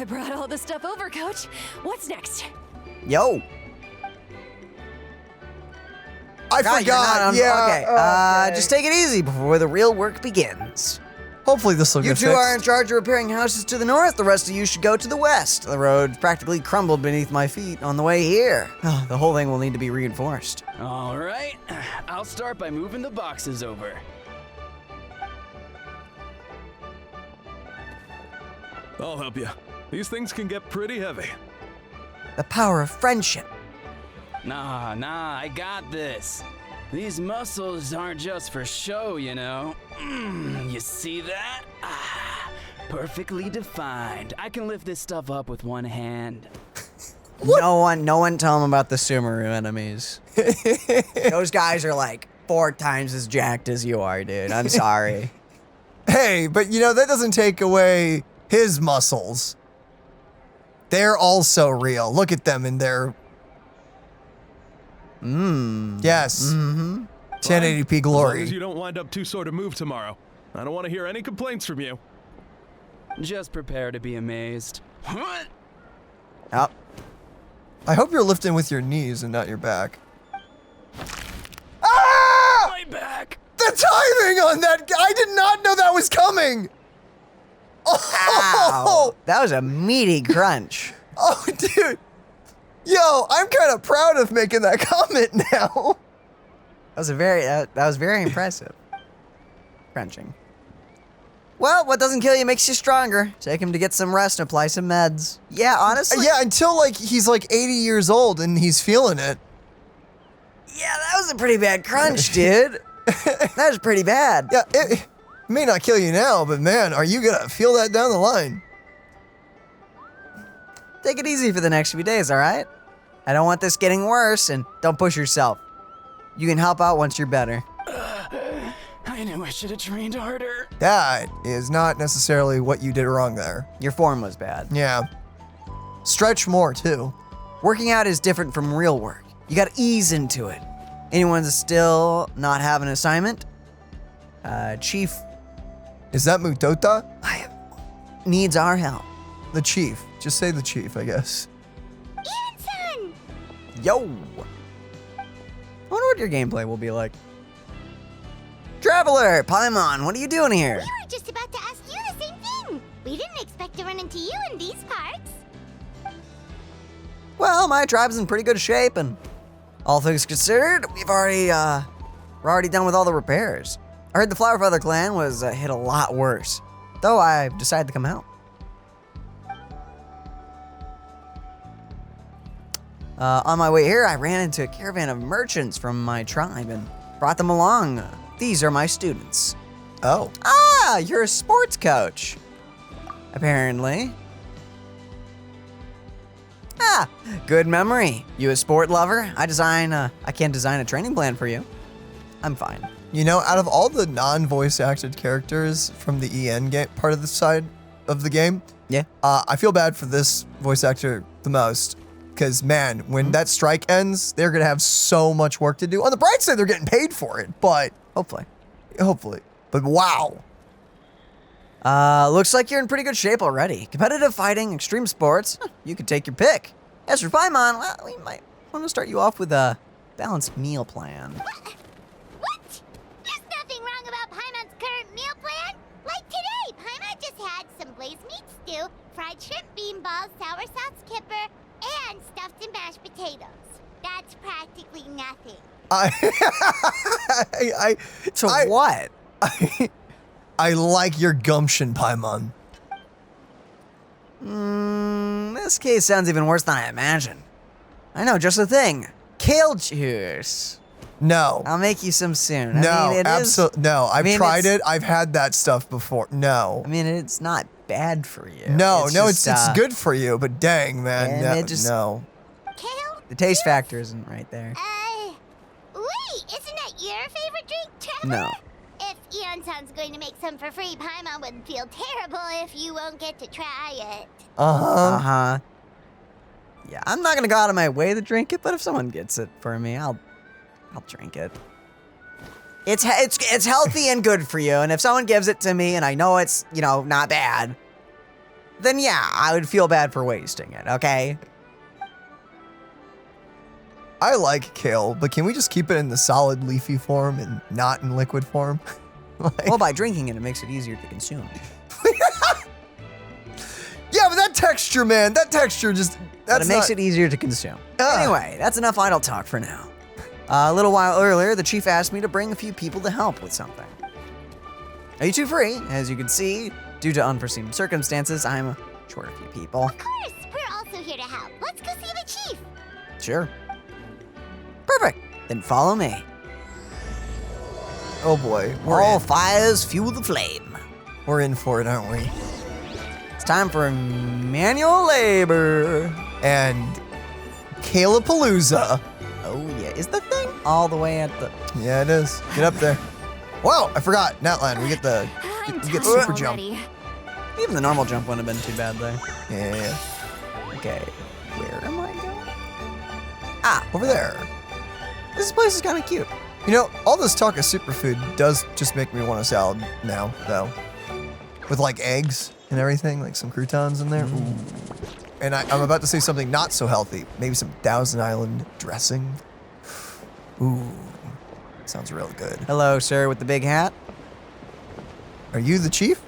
I brought all the stuff over, Coach. What's next? Yo. I God, you're not forgot. on- Yeah. Okay. Just take it easy before the real work begins. Hopefully this will You get two fixed. are in charge of repairing houses to the north. The rest of you should go to the west. The road practically crumbled beneath my feet on the way here. Oh, the whole thing will need to be reinforced. All right, I'll start by moving the boxes over. I'll help you. These things can get pretty heavy. The power of friendship. Nah, I got this. These muscles aren't just for show, you know. You see that? Perfectly defined. I can lift this stuff up with one hand. No one tell them about the Sumeru enemies. Those guys are like 4 times as jacked as you are, dude. I'm sorry. Hey, but you know, that doesn't take away his muscles. They're also real. Look at them in their... Yes. 1080p As long glory. as you don't wind up too sore to move tomorrow. I don't want to hear any complaints from you. Just prepare to be amazed. Oh, I hope you're lifting with your knees and not your back. Ah! My back! The timing on that guy! I did not know that was coming! ow. That was a meaty crunch. Oh, dude. Yo, I'm kind of proud of making that comment now. That was very impressive. Crunching. Well, what doesn't kill you makes you stronger. Take him to get some rest and apply some meds. Yeah, honestly. Yeah, until like he's like 80 years old and he's feeling it. Yeah, that was a pretty bad crunch, dude. That was pretty bad. Yeah, it may not kill you now, but man, are you gonna feel that down the line? Take it easy for the next few days, all right? I don't want this getting worse, and don't push yourself. You can help out once you're better. I knew I should have trained harder. That is not necessarily what you did wrong there. Your form was bad. Yeah. Stretch more, too. Working out is different from real work. You gotta ease into it. Anyone still not have an assignment? Chief Is that Mutota? needs our help. The chief. Just say the chief, I guess. Ian-san! Yo! I wonder what your gameplay will be like. Traveler, Paimon, what are you doing here? We were just about to ask you the same thing. We didn't expect to run into you in these parts. Well, my tribe's in pretty good shape, and all things considered, we're already done with all the repairs. I heard the Flower Feather clan was hit a lot worse, though I decided to come out. On my way here, I ran into a caravan of merchants from my tribe and brought them along. These are my students. Oh. Ah, you're a sports coach. Apparently. Ah, good memory. You a sport lover? I can't design a training plan for you. I'm fine. You know, out of all the non-voice acted characters from the EN game part of the side of the game, Yeah. I feel bad for this voice actor the most. Because, man, when that strike ends, they're going to have so much work to do. On the bright side, they're getting paid for it, but Hopefully. But wow. Looks like you're in pretty good shape already. Competitive fighting, extreme sports, you could take your pick. As for Paimon, well, we might want to start you off with a balanced meal plan. What? There's nothing wrong about Paimon's current meal plan. Like today, Paimon just had some glazed meat stew, fried shrimp bean balls, sour sauce kipper, and stuffed and mashed potatoes. That's practically nothing. What? I like your gumption, Paimon. This case sounds even worse than I imagined. I know, just the thing. Kale juice. No. I'll make you some soon. No, I mean, absolutely. No, I've tried it's- it. I've had that stuff before. No. I mean, it's not bad for you. No, just, it's good for you, but dang, man. and No, it just- no. Kale? The taste factor isn't right there. Wait, isn't that your favorite drink, Trevor? No. If Eon-san's going to make some for free, Paimon would feel terrible if you won't get to try it. Uh-huh. Yeah, I'm not gonna go out of my way to drink it, but if someone gets it for me, I'll drink it. It's healthy and good for you, and if someone gives it to me and I know it's, not bad, then yeah, I would feel bad for wasting it, okay? I like kale, but can we just keep it in the solid leafy form and not in liquid form? Like- Well, by drinking it, it makes it easier to consume. Yeah, but that texture, man, that texture just, But it makes it easier to consume. Ugh. Anyway, that's enough idle talk for now. A little while earlier, the chief asked me to bring a few people to help with something. Are you two free? As you can see, due to unforeseen circumstances, I'm short a few people. Of course, we're also here to help. Let's go see the chief. Sure. Perfect. Then follow me. Oh boy, we're All in. fires fuel the flame. We're in for it, aren't we? It's time for manual labor. And Kalapalooza. Oh yeah, is the thing all the way at the... Yeah, it is. Get up there. Whoa, I forgot. Natlan, we get the we get super jump. Even the normal jump wouldn't have been too bad there. Yeah. Okay, where am I going? Ah, over there. This place is kind of cute. You know, all this talk of superfood does just make me want a salad now, though. With like eggs and everything, like some croutons in there. Ooh. And I'm about to say something not so healthy. Maybe some Thousand Island dressing. Ooh, sounds real good. Hello, sir, with the big hat. Are you the chief?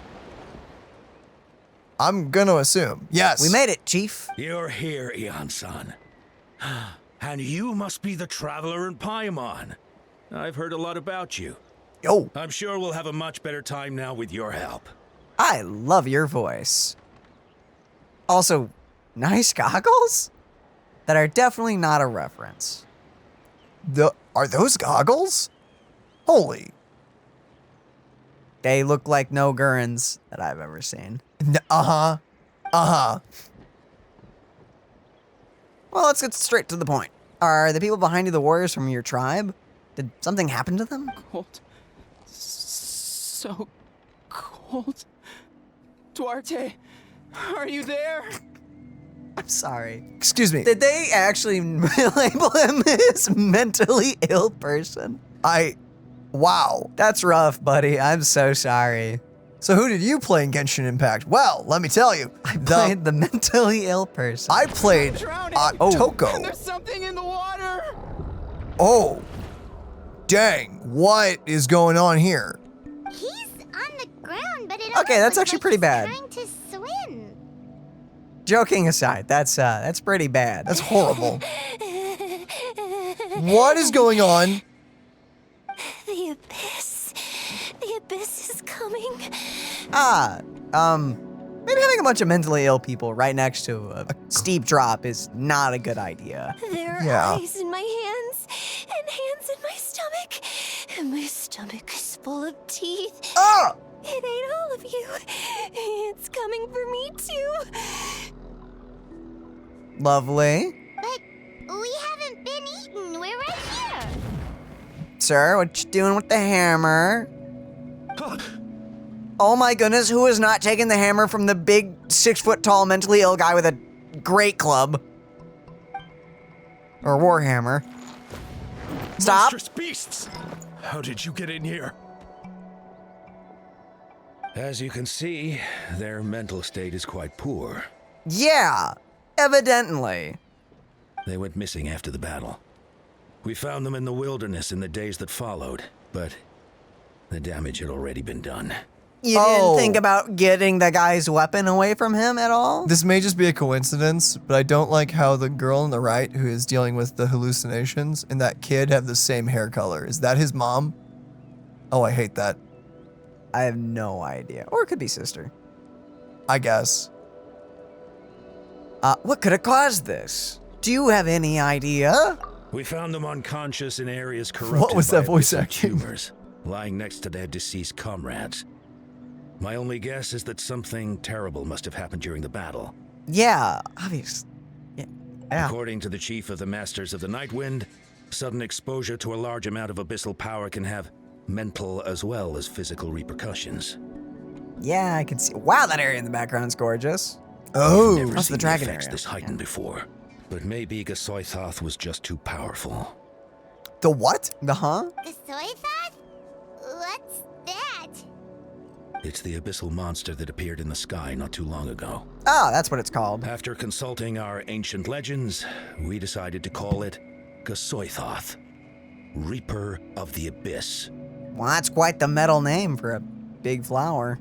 I'm gonna assume. Yes. We made it, chief. You're here, Eon-san. And you must be the traveler in Paimon. I've heard a lot about you. Yo. I'm sure we'll have a much better time now with your help. I love your voice. Also, nice goggles? That are definitely not a reference. Are those goggles? Holy. They look like no Gurrens that I've ever seen. Uh-huh. Uh-huh. Well, let's get straight to the point. Are the people behind you the warriors from your tribe? Did something happen to them? Cold. So cold. Duarte, are you there? I'm sorry. Excuse me. Did they actually label him as mentally ill person? Wow. That's rough, buddy. I'm so sorry. So who did you play in Genshin Impact? Well, let me tell you. I played the mentally ill person. I played Drowning. And Toko. there's something in the water. Oh. Dang. What is going on here? He's on the ground, but it Okay, that's almost looks actually like pretty he's bad. trying to swim. Joking aside, that's pretty bad. That's horrible. What is going on? The abyss. The abyss is coming. Maybe having a bunch of mentally ill people right next to a steep drop is not a good idea. There are Yeah. eyes in my hands, and hands in my stomach, and my stomach is full of teeth. Ah! It ain't all of you. It's coming for me too. Lovely. But we haven't been eaten. We're right here. Sir, what you doing with the hammer? Oh my goodness, who is not taking the hammer from the big 6-foot-tall mentally ill guy with a great club? Or warhammer. Stop. Monstrous beasts! How did you get in here? As you can see, their mental state is quite poor. Yeah, evidently. They went missing after the battle. We found them in the wilderness in the days that followed, but the damage had already been done. You didn't think about getting the guy's weapon away from him at all? This may just be a coincidence, but I don't like how the girl on the right who is dealing with the hallucinations and that kid have the same hair color. Is that his mom? Oh, I hate that. I have no idea. Or it could be sister. I guess. What could have caused this? Do you have any idea? We found them unconscious in areas corrupted What was that by voice abyssal acting? tumors, lying next to their deceased comrades. My only guess is that something terrible must have happened during the battle. Yeah, obvious. Yeah. According to the chief of the Masters of the Nightwind, sudden exposure to a large amount of abyssal power can have mental as well as physical repercussions. Yeah, I can see. Wow, that area in the background's gorgeous. Oh. Never That's seen the dragon effects area. this heightened before. But maybe Gasoithoth was just too powerful. The what? The huh? The soy fat? What's that? It's the abyssal monster that appeared in the sky not too long ago. Oh, that's what it's called. After consulting our ancient legends, we decided to call it Gasoithoth, Reaper of the Abyss. Well, that's quite the metal name for a big flower.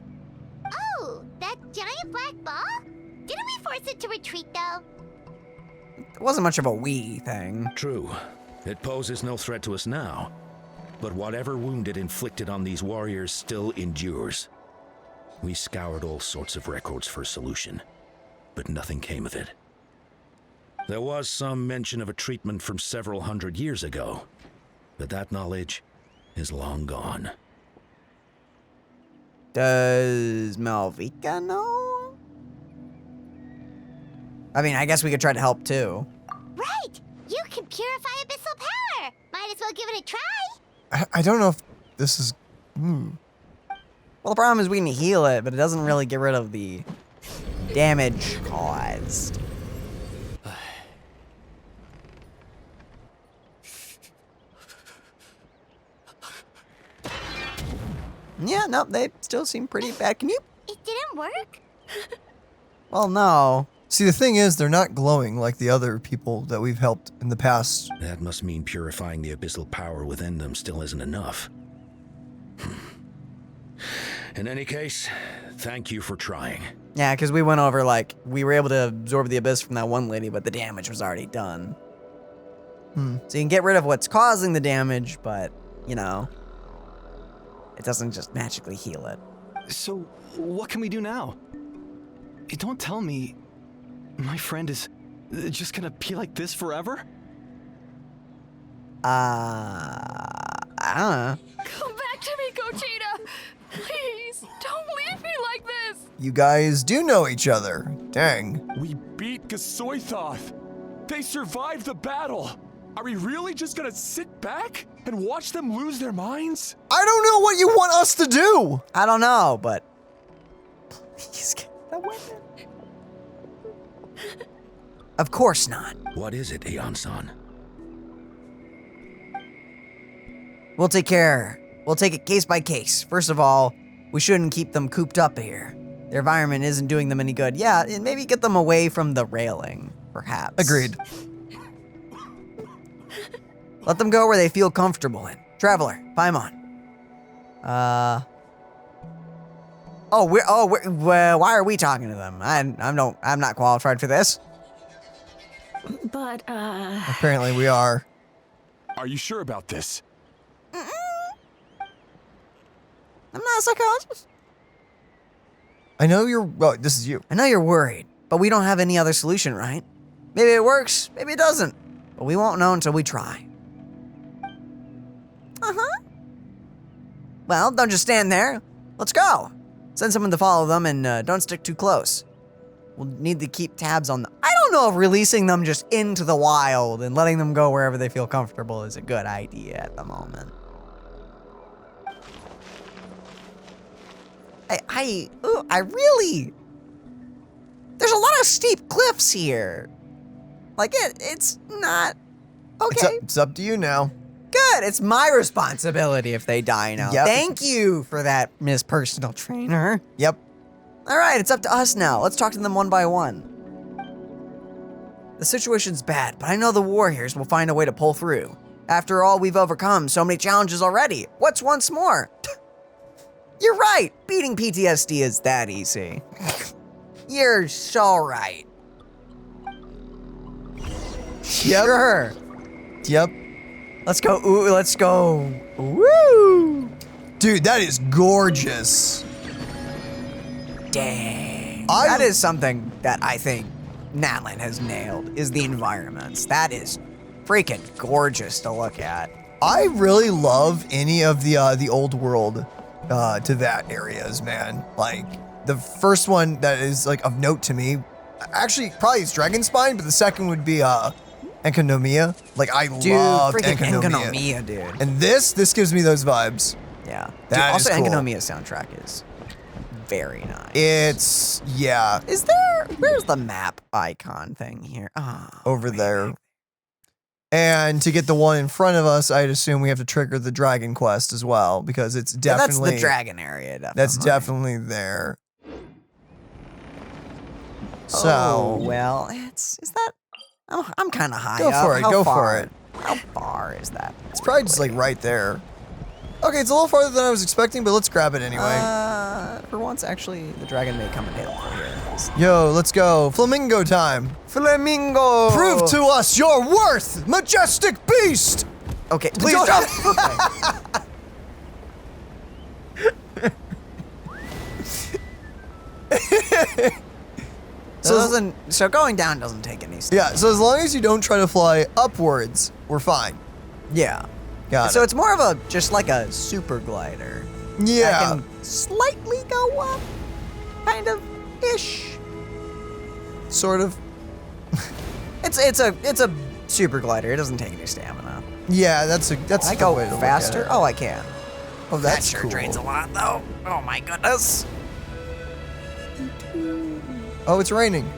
Oh, that giant black ball? Didn't we force it to retreat, though? It wasn't much of a we thing. True, it poses no threat to us now, but whatever wound it inflicted on these warriors still endures. We scoured all sorts of records for a solution, but nothing came of it. There was some mention of a treatment from several hundred years ago, but that knowledge is long gone. Does Mavuika know? I mean, I guess we could try to help too. Right! You can purify abyssal power! Might as well give it a try! I don't know if this is... Well, the problem is we can heal it, but it doesn't really get rid of the damage caused. Yeah, no, they still seem pretty bad. Can you? It didn't work? Well, no. See, the thing is, they're not glowing like the other people that we've helped in the past. That must mean purifying the abyssal power within them still isn't enough. In any case, thank you for trying. Yeah, because we went over, like, we were able to absorb the abyss from that one lady, but the damage was already done. So you can get rid of what's causing the damage, but, you know, it doesn't just magically heal it. So, what can we do now? Don't tell me my friend is just gonna be like this forever? I don't know. Come back to me, Kachina! Please, don't leave me like this! You guys do know each other. Dang. We beat Gasoithoth. They survived the battle. Are we really just gonna sit back and watch them lose their minds? I don't know what you want us to do. I don't know, but please get the weapon. Of course not. What is it, Aeon-san? We'll take it case by case. First of all, we shouldn't keep them cooped up here. Their environment isn't doing them any good. Yeah, and maybe get them away from the railing, perhaps. Agreed. Let them go where they feel comfortable in. Traveler, Paimon. Why are we talking to them? I'm not qualified for this. But, Apparently we are. Are you sure about this? I'm not a psychologist. I know you're... Well, this is you. I know you're worried, but we don't have any other solution, right? Maybe it works, maybe it doesn't. But we won't know until we try. Well, don't just stand there. Let's go. Send someone to follow them and don't stick too close. We'll need to keep tabs on them. I don't know if releasing them just into the wild and letting them go wherever they feel comfortable is a good idea at the moment. I really... There's a lot of steep cliffs here. Like, it's not... Okay. It's up to you now. Good. It's my responsibility if they die now. Yep. Thank you for that, Miss Personal Trainer. Yep. All right, it's up to us now. Let's talk to them one by one. The situation's bad, but I know the warriors will find a way to pull through. After all, we've overcome so many challenges already. What's once more? You're right. Beating PTSD is that easy. You're so right. Yep. Sure. Yep. Let's go. Ooh, let's go. Woo! Dude, that is gorgeous. Dang. That is something that I think Natlan has nailed, is the environments. That is freaking gorgeous to look at. I really love any of the old world to that areas, man. Like, the first one that is like of note to me, actually probably is Dragonspine, but the second would be Enkanomiya. Like, I love freaking Enkanomiya. Enkanomiya, dude. And this gives me those vibes. Yeah. That Dude, also, is cool. Enkanomiya's soundtrack is very nice. It's, yeah. Where's the map icon thing here? Oh, Over there. And to get the one in front of us, I'd assume we have to trigger the dragon quest as well, because it's Yeah, definitely... that's the dragon area, definitely. That's definitely there. So... Oh, well, is that... I'm kind of high Go up. for it, How go far? for it. How far is that? It's probably just like right there. Okay, it's a little farther than I was expecting, but let's grab it anyway. For once, actually, the dragon may come in handy here. Yo, let's go. Flamingo time. Flamingo! Prove to us your worth, majestic beast! Okay, please Don't- don't. So going down doesn't take any steps. Yeah, so as long as you don't try to fly upwards, we're fine. Yeah. Got So it. it's more of a, just like a super glider. Yeah. That can slightly go up, kind of, ish. Sort of. It's a super glider. It doesn't take any stamina. Yeah, that's Can I the go way to look at faster? it. Oh, I can. Oh, that's that sure cool. drains a lot, though. Oh my goodness. Oh, it's raining.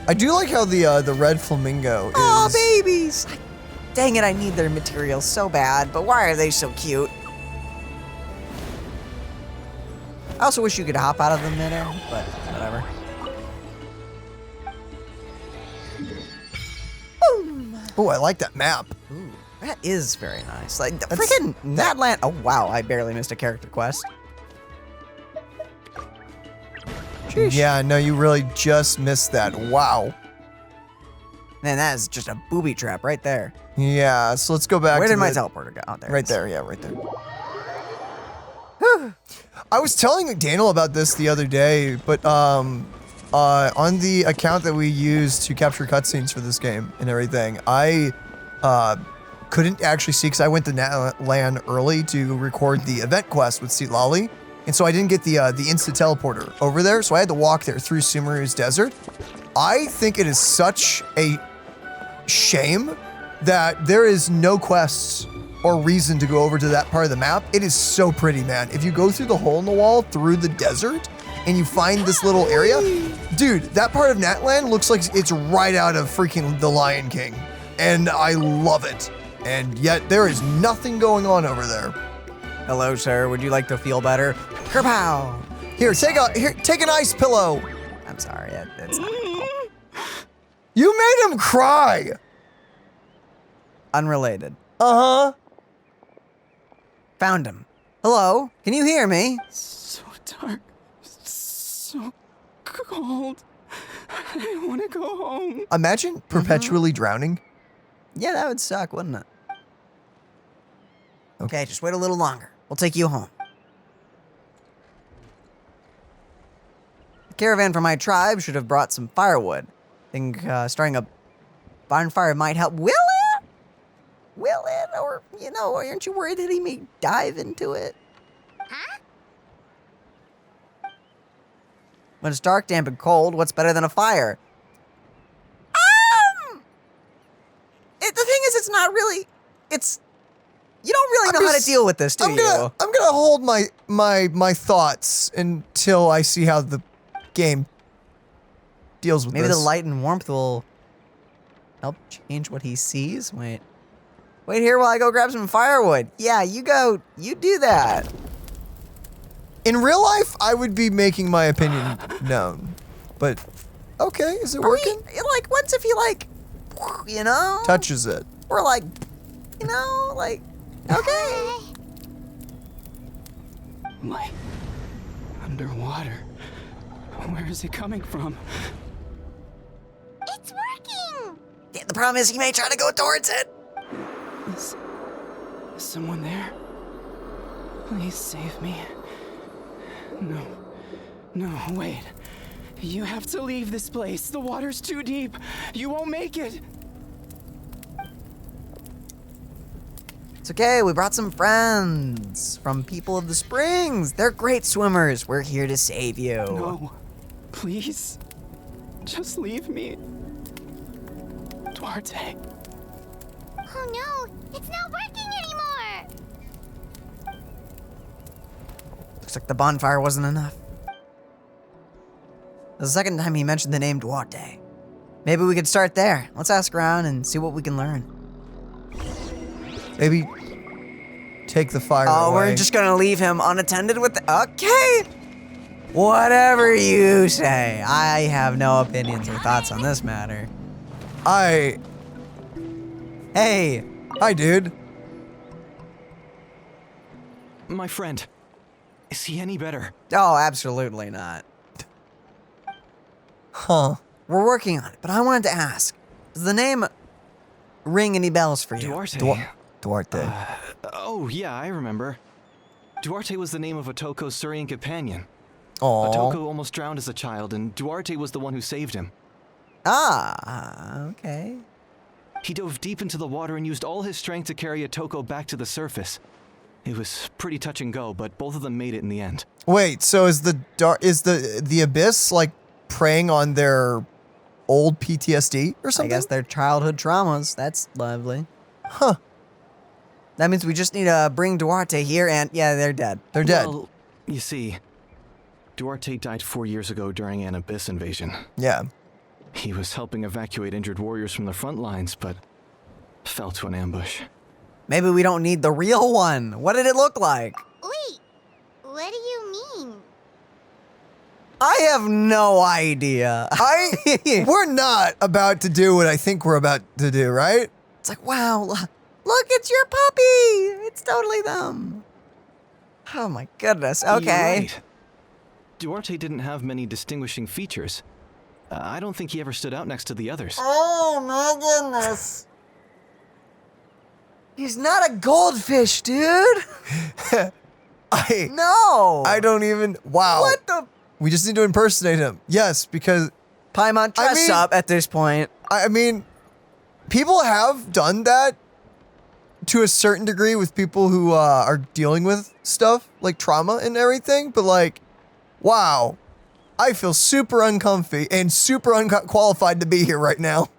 I do like how the red flamingo is. Oh, babies! Dang it, I need their materials so bad, but why are they so cute? I also wish you could hop out of the midair, but whatever. Oh, I like that map. Ooh, that is very nice. Like, the That's- freaking that land. Oh, wow, I barely missed a character quest. Sheesh. Yeah, no, you really just missed that. Wow. Man, that is just a booby trap right there. Yeah, so let's go back Where to did my the- teleporter go? Oh, there. it Right is. there, yeah, right there. I was telling Daniel about this the other day, but on the account that we use to capture cutscenes for this game and everything, I couldn't actually see because I went to Natlan early to record the event quest with Citlali, and so I didn't get the instant teleporter over there, so I had to walk there through Sumeru's desert. I think it is such a shame that there is no quests or reason to go over to that part of the map. It is so pretty, man. If you go through the hole in the wall through the desert and you find this little area, dude, that part of Natlan looks like it's right out of freaking The Lion King. And I love it. And yet there is nothing going on over there. Hello, sir. Would you like to feel better? Kerpow! Here, take an ice pillow. I'm sorry. It's not You made him cry. unrelated. Uh-huh. Found him. Hello? Can you hear me? So dark. So cold. I want to go home. Imagine perpetually drowning. Yeah, that would suck, wouldn't it? Okay, just wait a little longer. We'll take you home. The caravan from my tribe should have brought some firewood. Think starting a bonfire might help. Will it? Will it? Or, aren't you worried that he may dive into it? Huh? When it's dark, damp, and cold, what's better than a fire? The thing is, it's not really. You don't really know how to deal with this, do you? I'm gonna hold my thoughts until I see how the game deals with Maybe this. the light and warmth will help change what he sees. Wait here while I go grab some firewood. Yeah, you go. You do that. In real life, I would be making my opinion known, but okay, is it working? Once if he Touches it. we're okay. Light. Underwater. Where is it coming from? It's working! Yeah, the problem is he may try to go towards it. Is someone there? Please save me. No, wait. You have to leave this place. The water's too deep. You won't make it. It's okay, we brought some friends from People of the Springs. They're great swimmers. We're here to save you. No, please. Just leave me. Duarte. Oh no, it's not working anymore! Looks like the bonfire wasn't enough. The second time he mentioned the name Duarte. Maybe we could start there. Let's ask around and see what we can learn. Maybe take the fire Oh, away. we're just gonna leave him unattended with the, okay. Whatever you say. I have no opinions or thoughts on this matter. Hey. Hi, dude. My friend, is he any better? Oh, absolutely not. Huh. We're working on it, but I wanted to ask, does the name ring any bells for you? Duarte. Duarte. Oh, yeah, I remember. Duarte was the name of Otoko's Surian companion. Aww. Otoko almost drowned as a child, and Duarte was the one who saved him. Ah, okay. He dove deep into the water and used all his strength to carry Otoko back to the surface. It was pretty touch and go, but both of them made it in the end. Wait, so is the abyss like preying on their old PTSD or something? I guess they're childhood traumas. That's lovely. Huh. That means we just need to bring Duarte here and, yeah, they're dead. They're dead. Well, you see, Duarte died 4 years ago during an abyss invasion. Yeah. He was helping evacuate injured warriors from the front lines, but fell to an ambush. Maybe we don't need the real one. What did it look like? Wait, what do you mean? I have no idea. We're not about to do what I think we're about to do, right? It's like, wow, look, it's your puppy. It's totally them. Oh my goodness, okay. You're right. Duarte didn't have many distinguishing features. I don't think he ever stood out next to the others. Oh my goodness. He's not a goldfish, dude. No. I don't even. Wow. What the? We just need to impersonate him. Yes, because Paimon, dress up at this point. I mean, people have done that to a certain degree with people who are dealing with stuff like trauma and everything. But like, wow, I feel super uncomfy and super unqualified to be here right now.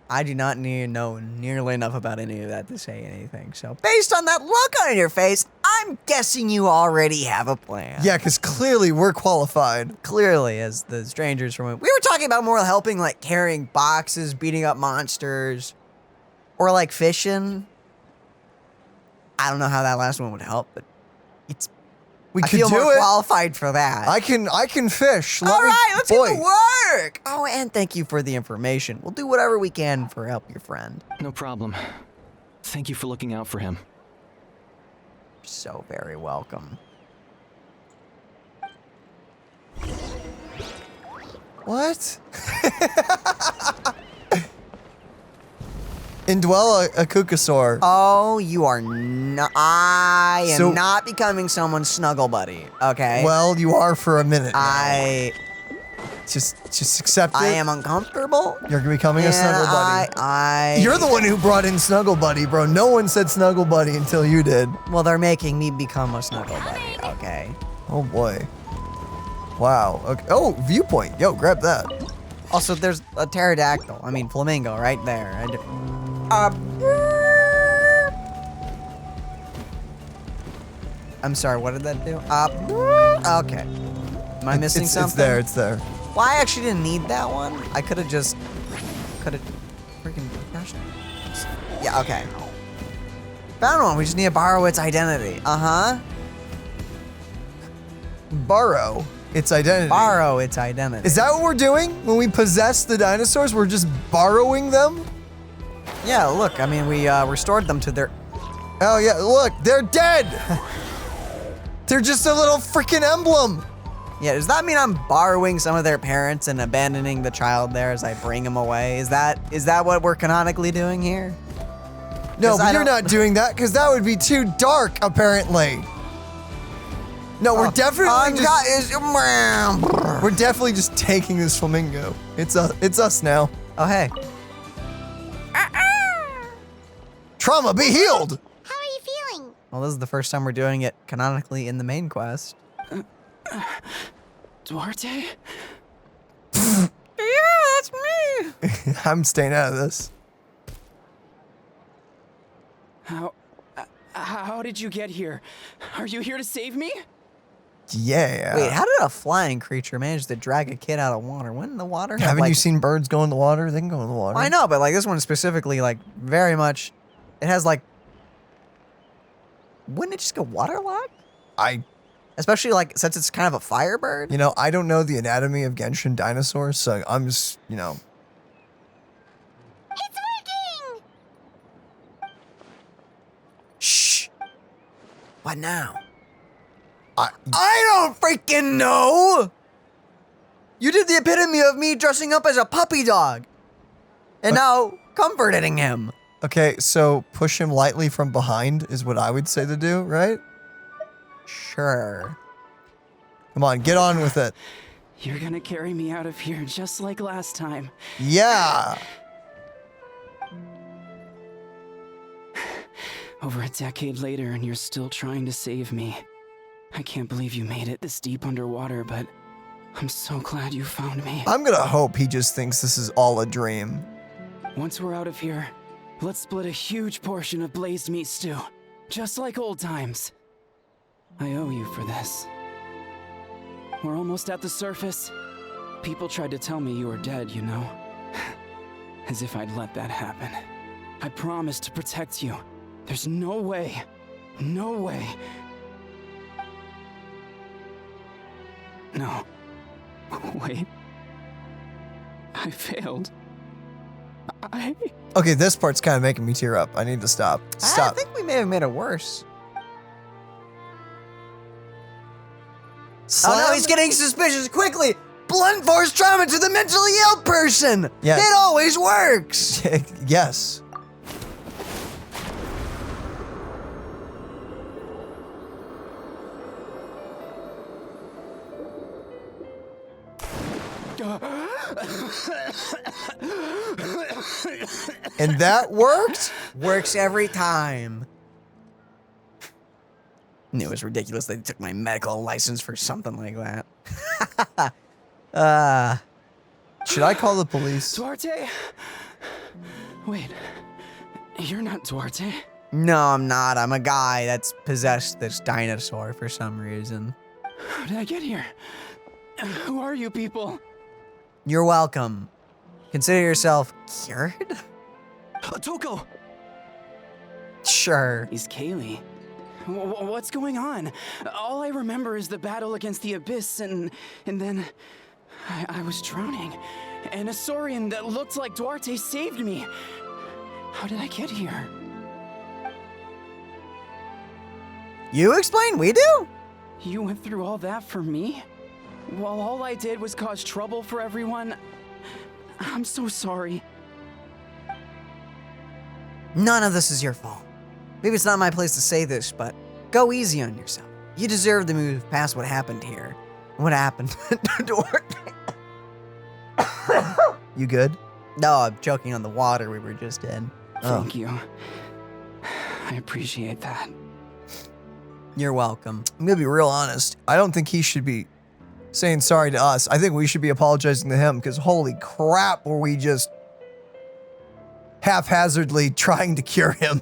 I do not know nearly enough about any of that to say anything. So based on that look on your face, I'm guessing you already have a plan. Yeah, because clearly we're qualified. Clearly, as the strangers from... We were talking about more helping, like, carrying boxes, beating up monsters, or, like, fishing. I don't know how that last one would help, but it's... I feel more qualified for that. I can fish. All right, let's get to work. Oh, and thank you for the information. We'll do whatever we can for help your friend. No problem. Thank you for looking out for him. You're so very welcome. What? Indwell a Kukasaur. Oh, you are not... I am not becoming someone's snuggle buddy, okay? Well, you are for a minute now. Just accept it. I am uncomfortable. You're becoming a snuggle buddy. You're the one who brought in snuggle buddy, bro. No one said snuggle buddy until you did. Well, they're making me become a snuggle buddy, okay? Oh boy. Wow. Okay. Oh, viewpoint. Yo, grab that. Also, there's a pterodactyl. I mean, flamingo right there. I'm sorry, what did that do? Okay. Am I missing something? It's there. Well, I actually didn't need that one. I could have just... freaking crushed it. Yeah, okay. Found one. We just need to borrow its identity. Uh-huh. Borrow its identity. Borrow its identity. Is that what we're doing when we possess the dinosaurs? We're just borrowing them? Yeah, look, I mean, we restored them to their... Oh, yeah, look, they're dead! They're just a little freaking emblem! Yeah, does that mean I'm borrowing some of their parents and abandoning the child there as I bring him away? Is that what we're canonically doing here? No, but you're not doing that, because that would be too dark, apparently. No, we're definitely we're definitely just taking this flamingo. It's us now. Oh, hey. Trauma, be healed! How are you feeling? Well, this is the first time we're doing it canonically in the main quest. Duarte? Yeah, that's me! I'm staying out of this. How did you get here? Are you here to save me? Yeah. Wait, how did a flying creature manage to drag a kid out of water? When in the water? Haven't you seen birds go in the water? They can go in the water. I know, but like this one specifically, like very much, it has like. Wouldn't it just go waterlogged? Especially like since it's kind of a firebird. You know, I don't know the anatomy of Genshin dinosaurs, so I'm just, you know. It's working! Shh. What now? I don't freaking know! You did the epitome of me dressing up as a puppy dog. And now comforting him. Okay, so push him lightly from behind is what I would say to do, right? Sure. Come on, get on with it. You're gonna carry me out of here just like last time. Yeah. Over a decade later, and you're still trying to save me. I can't believe you made it this deep underwater, but I'm so glad you found me. I'm gonna hope he just thinks this is all a dream. Once we're out of here, let's split a huge portion of blazed meat stew, just like old times. I owe you for this. We're almost at the surface. People tried to tell me you were dead, you know? As if I'd let that happen. I promised to protect you. There's no way. No way. No. Wait. I failed. Okay, this part's kind of making me tear up. I need to stop. I Stop. think we may have made it worse. Oh no, he's getting suspicious. Quickly! Blunt force trauma to the mentally ill person! Yes. It always works! Yes. And that worked? Works every time. Knew it was ridiculous they took my medical license for something like that. Should I call the police? Duarte? Wait. You're not Duarte? No, I'm not. I'm a guy that's possessed this dinosaur for some reason. How did I get here? Who are you people? You're welcome. Consider yourself cured? Toko! Sure. He's Kaylee. What's going on? All I remember is the battle against the Abyss, and then I was drowning. And a Saurian that looked like Duarte saved me. How did I get here? You explain, we do? You went through all that for me? While all I did was cause trouble for everyone? I'm so sorry. None of this is your fault. Maybe it's not my place to say this, but go easy on yourself. You deserve to move past what happened here. What happened to Duarte? You good? No, I'm joking on the water we were just in. Thank you. I appreciate that. You're welcome. I'm gonna be real honest. I don't think he should be saying sorry to us. I think we should be apologizing to him because holy crap, were we just haphazardly trying to cure him.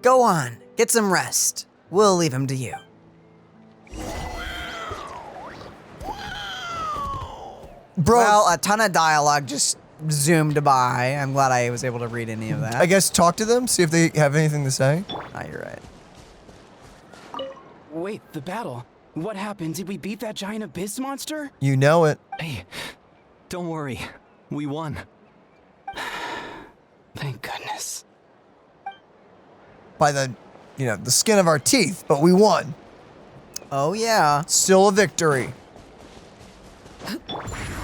Go on, get some rest. We'll leave him to you. Bro, Well, a ton of dialogue just zoomed by. I'm glad I was able to read any of that. I guess talk to them, see if they have anything to say. Oh, you're right. Wait, the battle. What happened? Did we beat that giant abyss monster? You know it. Hey, don't worry. We won. Thank goodness. By the, the skin of our teeth, but we won. Oh, yeah. Still a victory.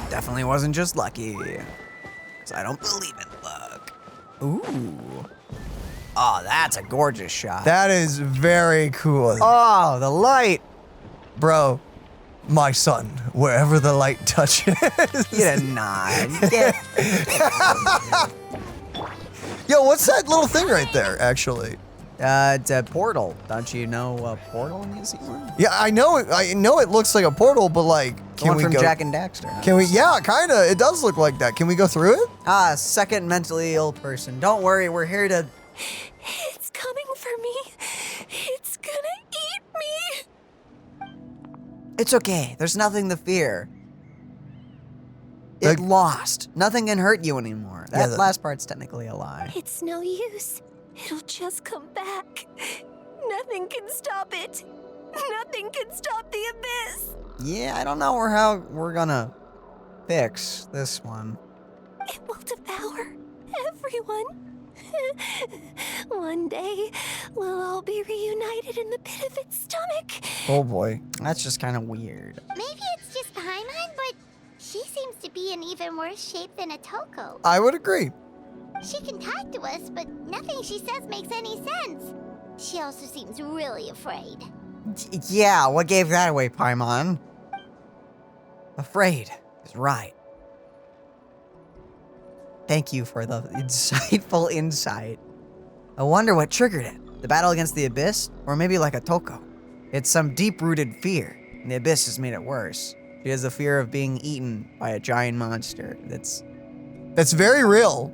Definitely wasn't just lucky. Because I don't believe in luck. Ooh. Oh, that's a gorgeous shot. That is very cool. Oh, the light. Bro, my son, wherever the light touches. Get a nod. Yo, what's that little thing right there, actually? It's a portal. Don't you know a portal in New Zealand? Yeah, I know it looks like a portal, but like, The one from Jack and Daxter. Can we? Yeah, kinda. It does look like that. Can we go through it? Second mentally ill person. Don't worry, we're here to... It's coming for me. It's gonna eat me. It's okay. There's nothing to fear. Like- It lost. Nothing can hurt you anymore. Yeah, That last part's technically a lie. It's no use. It'll just come back. Nothing can stop it. Nothing can stop the abyss. Yeah, I don't know how we're gonna fix this one. It will devour everyone. One day, we'll all be reunited in the pit of its stomach. Oh boy. That's just kind of weird. Maybe it's just Paimon, but she seems to be in even worse shape than a Toko. I would agree. She can talk to us, but nothing she says makes any sense. She also seems really afraid. Yeah, what gave that away, Paimon? Afraid is right. Thank you for the insightful insight. I wonder what triggered it. The battle against the Abyss? Or maybe like a Toko? It's some deep-rooted fear, and the Abyss has made it worse. She has the fear of being eaten by a giant monster that's... That's very real.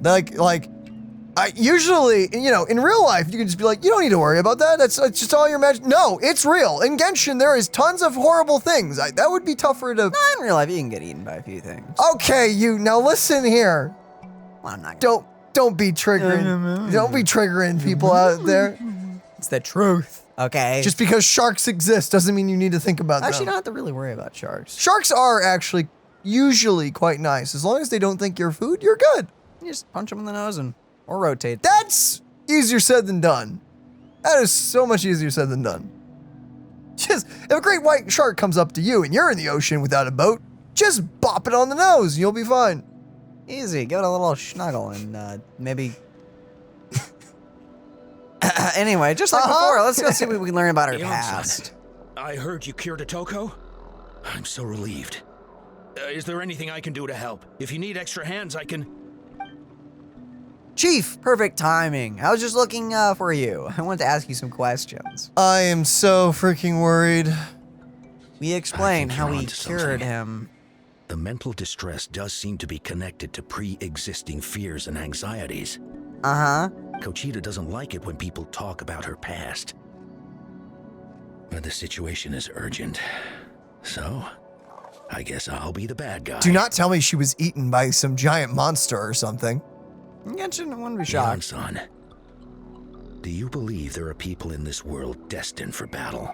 I usually, you know, in real life, you can just be like, you don't need to worry about that. That's just all your imagination. No, it's real. In Genshin, there is tons of horrible things. That would be tougher to... In real life, you can get eaten by a few things. Okay, now listen here. Well, I'm not gonna... Don't be triggering. Don't be triggering people out there. It's the truth, okay? Just because sharks exist doesn't mean you need to think about Actually, you them. don't have to really worry about sharks. Sharks are actually usually quite nice. As long as they don't think you're food, you're good. You just punch them in the nose or rotate. That's easier said than done. That is so much easier said than done. Just, if a great white shark comes up to you and you're in the ocean without a boat, just bop it on the nose and you'll be fine. Easy, give it a little snuggle and maybe... Anyway, just like before, let's go see what we can learn about her past. I heard you cured a Toko? I'm so relieved. Is there anything I can do to help? If you need extra hands, I can... Chief, perfect timing. I was just looking for you. I wanted to ask you some questions. I am so freaking worried. We explained how we onto cured something. him. The mental distress does seem to be connected to pre-existing fears and anxieties. Uh-huh. Kachina doesn't like it when people talk about her past. But the situation is urgent. So, I guess I'll be the bad guy. Do not tell me she was eaten by some giant monster or something. Genshin, I wouldn't be shocked. Son, do you believe there are people in this world destined for battle?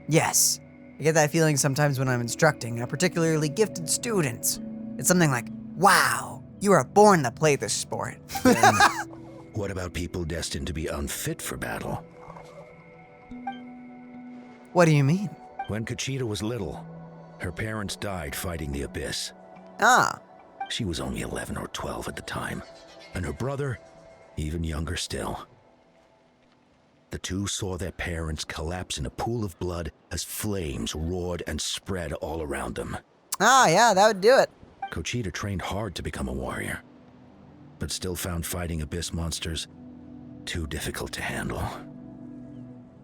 Yes. I get that feeling sometimes when I'm instructing particularly gifted students. It's something like, wow, you are born to play this sport. What about people destined to be unfit for battle? What do you mean? When Kachina was little, her parents died fighting the Abyss. Ah, She was only 11 or 12 at the time, and her brother, even younger still. The two saw their parents collapse in a pool of blood as flames roared and spread all around them. yeah, that would do it. Kachina trained hard to become a warrior, but still found fighting Abyss monsters too difficult to handle.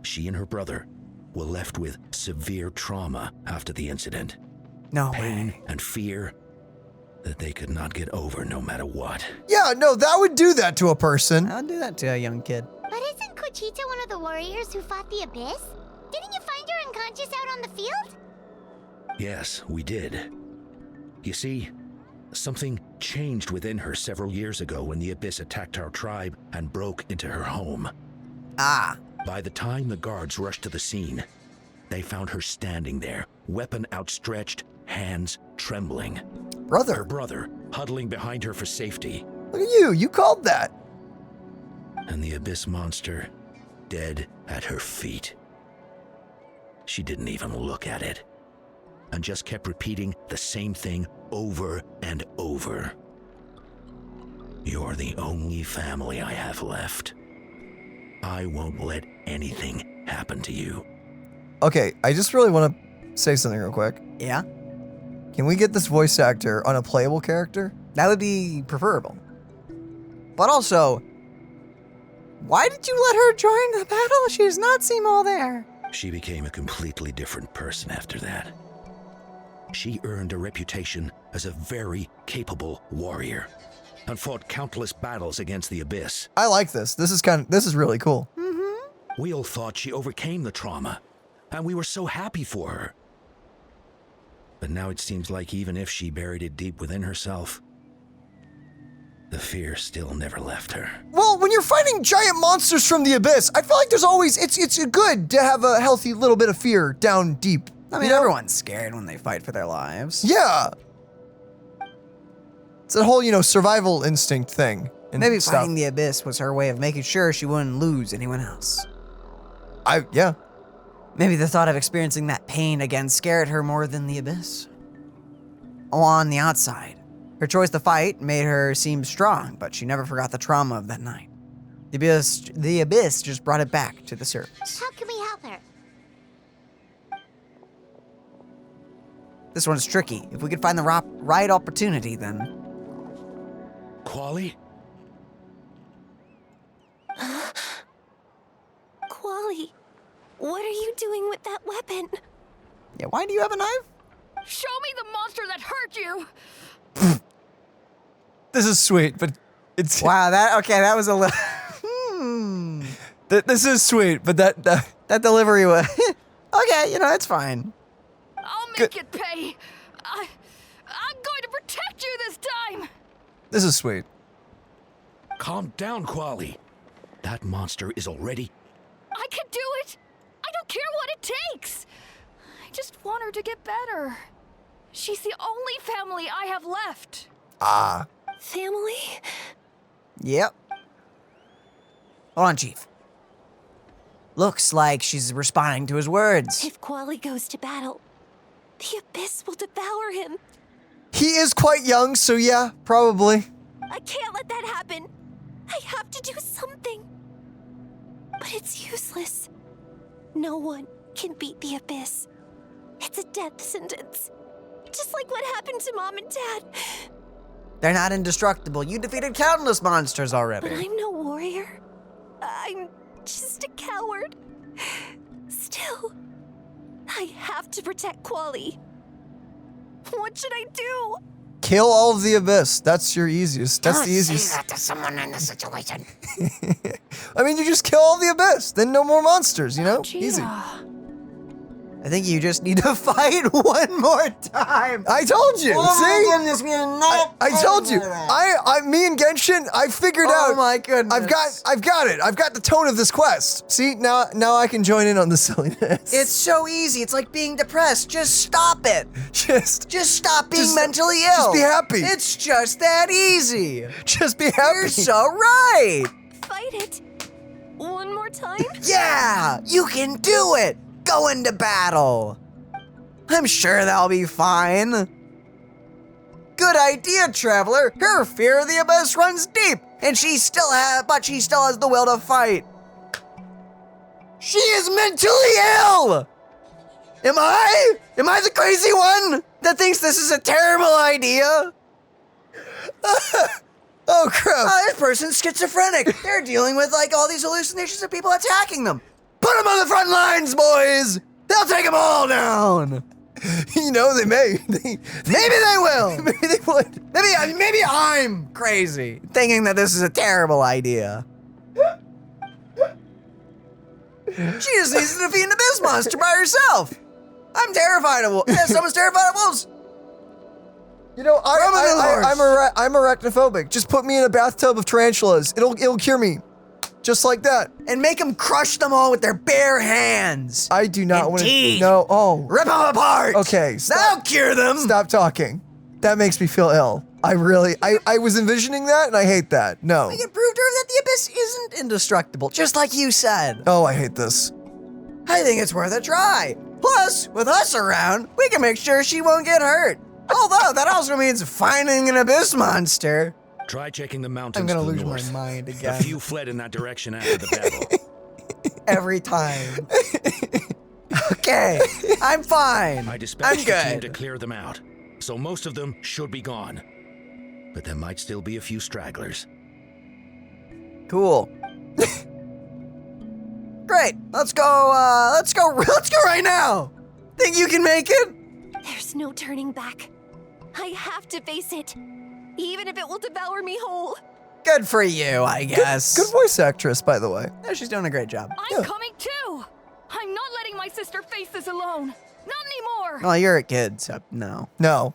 She and her brother were left with severe trauma after the incident. No Pain way. and fear that they could not get over no matter what. Yeah, no, that would do that to a person. I'll do that to a young kid. But isn't Kochita one of the warriors who fought the Abyss? Didn't you find her unconscious out on the field? Yes, we did. You see, something changed within her several years ago when the Abyss attacked our tribe and broke into her home. Ah, By the time the guards rushed to the scene, they found her standing there, weapon outstretched, hands trembling. Her Brother, brother huddling behind her for safety, look at you called that. and the Abyss monster dead at her feet. She didn't even look at it, and just kept repeating the same thing over and over. You're the only family I have left. I won't let anything happen to you. Okay, I just really want to say something real quick. yeah? Can we get this voice actor on a playable character? That would be preferable. But also, why did you let her join the battle? She does not seem all there. She became a completely different person after that. She earned a reputation as a very capable warrior and fought countless battles against the Abyss. I like this. This is really cool. We all thought she overcame the trauma, and we were so happy for her. But now it seems like even if she buried it deep within herself, the fear still never left her. Well, when you're fighting giant monsters from the abyss, I feel like there's always, it's good to have a healthy little bit of fear down deep. I mean, everyone's scared when they fight for their lives. Yeah. It's a whole, survival instinct thing. And Maybe stuff. fighting the abyss was her way of making sure she wouldn't lose anyone else. Yeah. Maybe the thought of experiencing that pain again scared her more than the abyss. On the outside, her choice to fight made her seem strong, but she never forgot the trauma of that night. The abyss just brought it back to the surface. How can we help her? This one's tricky. If we could find the right opportunity, then... Quali? Quali, what are you doing with that weapon? Yeah, why do you have a knife? Show me the monster that hurt you! This is sweet, but it's... Wow, that was a little... This is sweet, but that delivery was... Okay, it's fine. I'll make it pay. I'm going to protect you this time! This is sweet. Calm down, Quali. That monster is already... I can do it! I don't care what it takes! I just want her to get better. She's the only family I have left. Family? Yep. Hold on, Chief. Looks like she's responding to his words. If Quali goes to battle, the abyss will devour him. He is quite young, so yeah, probably. I can't let that happen. I have to do something. But it's useless. No one can beat the abyss. It's a death sentence. Just like what happened to Mom and Dad. They're not indestructible. You defeated countless monsters already. But I'm no warrior. I'm just a coward. Still, I have to protect Quali. What should I do? Kill all of the abyss. That's your easiest. That's the easiest. Say that to someone in this situation. I mean, you just kill all the abyss. Then no more monsters, Easy. I think you just need to fight one more time. I told you. Oh see? my goodness, we are not. I told you. over that. Me and Genshin, I figured out. Oh my goodness. I've got it. I've got the tone of this quest. See, now I can join in on the silliness. It's so easy. It's like being depressed. Just stop it. just stop being just- mentally ill. just be happy. It's just that easy. just be happy. You're so right. Fight it. One more time? Yeah, you can do it. Go into battle. I'm sure that'll be fine. Good idea, Traveler. Her fear of the abyss runs deep, and she still has the will to fight. She is mentally ill. Am I? Am I the crazy one that thinks this is a terrible idea? Oh crap. This person's schizophrenic. They're dealing with all these hallucinations of people attacking them. Put them on the front lines, boys. They'll take them all down. They may. Maybe they will. Maybe they would. Maybe I'm crazy, thinking that this is a terrible idea. She just needs to defeat an abyss monster by herself. I'm terrified of wolves. Yeah, someone's terrified of wolves. I'm arachnophobic. Just put me in a bathtub of tarantulas. It'll cure me. Just like that. And make them crush them all with their bare hands. I do not want to. Teeth. No. Oh. Rip them apart. Okay. That'll cure them. Stop talking. That makes me feel ill. I was envisioning that, and I hate that. No. We can prove to her that the abyss isn't indestructible, just like you said. Oh, I hate this. I think it's worth a try. Plus, with us around, we can make sure she won't get hurt. Although, that also means finding an abyss monster. Try checking the mountains I'm gonna to the lose my north. mind A again. few fled in that direction after the battle. Every time. Okay, I'm fine. I dispatched I'm a team to good. clear them out, so most of them should be gone. But there might still be a few stragglers. Cool. Great. Let's go right now. Think you can make it? There's no turning back. I have to face it, even if it will devour me whole. Good for you, I guess. Good voice actress, by the way. Yeah, she's doing a great job. I'm coming too! I'm not letting my sister face this alone. Not anymore. Well, you're a kid, so no. No.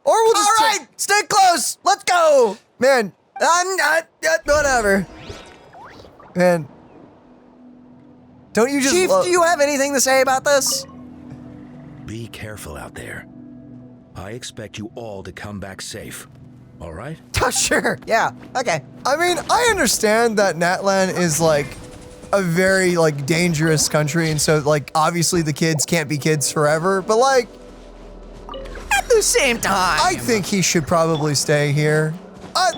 Or we'll just All right, stay close. Let's go. man, I'm not. Whatever. man. Don't you just Chief, do you have anything to say about this? Be careful out there. I expect you all to come back safe. All right? Oh, sure. Yeah. Okay. I mean, I understand that Natlan is like a very like dangerous country, and so like obviously the kids can't be kids forever, but like At the same time, I think he should probably stay here.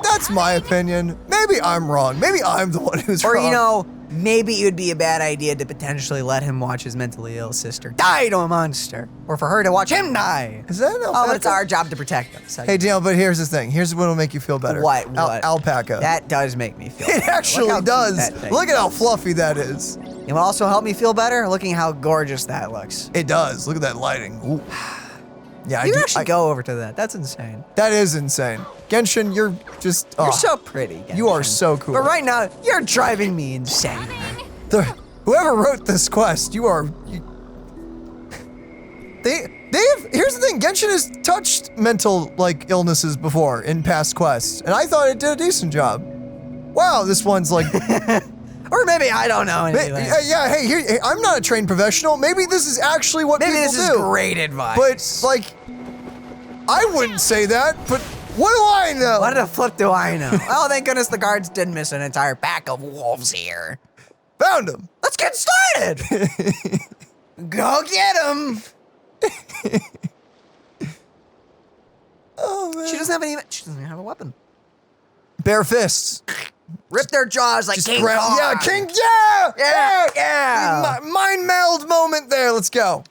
That's my opinion. Maybe I'm wrong. Maybe I'm the one who's or wrong. you know, maybe it would be a bad idea to potentially let him watch his mentally ill sister die to a monster, or for her to watch him die. Is that an alpaca? Oh, but it's our job to protect them. So Hey, Daniel, but here's the thing. Here's what'll make you feel better. What? What? Alpaca. That does make me feel it better. actually Look how cute does. that thing Look at how is. fluffy that is. It will also help me feel better looking how gorgeous that looks. It does. Look at that lighting. Ooh. Yeah, You actually go over to that. That's insane. That is insane. Genshin, you're just. You're oh, so pretty. You are Genshin. so cool. But right now, you're driving me insane. Whoever wrote this quest, you are. Here's the thing. Genshin has touched mental like illnesses before in past quests, and I thought it did a decent job. Wow, this one's like. Or maybe I don't know anyway. Yeah, hey, I'm not a trained professional. Maybe this is actually what Maybe people this do. is great advice. But like, I wouldn't say that. But what do I know? What the flip do I know? Oh, thank goodness the guards did miss an entire pack of wolves here. Found him. Let's get started. Go get him. Oh man. She doesn't even have a weapon. Bare fists. Rip their jaws like King grab- Kong. Yeah, King. Yeah. Mind meld moment there. Let's go.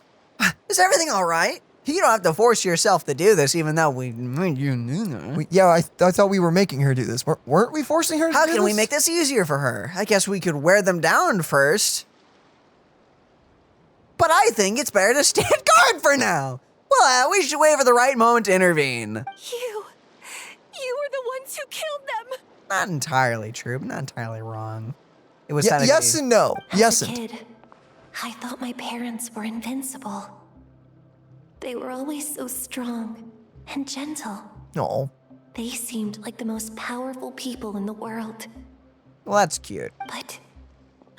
Is everything all right? You don't have to force yourself to do this, even though Yeah, I thought we were making her do this. Weren't we forcing her to How do can we this? make this easier for her? I guess we could wear them down first. But I think it's better to stand guard for now. Well, we should wait for the right moment to intervene. You were the ones who killed them. Not entirely true, but not entirely wrong. It was yes and no. Yes As a and. kid, I thought my parents were invincible. They were always so strong and gentle. No. They seemed like the most powerful people in the world. Well, that's cute. But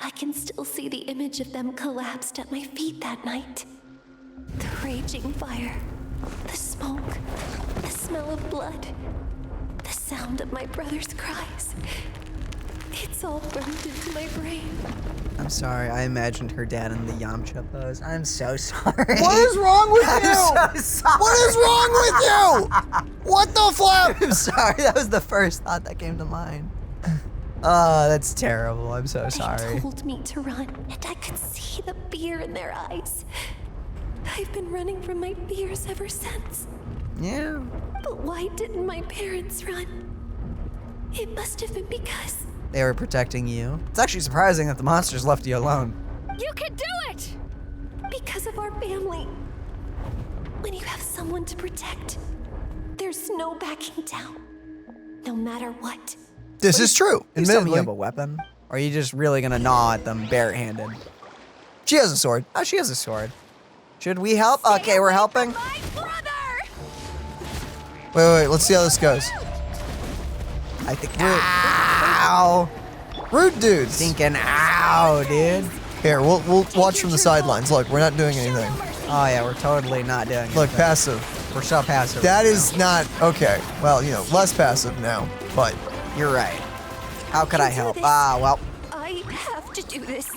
I can still see the image of them collapsed at my feet that night. The raging fire, the smoke, the smell of blood, the sound of my brother's cries. It's all burned into my brain. I'm sorry, I imagined her dad in the Yamcha pose. I'm so sorry. What is wrong with you? I'm so sorry. What is wrong with you? What the flap? I'm sorry, that was the first thought that came to mind. Oh, that's terrible. I'm so They sorry. told me to run, and I could see the fear in their eyes. I've been running from my fears ever since. Yeah. But why didn't my parents run? It must have been because They were protecting you. It's actually surprising that the monsters left you alone. You can do it! because of our family. When you have someone to protect, there's no backing down, no matter what. This is true. Please tell me you Admittedly, have a weapon. Or are you just really gonna gnaw at them barehanded? she has a sword. Oh, she has a sword. Should we help? Okay, we're helping. My brother! Wait, let's see how this goes. I think. Ow! Rude dudes. Stinking ow, dude. Here, we'll watch from the sidelines. Look, we're not doing anything. Oh yeah, we're totally not doing Look, anything. passive. We're so passive. That right is not okay. Well, you know, less passive now, but now. You're right. How could I do help? this. Ah, well. I have to do this.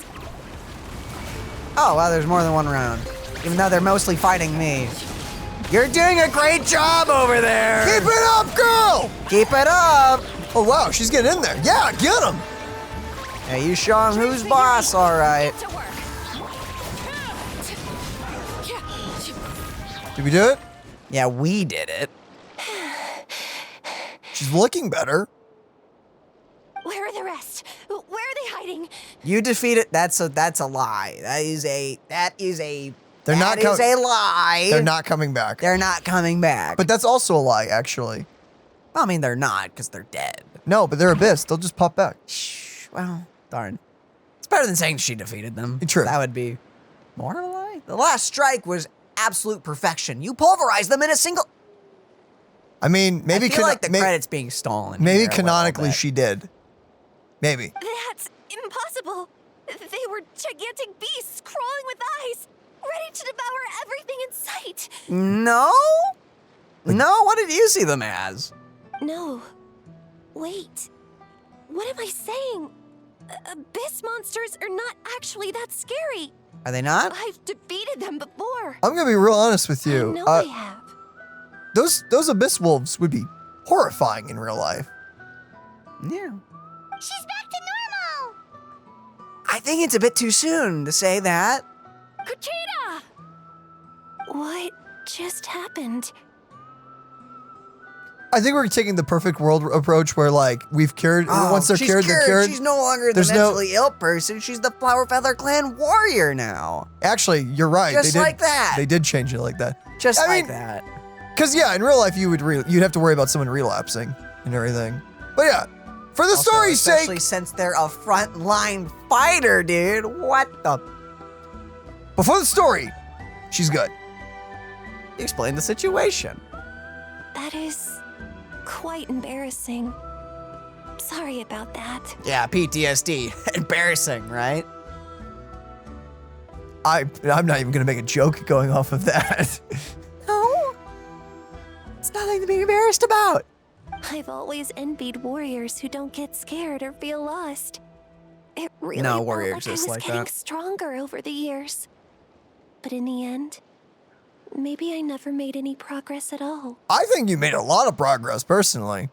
Oh, wow, there's more than one round. Even though they're mostly fighting me. You're doing a great job over there. keep it up, girl. Keep it up. Oh wow, she's getting in there. Yeah, get him. Hey, you show him who's boss, all right. To work. Did we do it? Yeah, we did it. She's looking better. Where are the rest? Where are they hiding? You defeated. That's a lie. That is a. They're not That is a lie. They're not coming back. They're not coming back. But that's also a lie, actually. I mean, they're not because they're dead. No, but they're abyss. They'll just pop back. Shh. Well, darn. better than saying she defeated them. True. That would be more of a lie. The last strike was absolute perfection. You pulverized them in a single... I mean, maybe I feel like the credit's being stolen. Maybe here a little canonically bit. she did. Maybe. That's impossible. They were gigantic beasts crawling with eyes, ready to devour everything in sight. No? No, what did you see them as? No. Wait. What am I saying? Abyss monsters are not actually that scary. Are they not? I've defeated them before. I'm gonna be real honest with you. I know I have. Those abyss wolves would be horrifying in real life. Yeah. She's back to normal! I think it's a bit too soon to say that. Kachina! What just happened? I think we're taking the perfect world approach where like we've cured once they're she's cured, they're cured. She's no longer the mentally ill person. She's the Flower Feather Clan warrior now. Actually, you're right. Just they did, like that. They did change it like that. Just I like mean, that. Because yeah, in real life you'd have to worry about someone relapsing and everything. But yeah, for the Also, story's sake, especially since they're a frontline fighter, dude. What the? before the story, she's good. Explain the situation. That is quite embarrassing. Sorry about that. Yeah, PTSD. Embarrassing, right? I'm not even gonna make a joke going off of that. No. It's nothing to be embarrassed about. I've always envied warriors who don't get scared or feel lost. It really No felt warrior like I exists was like getting that. stronger over the years. But in the end, maybe I never made any progress at all. I think you made a lot of progress personally.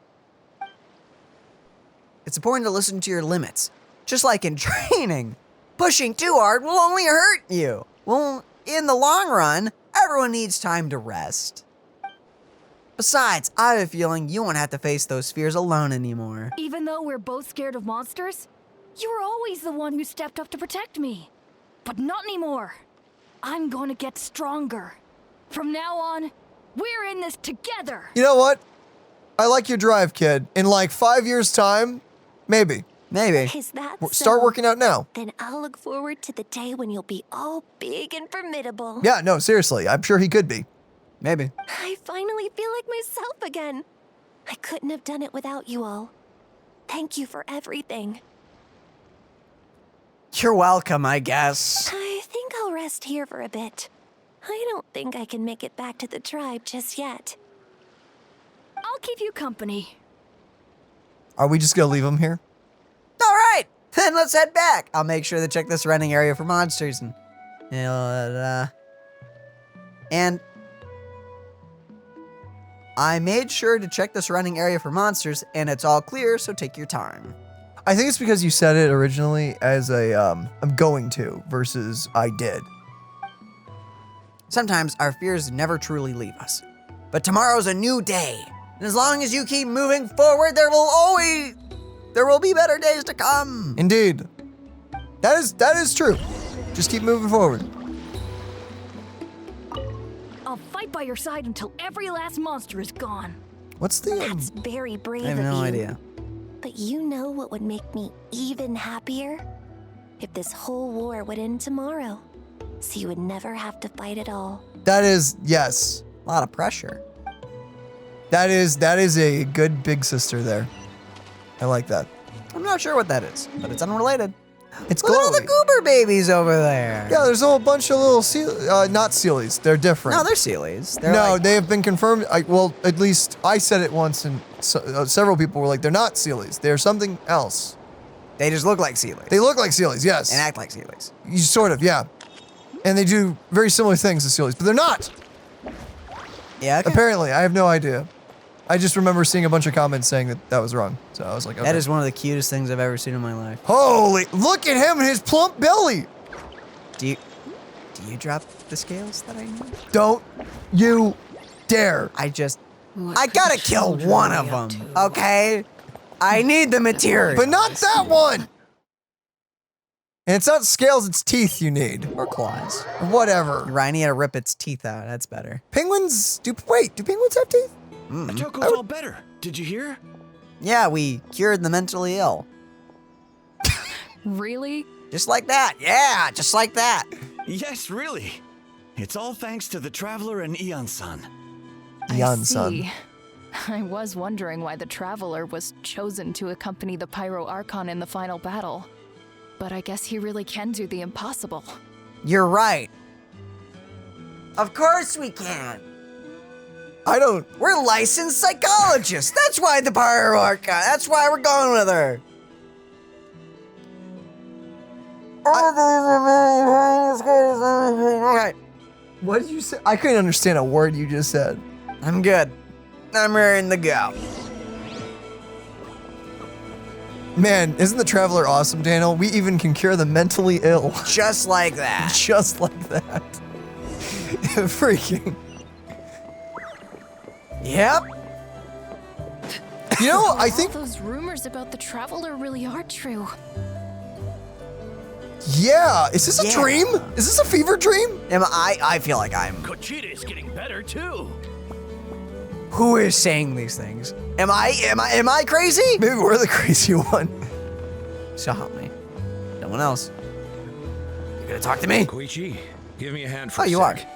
It's important to listen to your limits. Just like in training, pushing too hard will only hurt you. Well, in the long run, everyone needs time to rest. Besides, I have a feeling you won't have to face those fears alone anymore. Even though we're both scared of monsters, you were always the one who stepped up to protect me. But not anymore. I'm going to get stronger. From now on, we're in this together. You know what? I like your drive, kid. In like 5 years' time, maybe. Maybe. Is that Start so? working out now. Then I'll look forward to the day when you'll be all big and formidable. Yeah, no, seriously. I'm sure he could be. Maybe. I finally feel like myself again. I couldn't have done it without you all. Thank you for everything. You're welcome, I guess. I think I'll rest here for a bit. I don't think I can make it back to the tribe just yet. I'll keep you company. Are we just gonna leave him here? All right, then let's head back. I'll make sure to check the surrounding area for monsters and I made sure to check the surrounding area for monsters, and it's all clear, so take your time. I think it's because you said it originally as a I'm going to versus I did. Sometimes our fears never truly leave us, but tomorrow's a new day, and as long as you keep moving forward, there will be better days to come. Indeed. That is true. Just keep moving forward. I'll fight by your side until every last monster is gone. What's the That's very brave I have of no you. idea. But you know what would make me even happier? If this whole war would end tomorrow, so you would never have to fight at all. That is yes. A lot of pressure. That is a good big sister there. I like that. I'm not sure what that is, but it's unrelated. It's Look at all the glowy. goober babies over there. Yeah, there's a whole bunch of little not Sealies. They're different. No, they're Sealies. They're No, like, they have been confirmed. Well, at least I said it once, and several people were like, "They're not Sealies. They're something else." they just look like Sealies. They look like Sealies, yes. and act like Sealies. You sort of, yeah. And they do very similar things to Sealies, but they're not. Yeah, okay. Apparently, I have no idea. I just remember seeing a bunch of comments saying that was wrong. So I was like, okay. That is one of the cutest things I've ever seen in my life. Holy! Look at him and his plump belly. Do you drop the scales that I need? Don't you dare! I gotta kill one of them, okay? I need the material. But not that one. And it's not scales; it's teeth you need. Or claws. Whatever. Right, I need to rip its teeth out. That's better. Penguins do penguins have teeth? Toko's all better. Did you hear? Yeah, we cured the mentally ill. Really? Just like that. Yeah, just like that. Yes, really. It's all thanks to the Traveler and Eon-san. Eon-san. I was wondering why the Traveler was chosen to accompany the Pyro Archon in the final battle. But I guess he really can do the impossible. You're right. Of course we can. We're licensed psychologists. That's why the Pyro Archon. That's why we're going with her. Okay. What did you say? I couldn't understand a word you just said. I'm good. I'm ready to go. Man, isn't the Traveler awesome, Daniel? We even can cure the mentally ill. Just like that. Just like that. Freaking. Yep. You know, I think. All those rumors about the Traveler really are true. Yeah. Is this a dream? Is this a fever dream? I feel like I'm. Kachina is getting better too. Who is saying these things? Am I crazy? Maybe we're the crazy one. So help me. No one else. You gonna talk to me? Koichi, give me a hand for Oh, a you sec.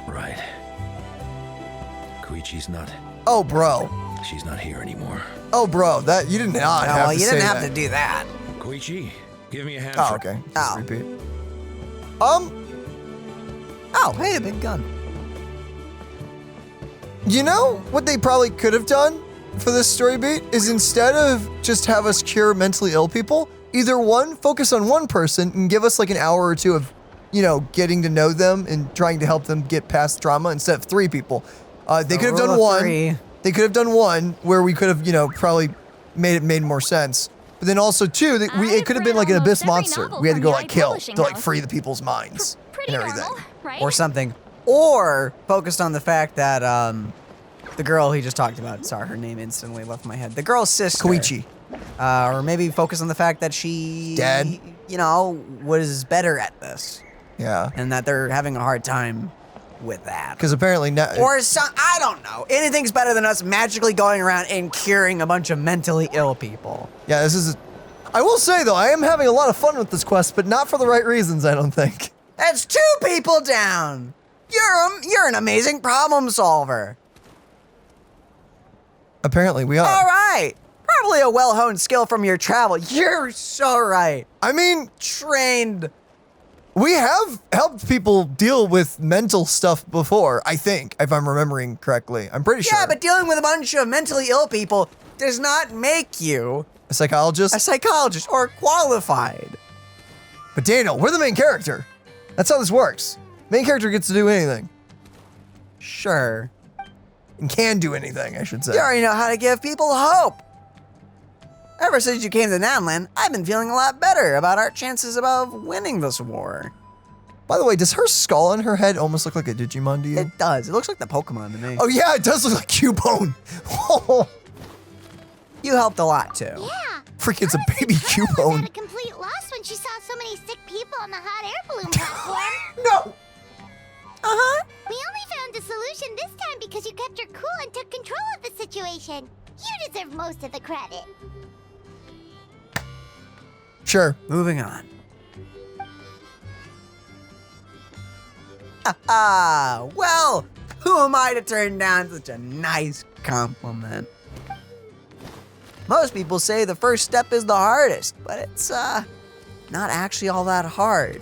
Right. Koichi's not. Oh, bro. She's not here anymore. Oh, bro. That you did not have to you say didn't have that. to do that. Koichi, give me a hand Oh, for. okay. Oh. Just repeat. Oh, hey, a big gun. You know what they probably could have done for this story beat is instead of just have us cure mentally ill people, either one, focus on one person and give us like an hour or two of, you know, getting to know them and trying to help them get past trauma instead of 3 people. They could have done one. 3. They could have done one where we could have, you know, probably made more sense. But then also 2, that it could have been like an abyss monster. We had to go like kill to like free the people's minds and everything. Normal, right? Or something. Or focused on the fact that the girl he just talked about, sorry, her name instantly left my head. The girl's sister. Koichi. Or maybe focus on the fact that she, Dead. you know, was better at this. Yeah. And that they're having a hard time with that. Because apparently not. Or some, I don't know. Anything's better than us magically going around and curing a bunch of mentally ill people. Yeah, this is. I will say though, I am having a lot of fun with this quest, but not for the right reasons, I don't think. That's 2 people down. You're an amazing problem solver. Apparently we are. All right. Probably a well-honed skill from your travel. You're so right. I mean, Trained. we have helped people deal with mental stuff before, I think, if I'm remembering correctly. I'm pretty sure. Yeah, but dealing with a bunch of mentally ill people does not make you A psychologist? a psychologist or qualified. But Daniel, we're the main character. That's how this works. Main character gets to do anything. Sure. And can do anything, I should say. You already know how to give people hope. Ever since you came to Namland, I've been feeling a lot better about our chances of winning this war. By the way, does her skull on her head almost look like a Digimon to you? It does. It looks like the Pokemon to me. Oh yeah, it does look like Cubone. You helped a lot too. Yeah. Freaking, it's a baby was Cubone. at a complete loss when she saw so many sick people on the hot air balloon platform. No. Uh-huh. We only found a solution this time because you kept your cool and took control of the situation. You deserve most of the credit. Sure. Moving on. Well, who am I to turn down such a nice compliment? Most people say the first step is the hardest, but it's not actually all that hard.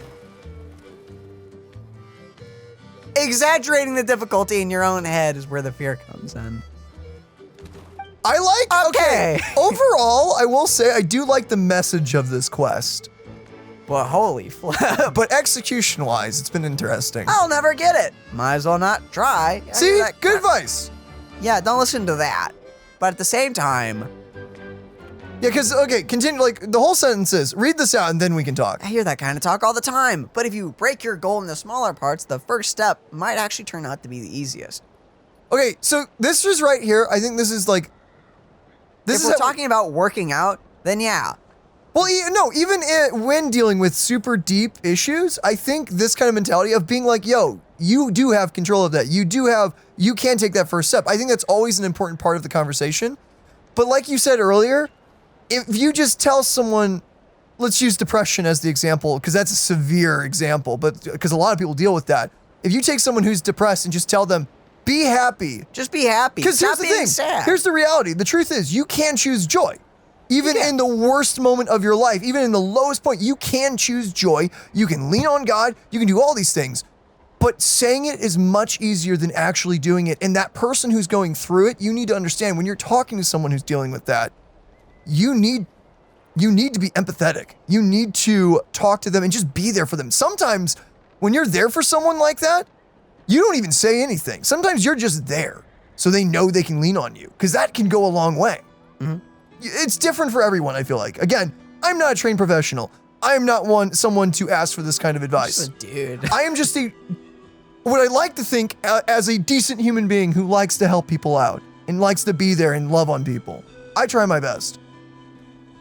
Exaggerating the difficulty in your own head is where the fear comes in. I like, Okay. Overall, I will say I do like the message of this quest. But holy flip. But execution-wise, it's been interesting. I'll never get it. Might as well not try. I See? hear that Good crap. advice. Yeah, don't listen to that. But at the same time, Yeah, because, okay, continue, like, the whole sentence is, read this out and then we can talk. I hear that kind of talk all the time. But if you break your goal into smaller parts, the first step might actually turn out to be the easiest. Okay, so this is right here. I think this is like, If we're talking about working out, then yeah. Well, even when dealing with super deep issues, I think this kind of mentality of being like, yo, you do have control of that. You can take that first step. I think that's always an important part of the conversation. But like you said earlier, if you just tell someone, let's use depression as the example, because that's a severe example, but because a lot of people deal with that. If you take someone who's depressed and just tell them, be happy. Just be happy. Because here's the thing. Sad. Here's the reality. The truth is, you can choose joy. Even in the worst moment of your life, even in the lowest point, you can choose joy. You can lean on God. You can do all these things. But saying it is much easier than actually doing it. And that person who's going through it, you need to understand when you're talking to someone who's dealing with that, you need to be empathetic. You need to talk to them and just be there for them. Sometimes when you're there for someone like that, you don't even say anything. Sometimes you're just there so they know they can lean on you, because that can go a long way. Mm-hmm. It's different for everyone, I feel like. Again, I'm not a trained professional. I am not someone to ask for this kind of advice. Just a dude. I am just what I like to think as a decent human being who likes to help people out and likes to be there and love on people. I try my best.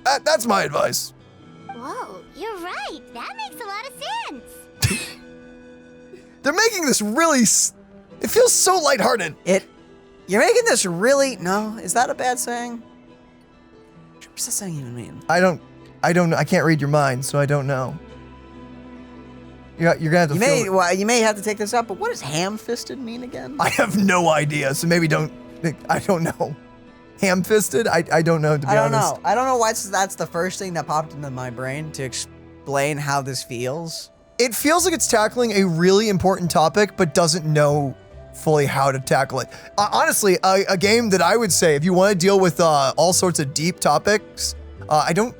That's my advice. Whoa, you're right. That makes a lot of sense. They're making this really, it feels so lighthearted. You're making this really, no, is that a bad saying? What's that saying even mean? I don't know. I can't read your mind, so I don't know. You're gonna have to You may have to take this up, but what does ham-fisted mean again? I have no idea, so maybe I don't know. Ham-fisted? I don't know, to be honest. I don't know why that's the first thing that popped into my brain to explain how this feels. It feels like it's tackling a really important topic, but doesn't know fully how to tackle it. Honestly, a game that I would say, if you want to deal with all sorts of deep topics, I don't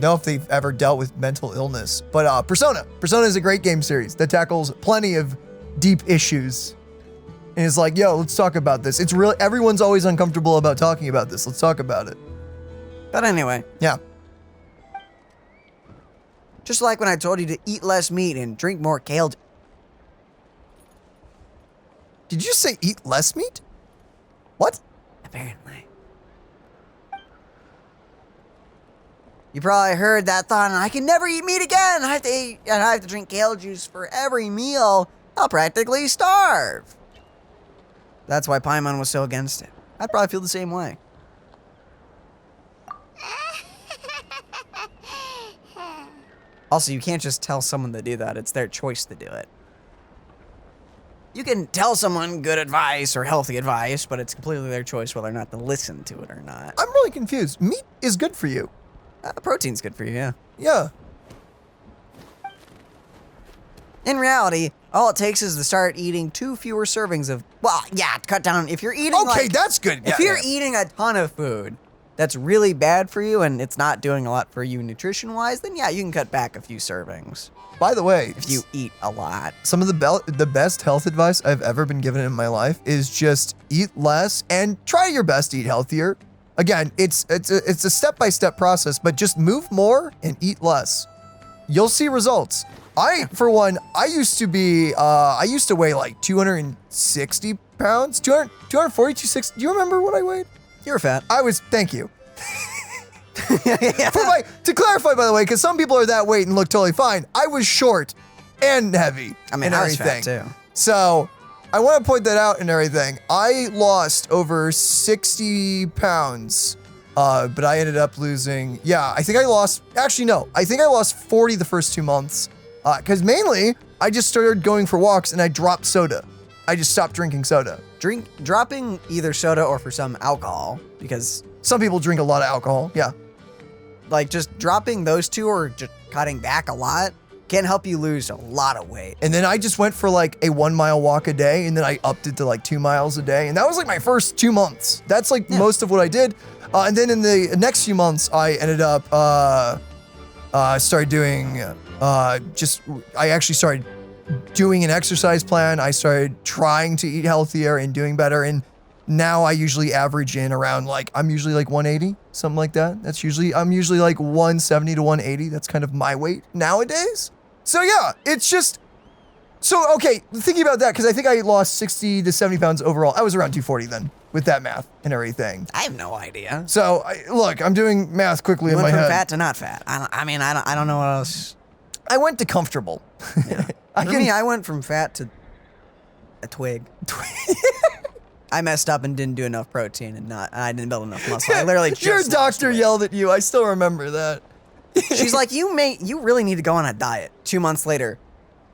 know if they've ever dealt with mental illness, but Persona. Persona is a great game series that tackles plenty of deep issues. And it's like, yo, let's talk about this. It's really, everyone's always uncomfortable about talking about this. Let's talk about it. But anyway. Yeah. Just like when I told you to eat less meat and drink more kale. Did you say eat less meat? What? Apparently. You probably heard that thought, and I can never eat meat again. I have to drink kale juice for every meal. I'll practically starve. That's why Paimon was so against it. I'd probably feel the same way. Also, you can't just tell someone to do that. It's their choice to do it. You can tell someone good advice or healthy advice, but it's completely their choice whether or not to listen to it or not. I'm really confused. Meat is good for you. Protein's good for you, yeah. Yeah. In reality, all it takes is to start eating 2 fewer servings of, well, yeah, cut down. If you're eating okay, that's good. If you're eating a ton of food that's really bad for you and it's not doing a lot for you nutrition-wise, then yeah, you can cut back a few servings. By the way, if you eat a lot. Some of the best health advice I've ever been given in my life is just eat less and try your best to eat healthier. Again, it's a step-by-step process, but just move more and eat less. You'll see results. For one, I used to weigh like 260 pounds, 240, 260. Do you remember what I weighed? You were fat. Thank you. To clarify, by the way, because some people are that weight and look totally fine, I was short and heavy. I mean, and I was everything. fat too. So I want to point that out and everything. I lost over 60 pounds, but I ended up losing, I think I lost 40 the first 2 months. Because mainly, I just started going for walks and I dropped soda. I just stopped drinking soda. Dropping either soda or for some alcohol, because some people drink a lot of alcohol, yeah. Like just dropping those two or just cutting back a lot can help you lose a lot of weight. And then I just went for like a 1 mile walk a day, and then I upped it to like 2 miles a day. And that was like my first 2 months. That's like most of what I did. And then in the next few months, I ended up, started doing, I actually started doing an exercise plan. I started trying to eat healthier and doing better. And now I usually average in around I'm usually like 180, something like that. I'm usually like 170 to 180. That's kind of my weight nowadays. So yeah, it's just, okay, thinking about that, because I think I lost 60 to 70 pounds overall. I was around 240 then with that math and everything. I have no idea. So look, I'm doing math quickly in my head. Went from fat to not fat. I don't know what else. I went to comfortable. Yeah. I went from fat to a twig. I messed up and didn't do enough protein and I didn't build enough muscle. I literally just Your doctor yelled at you. I still remember that. She's like, you really need to go on a diet. 2 months later,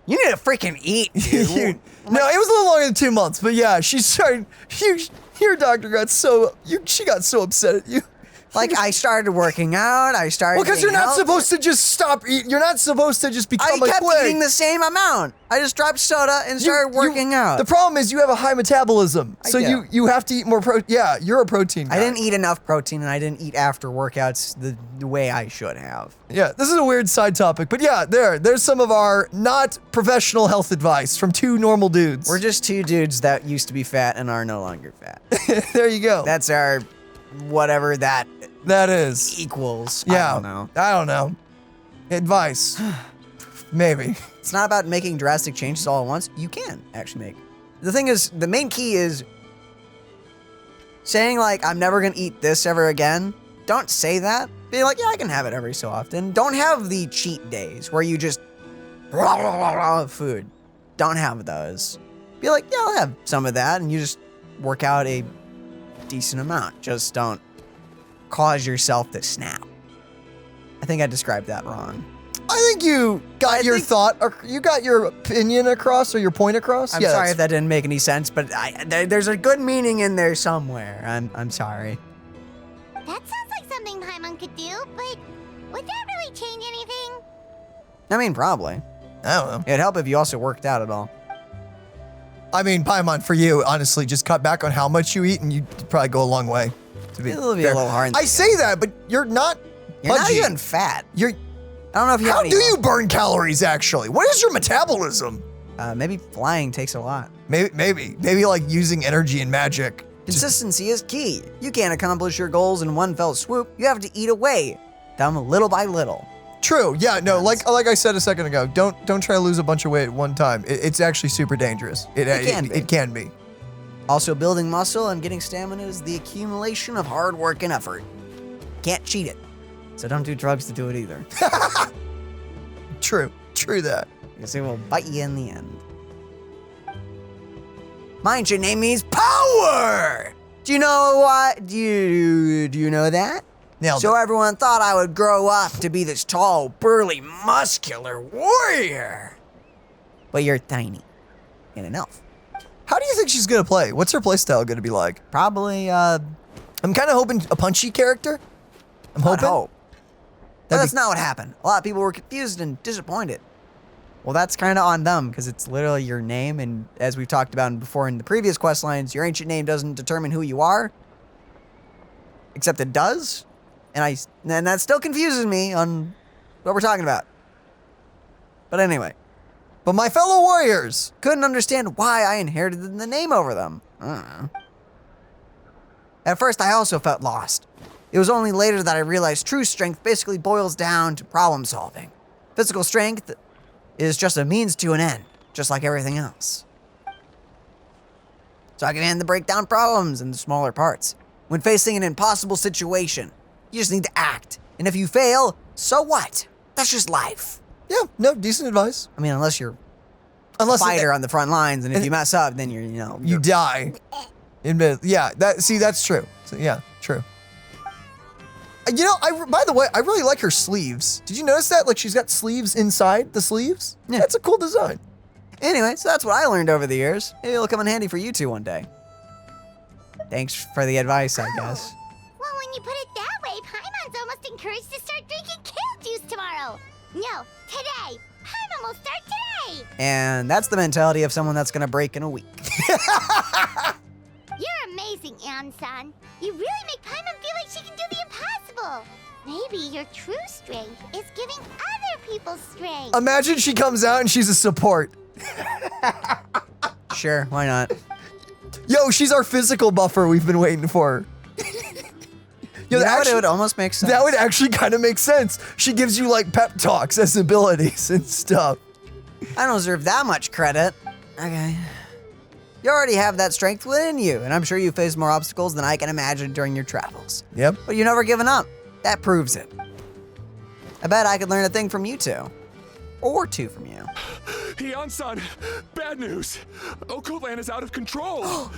you need to freaking eat, dude. No, it was a little longer than 2 months, but yeah, she started. Your doctor got she got so upset at you. Like, I started working out. I started. Well, because you're not healthy. supposed to just stop eating. You're not supposed to just become I a kept twig. eating the same amount. I just dropped soda and started working out. The problem is you have a high metabolism, so do. you have to eat more protein. Yeah, you're a protein guy. I didn't eat enough protein, and I didn't eat after workouts the way I should have. Yeah, this is a weird side topic, but yeah, there's some of our not professional health advice from two normal dudes. We're just two dudes that used to be fat and are no longer fat. There you go. That's our whatever that is equals. Yeah, I don't know. Advice, maybe. It's not about making drastic changes all at once. You can actually make. The thing is, the main key is saying like, I'm never gonna eat this ever again. Don't say that. Be like, yeah, I can have it every so often. Don't have the cheat days where you just food. Don't have those. Be like, yeah, I'll have some of that, and you just work out a decent amount. Just don't cause yourself to snap. I think I described that wrong. I think you got your thought, or you got your opinion across, or your point across. I'm sorry if that didn't make any sense, but there's a good meaning in there somewhere. I'm sorry. That sounds like something Paimon could do, but would that really change anything? I mean, probably. I don't know. It'd help if you also worked out at all. I mean, Paimon, for you, honestly, just cut back on how much you eat, and you'd probably go a long way. It'll be a little hard. I say that, but you're not. You're not pudgy. even fat. You're. I don't know if you. How have any do you burn calories? Actually, what is your metabolism? Maybe flying takes a lot. Maybe like using energy and magic. Consistency is key. You can't accomplish your goals in one fell swoop. You have to eat away, them little by little. True. Yeah. No. Like I said a second ago. Don't try to lose a bunch of weight at one time. It's actually super dangerous. It can be. Also, building muscle and getting stamina is the accumulation of hard work and effort. Can't cheat it. So don't do drugs to do it either. True that. Because it will bite you in the end. My ancient name means power! Do you know what? Do you know that? Nailed so it. Everyone thought I would grow up to be this tall, burly, muscular warrior. But you're tiny. And an elf. How do you think she's gonna play? What's her playstyle gonna be like? Probably, I'm kind of hoping a punchy character. I'm hoping. But that's not what happened. A lot of people were confused and disappointed. Well, that's kind of on them, because it's literally your name, and as we've talked about before in the previous quest lines, your ancient name doesn't determine who you are. Except it does. And that still confuses me on what we're talking about. But anyway. But my fellow warriors couldn't understand why I inherited the name over them. I don't know. At first, I also felt lost. It was only later that I realized true strength basically boils down to problem solving. Physical strength is just a means to an end, just like everything else. So I can handle the breakdown problems in the smaller parts. When facing an impossible situation, you just need to act. And if you fail, so what? That's just life. Yeah, no, decent advice. I mean, unless you're a fighter on the front lines, and if you mess up, then you die. Yeah, that's true. So, yeah, true. By the way, I really like her sleeves. Did you notice that? Like, she's got sleeves inside the sleeves. Yeah. That's a cool design. Anyway, so that's what I learned over the years. Maybe it'll come in handy for you two one day. Thanks for the advice, I guess. Well, when you put it that way, Paimon's almost encouraged to start drinking kale juice tomorrow. No, today. Paimon will start today. And that's the mentality of someone that's gonna break in a week. You're amazing, Ansan. You really make Paimon feel like she can do the impossible. Maybe your true strength is giving other people strength. Imagine she comes out and she's a support. Sure, why not? Yo, she's our physical buffer we've been waiting for. Yo, it would almost make sense. That would actually kind of make sense. She gives you like pep talks as abilities and stuff. I don't deserve that much credit. Okay. You already have that strength within you, and I'm sure you faced more obstacles than I can imagine during your travels. Yep. But you've never given up. That proves it. I bet I could learn a thing from you two. Or two from you. Ian-san, bad news. Okoland is out of control.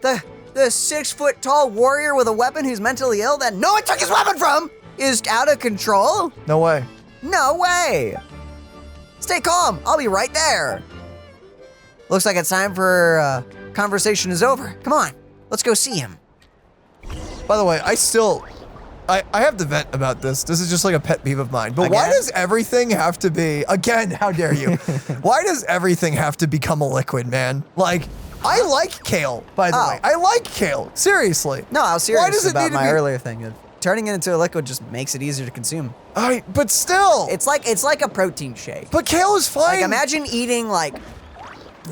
The 6-foot tall warrior with a weapon who's mentally ill that no one took his weapon from is out of control? No way. No way. Stay calm. I'll be right there. Looks like it's time for conversation is over. Come on, let's go see him. By the way, I have to vent about this. This is just like a pet peeve of mine. But why Again? does everything have to be, again, how dare you? Why does everything have to become a liquid, man? Like, I like kale, by the way. I like kale, seriously. No, I was Why does serious it about need to my be- earlier thing. Turning it into a liquid just makes it easier to consume. But still. It's like a protein shake. But kale is fine. Like imagine eating like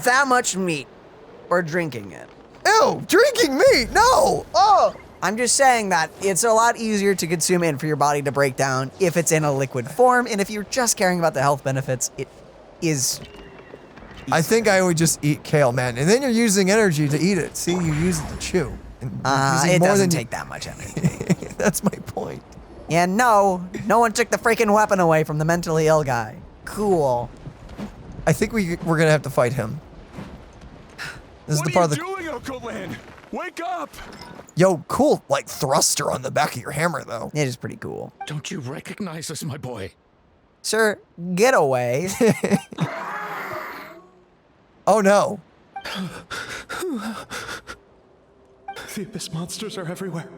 that much meat or drinking it. Ew, drinking meat, no. Oh. I'm just saying that it's a lot easier to consume and for your body to break down if it's in a liquid form. And if you're just caring about the health benefits, it is. I think I would just eat kale, man. And then you're using energy to eat it. See, you use it to chew. And It doesn't take that much energy. That's my point. And no one took the freaking weapon away from the mentally ill guy. Cool. I think we're gonna have to fight him. This is the part of the. What are you doing, Okoland? Wake up! Yo, cool, like thruster on the back of your hammer, though. It is pretty cool. Don't you recognize us, my boy? Sir, get away. Oh no. The Abyss monsters are everywhere.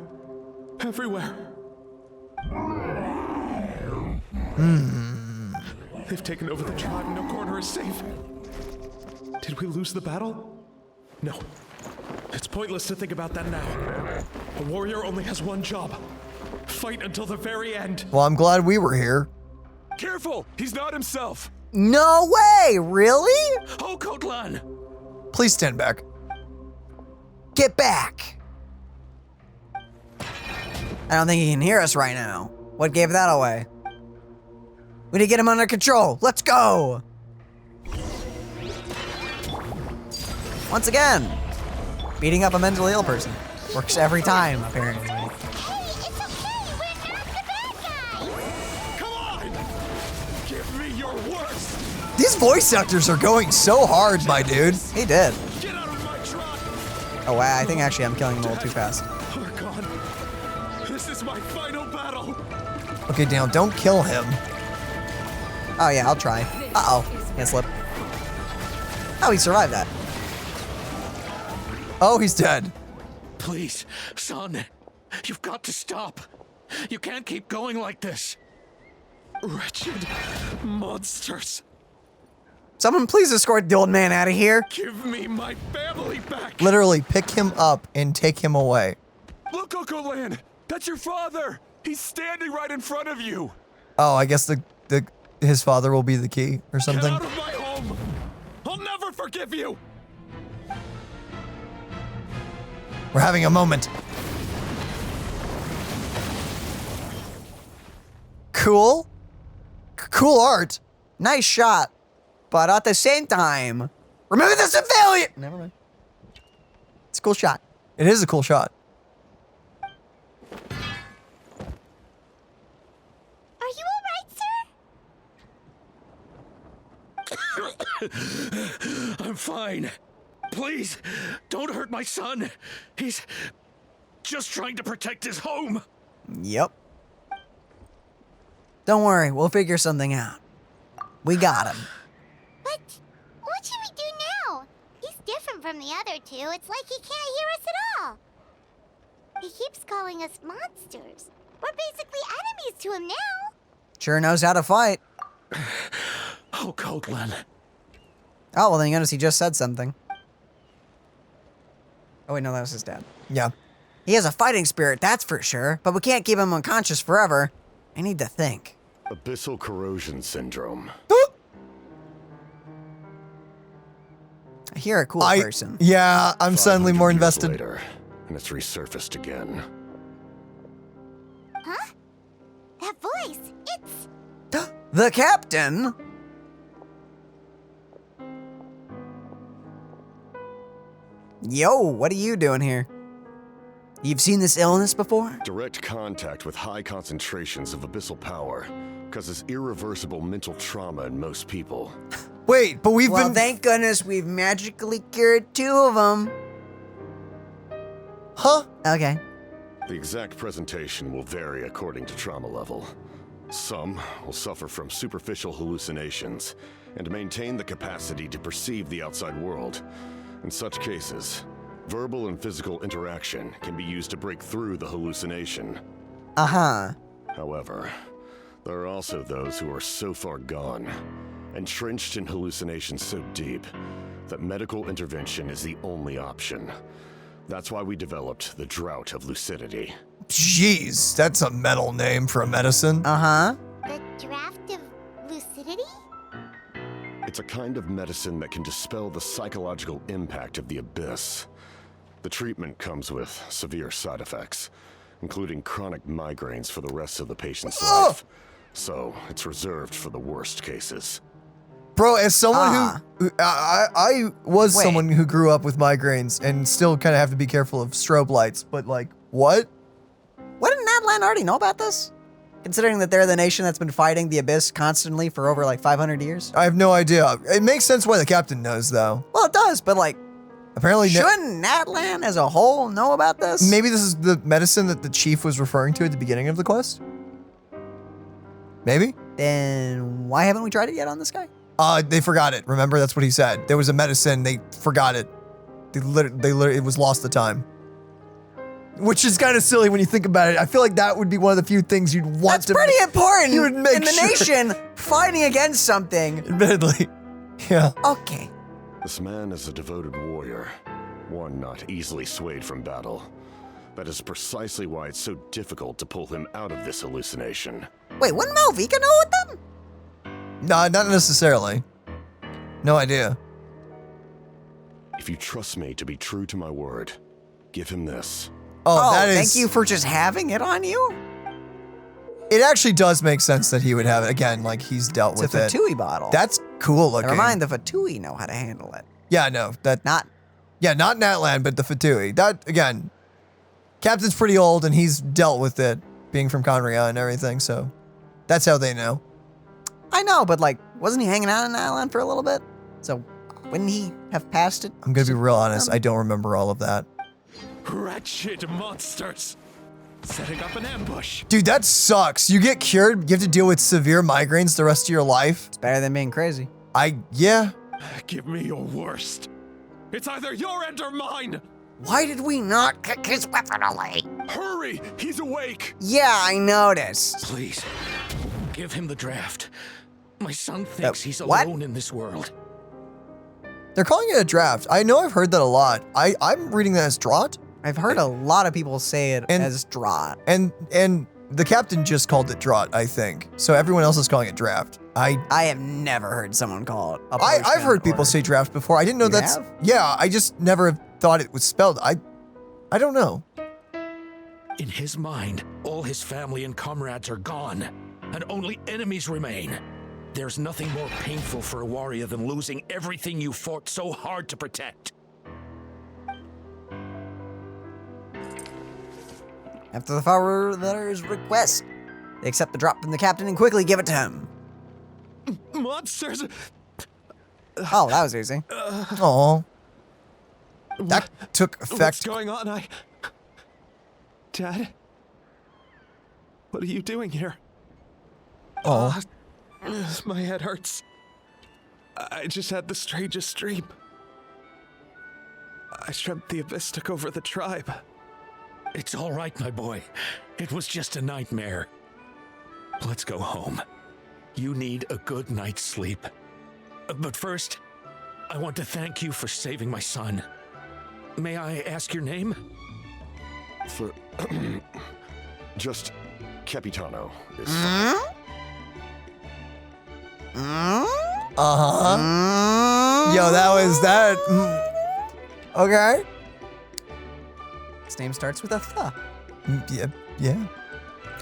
Everywhere. They've taken over the tribe. No corner is safe. Did we lose the battle? No. It's pointless to think about that now. A warrior only has one job. Fight until the very end. Well, I'm glad we were here. Careful! He's not himself! No way, really? Oh, Kotlan! Please stand back. Get back. I don't think he can hear us right now. What gave that away? We need to get him under control. Let's go. Once again, beating up a mentally ill person. Works every time, apparently. Hey, it's okay. We're not the bad guys. Come on! Give me your worst! These voice actors are going so hard, my dude. He did. Get out of my truck! Oh, wow. I think actually I'm killing him a little too fast. Archon, this is my final battle! Okay, Daniel, don't kill him. Oh, yeah, I'll try. Uh-oh. Can't slip. Oh, he survived that. Oh, he's dead. Please, son, you've got to stop. You can't keep going like this. Wretched monsters! Someone please escort the old man out of here. Give me my family back! Literally, pick him up and take him away. Look, Okoland! That's your father! He's standing right in front of you! Oh, I guess his father will be the key or something. Get out of my home! I'll never forgive you! We're having a moment. Cool. Cool art. Nice shot. But at the same time, remove the civilian. Never mind. It's a cool shot. It is a cool shot. Are you all right, sir? I'm fine. Please, don't hurt my son. He's just trying to protect his home. Yep. Don't worry, we'll figure something out. We got him. But what should we do now? He's different from the other two. It's like he can't hear us at all. He keeps calling us monsters. We're basically enemies to him now. Sure knows how to fight. Oh, Kotlan. Oh, well then you notice he just said something. Oh wait, no, that was his dad. Yeah. He has a fighting spirit, that's for sure, but we can't keep him unconscious forever. I need to think. Abyssal corrosion syndrome. I hear a cool person. Yeah, I'm suddenly 500 more years invested. Later, and it's resurfaced again. Huh? That voice, it's... The captain? Yo, what are you doing here? You've seen this illness before? Direct contact with high concentrations of abyssal power causes irreversible mental trauma in most people. Wait, but we've Well, been. thank goodness we've magically cured 2 of them. Huh? Okay. The exact presentation will vary according to trauma level. Some will suffer from superficial hallucinations and maintain the capacity to perceive the outside world. In such cases, verbal and physical interaction can be used to break through the hallucination. Uh-huh. However, there are also those who are so far gone, entrenched in hallucinations so deep, that medical intervention is the only option. That's why we developed the Drought of Lucidity. Jeez, that's a metal name for a medicine. Uh-huh. The draft of lucidity? It's a kind of medicine that can dispel the psychological impact of the abyss. The treatment comes with severe side effects, including chronic migraines for the rest of the patient's life. So it's reserved for the worst cases. Bro, as someone who I was Wait. someone who grew up with migraines and still kind of have to be careful of strobe lights, but like, what? Wouldn't Natlan already know about this? Considering that they're the nation that's been fighting the Abyss constantly for over like 500 years? I have no idea. It makes sense why the captain knows, though. Well, it does, but like, Apparently, shouldn't Natlan as a whole know about this? maybe this is the medicine that the chief was referring to at the beginning of the quest? Maybe? Then why haven't we tried it yet on this guy? They forgot it. Remember, that's what he said. There was a medicine, they forgot it. They literally, it was lost the time. Which is kind of silly when you think about it. I feel like that would be one of the few things you'd want That's to pretty important You would make in the sure. nation fighting against something. Admittedly. Yeah. Okay. This man is a devoted warrior, one not easily swayed from battle. That is precisely why it's so difficult to pull him out of this hallucination. Wait, wouldn't Mavuika know with them? No, not necessarily. No idea. If you trust me to be true to my word, give him this. Oh, that is... thank you for just having it on you? It actually does make sense that he would have it. Again, like he's dealt It's with a it. Fatui bottle. That's cool looking. Never mind, the Fatui know how to handle it. Yeah, no, that... Not... Yeah, not Natlan, but the Fatui. That, again, Captain's pretty old and he's dealt with it, being from Conria and everything, so that's how they know. I know, but like, wasn't he hanging out in Natlan for a little bit? So wouldn't he have passed it? I'm gonna be real honest, I don't remember all of that. Wretched monsters! Setting up an ambush! Dude, that sucks. You get cured, you have to deal with severe migraines the rest of your life. It's better than being crazy. Yeah. Give me your worst. It's either your end or mine! Why did we not kick his weapon away? Hurry! He's awake! Yeah, I noticed. Please, give him the draft. My son thinks he's what? alone in this world. They're calling it a draft. I know I've heard that a lot. I'm reading that as draught. I've heard a lot of people say it as draught. And the captain just called it draught, I think. So everyone else is calling it draft. I have never heard someone call it a I've potion heard people or- say draft before. I didn't know You that's... have? Yeah, I just never thought it was spelled. I don't know. In his mind, all his family and comrades are gone, and only enemies remain. There's nothing more painful for a warrior than losing everything you fought so hard to protect. After the father's request, they accept the drop from the captain and quickly give it to him. Monsters! Oh, that was easy. Oh, that took What's effect. going on? Dad? What are you doing here? Oh, My head hurts. I just had the strangest dream. I dreamt the Abyss took over the tribe. It's all right, my boy. It was just a nightmare. Let's go home. You need a good night's sleep. But first, I want to thank you for saving my son. May I ask your name? For just Capitano is Yo, that was that. Okay. His name starts with a th. Yeah.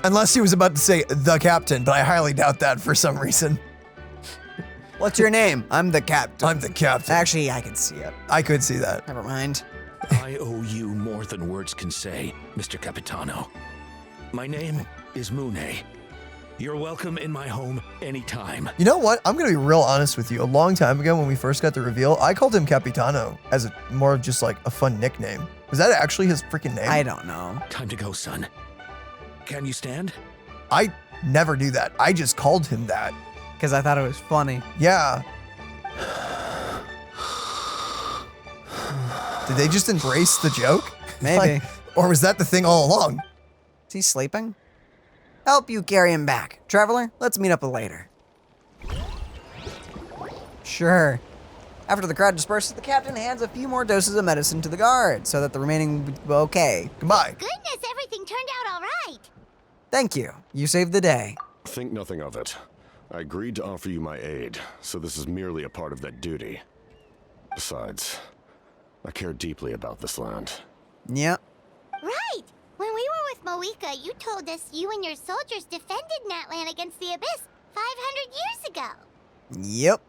Unless he was about to say the captain, but I highly doubt that for some reason. What's your name? I'm the captain. I'm the captain. Actually, I can see it. I could see that. Never mind. I owe you more than words can say, Mr. Capitano. My name is Mune. You're welcome in my home anytime. You know what? I'm gonna be real honest with you. A long time ago when we first got the reveal, I called him Capitano as more of just like a fun nickname. Is that actually his freaking name? I don't know. Time to go, son. Can you stand? I never do that. I just called him that. Because I thought it was funny. Yeah. Did they just embrace the joke? Maybe. Or was that the thing all along? Is he sleeping? Help you carry him back. Traveler, let's meet up later. Sure. After the crowd disperses, the captain hands a few more doses of medicine to the guard so that the remaining will be okay. Goodbye. Goodness, everything turned out all right. Thank you. You saved the day. Think nothing of it. I agreed to offer you my aid, so this is merely a part of that duty. Besides, I care deeply about this land. Yep. Right. When we were with Mavuika, you told us you and your soldiers defended Natlan against the Abyss 500 years ago. Yep.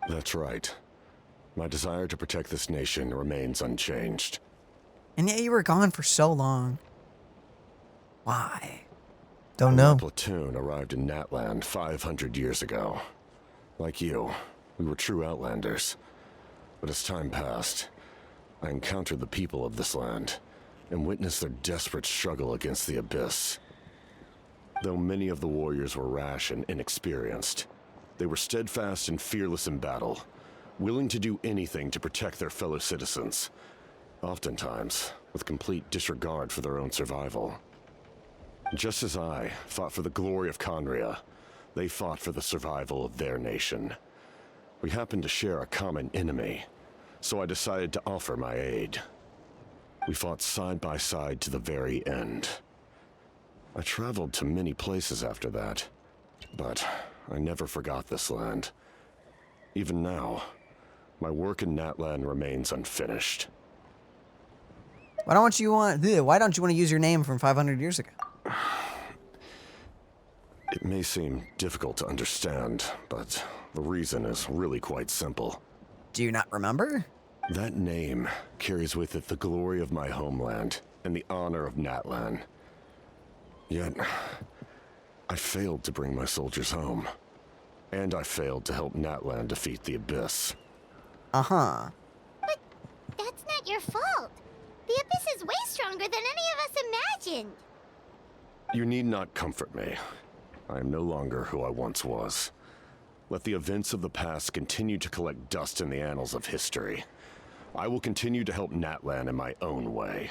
That's right. My desire to protect this nation remains unchanged. And yet you were gone for so long. Why? Don't know. Our platoon arrived in Natlan 500 years ago. Like you, we were true outlanders. But as time passed, I encountered the people of this land and witnessed their desperate struggle against the Abyss. Though many of the warriors were rash and inexperienced, they were steadfast and fearless in battle, willing to do anything to protect their fellow citizens, oftentimes with complete disregard for their own survival. Just as I fought for the glory of Conria, they fought for the survival of their nation. We happened to share a common enemy, so I decided to offer my aid. We fought side by side to the very end. I traveled to many places after that, but I never forgot this land. Even now, my work in Natlan remains unfinished. Why don't you want to use your name from 500 years ago? It may seem difficult to understand, but the reason is really quite simple. Do you not remember? That name carries with it the glory of my homeland and the honor of Natlan. Yet, I failed to bring my soldiers home. And I failed to help Natlan defeat the Abyss. Uh-huh. But that's not your fault. The Abyss is way stronger than any of us imagined. You need not comfort me. I am no longer who I once was. Let the events of the past continue to collect dust in the annals of history. I will continue to help Natlan in my own way.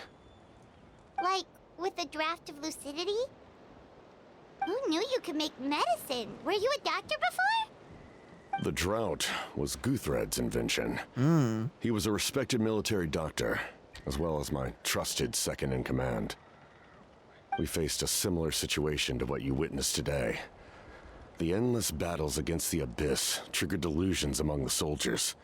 Like, with the draft of lucidity? Who knew you could make medicine? Were you a doctor before? The drought was Guthred's invention. He was a respected military doctor, as well as my trusted second-in-command. We faced a similar situation to what you witnessed today. The endless battles against the Abyss triggered delusions among the soldiers,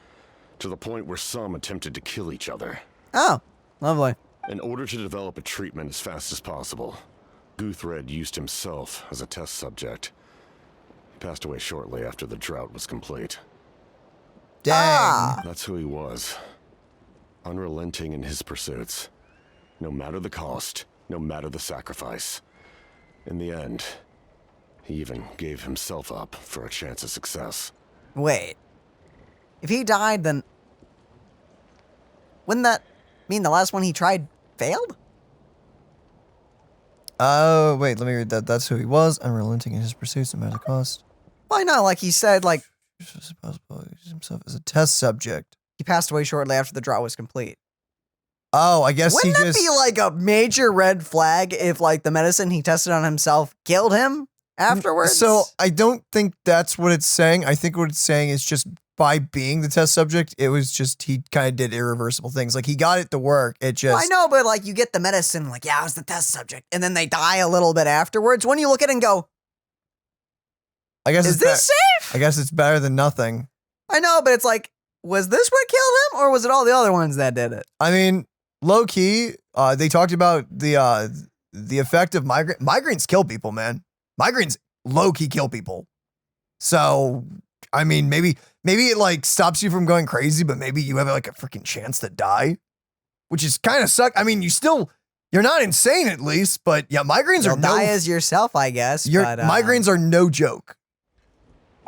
to the point where some attempted to kill each other. Oh, lovely. In order to develop a treatment as fast as possible, Guthred used himself as a test subject. He passed away shortly after the drought was complete. Dang. That's who he was. Unrelenting in his pursuits. No matter the cost, no matter the sacrifice. In the end, he even gave himself up for a chance of success. Wait. If he died, then wouldn't that mean the last one he tried failed? Oh, wait, let me read that. That's who he was, unrelenting in his pursuits, no matter the cost. Why not? Like he said, like Possible he used himself as a test subject. he passed away shortly after the drought was complete. Oh, I guess Wouldn't he that just... be like a major red flag if like the medicine he tested on himself killed him afterwards? So I don't think that's what it's saying. I think what it's saying is just by being the test subject, it was just he kind of did irreversible things. Like he got it to work. It just... Well, I know, but like you get the medicine, like, yeah, I was the test subject, and then they die a little bit afterwards. When you look at it and go, I guess is this safe? I guess it's better than nothing. I know, but it's like, was this what killed him, or was it all the other ones that did it? I mean, low key, they talked about the effect of migraine. Migraines kill people, man. Migraines low key kill people. So, I mean, maybe it like stops you from going crazy, but maybe you have like a freaking chance to die, which is kind of suck. I mean, you're not insane at least, but yeah, migraines You'll are die as yourself, I guess. But, migraines are no joke.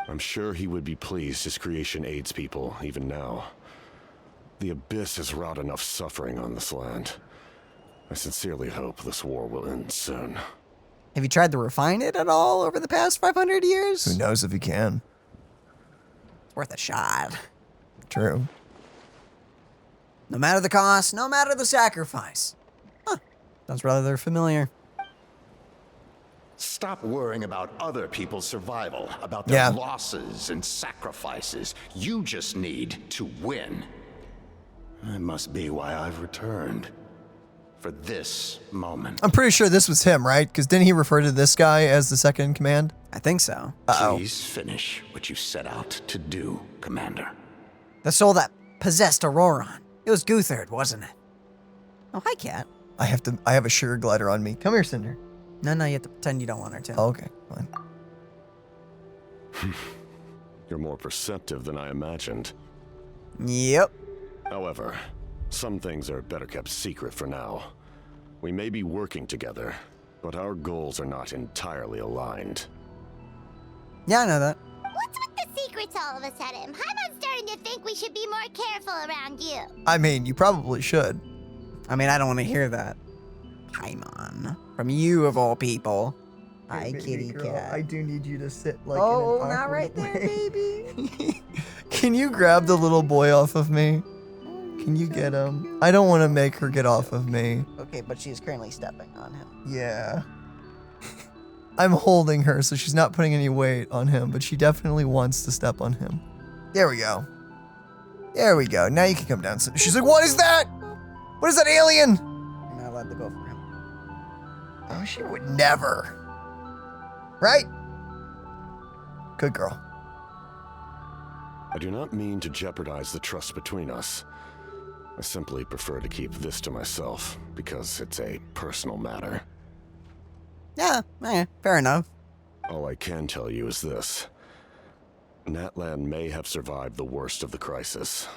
I'm sure he would be pleased his creation aids people, even now. The Abyss has wrought enough suffering on this land. I sincerely hope this war will end soon. Have you tried to refine it at all over the past 500 years? Who knows if he can? It's worth a shot. True. No matter the cost, no matter the sacrifice. Huh. Sounds rather familiar. Stop worrying about other people's survival, about their losses and sacrifices. You just need to win. That must be why I've returned. For this moment. I'm pretty sure this was him, right? Because didn't he refer to this guy as the second in command? I think so. Please finish what you set out to do, Commander. The soul that possessed Ororon. It was Gutherd, wasn't it? Oh, hi, Cat. I have a sugar glider on me. Come here, Cinder. No, you have to pretend you don't want her to. Oh, okay, fine. You're more perceptive than I imagined. Yep. However, some things are better kept secret for now. We may be working together, but our goals are not entirely aligned. Yeah, I know that. What's with the secrets all of a sudden? Paimon's starting to think we should be more careful around you. I mean, you probably should. I mean, I don't want to hear that. Paimon. From you, of all people. Hi, kitty cat. I do need you to sit like Oh, in an not awkward right there, way. baby. Can you grab the little boy off of me? Can you get him? I don't want to make her get off of me. Okay, but she is currently stepping on him. Yeah. I'm holding her, so she's not putting any weight on him, but she definitely wants to step on him. There we go. There we go. Now you can come down. She's like, what is that? What is that alien? You're not allowed to go for him. Oh, she would never. Right? Good girl. I do not mean to jeopardize the trust between us. I simply prefer to keep this to myself because it's a personal matter. Yeah, fair enough. All I can tell you is this. Natlan may have survived the worst of the crisis,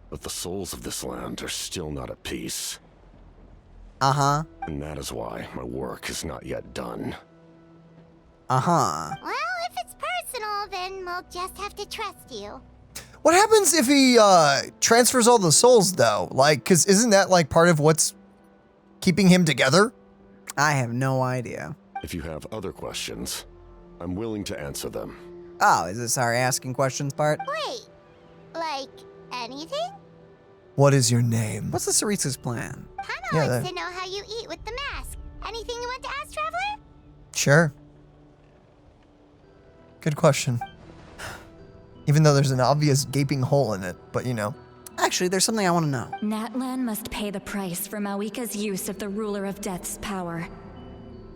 but the souls of this land are still not at peace. Uh-huh. And that is why my work is not yet done. Uh-huh. Well, if it's personal, then we'll just have to trust you. What happens if he transfers all the souls, though? Like, because isn't that like part of what's keeping him together? I have no idea. If you have other questions, I'm willing to answer them. Oh, is this our asking questions part? Wait, like anything? What is your name? What's the Cerisa's plan? Paimon wants to know how you eat with the mask. Anything you want to ask, Traveler? Sure. Good question. Even though there's an obvious gaping hole in it, but you know. Actually, there's something I want to know. Natlan must pay the price for Mavuika's use of the Ruler of Death's power.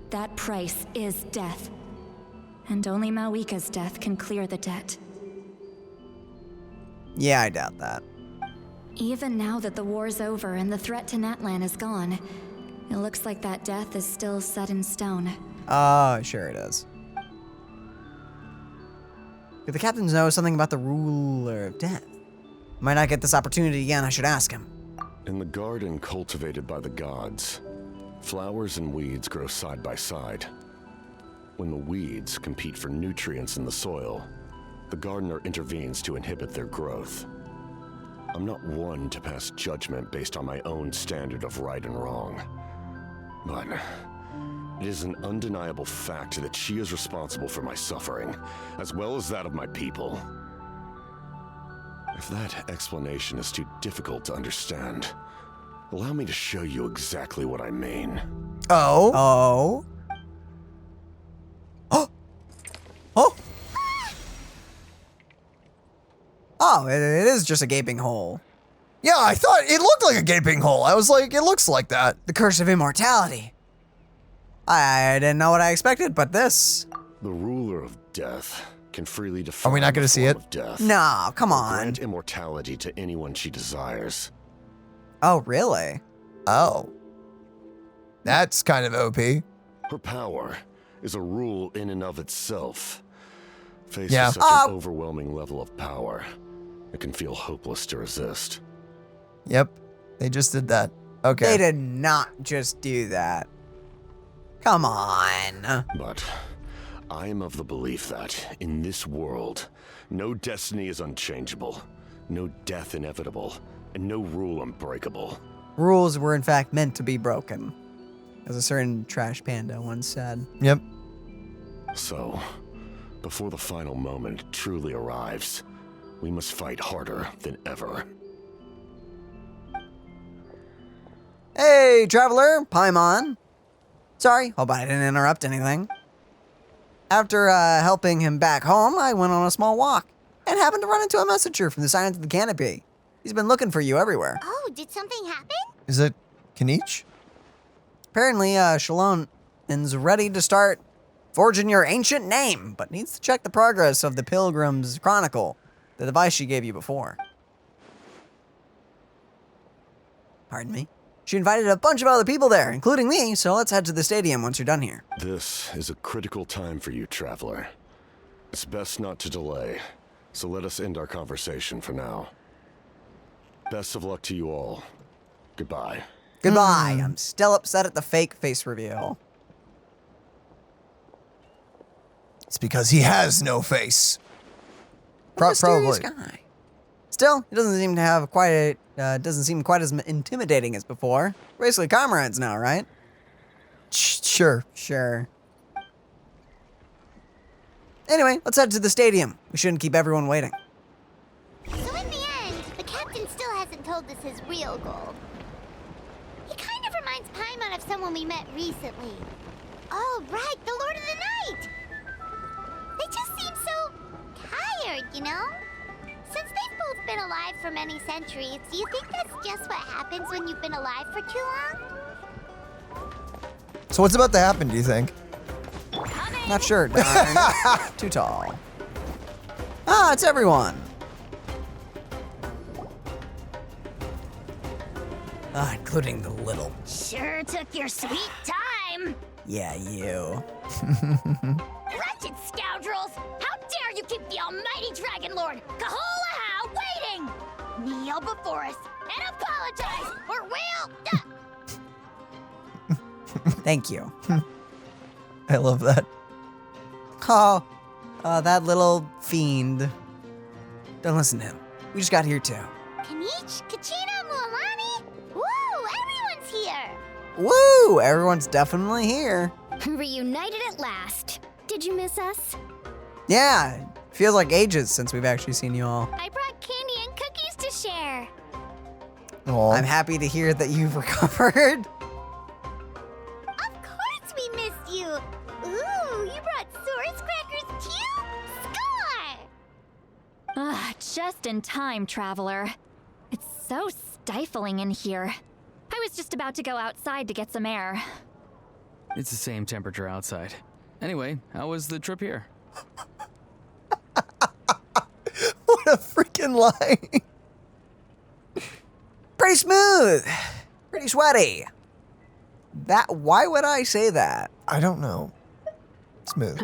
That price is death. And only Mavuika's death can clear the debt. Yeah, I doubt that. Even now that the war's over and the threat to Natlan is gone, it looks like that death is still set in stone. Oh, sure it is. If the captains know something about the Ruler of Death, might not get this opportunity again, I should ask him. In the garden cultivated by the gods, flowers and weeds grow side by side. When the weeds compete for nutrients in the soil, the gardener intervenes to inhibit their growth. I'm not one to pass judgment based on my own standard of right and wrong, but it is an undeniable fact that she is responsible for my suffering, as well as that of my people. If that explanation is too difficult to understand, allow me to show you exactly what I mean. Oh? Oh? Oh! Oh! Oh, it is just a gaping hole. Yeah, I thought it looked like a gaping hole. I was like, it looks like that. The curse of immortality. I didn't know what I expected, but this. The ruler of death can freely define Are we not going to see it? death. No, come on. Grant immortality to anyone she desires. Oh, really? Oh. That's kind of OP. Her power is a rule in and of itself. Faced Yeah. with such an overwhelming level of power, it can feel hopeless to resist. Yep. They just did that. Okay. They did not just do that. Come on. But I am of the belief that, in this world, no destiny is unchangeable, no death inevitable, and no rule unbreakable. Rules were in fact meant to be broken, as a certain trash panda once said. Yep. So, before the final moment truly arrives, we must fight harder than ever. Hey, traveler, Paimon. Sorry, hope I didn't interrupt anything. After helping him back home, I went on a small walk and happened to run into a messenger from the Science of the Canopy. He's been looking for you everywhere. Oh, did something happen? Is it Kinich? Apparently, Shilonen's ready to start forging your ancient name, but needs to check the progress of the Pilgrim's Chronicle, the device she gave you before. Pardon me? She invited a bunch of other people there, including me, so let's head to the stadium once you're done here. This is a critical time for you, traveler. It's best not to delay, so let us end our conversation for now. Best of luck to you all. Goodbye. Goodbye. I'm still upset at the fake face reveal. It's because he has no face. Mysterious Probably. guy. Still, he doesn't seem to have doesn't seem quite as intimidating as before. Basically comrades now, right? Sure. Sure. Anyway, let's head to the stadium. We shouldn't keep everyone waiting. So in the end, the captain still hasn't told us his real goal. He kind of reminds Paimon of someone we met recently. Oh, right, the Lord of the Night! They just seem so tired, you know? Since they've both been alive for many centuries, do you think that's just what happens when you've been alive for too long? So what's about to happen, do you think? Not sure, darn. Too tall. Ah, it's everyone. Ah, including the little. Sure took your sweet time. Yeah, you. Wretched scoundrels! How dare you keep the almighty Dragon Lord, Kaholaha, waiting! Kneel before us and apologize, or we'll... Thank you. I love that. Oh, that little fiend. Don't listen to him. We just got here too. Kinich, Kachina, Mualani? Woo, everyone's here! Woo! Everyone's definitely here. Reunited at last. Did you miss us? Yeah, feels like ages since we've actually seen you all. I brought candy and cookies to share. Aw. I'm happy to hear that you've recovered. Of course we missed you! Ooh, you brought Source Crackers too? Score! Ah, just in time, traveler. It's so stifling in here. I was just about to go outside to get some air. It's the same temperature outside. Anyway, how was the trip here? What a freaking line. Pretty smooth. Pretty sweaty. Why would I say that? I don't know. Smooth.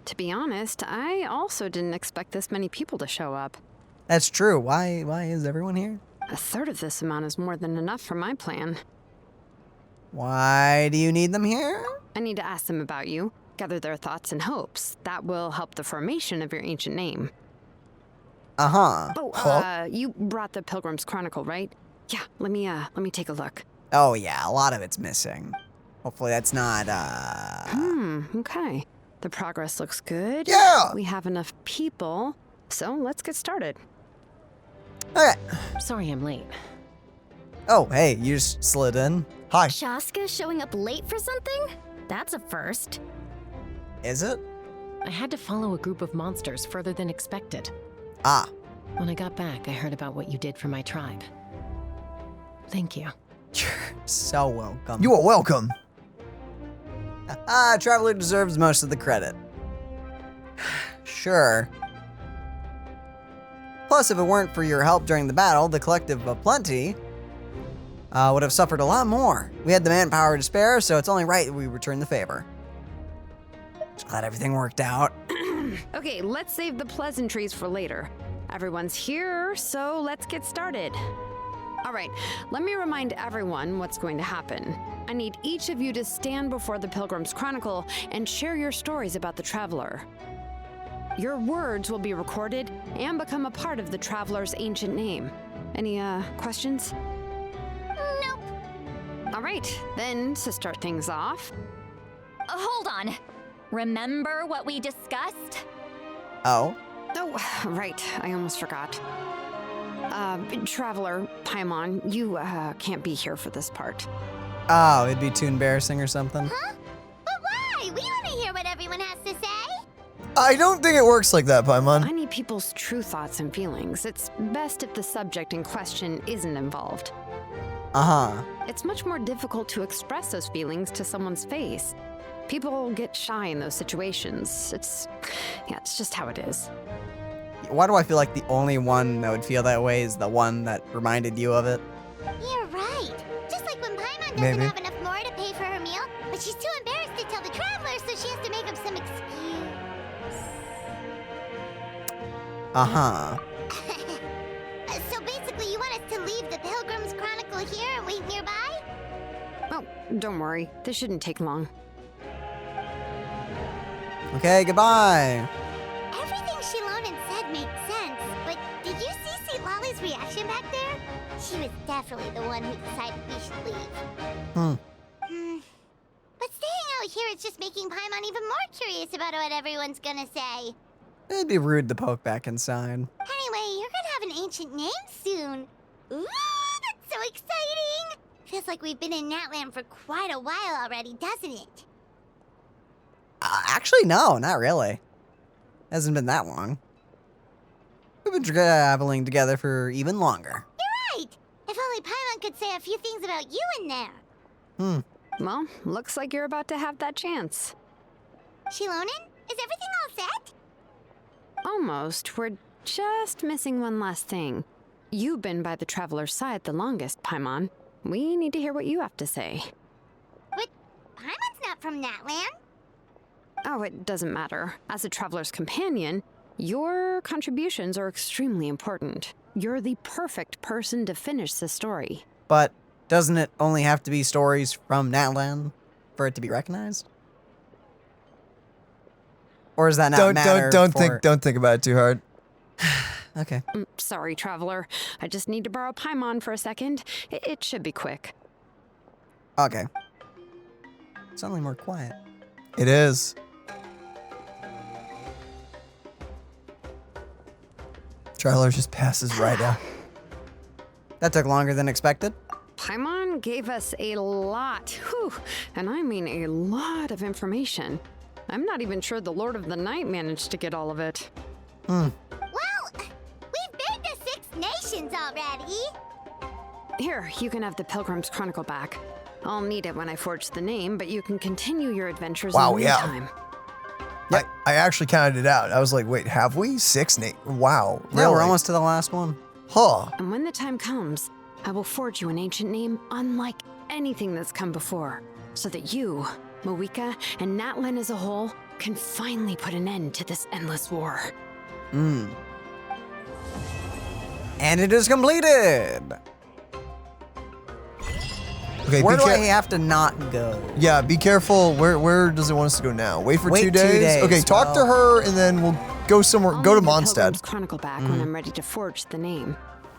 To be honest, I also didn't expect this many people to show up. That's true. Why is everyone here? A third of this amount is more than enough for my plan. Why do you need them here? I need to ask them about you, gather their thoughts and hopes. That will help the formation of your ancient name. Uh-huh. Oh, you brought the Pilgrim's Chronicle, right? Yeah, let me take a look. Oh yeah, a lot of it's missing. Hopefully that's not, Okay. The progress looks good. Yeah! We have enough people, so let's get started. Okay. Sorry I'm late. Oh, hey, you just slid in. Hi. Shaska showing up late for something? That's a first. Is it? I had to follow a group of monsters further than expected. Ah. When I got back, I heard about what you did for my tribe. Thank you. You're so welcome. You are welcome. Traveler deserves most of the credit. Sure. Plus, if it weren't for your help during the battle, the Collective of Plenty would have suffered a lot more. We had the manpower to spare, so it's only right that we return the favor. Just glad everything worked out. Okay, let's save the pleasantries for later. Everyone's here, so let's get started. All right, let me remind everyone what's going to happen. I need each of you to stand before the Pilgrim's Chronicle and share your stories about the Traveler. Your words will be recorded and become a part of the Traveler's ancient name. Any questions? Nope. All right, then to start things off. Hold on. Remember what we discussed? Oh? Oh, right, I almost forgot. Traveler, Paimon, you can't be here for this part. Oh, it'd be too embarrassing or something? Huh? But why? We want to hear what everyone has to say. I don't think it works like that, Paimon. I need people's true thoughts and feelings. It's best if the subject in question isn't involved. Uh-huh. It's much more difficult to express those feelings to someone's face. People get shy in those situations. It's just how it is. Why do I feel like the only one that would feel that way is the one that reminded you of it? You're right. Just like when Paimon doesn't Maybe. have enough more to pay for her meal, but she's too embarrassed to tell the travelers, so she has to make up some excuse. Uh-huh. So basically, you want us to leave the Pilgrim's Chronicle here and wait nearby? Oh, don't worry. This shouldn't take long. Okay, goodbye. Everything Xilonen said makes sense, but did you see Citlali's reaction back there? She was definitely the one who decided we should leave. But staying out here is just making Paimon even more curious about what everyone's gonna say. It'd be rude to poke back inside. Anyway, you're gonna have an ancient name soon. Ooh, that's so exciting! Feels like we've been in Natlan for quite a while already, doesn't it? Actually, no, not really. Hasn't been that long. We've been traveling together for even longer. You're right! If only Paimon could say a few things about you in there. Well, looks like you're about to have that chance. Xilonen, is everything all set? Almost. We're just missing one last thing. You've been by the Traveler's side the longest, Paimon. We need to hear what you have to say. But Paimon's not from Natlan. Oh, it doesn't matter. As a Traveler's companion, your contributions are extremely important. You're the perfect person to finish the story. But doesn't it only have to be stories from Natlan for it to be recognized? Or is that not matter? Don't think about it too hard. Okay. Sorry, Traveler. I just need to borrow Paimon for a second. It should be quick. Okay. Suddenly more quiet. It is. Traveler just passes right out. That took longer than expected. Paimon gave us a lot, and I mean a lot of information. I'm not even sure the Lord of the Night managed to get all of it. Well, we've been to 6 nations already. Here, you can have the Pilgrim's Chronicle back. I'll need it when I forge the name, but you can continue your adventures in the meantime. Yeah. I actually counted it out. I was like, wait, have we? 6 Wow. Yeah, really? we're almost to the last one. Huh. And when the time comes, I will forge you an ancient name unlike anything that's come before, so that you, Mavuika, and Natlan as a whole can finally put an end to this endless war. And it is completed! Okay, Where do I have to not go? Yeah, be careful. Where does it want us to go now? Wait for 2 days? 2 days. Okay, talk to her and then we'll go somewhere. I'll Go to need the Pilgrim's Mondstadt. Chronicle back when I'm ready to forge the name.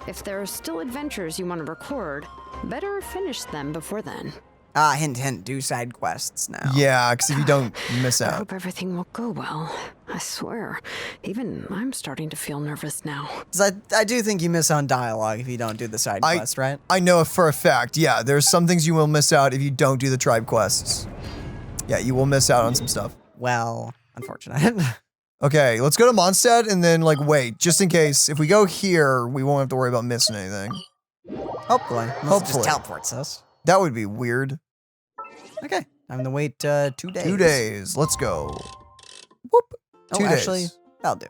If there are still adventures you want to record, better finish them before then. Hint, hint, do side quests now. Yeah, because if you don't, you miss I out. hope everything will go well. I swear, even I'm starting to feel nervous now. 'Cause I do think you miss on dialogue if you don't do the side quest, right? I know for a fact, yeah, there's some things you will miss out if you don't do the tribe quests. Yeah, you will miss out on some stuff. Well, unfortunate. Okay, let's go to Mondstadt and then, like, wait, just in case. If we go here, we won't have to worry about missing anything. Hopefully. Unless it just teleports us. That would be weird. Okay, time to wait 2 days. 2 days, let's go. Whoop. Oh, 2 days. actually, that'll do.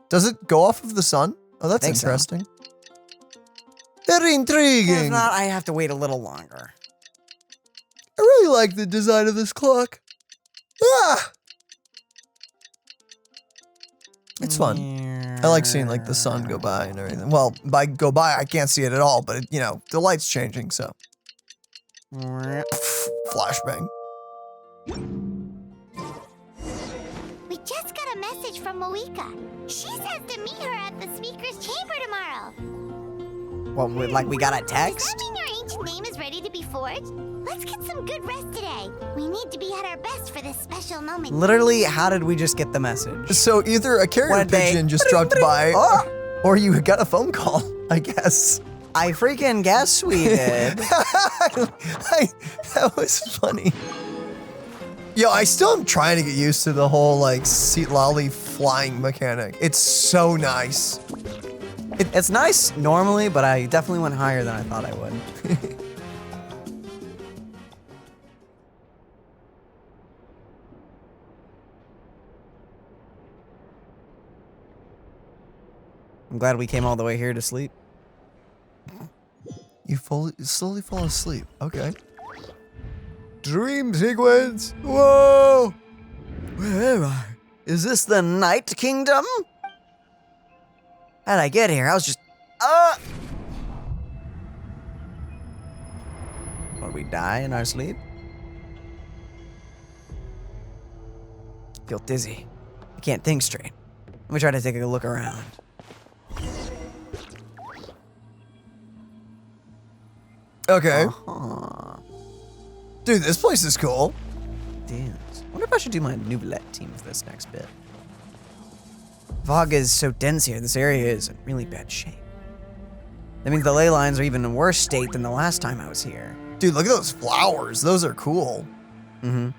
Does it go off of the sun? Oh, that's Think so. interesting. Very intriguing. If not, I have to wait a little longer. I really like the design of this clock. Ah! It's fun. I like seeing like the sun go by and everything. Well, by go by, I can't see it at all, but it, you know, the light's changing, so. Flashbang. We just got a message from Mavuika. She says to meet her at the Speaker's Chamber tomorrow. Well, like we got a Does text? that mean your ancient name is ready to be forged? Let's get some good rest today. We need to be at our best for this special moment. Literally, how did we just get the message? So either a carrier pigeon just dropped by, or you got a phone call, I guess. I freaking guess we did. That was funny. Yo, I still am trying to get used to the whole like Citlali flying mechanic. It's so nice. It's nice normally, but I definitely went higher than I thought I would. I'm glad we came all the way here to sleep. You slowly fall asleep. Okay. Dream sequence. Whoa! Where am I? Is this the Night Kingdom? How'd I get here? I was just... Would we die in our sleep? I feel dizzy. I can't think straight. Let me try to take a look around. Okay. Dude, this place is cool. Damn. I wonder if I should do my Nouvellette team for this next bit. Fog is so dense here, this area is in really bad shape. That means the ley lines are even in worse state than the last time I was here. Dude, look at those flowers. Those are cool. Mm-hmm.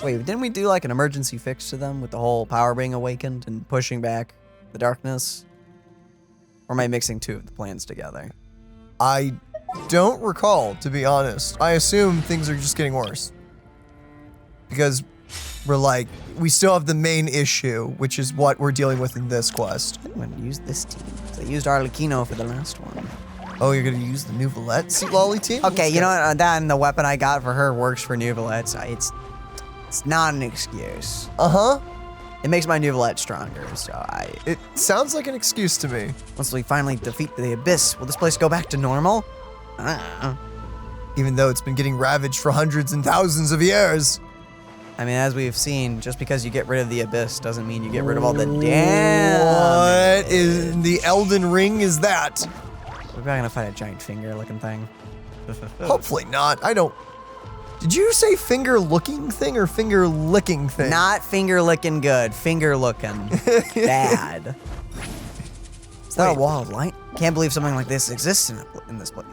Wait, didn't we do like an emergency fix to them with the whole power being awakened and pushing back the darkness? Or am I mixing two of the plans together? I don't recall, to be honest. I assume things are just getting worse. Because we still have the main issue, which is what we're dealing with in this quest. I'm gonna use this team. So I used Arlecchino for the last one. Oh, you're gonna use the Nouvellette Citlali team? Okay, you know what? That and the weapon I got for her works for Nouvellette, so it's not an excuse. Uh-huh. It makes my Nouvellette stronger, so It sounds like an excuse to me. Once we finally defeat the Abyss, will this place go back to normal? Even though it's been getting ravaged for hundreds and thousands of years. I mean, as we've seen, just because you get rid of the Abyss doesn't mean you get rid of all the damage. What in the Elden Ring is that? We're probably gonna fight a giant finger-looking thing. Hopefully not. I don't... Did you say finger-looking thing or finger-licking thing? Not finger-licking good. Finger-looking bad. Is that a wall of light? Can't believe something like this exists in this place.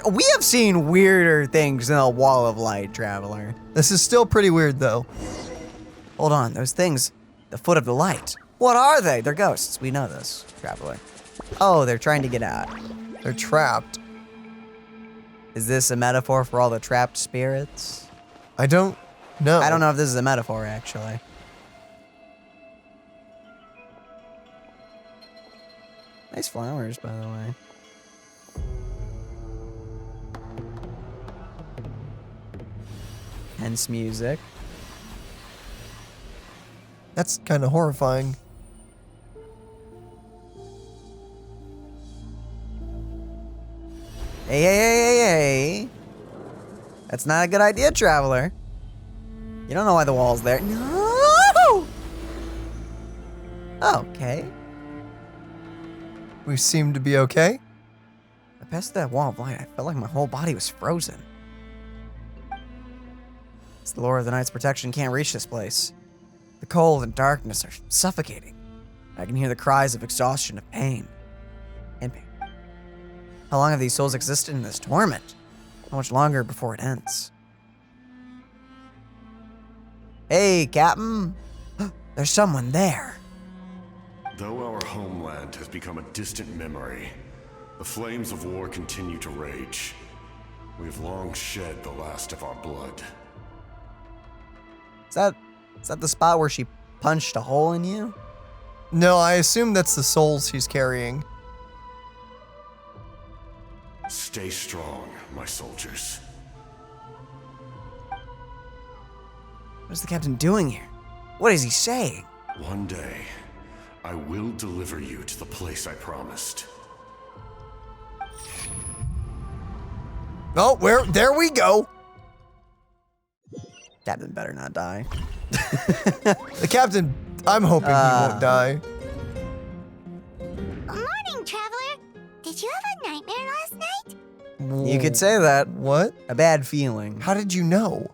We have seen weirder things than a wall of light, Traveler. This is still pretty weird, though. Hold on, those things, the foot of the light. What are they? They're ghosts. We know this, Traveler. Oh, they're trying to get out. They're trapped. Is this a metaphor for all the trapped spirits? I don't know. I don't know if this is a metaphor, actually. Nice flowers, by the way. Hence music. That's kind of horrifying. Hey. That's not a good idea, Traveler. You don't know why the wall's there. No! Okay. We seem to be okay. I passed that wall of light. I felt like my whole body was frozen. It's the lore of the Night's protection can't reach this place. The cold and darkness are suffocating. I can hear the cries of exhaustion, of pain. And pain. How long have these souls existed in this torment? How much longer before it ends? Hey, Captain. There's someone there. Though our homeland has become a distant memory, the flames of war continue to rage. We have long shed the last of our blood. Is that the spot where she punched a hole in you? No, I assume that's the souls he's carrying. Stay strong, my soldiers. What is the captain doing here? What is he saying? One day, I will deliver you to the place I promised. Oh, there we go. Captain better not die. The captain, I'm hoping he won't die. Morning, Traveler. Did have a nightmare last night? You could say that. What? A bad feeling. How did you know?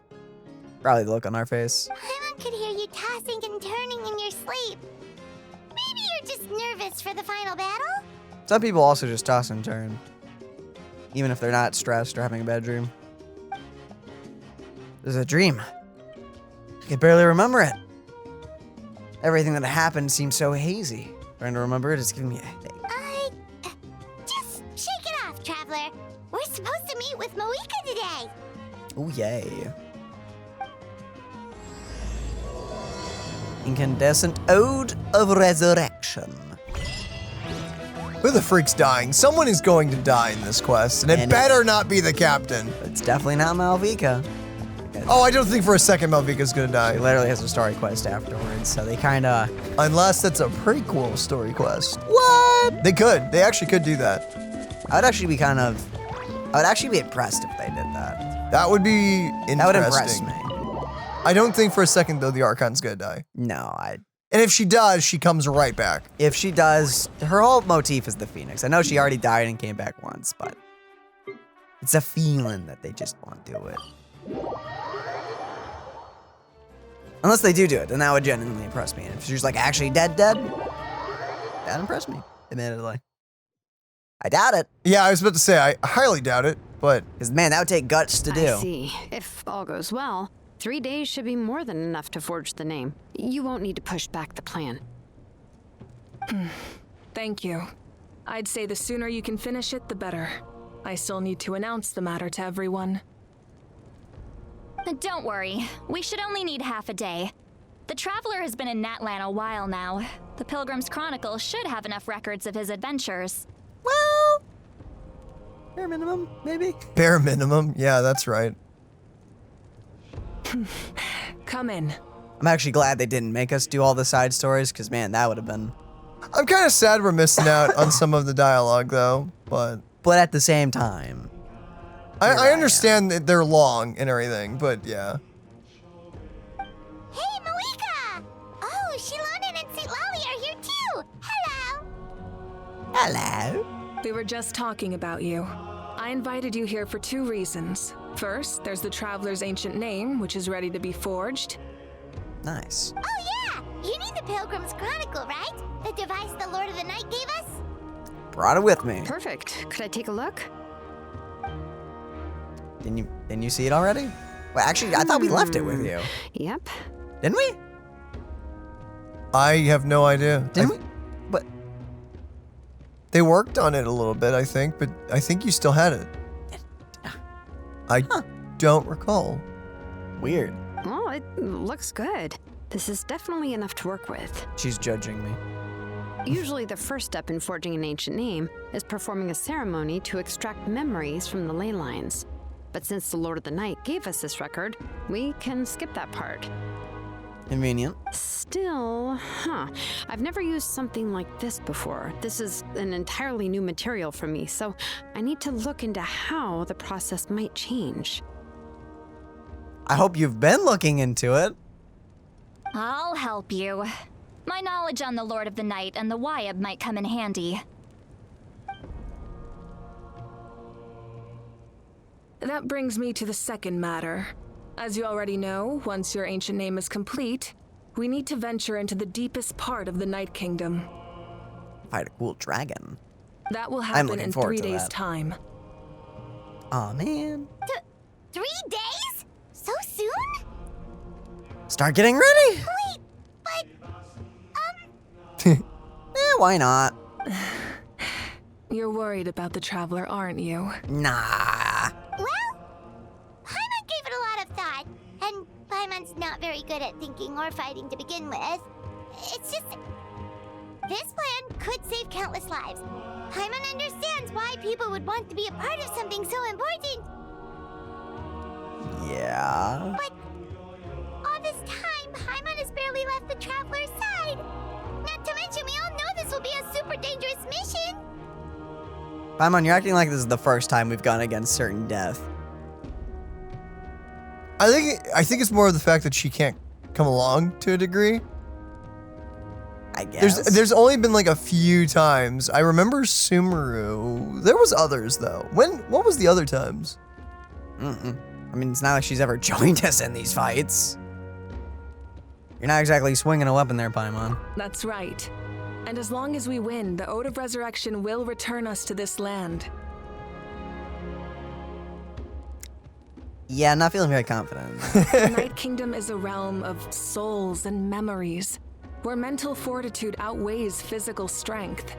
Probably the look on our face. Paimon could hear you tossing and turning in your sleep. Maybe you're just nervous for the final battle? Some people also just toss and turn, even if they're not stressed or having a bad dream. This is a dream. I can barely remember it. Everything that happened seems so hazy. Trying to remember it is giving me a headache. Just shake it off, Traveler. We're supposed to meet with Mavuika today. Oh, yay. Incandescent Ode of Resurrection. Who the freak's dying? Someone is going to die in this quest, and it better not be the captain. It's definitely not Mavuika. Oh, I don't think for a second Mavuika's gonna die. He literally has a story quest afterwards, so they kind of... Unless that's a prequel story quest. What? They could. They actually could do that. I would actually be I would actually be impressed if they did that. That would be interesting. That would impress me. I don't think for a second, though, the Archon's gonna die. No, And if she does, she comes right back. If she does, her whole motif is the Phoenix. I know she already died and came back once, but it's a feeling that they just won't do it. Unless they do it, then that would genuinely impress me. And if she's like actually dead, that impressed me, admittedly. I doubt it. Yeah, I was about to say, I highly doubt it, but... Because, man, that would take guts to do. I see. If all goes well, 3 days should be more than enough to forge the name. You won't need to push back the plan. Thank you. I'd say the sooner you can finish it, the better. I still need to announce the matter to everyone. Don't worry. We should only need half a day. The Traveler has been in Natlan a while now. The Pilgrim's Chronicle should have enough records of his adventures. Well, bare minimum, maybe? Bare minimum? Yeah, that's right. Come in. I'm actually glad they didn't make us do all the side stories, because, man, that would have been... I'm kind of sad we're missing out on some of the dialogue, though, but... But at the same time... I understand that they're long and everything, but yeah. Hey, Mavuika! Oh, Xilonen and Citlali are here too! Hello! Hello? We were just talking about you. I invited you here for 2 reasons. First, there's the Traveler's ancient name, which is ready to be forged. Nice. Oh yeah! You need the Pilgrim's Chronicle, right? The device the Lord of the Night gave us? Brought it with me. Perfect. Could I take a look? Didn't you see it already? Well, actually, I thought we left it with you. Yep. Didn't we? I have no idea. Didn't we? But they worked on it a little bit, I think, but I think you still had it. I don't recall. Weird. Well, it looks good. This is definitely enough to work with. She's judging me. Usually the first step in forging an ancient name is performing a ceremony to extract memories from the ley lines. But since the Lord of the Night gave us this record, we can skip that part. Convenient. Still, I've never used something like this before. This is an entirely new material for me, so I need to look into how the process might change. I hope you've been looking into it. I'll help you. My knowledge on the Lord of the Night and the Wyab might come in handy. That brings me to the second matter. As you already know, once your ancient name is complete, we need to venture into the deepest part of the Night Kingdom. Fight a cool dragon. That will I'm happen looking in forward 3 to days' that. time. Aw, man. 3 days? So soon? Start getting ready. Wait, but, Why not? You're worried about the Traveler, aren't you? Nah. well, Paimon gave it a lot of thought, and Paimon's not very good at thinking or fighting to begin with. It's just, this plan could save countless lives. Paimon understands why people would want to be a part of something so important. Yeah. But all this time, Paimon has barely left the Traveler's side. Not to mention, we all know this will be a super dangerous mission. Paimon, you're acting like this is the first time we've gone against certain death. I think it's more of the fact that she can't come along to a degree. I guess. There's only been like a few times. I remember Sumeru. There was others though. What was the other times? I mean, it's not like she's ever joined us in these fights. You're not exactly swinging a weapon there, Paimon. That's right. And as long as we win, the Ode of Resurrection will return us to this land. Yeah, I'm not feeling very confident. The Night Kingdom is a realm of souls and memories, where mental fortitude outweighs physical strength.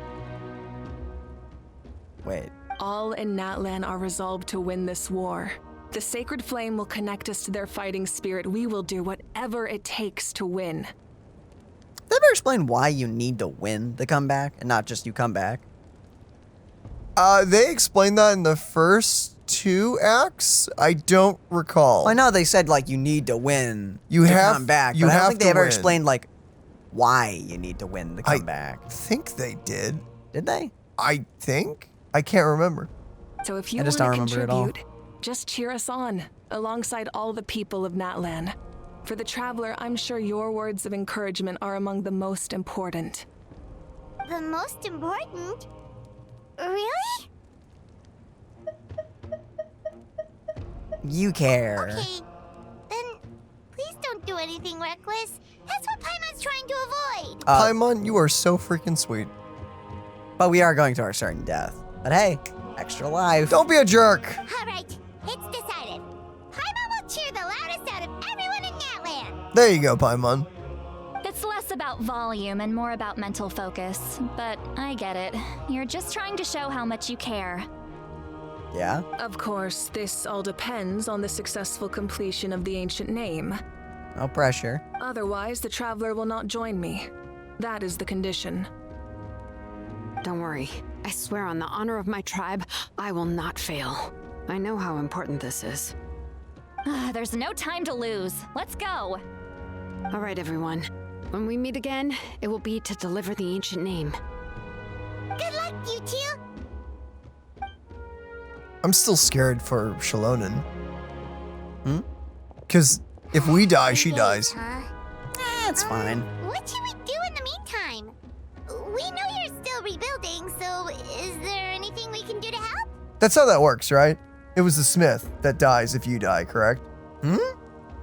Wait. All in Natlan are resolved to win this war. The sacred flame will connect us to their fighting spirit. We will do whatever it takes to win. Did they ever explain why you need to win the comeback and not just you come back? They explained that in the first 2 acts. I don't recall. Well, I know they said like you need to win You to have- come back, you but I don't have think they to ever win. explained like why you need to win the comeback. I think they did. Did they? I think. I can't remember. So if you I want just to don't remember it all. contribute, just cheer us on, alongside all the people of Natlan. For the Traveler, I'm sure your words of encouragement are among the most important. The most important? Really? You care. Okay, then please don't do anything reckless. That's what Paimon's trying to avoid. Paimon, you are so freaking sweet. But we are going to our certain death. But hey, extra life. Don't be a jerk. All right, it's decided. Paimon will cheer the loudest out of everyone in Natlan. There you go, Paimon. It's less about volume and more about mental focus, but I get it. You're just trying to show how much you care. Yeah? Of course, this all depends on the successful completion of the ancient name. No pressure. Otherwise, the Traveler will not join me. That is the condition. Don't worry. I swear on the honor of my tribe, I will not fail. I know how important this is. There's no time to lose. Let's go. All right, everyone. When we meet again, it will be to deliver the ancient name. Good luck, you two. I'm still scared for Xilonen. Because if we die, she dies. That's fine. What should we do in the meantime? We know you're still rebuilding, so is there anything we can do to help? That's how that works, right? It was the smith that dies if you die, correct?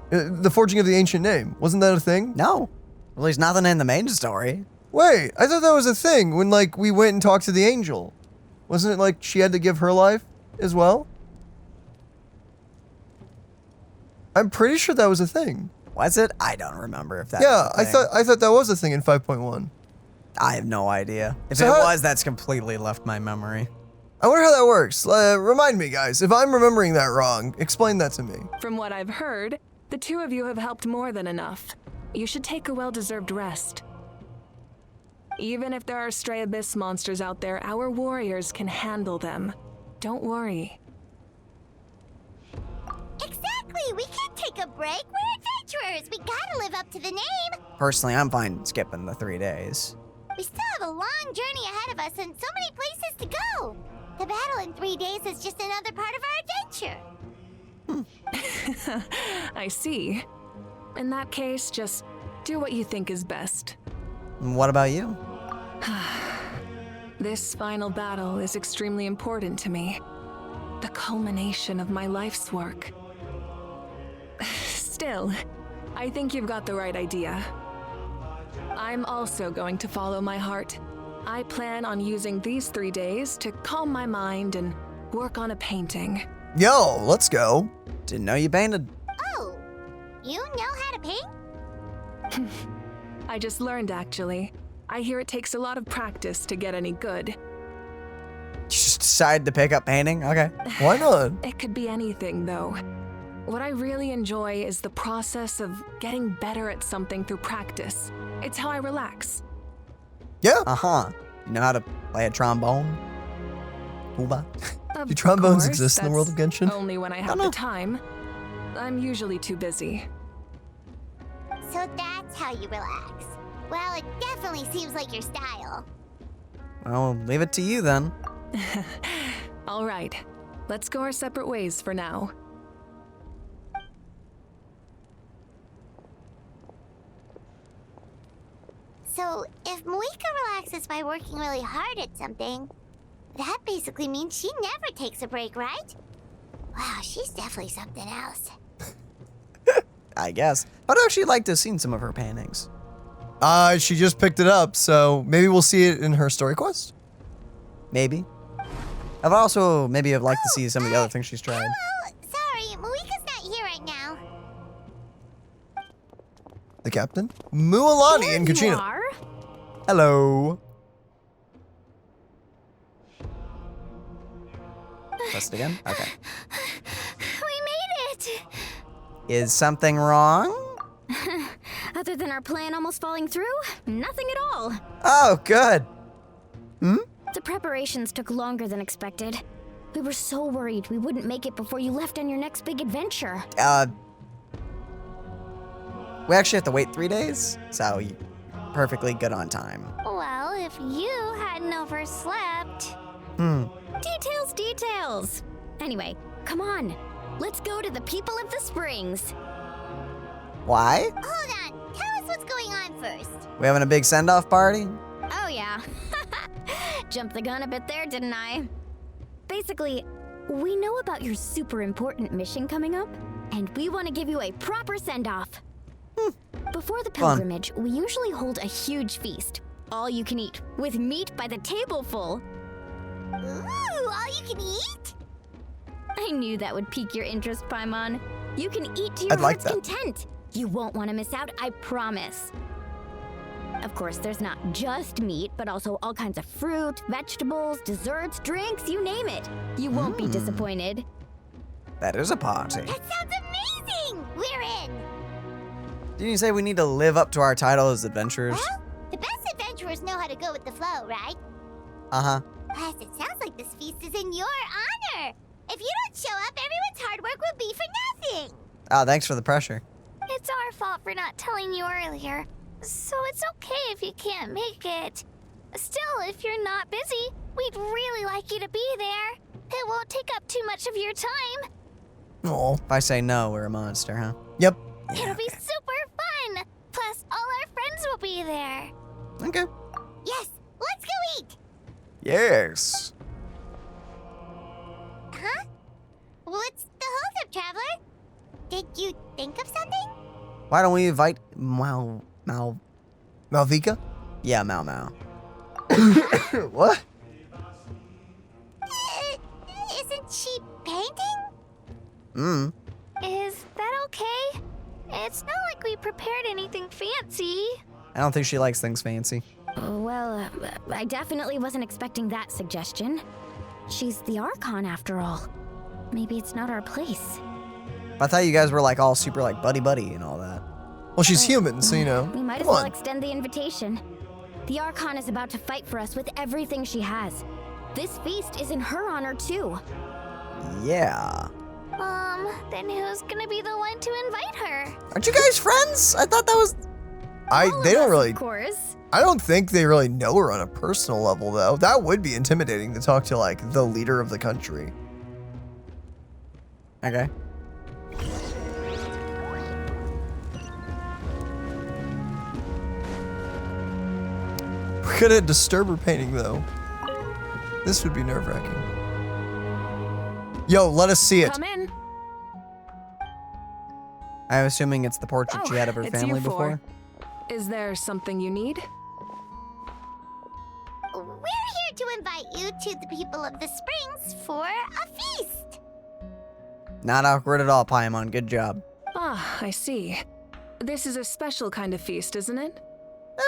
The forging of the ancient name. Wasn't that a thing? No. Well, there's nothing in the main story. Wait, I thought that was a thing when, like, we went and talked to the angel. Wasn't it like she had to give her life as well? I'm pretty sure that was a thing. Was it? I don't remember if that Yeah, was a thing. I thought that was a thing in 5.1. I have no idea. If So it how- was, that's completely left my memory. I wonder how that works. Remind me, guys. If I'm remembering that wrong, explain that to me. From what I've heard, the two of you have helped more than enough. You should take a well-deserved rest. Even if there are stray abyss monsters out there, our warriors can handle them. Don't worry. Exactly, we can't take a break. We're adventurers. We gotta live up to the name. Personally, I'm fine skipping the 3 days. We still have a long journey ahead of us and so many places to go. The battle in 3 days is just another part of our adventure. I see. In that case, just do what you think is best. And what about you? This final battle is extremely important to me. The culmination of my life's work. Still, I think you've got the right idea. I'm also going to follow my heart. I plan on using these 3 days to calm my mind and work on a painting. Yo, let's go. Didn't know you painted. Oh, you know how to paint? I just learned, actually. I hear it takes a lot of practice to get any good. You just decided to pick up painting? Okay. Why not? It could be anything, though. What I really enjoy is the process of getting better at something through practice. It's how I relax. Yeah. Uh-huh. You know how to play a trombone? Tuba? Do trombones Of course, exist in the world of that's Genshin? Only when I have the time. I'm usually too busy. So that's how you relax. Well, it definitely seems like your style. Well, leave it to you then. All right. Let's go our separate ways for now. So, if if Mavuika relaxes by working really hard at something, that basically means she never takes a break, right? Wow, she's definitely something else. I guess. I'd actually like to have seen some of her paintings. She just picked it up, so maybe we'll see it in her story quest? Maybe. I've also maybe have liked to see some of the other things she's tried. Hello, sorry, Mavuika's not here right now. The captain? Mualani and Kachina. Hello. Press it again? Okay. We made it! Is something wrong? Other than our plan almost falling through, nothing at all. Oh, good. The preparations took longer than expected. We were so worried we wouldn't make it before you left on your next big adventure. We actually have to wait 3 days, so perfectly good on time. Well, if you hadn't overslept... Details. Anyway, come on. Let's go to the people of the springs. Why? Hold on, tell us what's going on first. We having a big send-off party? Oh yeah. Jumped the gun a bit there, didn't I? Basically, we know about your super important mission coming up, and we want to give you a proper send-off. Before the pilgrimage, we usually hold a huge feast. All you can eat, with meat by the tableful. Ooh, all you can eat? I knew that would pique your interest, Paimon. You can eat to your heart's content. You won't want to miss out, I promise. Of course, there's not just meat, but also all kinds of fruit, vegetables, desserts, drinks, you name it. You won't be disappointed. That is a party. That sounds amazing! We're in! Didn't you say we need to live up to our title as adventurers? Well, the best adventurers know how to go with the flow, right? Uh-huh. Plus, it sounds like this feast is in your honor. If you don't show up, everyone's hard work will be for nothing. Oh, thanks for the pressure. It's our fault for not telling you earlier, so it's okay if you can't make it. Still, if you're not busy, we'd really like you to be there. It won't take up too much of your time. Oh. If I say no, we're a monster, huh? Yep. It'll be super fun. Plus, all our friends will be there. Okay. Yes, let's go eat. Yes. Huh? What's the holdup, Traveler? Did you think of something? Why don't we invite Mavuika? Yeah, Mau. What? Isn't she painting? Is that okay? It's not like we prepared anything fancy. I don't think she likes things fancy. Well, I definitely wasn't expecting that suggestion. She's the Archon after all. Maybe it's not our place. I thought you guys were like all super like buddy and all that. Well, she's human, so you know. We might as well extend the invitation. The Archon is about to fight for us with everything she has. This feast is in her honor too. Yeah. Then who's gonna be the one to invite her? Aren't you guys friends? I thought that was... They don't really... Of course. I don't think they really know her on a personal level, though. That would be intimidating to talk to, like, the leader of the country. Okay. We're gonna disturb her painting, though. This would be nerve-wracking. Yo, let us see it. Come in. I'm assuming it's the portrait she had of her it's family you four. before. Is there something you need? We're here to invite you to the people of the springs for a feast. Not awkward at all, Paimon. Good job. Ah, I see. This is a special kind of feast, isn't it?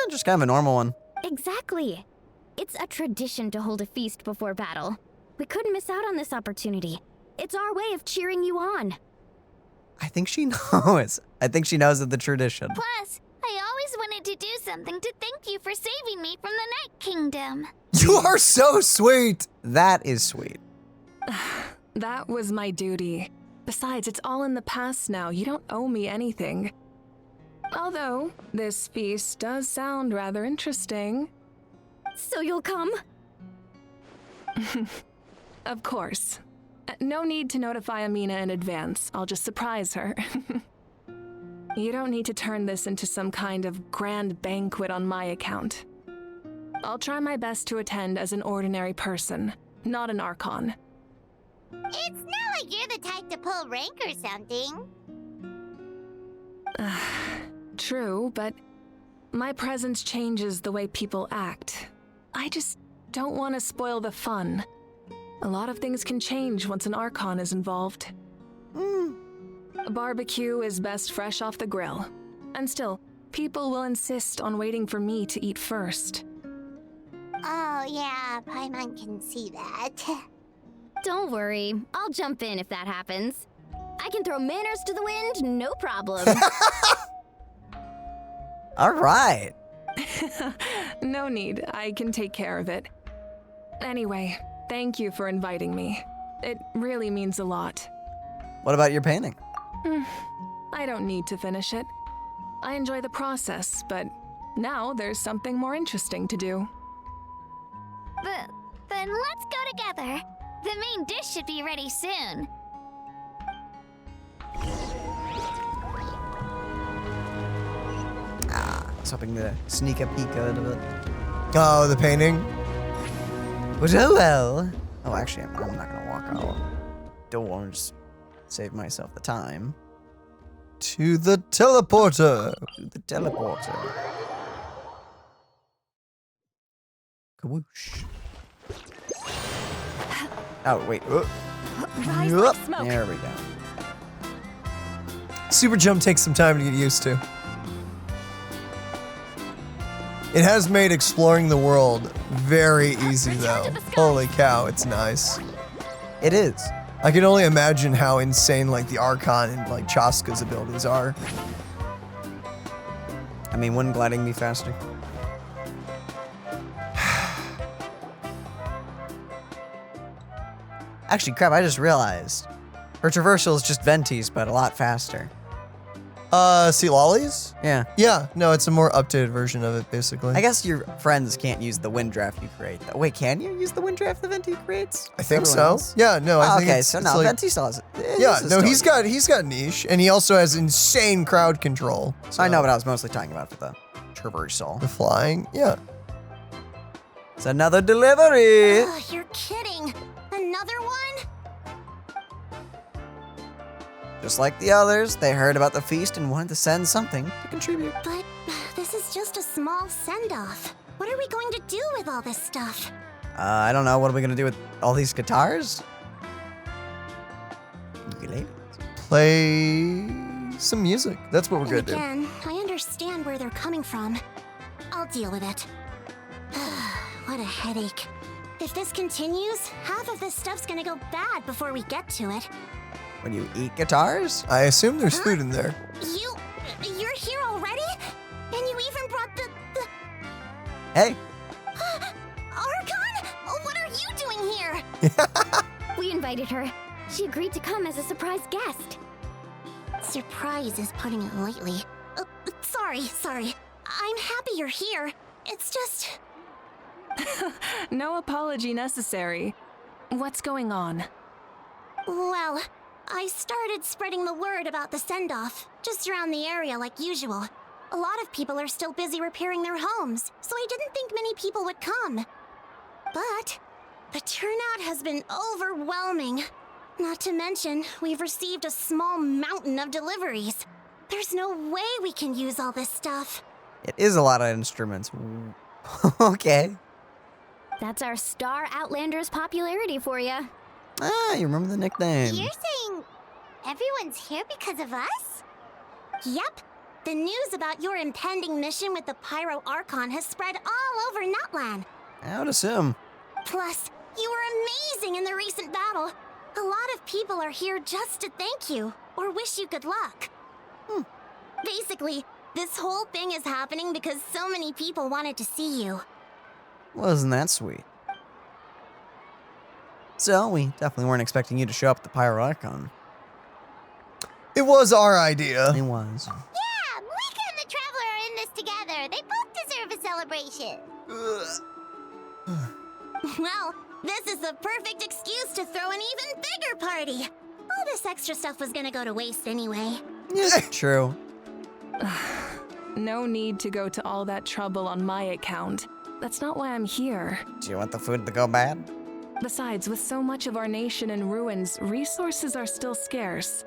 Just kind of a normal one. Exactly. It's a tradition to hold a feast before battle. We couldn't miss out on this opportunity. It's our way of cheering you on. I think she knows. I think she knows of the tradition. Plus, I always wanted to do something to thank you for saving me from the Night Kingdom. You are so sweet. That is sweet. That was my duty. Besides, it's all in the past now. You don't owe me anything. Although, this feast does sound rather interesting. So you'll come? Of course. No need to notify Amina in advance. I'll just surprise her. You don't need to turn this into some kind of grand banquet on my account. I'll try my best to attend as an ordinary person, not an Archon. It's not like you're the type to pull rank or something. True, but my presence changes the way people act. I just don't want to spoil the fun. A lot of things can change once an Archon is involved. A barbecue is best fresh off the grill. And still, people will insist on waiting for me to eat first. Oh yeah, Paimon can see that. Don't worry, I'll jump in if that happens. I can throw manners to the wind, no problem. All right. No need, I can take care of it. Anyway, thank you for inviting me. It really means a lot. What about your painting? I don't need to finish it. I enjoy the process, but now there's something more interesting to do. Then let's go together. The main dish should be ready soon. I was hoping to sneak a peek out of it. Oh, the painting? But oh well. Oh, actually, I'm not gonna walk out. Don't want to just save myself the time. To the teleporter. To the teleporter. Kawoosh. Oh, wait. Rise like smoke. There we go. Super jump takes some time to get used to. It has made exploring the world very easy, though. Holy cow, it's nice. It is. I can only imagine how insane, like, the Archon and, like, Chaska's abilities are. I mean, wouldn't gliding be faster? Actually, crap, I just realized. Her traversal is just Venti's, but a lot faster. Citlali's? Yeah. Yeah, no, it's a more updated version of it, basically. I guess your friends can't use the wind draft you create. Wait, can you use the wind draft the Venti creates? I think Everyone so. else? Yeah, no, I think okay, it's, so it's no, like, Venti still has it. Yeah, no, he's got niche, and he also has insane crowd control. So. I know, but I was mostly talking about for the traversal. The flying, yeah. It's another delivery. Ugh, you're kidding. Another one? Just like the others, they heard about the feast and wanted to send something to contribute. But this is just a small send-off. What are we going to do with all this stuff? I don't know. What are we gonna do with all these guitars? Ukulele? Play some music. That's what we're gonna do. Again, I understand where they're coming from. I'll deal with it. What a headache. If this continues, half of this stuff's gonna go bad before we get to it. When you eat guitars? I assume there's food in there. You're here already? And you even brought the... Hey. Archon? What are you doing here? We invited her. She agreed to come as a surprise guest. Surprise is putting it lightly. Sorry. I'm happy you're here. It's just... No apology necessary. What's going on? Well, I started spreading the word about the send-off, just around the area like usual. A lot of people are still busy repairing their homes, so I didn't think many people would come. But the turnout has been overwhelming. Not to mention, we've received a small mountain of deliveries. There's no way we can use all this stuff. It is a lot of instruments. Okay. That's our Star Outlander's popularity for you. Ah, you remember the nickname. You're saying everyone's here because of us? Yep. The news about your impending mission with the Pyro Archon has spread all over Nutland. I would assume. Plus, you were amazing in the recent battle. A lot of people are here just to thank you, or wish you good luck. Basically, this whole thing is happening because so many people wanted to see you. Wasn't that sweet? So, we definitely weren't expecting you to show up at the Pyro Archon. It was our idea. It was. Yeah, Mavuika and the Traveler are in this together. They both deserve a celebration. Well, this is the perfect excuse to throw an even bigger party. All this extra stuff was gonna go to waste anyway. Yeah, true. No need to go to all that trouble on my account. That's not why I'm here. Do you want the food to go bad? Besides, with so much of our nation in ruins, resources are still scarce.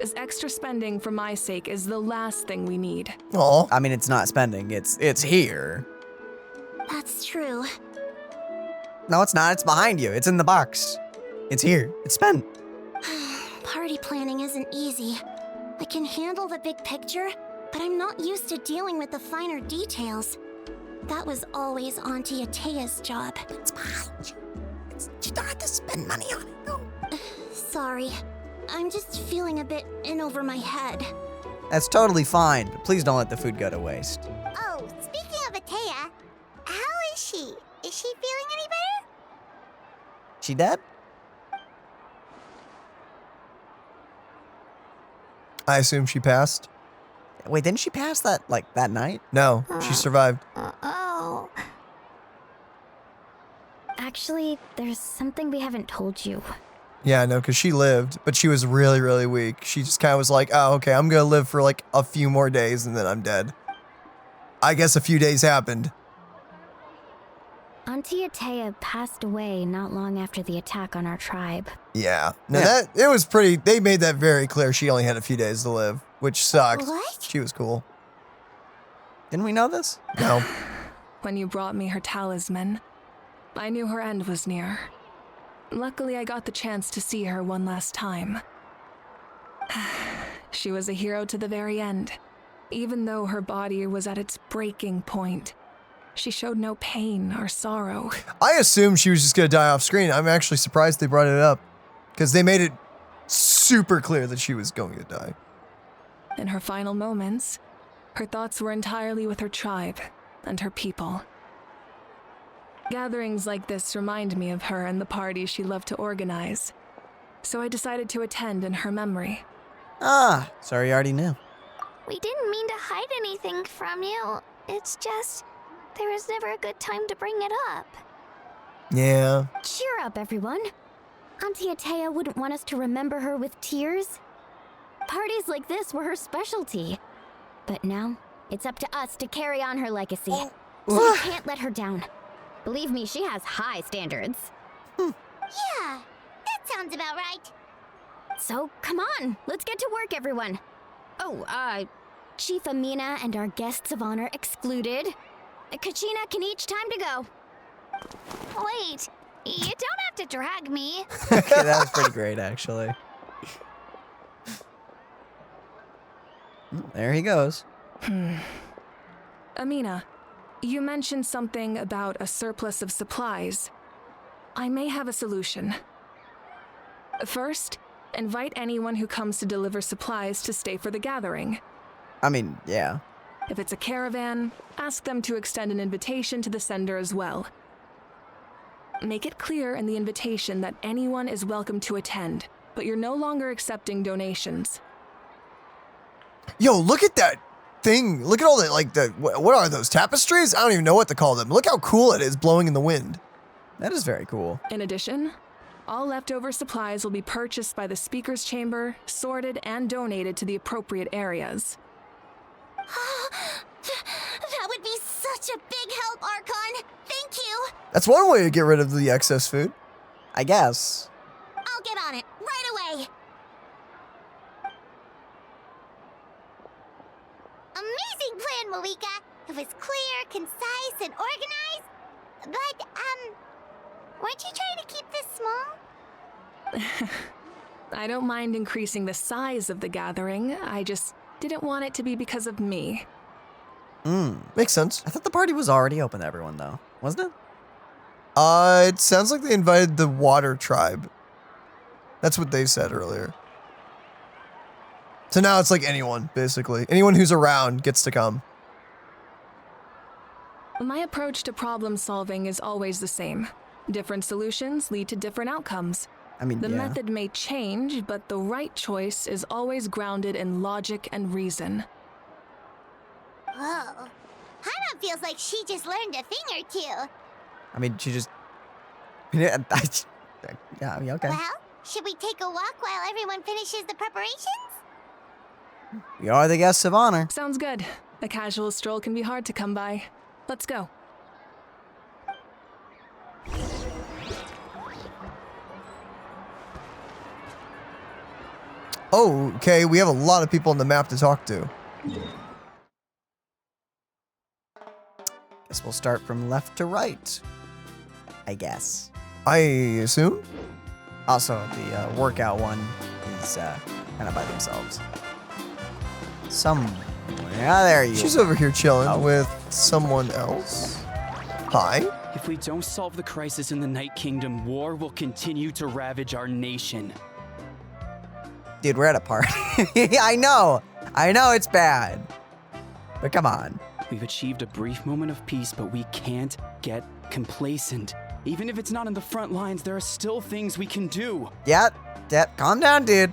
This extra spending for my sake is the last thing we need. Oh. I mean, it's not spending. It's here. That's true. No, it's not. It's behind you. It's in the box. It's here. It's spent. Party planning isn't easy. I can handle the big picture, but I'm not used to dealing with the finer details. That was always Auntie Atea's job. It's behind you. You don't have to spend money on it, no. Sorry. I'm just feeling a bit in over my head. That's totally fine, but please don't let the food go to waste. Oh, speaking of Atea, how is she? Is she feeling any better? She dead? I assume she passed. Wait, didn't she pass that night? No, she survived. Oh. Actually, there's something we haven't told you. Yeah, no, because she lived, but she was really, really weak. She just kind of was like, oh, okay, I'm going to live for like a few more days and then I'm dead. I guess a few days happened. Auntie Atea passed away not long after the attack on our tribe. Yeah. No, it was pretty, they made that very clear. She only had a few days to live, which sucked. What? She was cool. Didn't we know this? No. When you brought me her talisman, I knew her end was near. Luckily, I got the chance to see her one last time. She was a hero to the very end. Even though her body was at its breaking point, she showed no pain or sorrow. I assumed she was just going to die off screen. I'm actually surprised they brought it up because they made it super clear that she was going to die. In her final moments, her thoughts were entirely with her tribe and her people. Gatherings like this remind me of her and the parties she loved to organize, so I decided to attend in her memory. Ah, sorry you already knew. We didn't mean to hide anything from you. It's just, there was never a good time to bring it up. Yeah. Cheer up, everyone. Auntie Atea wouldn't want us to remember her with tears. Parties like this were her specialty. But now, it's up to us to carry on her legacy. So we can't let her down. Believe me, she has high standards. Yeah, that sounds about right. So, come on, let's get to work, everyone. Oh, Chief Amina and our guests of honor excluded. Kachina, Kinich, time to go. Wait, you don't have to drag me. Okay, that was pretty great, actually. There he goes. Amina, you mentioned something about a surplus of supplies. I may have a solution. First, invite anyone who comes to deliver supplies to stay for the gathering. I mean, yeah. If it's a caravan, ask them to extend an invitation to the sender as well. Make it clear in the invitation that anyone is welcome to attend, but you're no longer accepting donations. Yo, look at that thing. Look at all the, what are those, tapestries? I don't even know what to call them. Look how cool it is blowing in the wind. That is very cool. In addition, all leftover supplies will be purchased by the speaker's chamber, sorted, and donated to the appropriate areas. That would be such a big help, Archon. Thank you. That's one way to get rid of the excess food. I guess. I'll get on it right away. Amazing plan, Mavuika. It was clear, concise, and organized. But, weren't you trying to keep this small? I don't mind increasing the size of the gathering. I just didn't want it to be because of me. Makes sense. I thought the party was already open to everyone, though. Wasn't it? It sounds like they invited the Water Tribe. That's what they said earlier. So now it's like anyone, basically. Anyone who's around gets to come. My approach to problem solving is always the same. Different solutions lead to different outcomes. I mean, the method may change, but the right choice is always grounded in logic and reason. Whoa. Hana feels like she just learned a thing or two. I mean, she just... yeah, I mean, okay. Well, should we take a walk while everyone finishes the preparations? You are the guests of honor. Sounds good. A casual stroll can be hard to come by. Let's go. Oh, okay, we have a lot of people on the map to talk to. Guess we'll start from left to right. I guess. I assume? Also, the workout one is kind of by themselves. Yeah, there you She's over here chilling with someone else. Hi. If we don't solve the crisis in the Night Kingdom, war will continue to ravage our nation. Dude, we're at a party. I know it's bad. But come on. We've achieved a brief moment of peace, but we can't get complacent. Even if it's not in the front lines, there are still things we can do. Yeah, calm down, dude.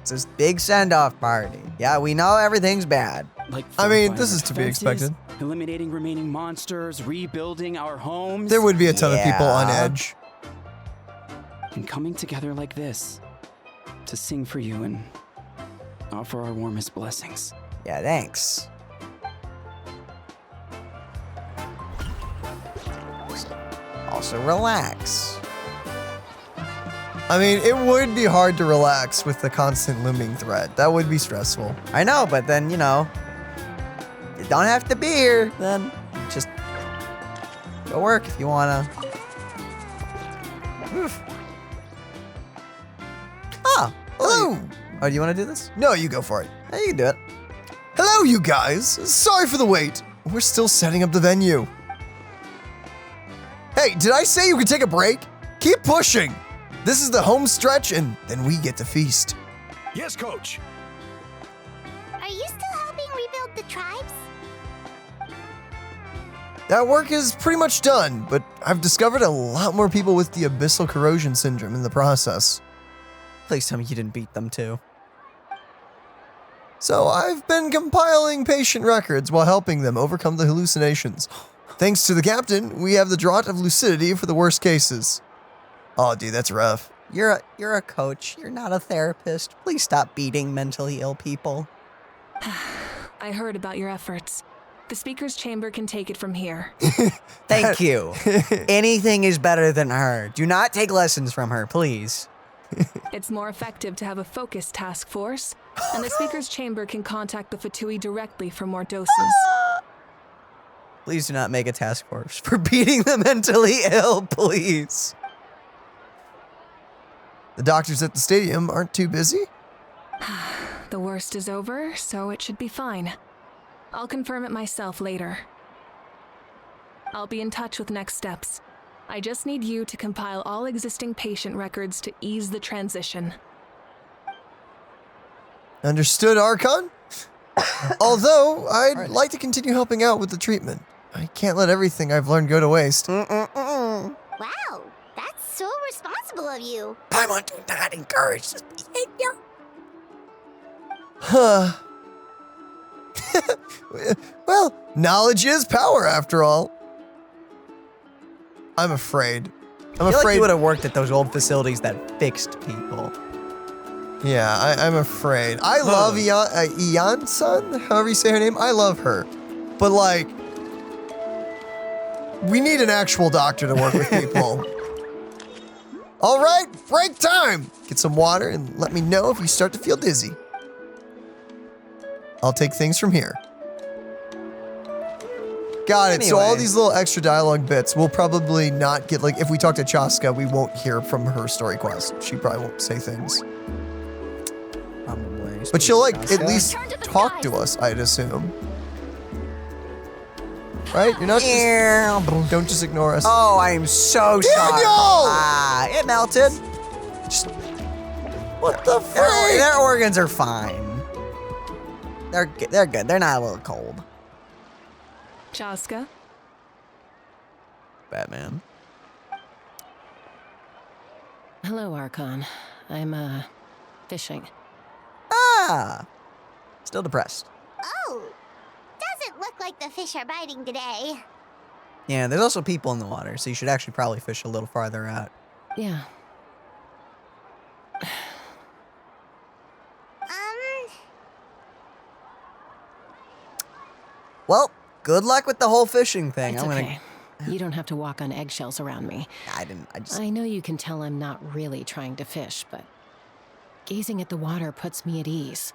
It's this big send-off party. Yeah, we know everything's bad. Like, I mean, this is to be expected. Eliminating remaining monsters, rebuilding our homes. There would be a ton of people on edge. And coming together like this to sing for you and offer our warmest blessings. Yeah, thanks. Also, relax. I mean, it would be hard to relax with the constant looming threat. That would be stressful. I know, but then, you know, you don't have to be here. Then just go work if you wanna. Ah, hello. Oh, do you want to do this? No, you go for it. Yeah, you can do it. Hello, you guys. Sorry for the wait. We're still setting up the venue. Hey, did I say you could take a break? Keep pushing. This is the home stretch, and then we get to feast. Yes, Coach. Are you still helping rebuild the tribes? That work is pretty much done, but I've discovered a lot more people with the abyssal corrosion syndrome in the process. Please tell me you didn't beat them too. So I've been compiling patient records while helping them overcome the hallucinations. Thanks to the captain, we have the draught of lucidity for the worst cases. Oh, dude, that's rough. You're a coach. You're not a therapist. Please stop beating mentally ill people. I heard about your efforts. The speaker's chamber can take it from here. Thank you. Anything is better than her. Do not take lessons from her, please. It's more effective to have a focused task force, and the speaker's chamber can contact the Fatui directly for more doses. Please do not make a task force for beating the mentally ill, please. The doctors at the stadium aren't too busy? The worst is over, so it should be fine. I'll confirm it myself later. I'll be in touch with next steps. I just need you to compile all existing patient records to ease the transition. Understood, Archon? Although, I'd like to continue helping out with the treatment. I can't let everything I've learned go to waste. Wow, that's so responsible of you. Paimon, do not encourage this behavior. Huh. Well, knowledge is power after all. I'm afraid. I feel like you would have worked at those old facilities that fixed people. Yeah, I'm afraid. I love Ian-san, however you say her name. I love her. But like, we need an actual doctor to work with people. All right, break time. Get some water and let me know if you start to feel dizzy. I'll take things from here. Got it. So all these little extra dialogue bits, we'll probably not get, like, if we talk to Chaska, we won't hear from her story quest. She probably won't say things. Probably. But she'll, like, at least talk to us, I'd assume. Right? You're not just, don't just ignore us. Oh, I am so sorry. Ah, it melted. Just, what the frick? Their organs are fine. They're good. They're not a little cold. Chaska? Batman. Hello, Archon. I'm, fishing. Ah! Still depressed. Oh, doesn't look like the fish are biting today. Yeah, there's also people in the water, so you should actually probably fish a little farther out. Yeah. Well, good luck with the whole fishing thing. It's okay. You don't have to walk on eggshells around me. I just... I know you can tell I'm not really trying to fish, but Gazing at the water puts me at ease.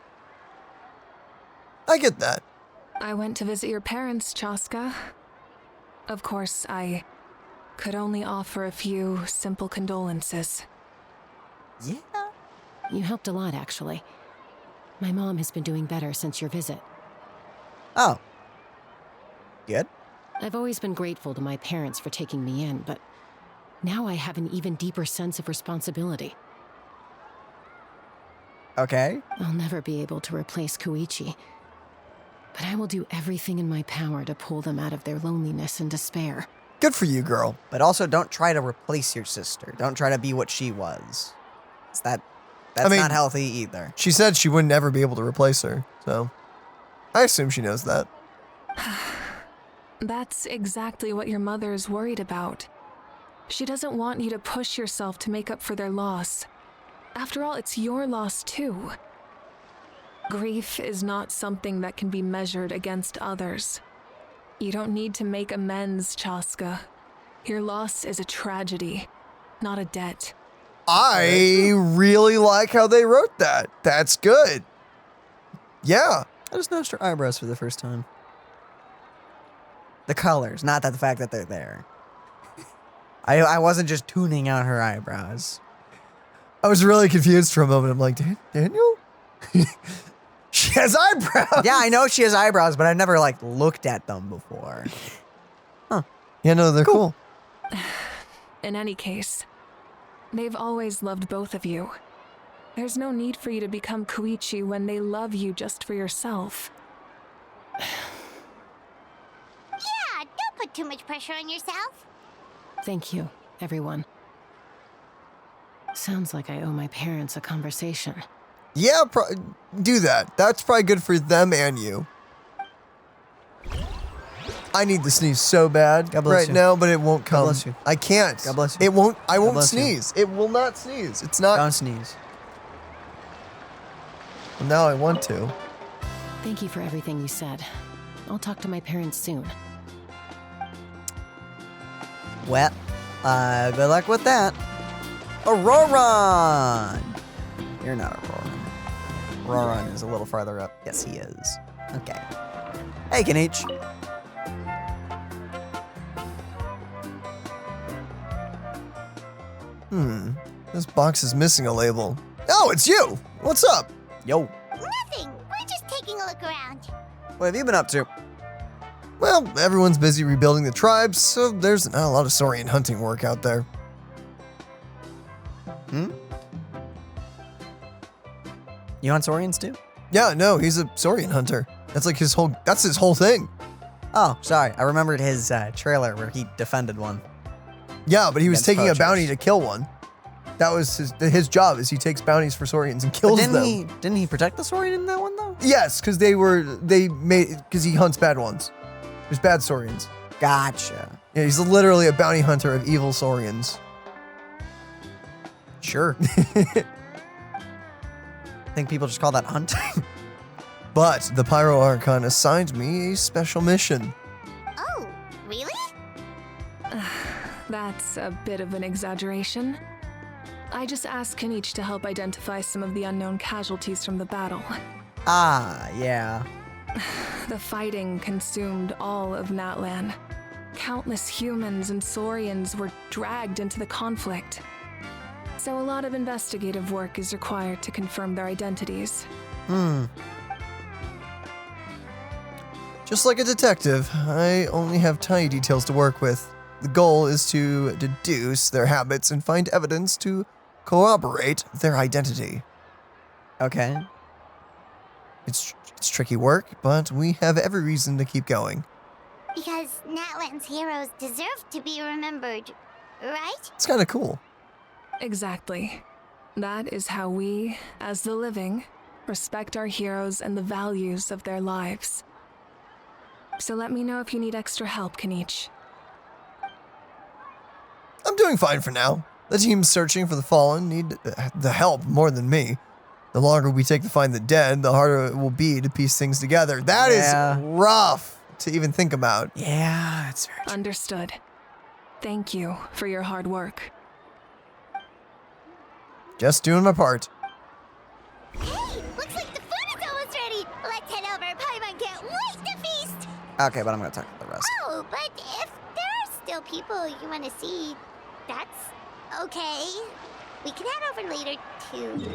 I get that. I went to visit your parents, Chaska. Of course, I could only offer a few simple condolences. Yeah. You helped a lot, actually. My mom has been doing better since your visit. Oh. Good. I've always been grateful to my parents for taking me in, but now I have an even deeper sense of responsibility. Okay. I'll never be able to replace Koichi, but I will do everything in my power to pull them out of their loneliness and despair. Good for you, girl. But also, don't try to replace your sister. Don't try to be what she was. That's not healthy either. She said she wouldn't ever be able to replace her, so I assume she knows that. That's exactly what your mother is worried about. She doesn't want you to push yourself to make up for their loss. After all, it's your loss too. Grief is not something that can be measured against others. You don't need to make amends, Chaska. Your loss is a tragedy, not a debt. I really like how they wrote that. That's good. Yeah. I just noticed her eyebrows for the first time. The colors, not that the fact that they're there. I wasn't just tuning out her eyebrows. I was really confused for a moment. I'm like, Daniel? She has eyebrows. Yeah, I know she has eyebrows, but I've never like looked at them before. Huh. Yeah, no, they're cool. In any case, they've always loved both of you. There's no need for you to become Koichi when they love you just for yourself. Yeah, don't put too much pressure on yourself. Thank you, everyone. Sounds like I owe my parents a conversation. Yeah, do that. That's probably good for them and you. I need to sneeze so bad right now, but it won't come. God bless you. I can't. God bless you. It won't. I won't bless you. sneeze. It will not sneeze. It's not. Don't sneeze. Well, now I want to. Thank you for everything you said. I'll talk to my parents soon. Well, good luck with that. Ororon! You're not Ororon. Ororon is a little farther up. Yes, he is. Okay. Hey, Kinich. This box is missing a label. Oh, it's you! What's up? Yo. Nothing. We're just taking a look around. What have you been up to? Well, everyone's busy rebuilding the tribes, so there's not a lot of Saurian hunting work out there. You hunt Saurians too? Yeah, no, he's a Saurian hunter. That's like his whole thing. Oh, sorry. I remembered his trailer where he defended one. Yeah, but he was Against taking poachers. a bounty to kill one. That was his job, is he takes bounties for Saurians and kills them. Didn't he protect the Saurian in that one though? Yes, because because he hunts bad ones. There's bad Saurians. Gotcha. Yeah, he's literally a bounty hunter of evil Saurians. Sure. I think people just call that hunting. But the Pyro Archon assigned me a special mission. Oh, really? That's a bit of an exaggeration. I just asked Kinich to help identify some of the unknown casualties from the battle. Ah, yeah. The fighting consumed all of Natlan. Countless humans and Saurians were dragged into the conflict. So a lot of investigative work is required to confirm their identities. Just like a detective, I only have tiny details to work with. The goal is to deduce their habits and find evidence to corroborate their identity. Okay. It's tricky work, but we have every reason to keep going. Because Natlan's heroes deserve to be remembered, right? It's kind of cool. Exactly. That is how we, as the living, respect our heroes and the values of their lives. So let me know if you need extra help, Kinich. I'm doing fine for now. The teams searching for the fallen need the help more than me. The longer we take to find the dead, the harder it will be to piece things together. That is rough to even think about. Yeah, it's very true. Understood. Thank you for your hard work. Just doing my part. Okay, but I'm gonna talk to the rest. Oh, but if there are still people you want to see, that's okay. We can head over later, too.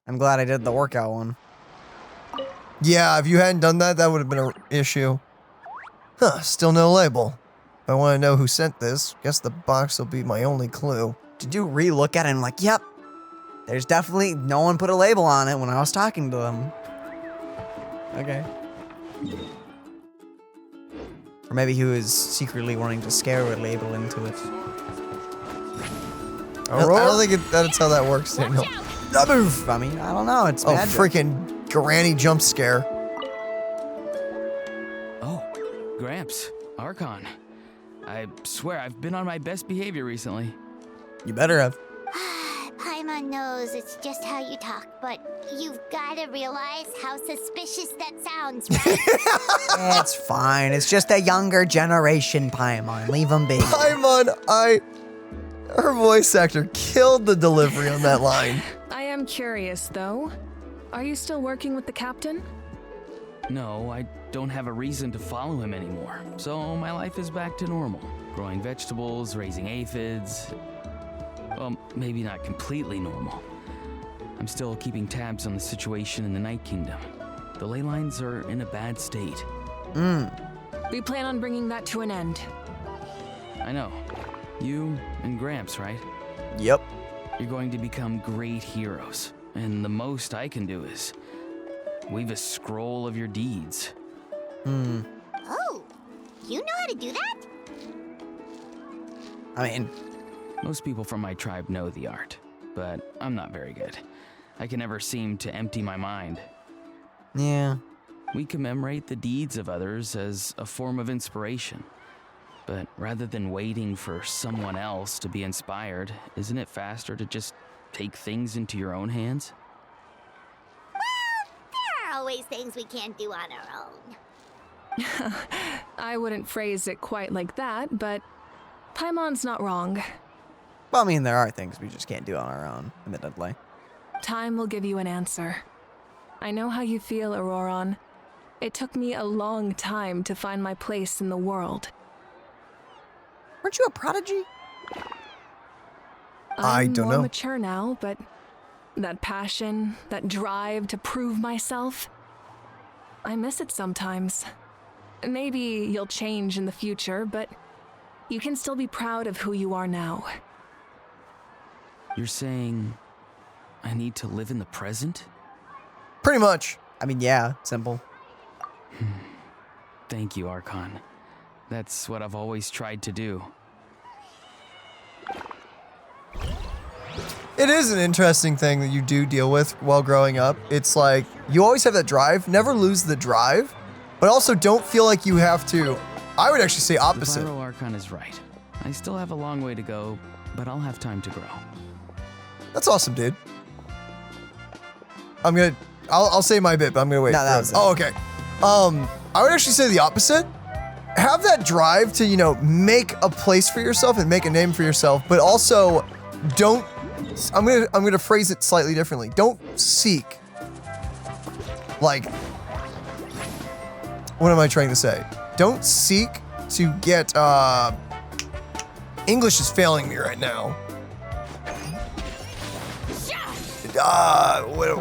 I'm glad I did the workout one. Yeah, if you hadn't done that, that would have been an issue. Huh, still no label. If I want to know who sent this, guess the box will be my only clue. Did you re-look at it and like, yep, there's definitely, no one put a label on it when I was talking to them. Okay. Or maybe he was secretly wanting to scare a label into it. I don't think that's how that works, Daniel. Move! I mean, I don't know, it's magic. Freaking granny jump scare. Oh, Gramps, Archon. I swear I've been on my best behavior recently. You better have. Paimon knows it's just how you talk, but you've got to realize how suspicious that sounds, right? It's fine. It's just a younger generation, Paimon. Leave them be. Paimon, her voice actor killed the delivery on that line. I am curious, though. Are you still working with the captain? No, I don't have a reason to follow him anymore. So my life is back to normal. Growing vegetables, raising aphids. Well, maybe not completely normal. I'm still keeping tabs on the situation in the Night Kingdom. The ley lines are in a bad state. We plan on bringing that to an end. I know. You and Gramps, right? Yep. You're going to become great heroes. And the most I can do is weave a scroll of your deeds. Oh, you know how to do that? I mean, most people from my tribe know the art, but I'm not very good. I can never seem to empty my mind. Yeah. We commemorate the deeds of others as a form of inspiration. But rather than waiting for someone else to be inspired, isn't it faster to just take things into your own hands? Well, there are always things we can't do on our own. I wouldn't phrase it quite like that, but Paimon's not wrong. Well, I mean, there are things we just can't do on our own, admittedly. Time will give you an answer. I know how you feel, Ororon. It took me a long time to find my place in the world. Weren't you a prodigy? I don't know. I'm more mature now, but that passion, that drive to prove myself, I miss it sometimes. Maybe you'll change in the future, but you can still be proud of who you are now. You're saying I need to live in the present? Pretty much. I mean, yeah, simple. Thank you, Archon. That's what I've always tried to do. It is an interesting thing that you do deal with while growing up. It's like, you always have that drive, never lose the drive, but also don't feel like you have to. I would actually say opposite. The Pyro Archon is right. I still have a long way to go, but I'll have time to grow. That's awesome, dude. I'll say my bit, but I'm gonna wait. No, that was it. Oh, okay. I would actually say the opposite. Have that drive to, make a place for yourself and make a name for yourself, but also don't, I'm gonna phrase it slightly differently. Don't seek, like, what am I trying to say? Don't seek to get, English is failing me right now.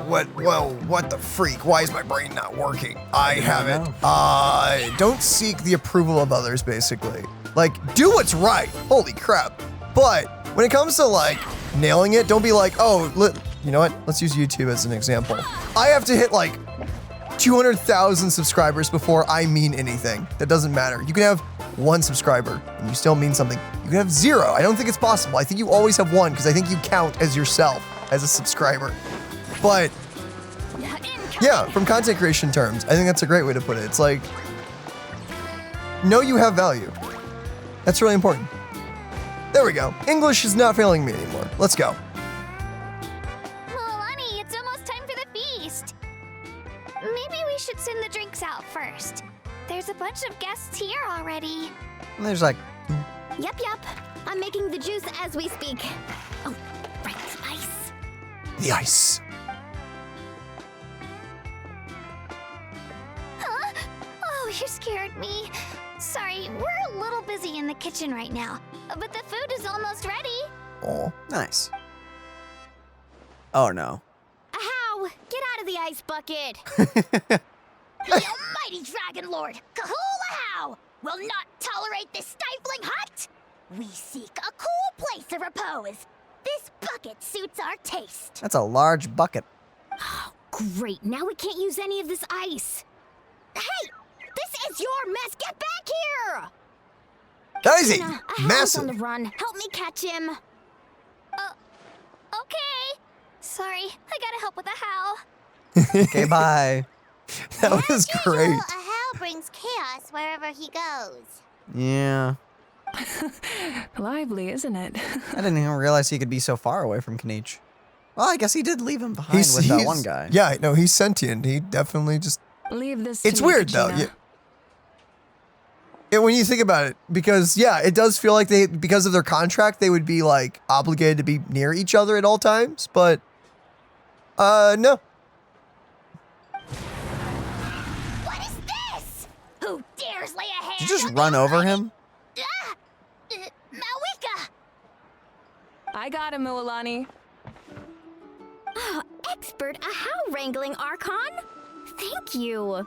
What the freak? Why is my brain not working? I have it. Don't seek the approval of others, basically. Like, do what's right. Holy crap. But when it comes to, like, nailing it, don't be like, oh, you know what? Let's use YouTube as an example. I have to hit, like, 200,000 subscribers before I mean anything. That doesn't matter. You can have 1 subscriber and you still mean something. You can have 0. I don't think it's possible. I think you always have 1 because I think you count as yourself as a subscriber. But yeah, from content creation terms, I think that's a great way to put it. It's like, know you have value. That's really important. There we go. English is not failing me anymore. Let's go. Mualani, it's almost time for the feast. Maybe we should send the drinks out first. There's a bunch of guests here already. And there's like... Yep. I'm making the juice as we speak. Oh, right, the ice. The ice. Huh? Oh, you're scared me. Sorry, we're a little busy in the kitchen right now, but the food is almost ready. Oh, nice. Oh no. Ahow! Get out of the ice bucket! The almighty Dragon Lord, Kahulahow, will not tolerate this stifling hut! We seek a cool place of repose. This bucket suits our taste. That's a large bucket. Oh, great. Now we can't use any of this ice. Hey! This is your mess! Get back here! Daisy! Ahow's Massive! on the run. Help me catch him. Okay. Sorry, I gotta help with Ahow. Okay, bye. That was great. Ahow brings chaos wherever he goes. Yeah. Lively, isn't it? I didn't even realize he could be so far away from Kinich. Well, I guess he did leave him behind with that one guy. Yeah, no, he's sentient. He definitely just... Leave this to It's me, weird, though. Kachina. Yeah, when you think about it, because, yeah, it does feel like because of their contract, they would be, like, obligated to be near each other at all times, but, no. What is this? Who dares lay a hand Did you just on run the over almighty- him? Mavuika! I got him, Mualani. Oh, expert Ahow wrangling, Archon. Thank you.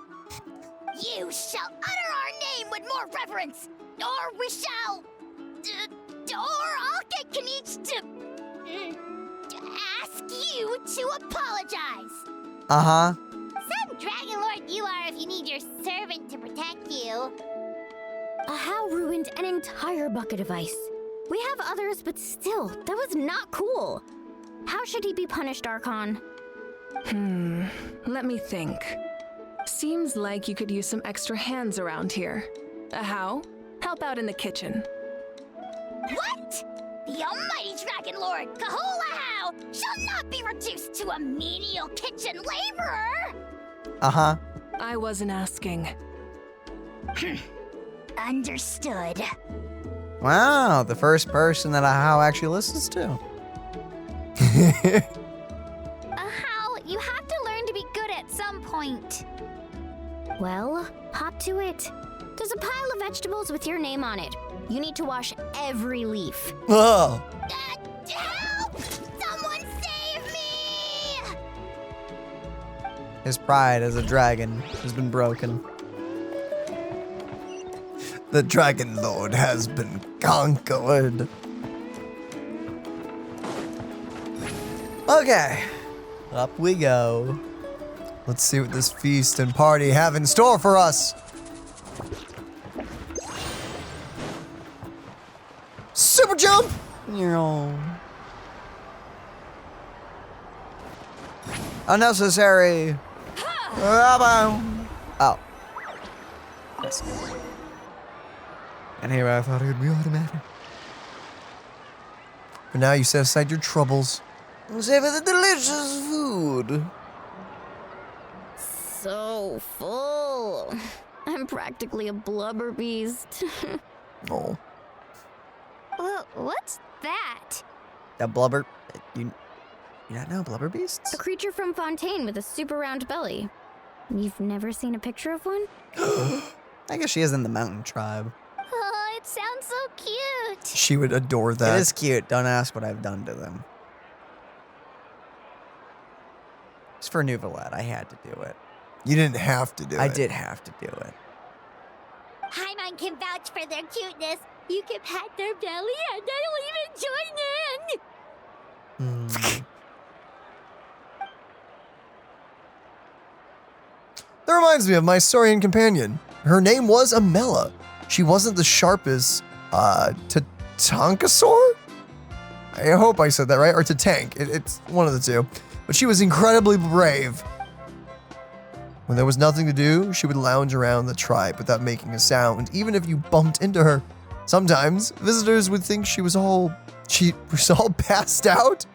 You shall utter our name with more reverence, or we shall... or I'll get Kinich to ask you to apologize. Uh-huh. Some Dragon Lord you are if you need your servant to protect you. Ahow ruined an entire bucket of ice. We have others, but still, that was not cool. How should he be punished, Archon? Let me think. Seems like you could use some extra hands around here. Ahow, help out in the kitchen. What? The almighty Dragon Lord, Kahulahow, shall not be reduced to a menial kitchen laborer! Uh-huh. I wasn't asking. Understood. Wow, the first person that Ahow actually listens to. Ahow, you have to learn to be good at some point. Well, hop to it. There's a pile of vegetables with your name on it. You need to wash every leaf. Oh. Help! Someone save me! His pride as a dragon has been broken. The Dragon Lord has been conquered. Okay, up we go. Let's see what this feast and party have in store for us. Super jump! Unnecessary. Oh. Yes. And here I thought it would be automatic. For now, you set aside your troubles. Savor the delicious food. So full. I'm practically a blubber beast. Oh. What's that? That blubber. You not know blubber beasts? A creature from Fontaine with a super round belly. You've never seen a picture of one? I guess she is in the mountain tribe. Oh, it sounds so cute. She would adore that. It is cute. Don't ask what I've done to them. It's for Nouvelette. I had to do it. You didn't have to do it. I did have to do it. Paimon can vouch for their cuteness. You can pat their belly and I'll even join in. That reminds me of my Saurian companion. Her name was Amela. She wasn't the sharpest, Tatankasaur? I hope I said that right, or Tatank. It's one of the two. But she was incredibly brave. When there was nothing to do, she would lounge around the tribe without making a sound, even if you bumped into her. Sometimes, visitors would think she was all passed out.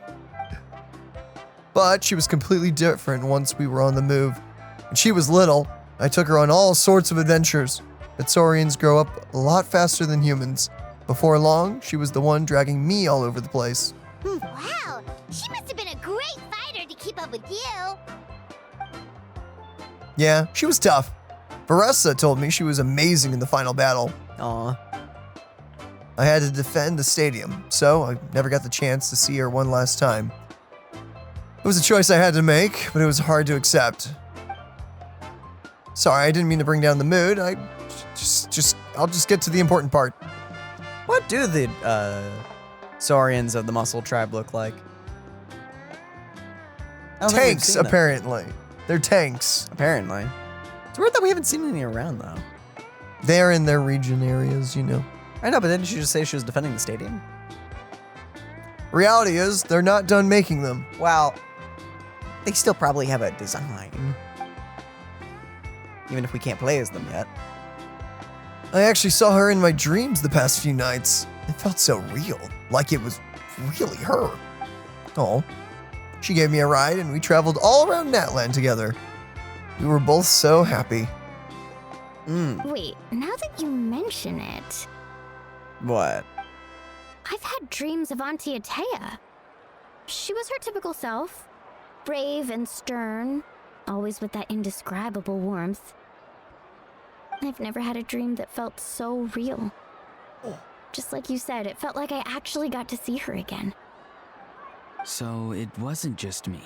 But she was completely different once we were on the move. When she was little, I took her on all sorts of adventures. But Saurians grow up a lot faster than humans. Before long, she was the one dragging me all over the place. Wow, she must have been a great fighter to keep up with you. Yeah, she was tough. Varessa told me she was amazing in the final battle. Aw. I had to defend the stadium, so I never got the chance to see her one last time. It was a choice I had to make, but it was hard to accept. Sorry, I didn't mean to bring down the mood. I'll just get to the important part. What do the Saurians of the Muscle Tribe look like? I don't think we've Tanks, seen them. apparently. They're tanks. Apparently. It's weird that we haven't seen any around, though. They're in their region areas, you know. I know, but didn't she just say she was defending the stadium? Reality is, they're not done making them. Well, they still probably have a design. Even if we can't play as them yet. I actually saw her in my dreams the past few nights. It felt so real, like it was really her. Oh, she gave me a ride and we traveled all around Natland together. We were both so happy. Wait, now that you mention it, What? I've had dreams of Auntie Atea. She was her typical self, brave and stern, always with that indescribable warmth. I've never had a dream that felt so real. Just like you said, it felt like I actually got to see her again. So it wasn't just me.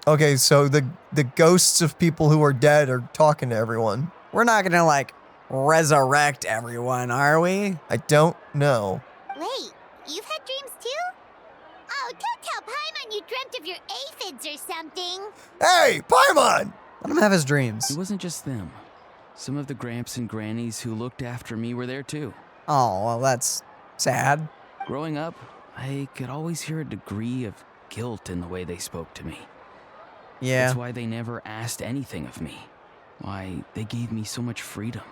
Okay, so the ghosts of people who are dead are talking to everyone. We're not gonna, like, resurrect everyone, are we? I don't know. Wait, you've had dreams too? Oh, don't tell Paimon you dreamt of your aphids or something. Hey, Paimon! Let him have his dreams. It wasn't just them. Some of the Gramps and Grannies who looked after me were there too. Oh, well, that's sad. Growing up, I could always hear a degree of guilt in the way they spoke to me. Yeah. That's why they never asked anything of me. Why they gave me so much freedom.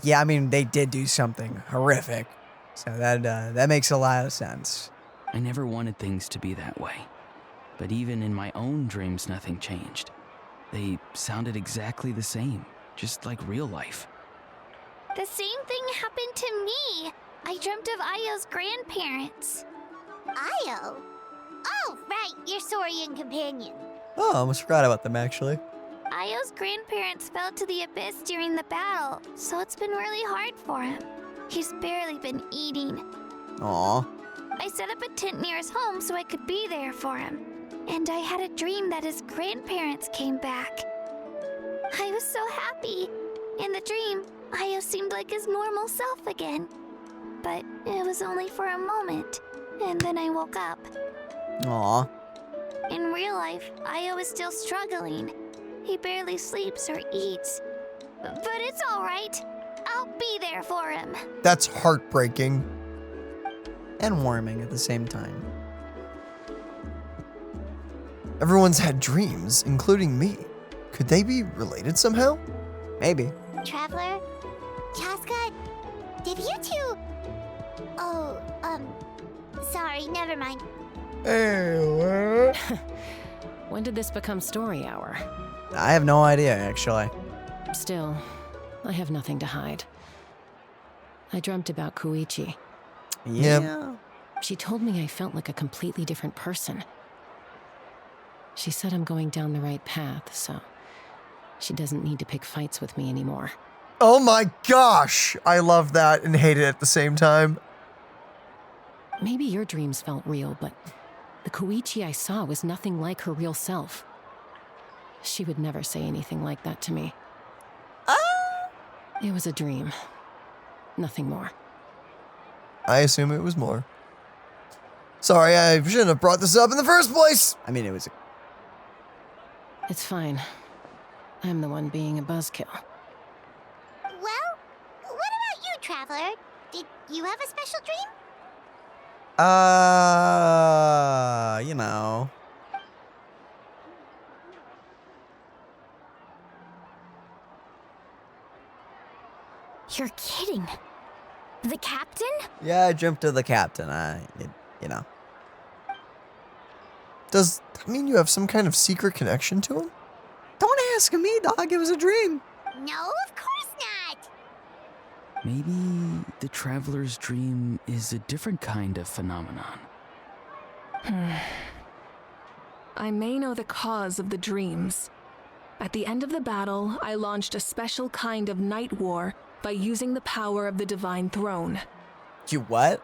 Yeah, I mean, they did do something horrific. So that makes a lot of sense. I never wanted things to be that way. But even in my own dreams, nothing changed. They sounded exactly the same, just like real life. The same thing happened to me. I dreamt of Io's grandparents. Io? Oh, right, your Saurian companion. Oh, I almost forgot about them, actually. Io's grandparents fell to the abyss during the battle, so it's been really hard for him. He's barely been eating. Aw. I set up a tent near his home so I could be there for him. And I had a dream that his grandparents came back. I was so happy. In the dream, Io seemed like his normal self again. But it was only for a moment, and then I woke up. Aw. In real life, Io is still struggling. He barely sleeps or eats. But it's all right. I'll be there for him. That's heartbreaking. And warming at the same time. Everyone's had dreams, including me. Could they be related somehow? Maybe. Traveler? Casca? Did you two... Oh, sorry, never mind. When did this become story hour? I have no idea, actually. Still, I have nothing to hide. I dreamt about Koichi. Yeah. She told me I felt like a completely different person. She said I'm going down the right path, so she doesn't need to pick fights with me anymore. Oh my gosh! I love that and hate it at the same time. Maybe your dreams felt real, but the Koichi I saw was nothing like her real self. She would never say anything like that to me. It was a dream. Nothing more. I assume it was more. Sorry, I shouldn't have brought this up in the first place! I mean, it was... It's fine. I'm the one being a buzzkill. Well, what about you, Traveler? Did you have a special dream? You know. You're kidding. The captain? Yeah, I dreamt of the captain. You know. Does that mean you have some kind of secret connection to him? Don't ask me, dog. It was a dream. No, of course not. Maybe the traveler's dream is a different kind of phenomenon. I may know the cause of the dreams, At the end of the battle, I launched a special kind of night war by using the power of the Divine Throne. You what?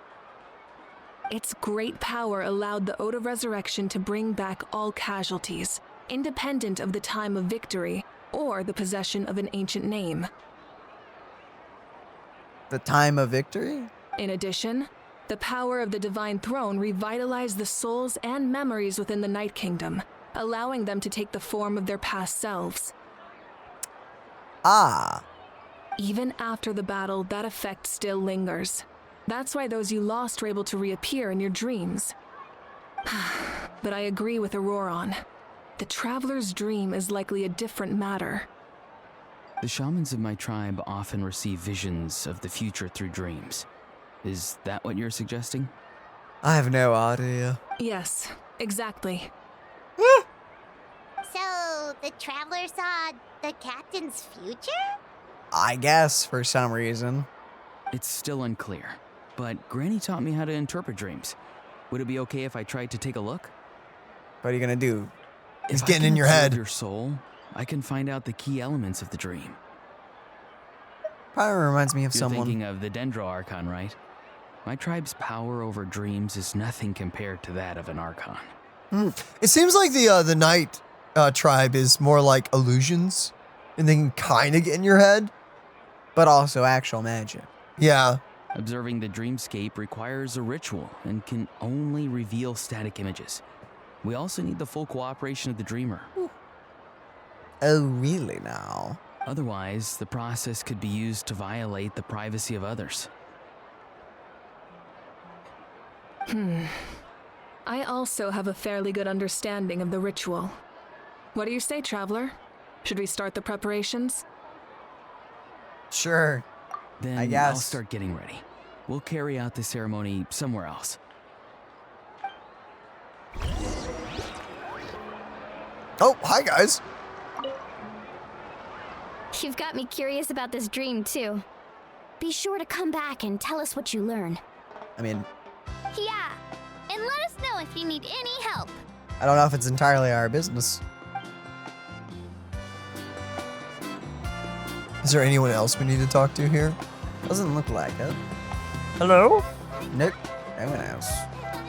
Its great power allowed the Ode of Resurrection to bring back all casualties, independent of the time of victory or the possession of an ancient name. The time of victory? In addition, the power of the Divine Throne revitalized the souls and memories within the Night Kingdom, allowing them to take the form of their past selves. Ah. Even after the battle, that effect still lingers. That's why those you lost were able to reappear in your dreams. But I agree with Ororon. The Traveler's dream is likely a different matter. The shamans of my tribe often receive visions of the future through dreams. Is that what you're suggesting? I have no idea. Yes, exactly. So, the Traveler saw the Captain's future? I guess, for some reason. It's still unclear, but Granny taught me how to interpret dreams. Would it be okay if I tried to take a look? What are you gonna do? It's getting in your head. Your soul, I can find out the key elements of the dream. Probably reminds me of You're someone. thinking of the Dendro Archon, right? My tribe's power over dreams is nothing compared to that of an Archon. It seems like the Night tribe is more like illusions, and they can kind of get in your head. But also actual magic. Yeah. Observing the dreamscape requires a ritual and can only reveal static images. We also need the full cooperation of the dreamer. Oh, really now? Otherwise, the process could be used to violate the privacy of others. I also have a fairly good understanding of the ritual. What do you say, Traveler? Should we start the preparations? Sure. Then I guess. I'll start getting ready. We'll carry out the ceremony somewhere else. Oh, hi guys. You've got me curious about this dream, too. Be sure to come back and tell us what you learn. I mean, Yeah, and let us know if you need any help. I don't know if it's entirely our business. Is there anyone else we need to talk to here? Doesn't look like it. Hello? Nope. No one else.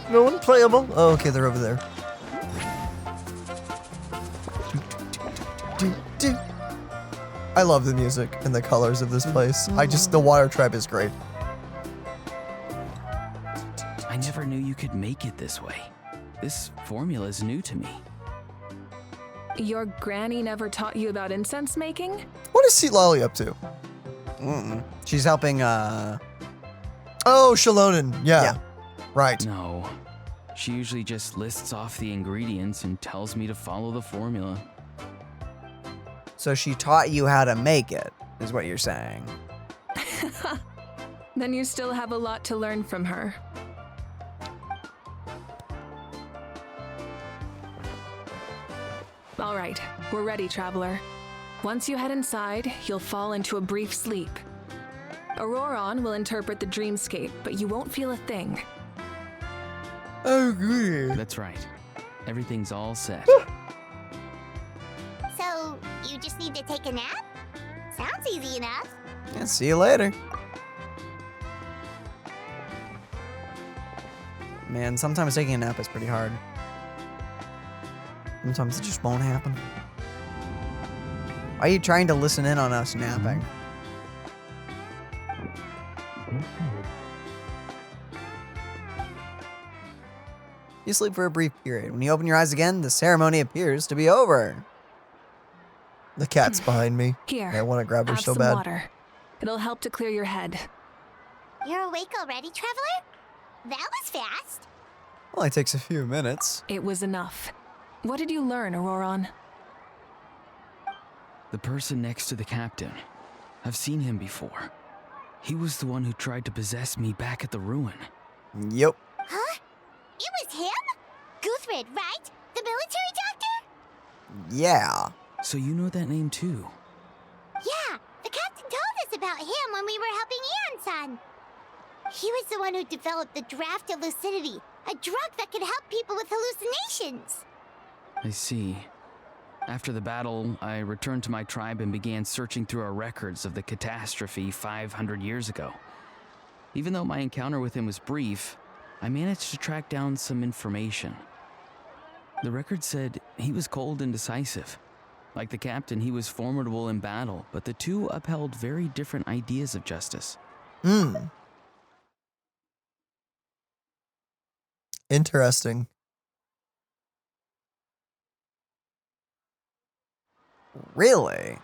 No one playable? Oh, okay, they're over there. I love the music and the colors of this place. The water tribe is great. I never knew you could make it this way. This formula is new to me. Your granny never taught you about incense making? What is Citlali up to? She's helping, Oh, Xilonen. Yeah. Right. No. She usually just lists off the ingredients and tells me to follow the formula. So she taught you how to make it, is what you're saying. Then you still have a lot to learn from her. All right, we're ready, Traveler. Once you head inside, you'll fall into a brief sleep. Ororon will interpret the dreamscape, but you won't feel a thing. Oh, good. That's right. Everything's all set. So, you just need to take a nap? Sounds easy enough. Yeah, see you later. Man, sometimes taking a nap is pretty hard. Sometimes it just won't happen. Why are you trying to listen in on us napping? You sleep for a brief period. When you open your eyes again, the ceremony appears to be over. The cat's behind me. Here, I want to grab her have so some bad. water. It'll help to clear your head. You're awake already, Traveler? That was fast. Only takes a few minutes. It was enough. What did you learn, Ororon? The person next to the captain. I've seen him before. He was the one who tried to possess me back at the ruin. Yep. Huh? It was him? Guthrid, right? The military doctor? Yeah. So you know that name too? Yeah, the captain told us about him when we were helping Ian-san. He was the one who developed the draft of lucidity, a drug that could help people with hallucinations. I see. After the battle, I returned to my tribe and began searching through our records of the catastrophe 500 years ago. Even though my encounter with him was brief, I managed to track down some information. The record said he was cold and decisive. Like the captain, he was formidable in battle, but the two upheld very different ideas of justice. Interesting. Really?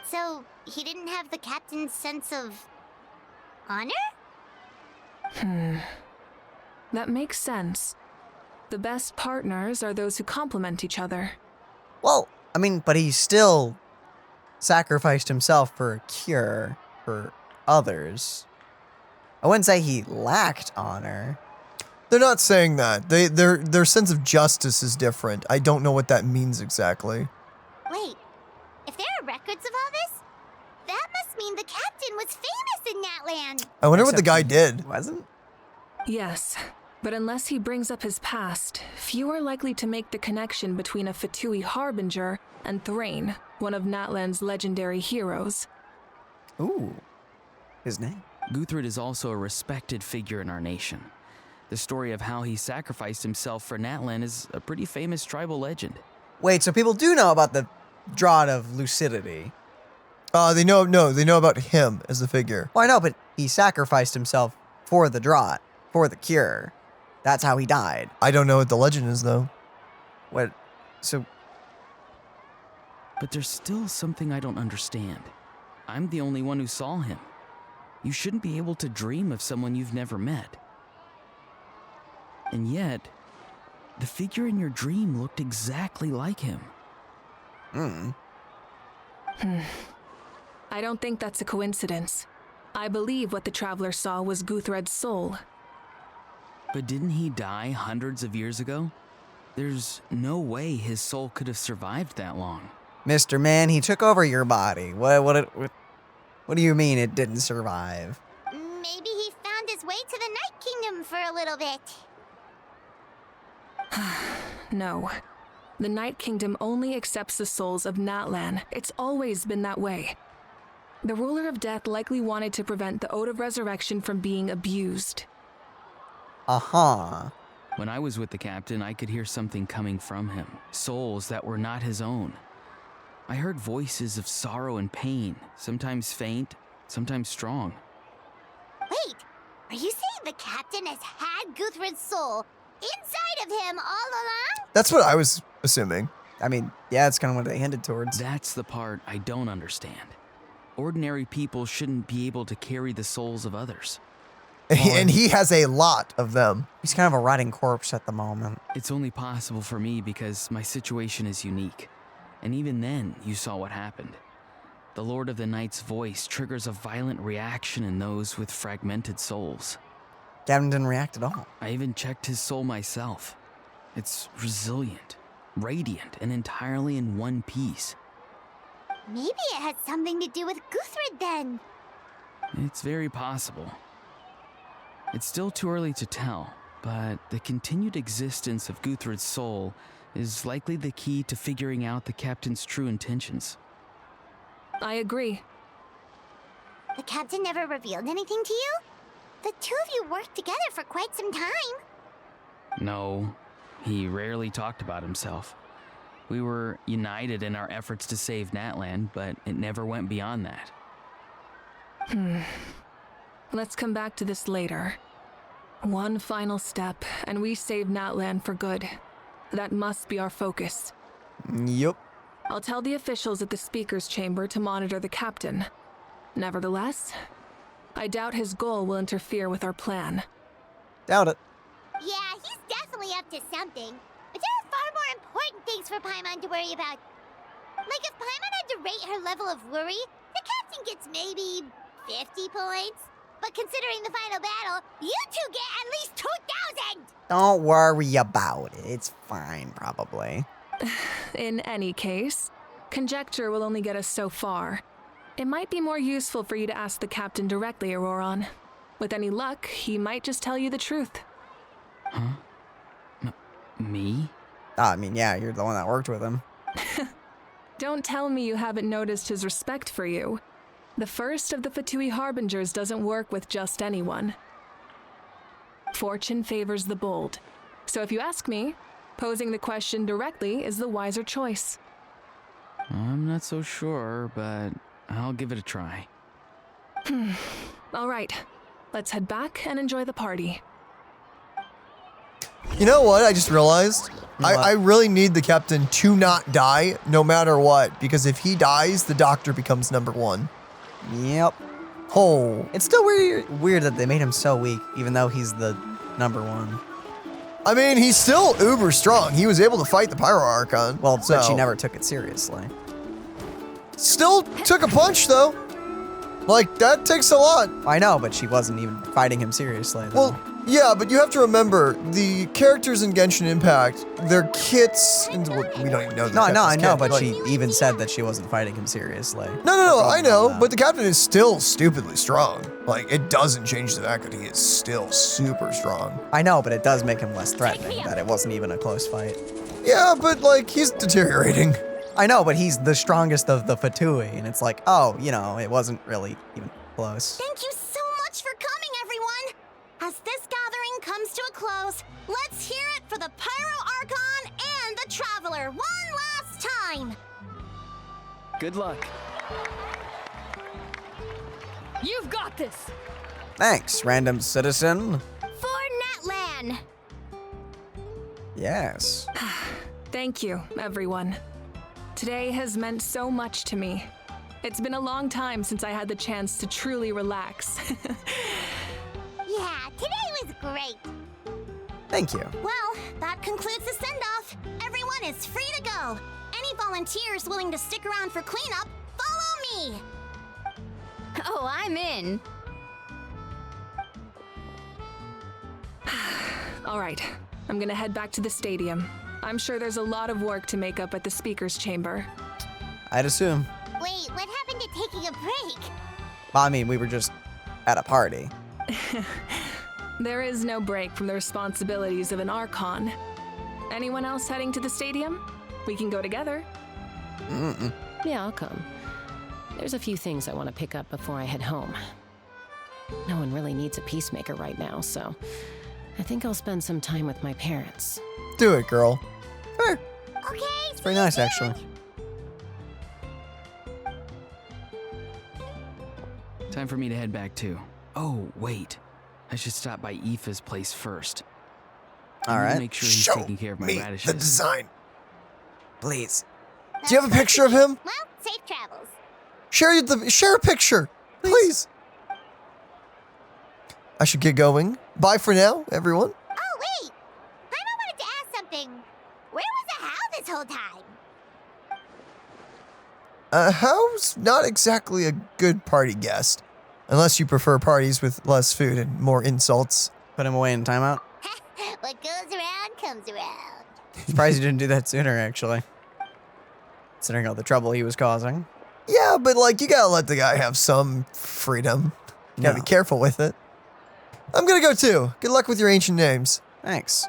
So, he didn't have the captain's sense of honor? That makes sense. The best partners are those who complement each other. Well, I mean, but he still sacrificed himself for a cure for others. I wouldn't say he lacked honor. They're not saying that. Their sense of justice is different. I don't know what that means exactly. Wait, if there are records of all this, that must mean the captain was famous in that land. I wonder what the guy did. Wasn't? Yes, but unless he brings up his past, few are likely to make the connection between a Fatui harbinger and Thrain, one of Natlan's legendary heroes. Ooh, his name? Guthred is also a respected figure in our nation. The story of how he sacrificed himself for Natlan is a pretty famous tribal legend. Wait, so people do know about the Draught of Lucidity? They know about him as the figure. Well, I know, but he sacrificed himself for the Draught, for the cure. That's how he died. I don't know what the legend is, though. What? So... But there's still something I don't understand. I'm the only one who saw him. You shouldn't be able to dream of someone you've never met. And yet, the figure in your dream looked exactly like him. I don't think that's a coincidence. I believe what the traveler saw was Guthred's soul. But didn't he die hundreds of years ago? There's no way his soul could have survived that long. Mr. Man, he took over your body. What do you mean it didn't survive? Maybe he found his way to the Night Kingdom for a little bit. No. The Night Kingdom only accepts the souls of Natlan. It's always been that way. The ruler of death likely wanted to prevent the Ode of Resurrection from being abused. When I was with the captain, I could hear something coming from him. Souls that were not his own. I heard voices of sorrow and pain, sometimes faint, sometimes strong. Wait, are you saying the captain has had Guthred's soul inside of him all along? That's what I was assuming. I mean, yeah, it's kind of what they hinted towards. That's the part I don't understand. Ordinary people shouldn't be able to carry the souls of others. And he has a lot of them. He's kind of a rotting corpse at the moment. It's only possible for me because my situation is unique. And even then, you saw what happened. The Lord of the Night's voice triggers a violent reaction in those with fragmented souls. Gavin didn't react at all. I even checked his soul myself. It's resilient, radiant, and entirely in one piece. Maybe it had something to do with Guthred then. It's very possible. It's still too early to tell, but the continued existence of Guthred's soul is likely the key to figuring out the captain's true intentions. I agree. The captain never revealed anything to you? The two of you worked together for quite some time. No, he rarely talked about himself. We were united in our efforts to save Natlan, but it never went beyond that. Let's come back to this later. One final step, and we save Natlan for good. That must be our focus. Yup. I'll tell the officials at the speaker's chamber to monitor the captain. Nevertheless, I doubt his goal will interfere with our plan. Doubt it. Yeah, he's definitely up to something. But there are far more important things for Paimon to worry about. Like if Paimon had to rate her level of worry, the captain gets maybe 50 points. But considering the final battle, you two get at least 2,000! Don't worry about it. It's fine, probably. In any case, conjecture will only get us so far. It might be more useful for you to ask the captain directly, Ororon. With any luck, he might just tell you the truth. Huh? Me? I mean, yeah, you're the one that worked with him. Don't tell me you haven't noticed his respect for you. The first of the Fatui Harbingers doesn't work with just anyone. Fortune favors the bold. So if you ask me, posing the question directly is the wiser choice. I'm not so sure, but I'll give it a try. All right, let's head back and enjoy the party. You know what? I just realized I really need the captain to not die no matter what, because if he dies, the doctor becomes #1. Yep. Oh. It's still weird that they made him so weak, even though he's the #1. I mean, he's still uber strong. He was able to fight the Pyro Archon. Well, but she never took it seriously. Still took a punch, though. Like, that takes a lot. I know, but she wasn't even fighting him seriously, though. Well, yeah, but you have to remember, the characters in Genshin Impact, their kits, we don't even know. No, I know, but she even said that she wasn't fighting him seriously. No, I know, but the captain is still stupidly strong. Like, it doesn't change the fact that he is still super strong. I know, but it does make him less threatening, that it wasn't even a close fight. Yeah, but, like, he's deteriorating. I know, but he's the strongest of the Fatui, and it's like, oh, you know, it wasn't really even close. Thank you so much for coming, everyone! As this gathering comes to a close, let's hear it for the Pyro Archon and the Traveler one last time! Good luck. You've got this! Thanks, random citizen. For Natlan! Yes. Thank you, everyone. Today has meant so much to me. It's been a long time since I had the chance to truly relax. Yeah, today was great. Thank you. Well, that concludes the send-off. Everyone is free to go. Any volunteers willing to stick around for cleanup, follow me. Oh, I'm in. All right, I'm gonna head back to the stadium. I'm sure there's a lot of work to make up at the speaker's chamber. I'd assume. Wait, what happened to taking a break? Well, I mean, we were just at a party. There is no break from the responsibilities of an Archon. Anyone else heading to the stadium? We can go together. Yeah, I'll come. There's a few things I want to pick up before I head home. No one really needs a peacemaker right now, so I think I'll spend some time with my parents. Do it, girl. Sure. Okay, It's very nice, actually. Time for me to head back too. Oh, wait. I should stop by Aoife's place first. All right. Make sure he's taking care of my radishes. The design. Please. Do you have a picture of him? Well, safe travels. Share a picture, please. I should get going. Bye for now, everyone. Oh, wait! Paimon wanted to ask something. Where was the How this whole time? How's not exactly a good party guest. Unless you prefer parties with less food and more insults. Put him away in timeout. What goes around comes around. Surprised you didn't do that sooner, actually. Considering all the trouble he was causing. Yeah, but like, you gotta let the guy have some freedom. You gotta be careful with it. I'm gonna go too. Good luck with your ancient names. Thanks.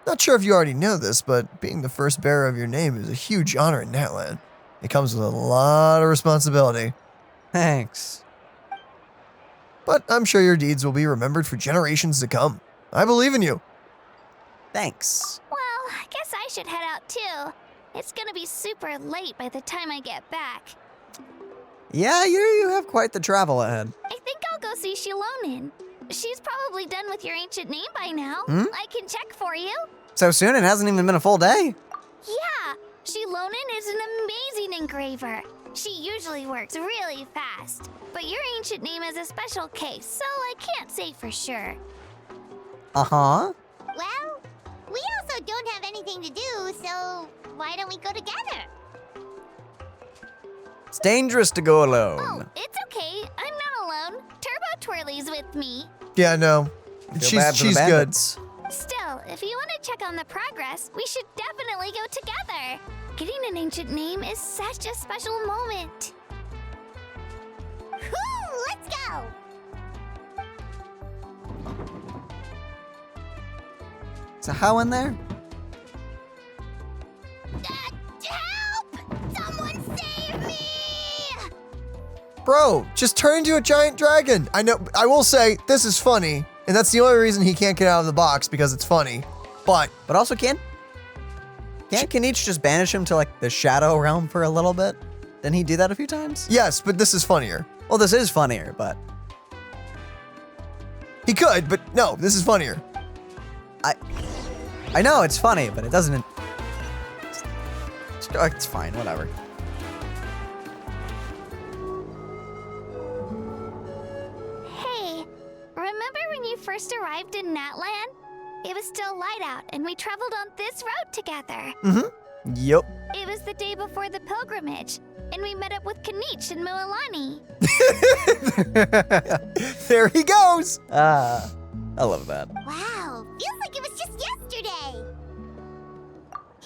Not sure if you already know this, but being the first bearer of your name is a huge honor in Natlan. It comes with a lot of responsibility. Thanks. But I'm sure your deeds will be remembered for generations to come. I believe in you. Thanks. Well, I guess I should head out too. It's gonna be super late by the time I get back. Yeah, you have quite the travel ahead. I think I'll go see Xilonen. She's probably done with your ancient name by now. Hmm? I can check for you. So soon? It hasn't even been a full day. Yeah, Xilonen is an amazing engraver. She usually works really fast. But your ancient name is a special case, so I can't say for sure. Uh-huh. Well, we also don't have anything to do, so why don't we go together? It's dangerous to go alone. Oh, it's okay. I'm not alone. Turbo Twirly's with me. Yeah, no. Feel bad for the She's good. bandits. Still, if you want to check on the progress, we should definitely go together. Getting an ancient name is such a special moment. Woo, let's go! Is a how in there? Bro, just turn into a giant dragon. I know, I will say, this is funny, and that's the only reason he can't get out of the box, because it's funny. But also can't Kinich just banish him to like the Shadow Realm for a little bit? Didn't he do that a few times? Yes, but this is funnier. Well, this is funnier, but... He could, but no, this is funnier. I know it's funny, but it doesn't... It's fine, whatever. Hey, remember when you first arrived in Natlan? It was still light out, and we traveled on this road together. Mm-hmm. Yup. It was the day before the pilgrimage, and we met up with Kinich and Mualani. There he goes. I love that. Wow, feels like it was just yesterday.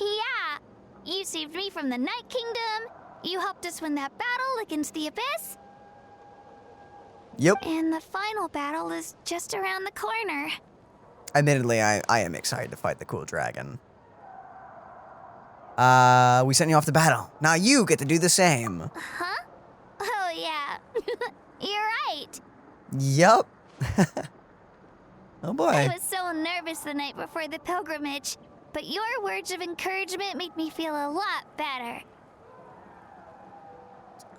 Yeah, you saved me from the Night Kingdom. You helped us win that battle against the Abyss. Yep. And the final battle is just around the corner. Admittedly, I am excited to fight the cool dragon. We sent you off to battle. Now you get to do the same. Huh? Oh, yeah. You're right. Yup. Oh boy. I was so nervous the night before the pilgrimage, but your words of encouragement made me feel a lot better.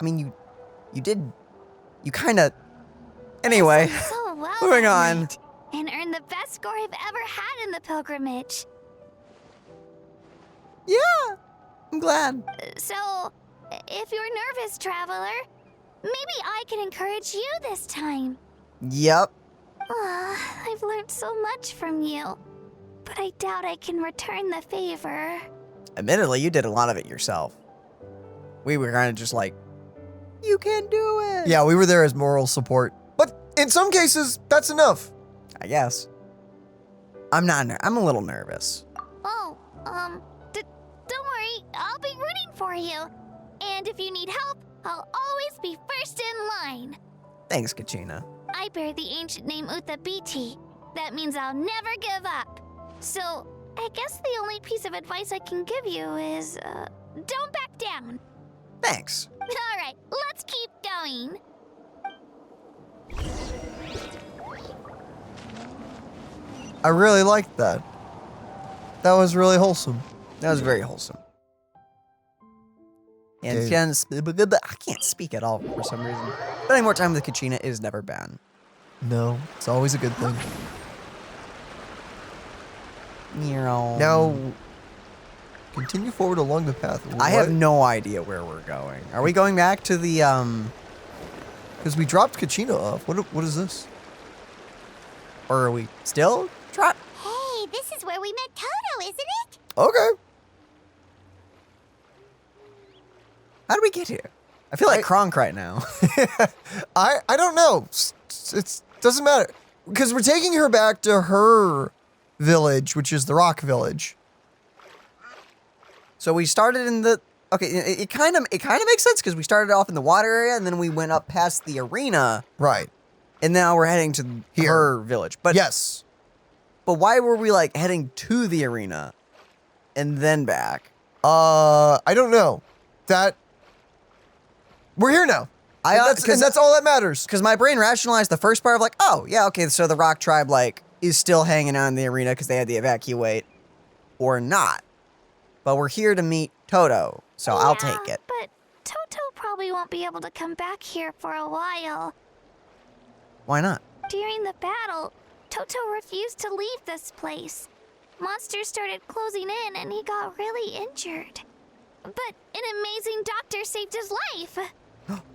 I mean, you kind of... Anyway, So well moving that on. night, and earned the best score I've ever had in the pilgrimage. Yeah, I'm glad. So, if you're nervous, traveler, maybe I can encourage you this time. Yup. I've learned so much from you, but I doubt I can return the favor. Admittedly, you did a lot of it yourself. We were kind of just like, you can do it. Yeah, we were there as moral support. But in some cases, that's enough. I guess. I'm a little nervous. Oh, don't worry, I'll be rooting for you. And if you need help, I'll always be first in line. Thanks, Kachina. I bear the ancient name Utabiti. That means I'll never give up. So, I guess the only piece of advice I can give you is, don't back down. Thanks. All right, let's keep going. I really liked that. That was really wholesome. That was very wholesome. And Okay. I can't speak at all for some reason. Spending more time with Kachina is never bad. No, it's always a good thing. Now, continue forward along the path. I have no idea where we're going. Are we going back to the, Because we dropped Kachina off. What is this? Or are we still drop? Hey, this is where we met Toto, isn't it? Okay. How did we get here? I feel like Kronk right now. I don't know. It doesn't matter. Because we're taking her back to her village, which is the Rock Village. So we started in the... Okay, it kind of makes sense because we started off in the water area and then we went up past the arena. Right. And now we're heading to her village. But yes. But why were we like heading to the arena and then back? I don't know. We're here now. That's all that matters. Because my brain rationalized the first part of like, oh, yeah, okay, so the Rock Tribe like is still hanging out in the arena because they had to evacuate or not. But we're here to meet Toto, so I'll take it. But Toto probably won't be able to come back here for a while. Why not? During the battle, Toto refused to leave this place. Monsters started closing in and he got really injured. But an amazing doctor saved his life.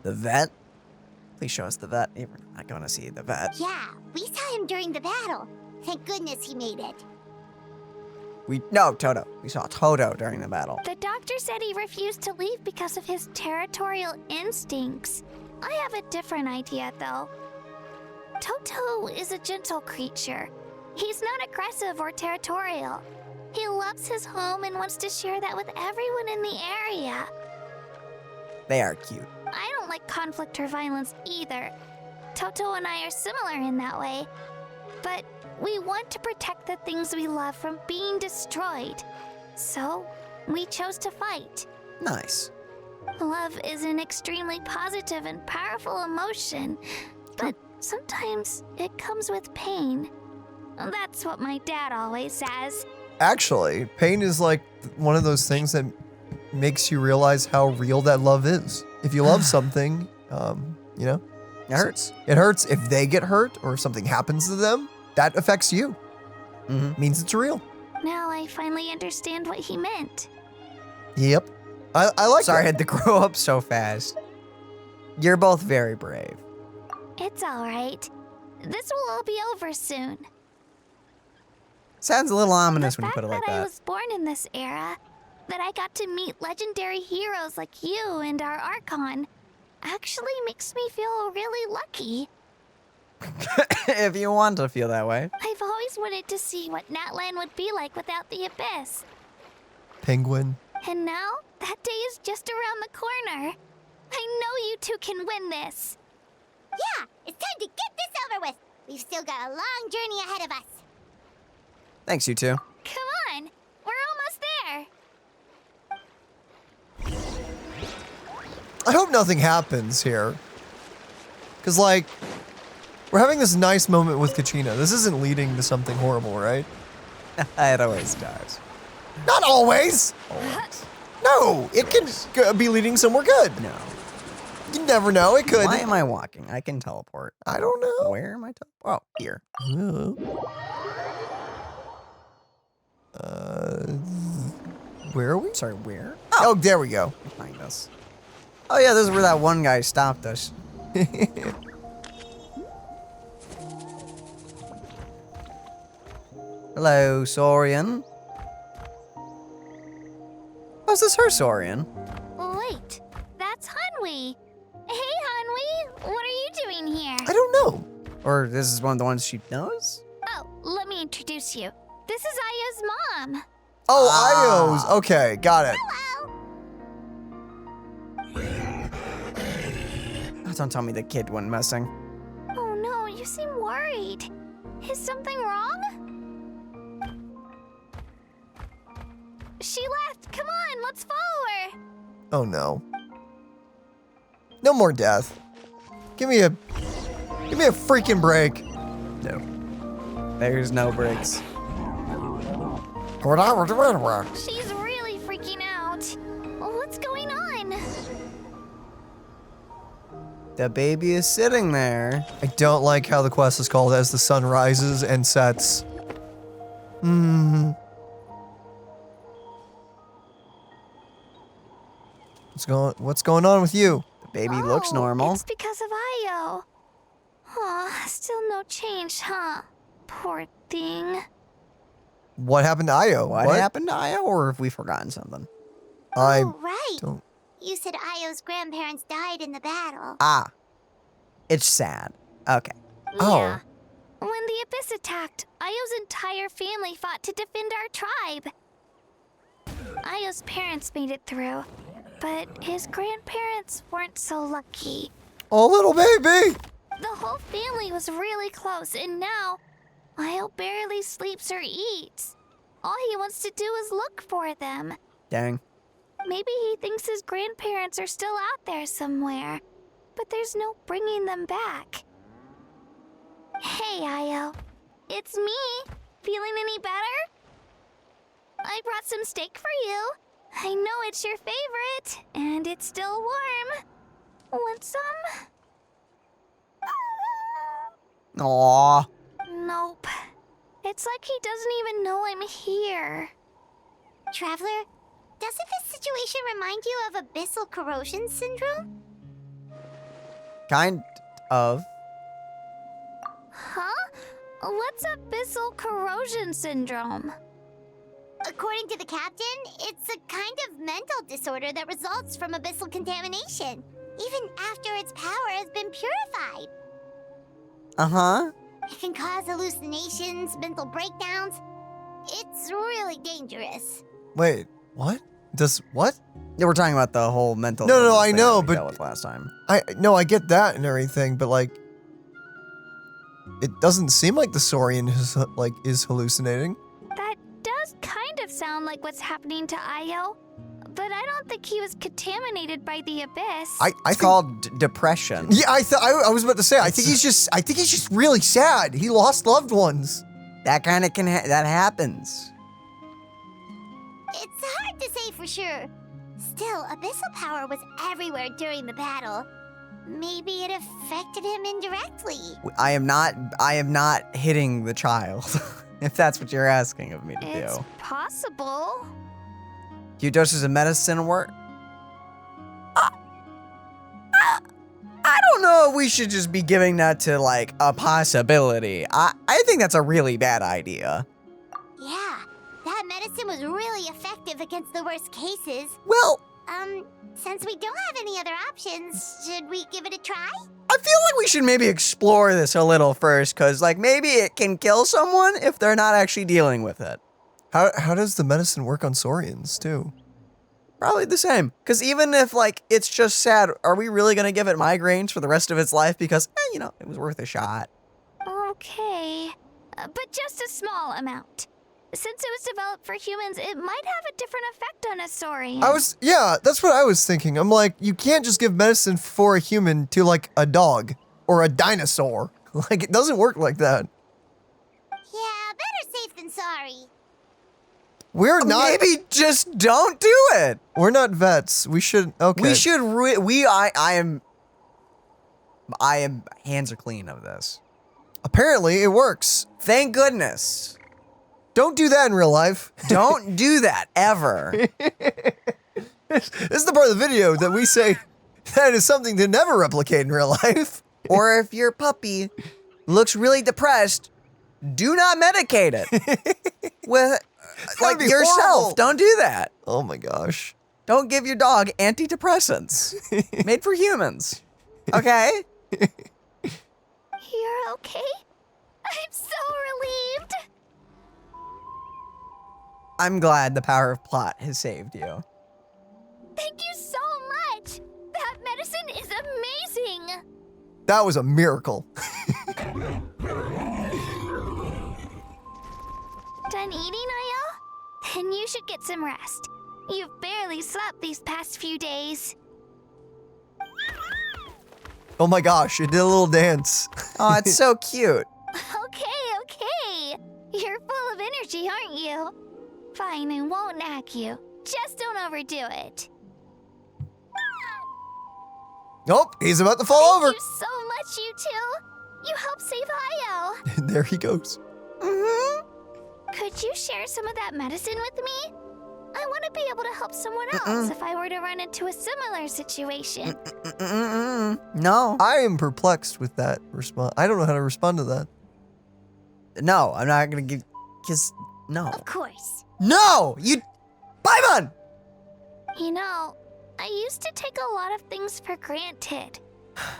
The vet? Please show us the vet. We're not going to see the vet. Yeah, we saw him during the battle. Thank goodness he made it. No, Toto. We saw Toto during the battle. The doctor said he refused to leave because of his territorial instincts. I have a different idea, though. Toto is a gentle creature. He's not aggressive or territorial. He loves his home and wants to share that with everyone in the area. They are cute. I don't like conflict or violence either. Toto and I are similar in that way. But we want to protect the things we love from being destroyed. So, we chose to fight. Nice. Love is an extremely positive and powerful emotion, but sometimes it comes with pain. That's what my dad always says. Actually, pain is like one of those things that makes you realize how real that love is. If you love something, you know, it hurts. It hurts. If they get hurt or if something happens to them, that affects you. Means it's real. Now I finally understand what he meant. Yep. I like Sorry I that. had to grow up so fast. You're both very brave. It's all right. This will all be over soon. Sounds a little ominous when you put it like I that. was born in this era, that I got to meet legendary heroes like you and our Archon, actually makes me feel really lucky. If you want to feel that way. I've always wanted to see what Natlan would be like without the Abyss. Penguin. And now, that day is just around the corner. I know you two can win this. Yeah, it's time to get this over with. We've still got a long journey ahead of us. Thanks, you two. Come on, we're almost there. I hope nothing happens here. Because, like, we're having this nice moment with Kachina. This isn't leading to something horrible, right? It always does. Not always. No, it can be leading somewhere good. No. You never know. It could. Why am I walking? I can teleport. I don't know. Where am I? Oh, here. Where are we? Sorry, where? Oh, there we go. Find us. Oh yeah, this is where that one guy stopped us. Hello, Saurian. Oh, is this her Saurian? Wait, that's Hanwi. Hey, Hanwi, what are you doing here? I don't know. Or this is one of the ones she knows? Oh, let me introduce you. This is Aya's mom. Oh, Io's. Okay, got it. Oh, don't tell me the kid went missing. Oh no, you seem worried. Is something wrong? She left. Come on, let's follow her. Oh no. No more death. Give me a freaking break. No. There's no breaks. She's really freaking out. What's going on? The baby is sitting there. I don't like how the quest is called As the Sun Rises and Sets. What's going on with you? The baby looks normal. It's because of Io. Aw, still no change, huh? Poor thing. What happened to Io? What happened to Io, or have we forgotten something? Oh, right. Don't. You said Io's grandparents died in the battle. Ah. It's sad. Okay. Yeah. When the Abyss attacked, Io's entire family fought to defend our tribe. Io's parents made it through, but his grandparents weren't so lucky. Oh, little baby! The whole family was really close, and now Io barely sleeps or eats. All he wants to do is look for them. Dang. Maybe he thinks his grandparents are still out there somewhere, but there's no bringing them back. Hey, Io. It's me. Feeling any better? I brought some steak for you. I know it's your favorite, and it's still warm. Want some? Aww. Nope. It's like he doesn't even know I'm here. Traveler, doesn't this situation remind you of abyssal corrosion syndrome? Kind of. Huh? What's abyssal corrosion syndrome? According to the captain, it's a kind of mental disorder that results from abyssal contamination, even after its power has been purified. Uh-huh. It can cause hallucinations, mental breakdowns. It's really dangerous. Wait, what? Does what? Yeah, we're talking about the whole mental. No, I thing know, that we but dealt with last time. I get that and everything, but like, it doesn't seem like the Saurian is hallucinating. That does kind of sound like what's happening to Io. But I don't think he was contaminated by the abyss. It's called depression. Yeah, I was about to say. I think he's just really sad. He lost loved ones. That kind of that happens. It's hard to say for sure. Still, abyssal power was everywhere during the battle. Maybe it affected him indirectly. I am not hitting the child, if that's what you're asking of me to It's do. possible. Few doses of medicine work. I don't know if we should just be giving that to like a possibility. I think that's a really bad idea. Yeah, that medicine was really effective against the worst cases. Well, since we don't have any other options, should we give it a try? I feel like we should maybe explore this a little first, because like maybe it can kill someone if they're not actually dealing with it. How does the medicine work on Saurians too? Probably the same. Because even if like it's just sad, are we really gonna give it migraines for the rest of its life? Because it was worth a shot. Okay, but just a small amount. Since it was developed for humans, it might have a different effect on a saurian. That's what I was thinking. I'm like, you can't just give medicine for a human to like a dog or a dinosaur. Like, it doesn't work like that. Yeah, better safe than sorry. We're not. Maybe just don't do it. We're not vets. We should. Okay. We should. I am hands are clean of this. Apparently, it works. Thank goodness. Don't do that in real life. Don't do that ever. This is the part of the video that we say that is something to never replicate in real life. Or if your puppy looks really depressed, do not medicate it with like yourself. Horrible. Don't do that. Oh my gosh. Don't give your dog antidepressants made for humans. Okay? You're okay? I'm so relieved. I'm glad the power of plot has saved you. Thank you so much. That medicine is amazing. That was a miracle. Done eating, Aya? Then you should get some rest. You've barely slept these past few days. Oh my gosh, it did a little dance. Oh, it's so cute. Okay. You're full of energy, aren't you? Fine, I won't nag you. Just don't overdo it. Nope, he's about to fall over. Thank you so much, you two. You helped save Io. There he goes. Could you share some of that medicine with me? I want to be able to help someone else if I were to run into a similar situation. No. I am perplexed with that response. I don't know how to respond to that. No, I'm not gonna give. No. Of course. No, you, Paimon. You know, I used to take a lot of things for granted.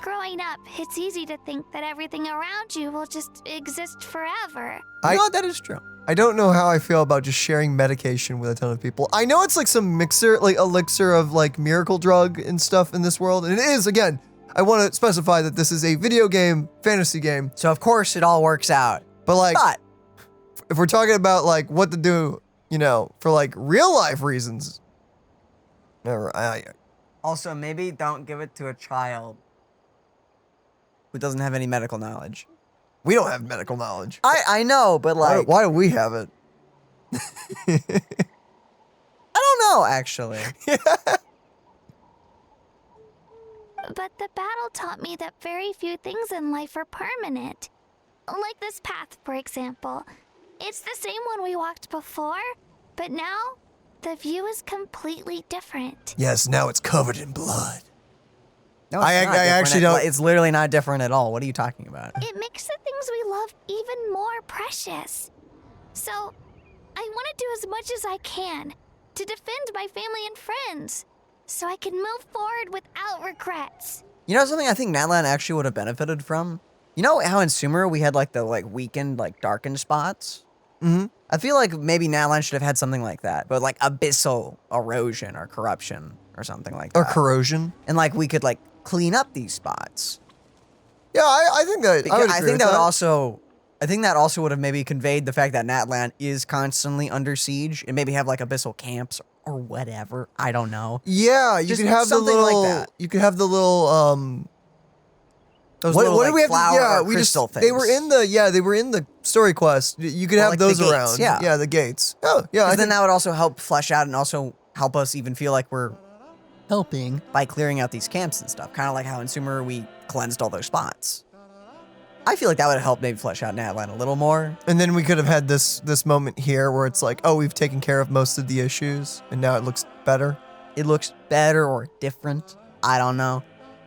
Growing up, it's easy to think that everything around you will just exist forever. That is true. I don't know how I feel about just sharing medication with a ton of people. I know it's like some mixer, like elixir of like miracle drug and stuff in this world. And it is, again, I want to specify that this is a video game, fantasy game. So of course it all works out. But like, if we're talking about like what to do, for like real life reasons. Also, maybe don't give it to a child who doesn't have any medical knowledge. We don't have medical knowledge. I know, but like... Why do we have it? I don't know, actually. But the battle taught me that very few things in life are permanent. Like this path, for example. It's the same one we walked before, but now the view is completely different. Yes, now it's covered in blood. No, I actually don't. It's literally not different at all. What are you talking about? It makes the things we love even more precious. So, I want to do as much as I can to defend my family and friends, so I can move forward without regrets. You know something I think Natlan actually would have benefited from? You know how in Sumer we had like the weakened, darkened spots? Mm-hmm. I feel like maybe Natlan should have had something like that, but like abyssal erosion or corruption or something like that. Or corrosion. And we could clean up these spots. Yeah, I think that. I think that also would have maybe conveyed the fact that Natlan is constantly under siege and maybe have abyssal camps or whatever. I don't know. Yeah, you Just could have the something little. like that. You could have the little. Those What- little, what do we have to- flower yeah, or we just- crystal They were in the they were in the story quest. You could Well, have like the those gates, around. yeah. the gates. Oh, yeah. I Because then think, that would also help flesh out and also help us even feel like we're helping by clearing out these camps and stuff. Kind of like how in Sumer we cleansed all those spots. I feel like that would help maybe flesh out Natlan a little more. and then we could have had this moment here where it's like, oh, we've taken care of most of the issues, and now it looks better. It looks better or different. I don't know.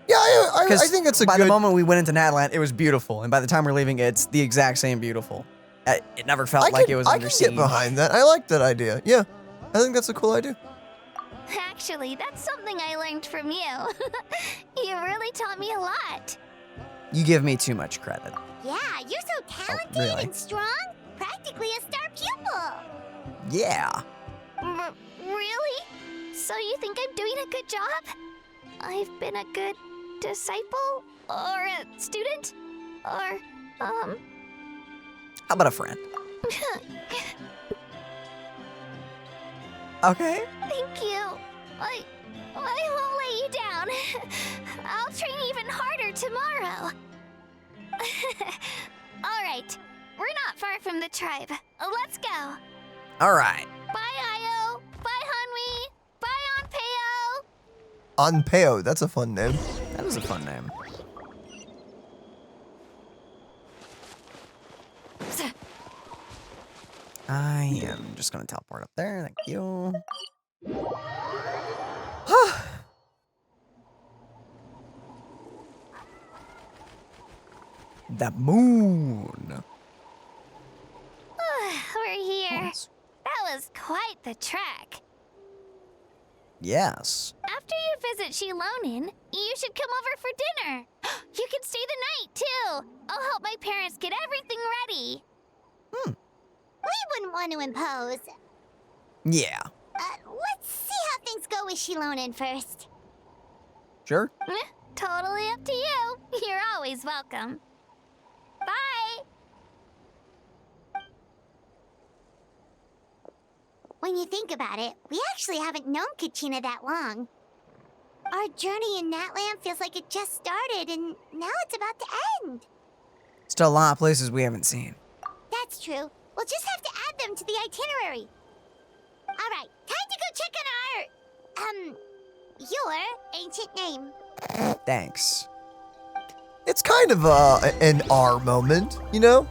Yeah, I 'Cause think it's a by good. the moment we went into Natlan, it was beautiful, and by the time we're leaving, it's the exact same beautiful. It never felt like it was I under can siege. get behind that. I like that idea. Yeah, I think that's a cool idea. Actually, that's something I learned from you. You really taught me a lot. You give me too much credit. Yeah, you're so talented really? and strong. Practically a star pupil. Yeah. Really? So you think I'm doing a good job? I've been a good disciple? Or a student? Or, How about a friend? Okay. Thank you. I won't let you down. I'll train even harder tomorrow. All right, we're not far from the tribe. Let's go. All right. Bye, Io. Bye, Hanwi. Bye, Onpeo. Onpeo, that's a fun name. That is a fun name. I am just gonna teleport up there. Thank you. The moon. We're here. That was quite the trek. Yes. After you visit Xilonen, you should come over for dinner. You can stay the night, too. I'll help my parents get everything ready. We wouldn't want to impose. Yeah. Let's see how things go with Xilonen first. Sure. Totally up to you. You're always welcome. Bye. When you think about it, we actually haven't known Kachina that long. Our journey in Natlan feels like it just started, and now it's about to end. Still a lot of places we haven't seen. That's true. We'll just have to add them to the itinerary. All right, time to go check on your ancient name. Thanks. It's kind of an R moment, you know?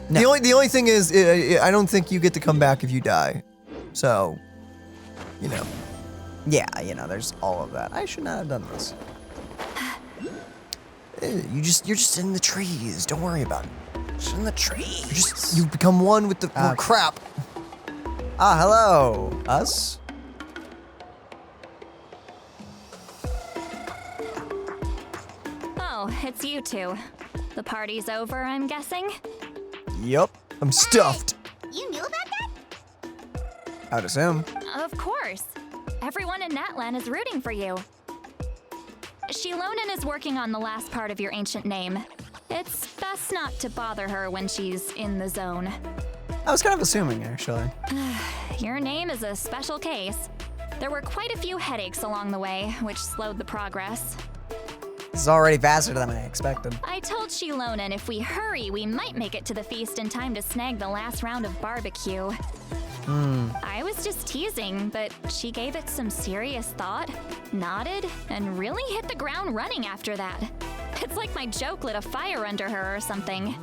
No. The only thing is, I don't think you get to come back if you die. So, you know. Yeah, you know, there's all of that. I should not have done this. You're just in the trees. Don't worry about it. Just in the trees. You become one with the crap. Ah, hello. Us? Oh, it's you two. The party's over, I'm guessing? Yup. I'm stuffed. You knew about that? I would assume. Of course. Everyone in Natlan is rooting for you. Xilonen is working on the last part of your ancient name. It's best not to bother her when she's in the zone. I was kind of assuming, actually. Your name is a special case. There were quite a few headaches along the way, which slowed the progress. This is already faster than I expected. I told Xilonen if we hurry, we might make it to the feast in time to snag the last round of barbecue. I was just teasing, but she gave it some serious thought, nodded, and really hit the ground running after that. It's like my joke lit a fire under her or something.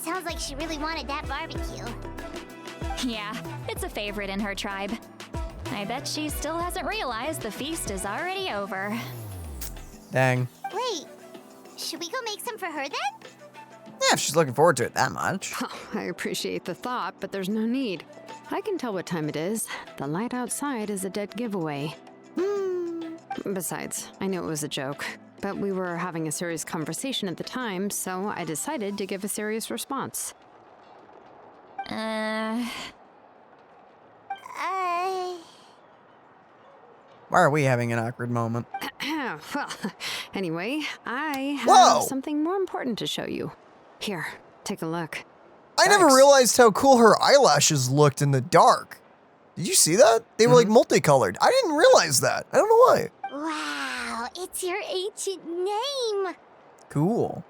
Sounds like she really wanted that barbecue. Yeah, it's a favorite in her tribe. I bet she still hasn't realized the feast is already over. Dang. Wait, should we go make some for her then? Yeah, if she's looking forward to it that much. I appreciate the thought, but there's no need. I can tell what time it is. The light outside is a dead giveaway. Besides, I knew it was a joke, but we were having a serious conversation at the time, so I decided to give a serious response. Why are we having an awkward moment? Well, anyway, I Whoa! have something more important to show you. Here, take a look. I never realized how cool her eyelashes looked in the dark. Did you see that? They were like multicolored. I didn't realize that. I don't know why. Wow, it's your ancient name. Cool.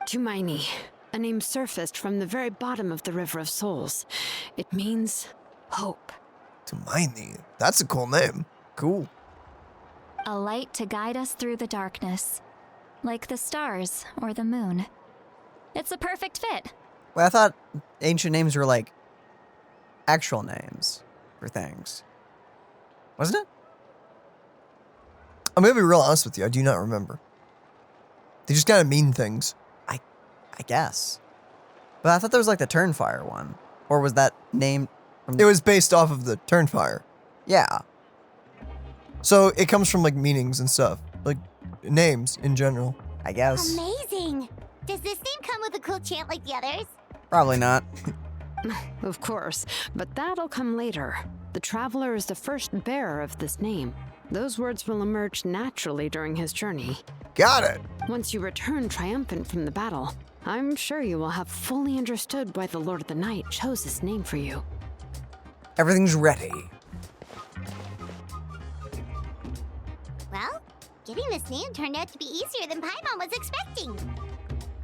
Tumaini, a name surfaced from the very bottom of the River of Souls. It means hope. Tumaini. That's a cool name. Cool. A light to guide us through the darkness, like the stars or the moon. It's a perfect fit. Well, I thought ancient names were like actual names for things. Wasn't it? I'm gonna be real honest with you. I do not remember. They just kind of mean things. I guess. But I thought there was like the Turnfire one. Or was that named from It was based off of the Turnfire. Yeah. So it comes from like meanings and stuff. Like names in general. I guess. Amazing. Does this name come with a cool chant like the others? Probably not. Of course, but that'll come later. The Traveler is the first bearer of this name. Those words will emerge naturally during his journey. Got it. Once you return triumphant from the battle, I'm sure you will have fully understood why the Lord of the Night chose this name for you. Everything's ready. Well, getting this name turned out to be easier than Paimon was expecting.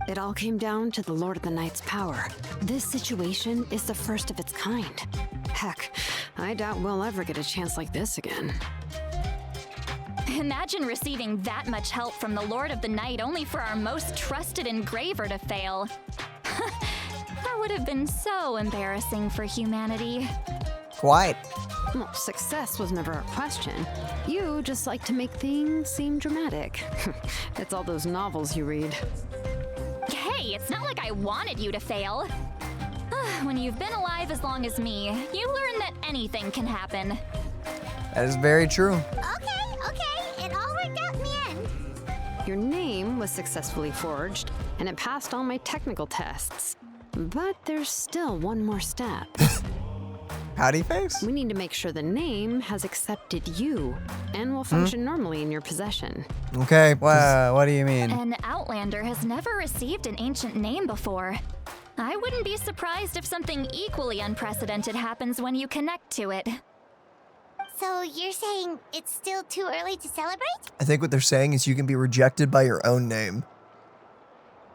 It all came down to the Lord of the Night's power. This situation is the first of its kind. Heck, I doubt we'll ever get a chance like this again. Imagine receiving that much help from the Lord of the Night only for our most trusted engraver to fail. That would have been so embarrassing for humanity. Quite. Well, success was never a question. You just like to make things seem dramatic. It's all those novels you read. Hey, it's not like I wanted you to fail. When you've been alive as long as me, you learn that anything can happen. That is very true. Okay, it all worked out in the end. Your name was successfully forged, and it passed all my technical tests. But there's still one more step. Howdy face? We need to make sure the name has accepted you and will function normally in your possession. Okay. What do you mean? An Outlander has never received an ancient name before. I wouldn't be surprised if something equally unprecedented happens when you connect to it. So you're saying it's still too early to celebrate? I think what they're saying is you can be rejected by your own name.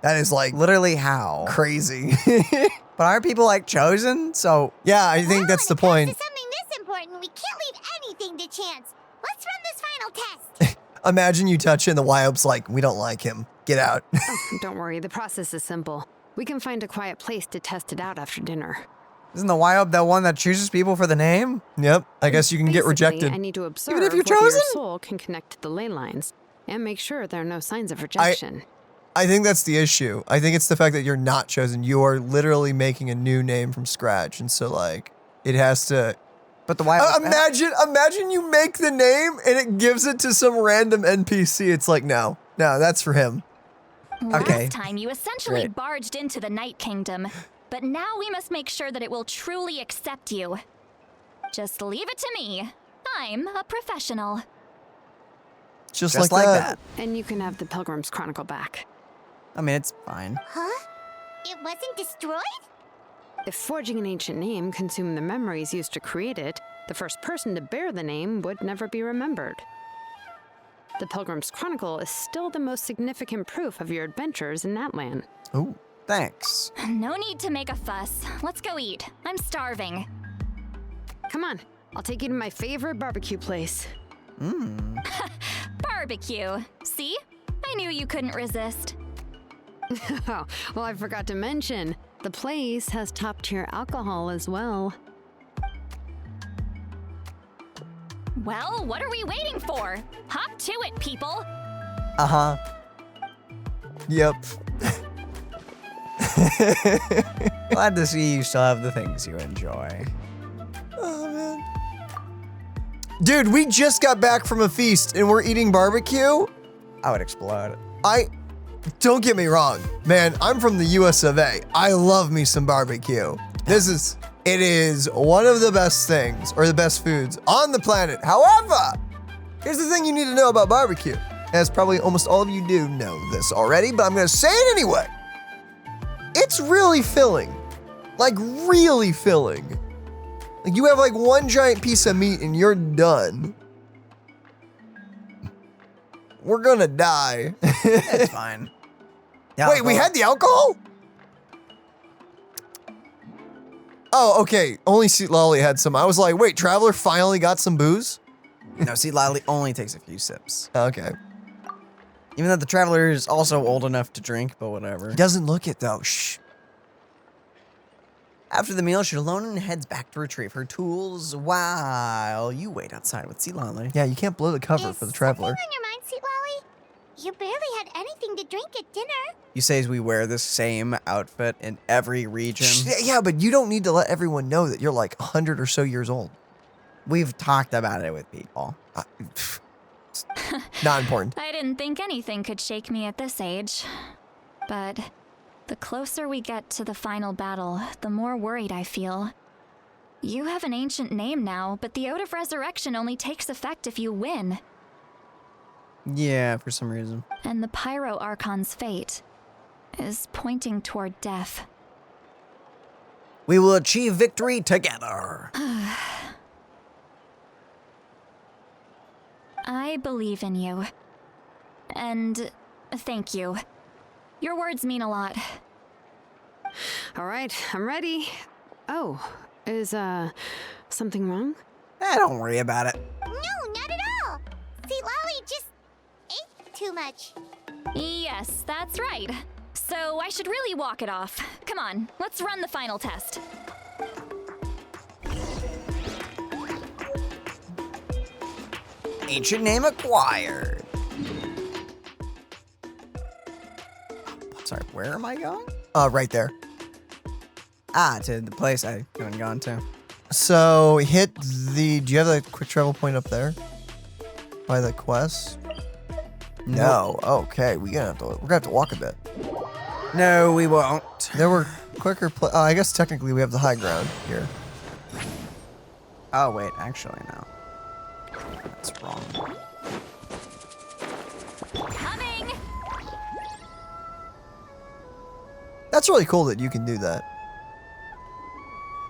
That is like literally how crazy. But aren't people like chosen? So yeah, I think that's the point. To something this important, we can't leave anything to chance. Let's run this final test. Imagine you touch it and the Wyope's like, we don't like him. Get out. Don't worry, the process is simple. We can find a quiet place to test it out after dinner. Isn't the Wyope that one that chooses people for the name? Yep, I guess you can get rejected. I need to observe even if you're whether chosen? your soul can connect to the ley lines and make sure there are no signs of rejection. I think that's the issue. I think it's the fact that you're not chosen. You are literally making a new name from scratch. And so like, it has to... But the Wyope... Imagine you make the name and it gives it to some random NPC. It's like, no, that's for him. Last time you essentially barged into the Night Kingdom, but now we must make sure that it will truly accept you. Just leave it to me. I'm a professional. Just like that. And you can have the Pilgrim's Chronicle back. I mean, it's fine. Huh? It wasn't destroyed? If forging an ancient name consumed the memories used to create it, the first person to bear the name would never be remembered. The Pilgrim's Chronicle is still the most significant proof of your adventures in that land. Oh, thanks. No need to make a fuss. Let's go eat. I'm starving. Come on, I'll take you to my favorite barbecue place. Barbecue. See? I knew you couldn't resist. Oh, well, I forgot to mention, the place has top-tier alcohol as well. Well, what are we waiting for? Hop to it, people! Uh-huh. Yep. Glad to see you still have the things you enjoy. Oh, man. Dude, we just got back from a feast and we're eating barbecue? I would explode. Don't get me wrong, man, I'm from the US of A. I love me some barbecue. It is one of the best things, or the best foods on the planet. However, here's the thing you need to know about barbecue. As probably almost all of you do know this already, but I'm gonna say it anyway. It's really filling. Like, really filling. Like, you have like one giant piece of meat and you're done. We're gonna die. It's fine. Wait, we had the alcohol? Oh, okay. Only Citlali had some. I was like, wait, Traveler finally got some booze? No, Citlali only takes a few sips. Okay. Even though the Traveler is also old enough to drink, but whatever. He doesn't look it though. Shh. After the meal, Xilonen heads back to retrieve her tools while you wait outside with Citlali. Yeah, you can't blow the cover for the Traveler. On your mind, Citlali? You barely had anything to drink at dinner. You say as we wear the same outfit in every region. Yeah, but you don't need to let everyone know that you're like 100 or so years old. We've talked about it with people. Not important. I didn't think anything could shake me at this age. But the closer we get to the final battle, the more worried I feel. You have an ancient name now, but the Ode of Resurrection only takes effect if you win. Yeah, for some reason. And the Pyro Archon's fate is pointing toward death. We will achieve victory together. I believe in you. And thank you. Your words mean a lot. All right, I'm ready. Oh, is something wrong? Don't worry about it. No, not at all. Citlali just ate too much. Yes, that's right. So I should really walk it off. Come on, let's run the final test. Ancient name acquired. Sorry, where am I going? Right there. To the place I haven't gone to. So hit the. Do you have the quick travel point up there? By the quest? No. Okay, we're gonna have to walk a bit. No, we won't. There were quicker. I guess technically we have the high ground here. Oh wait, actually no. That's wrong. Coming. That's really cool that you can do that.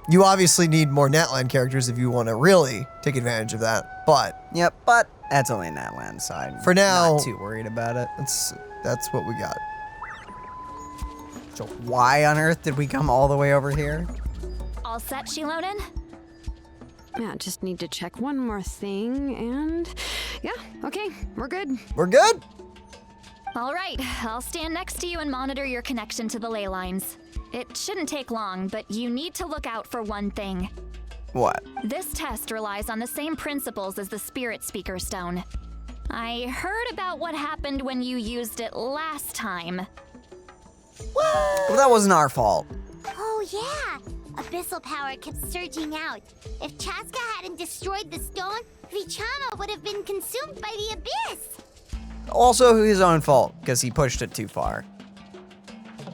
You obviously need more Natland characters if you want to really take advantage of that, but... Yep, but that's only Natland side. For now... Not too worried about it. That's what we got. So why on earth did we come all the way over here? All set, Xilonen? Yeah, just need to check one more thing, and... Yeah, okay, we're good. We're good? All right, I'll stand next to you and monitor your connection to the ley lines. It shouldn't take long, but you need to look out for one thing. What? This test relies on the same principles as the Spirit Speaker Stone. I heard about what happened when you used it last time. Well, that wasn't our fault. Oh, yeah. Abyssal power kept surging out. If Chaska hadn't destroyed the stone, Vichama would have been consumed by the abyss. Also his own fault, because he pushed it too far.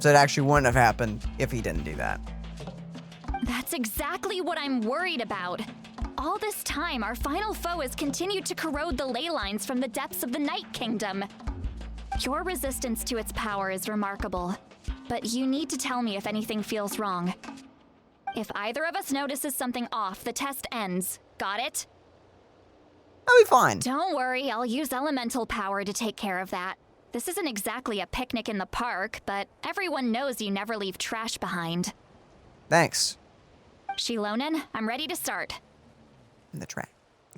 So it actually wouldn't have happened if he didn't do that. That's exactly what I'm worried about. All this time, our final foe has continued to corrode the ley lines from the depths of the Night Kingdom. Your resistance to its power is remarkable, but you need to tell me if anything feels wrong. If either of us notices something off, the test ends. Got it? I'll be fine. Don't worry, I'll use elemental power to take care of that. This isn't exactly a picnic in the park, but everyone knows you never leave trash behind. Thanks. Xilonen, I'm ready to start. The trash.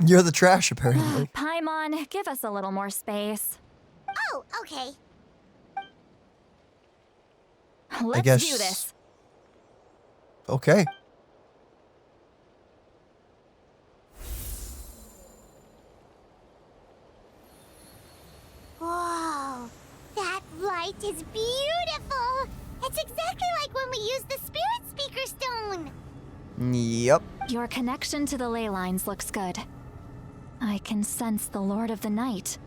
You're the trash, apparently. Paimon, give us a little more space. Oh, okay. Let's do this. Okay. Whoa, that light is beautiful. It's exactly like when we used the Spirit Speaker Stone. Yep. Your connection to the ley lines looks good. I can sense the Lord of the Night.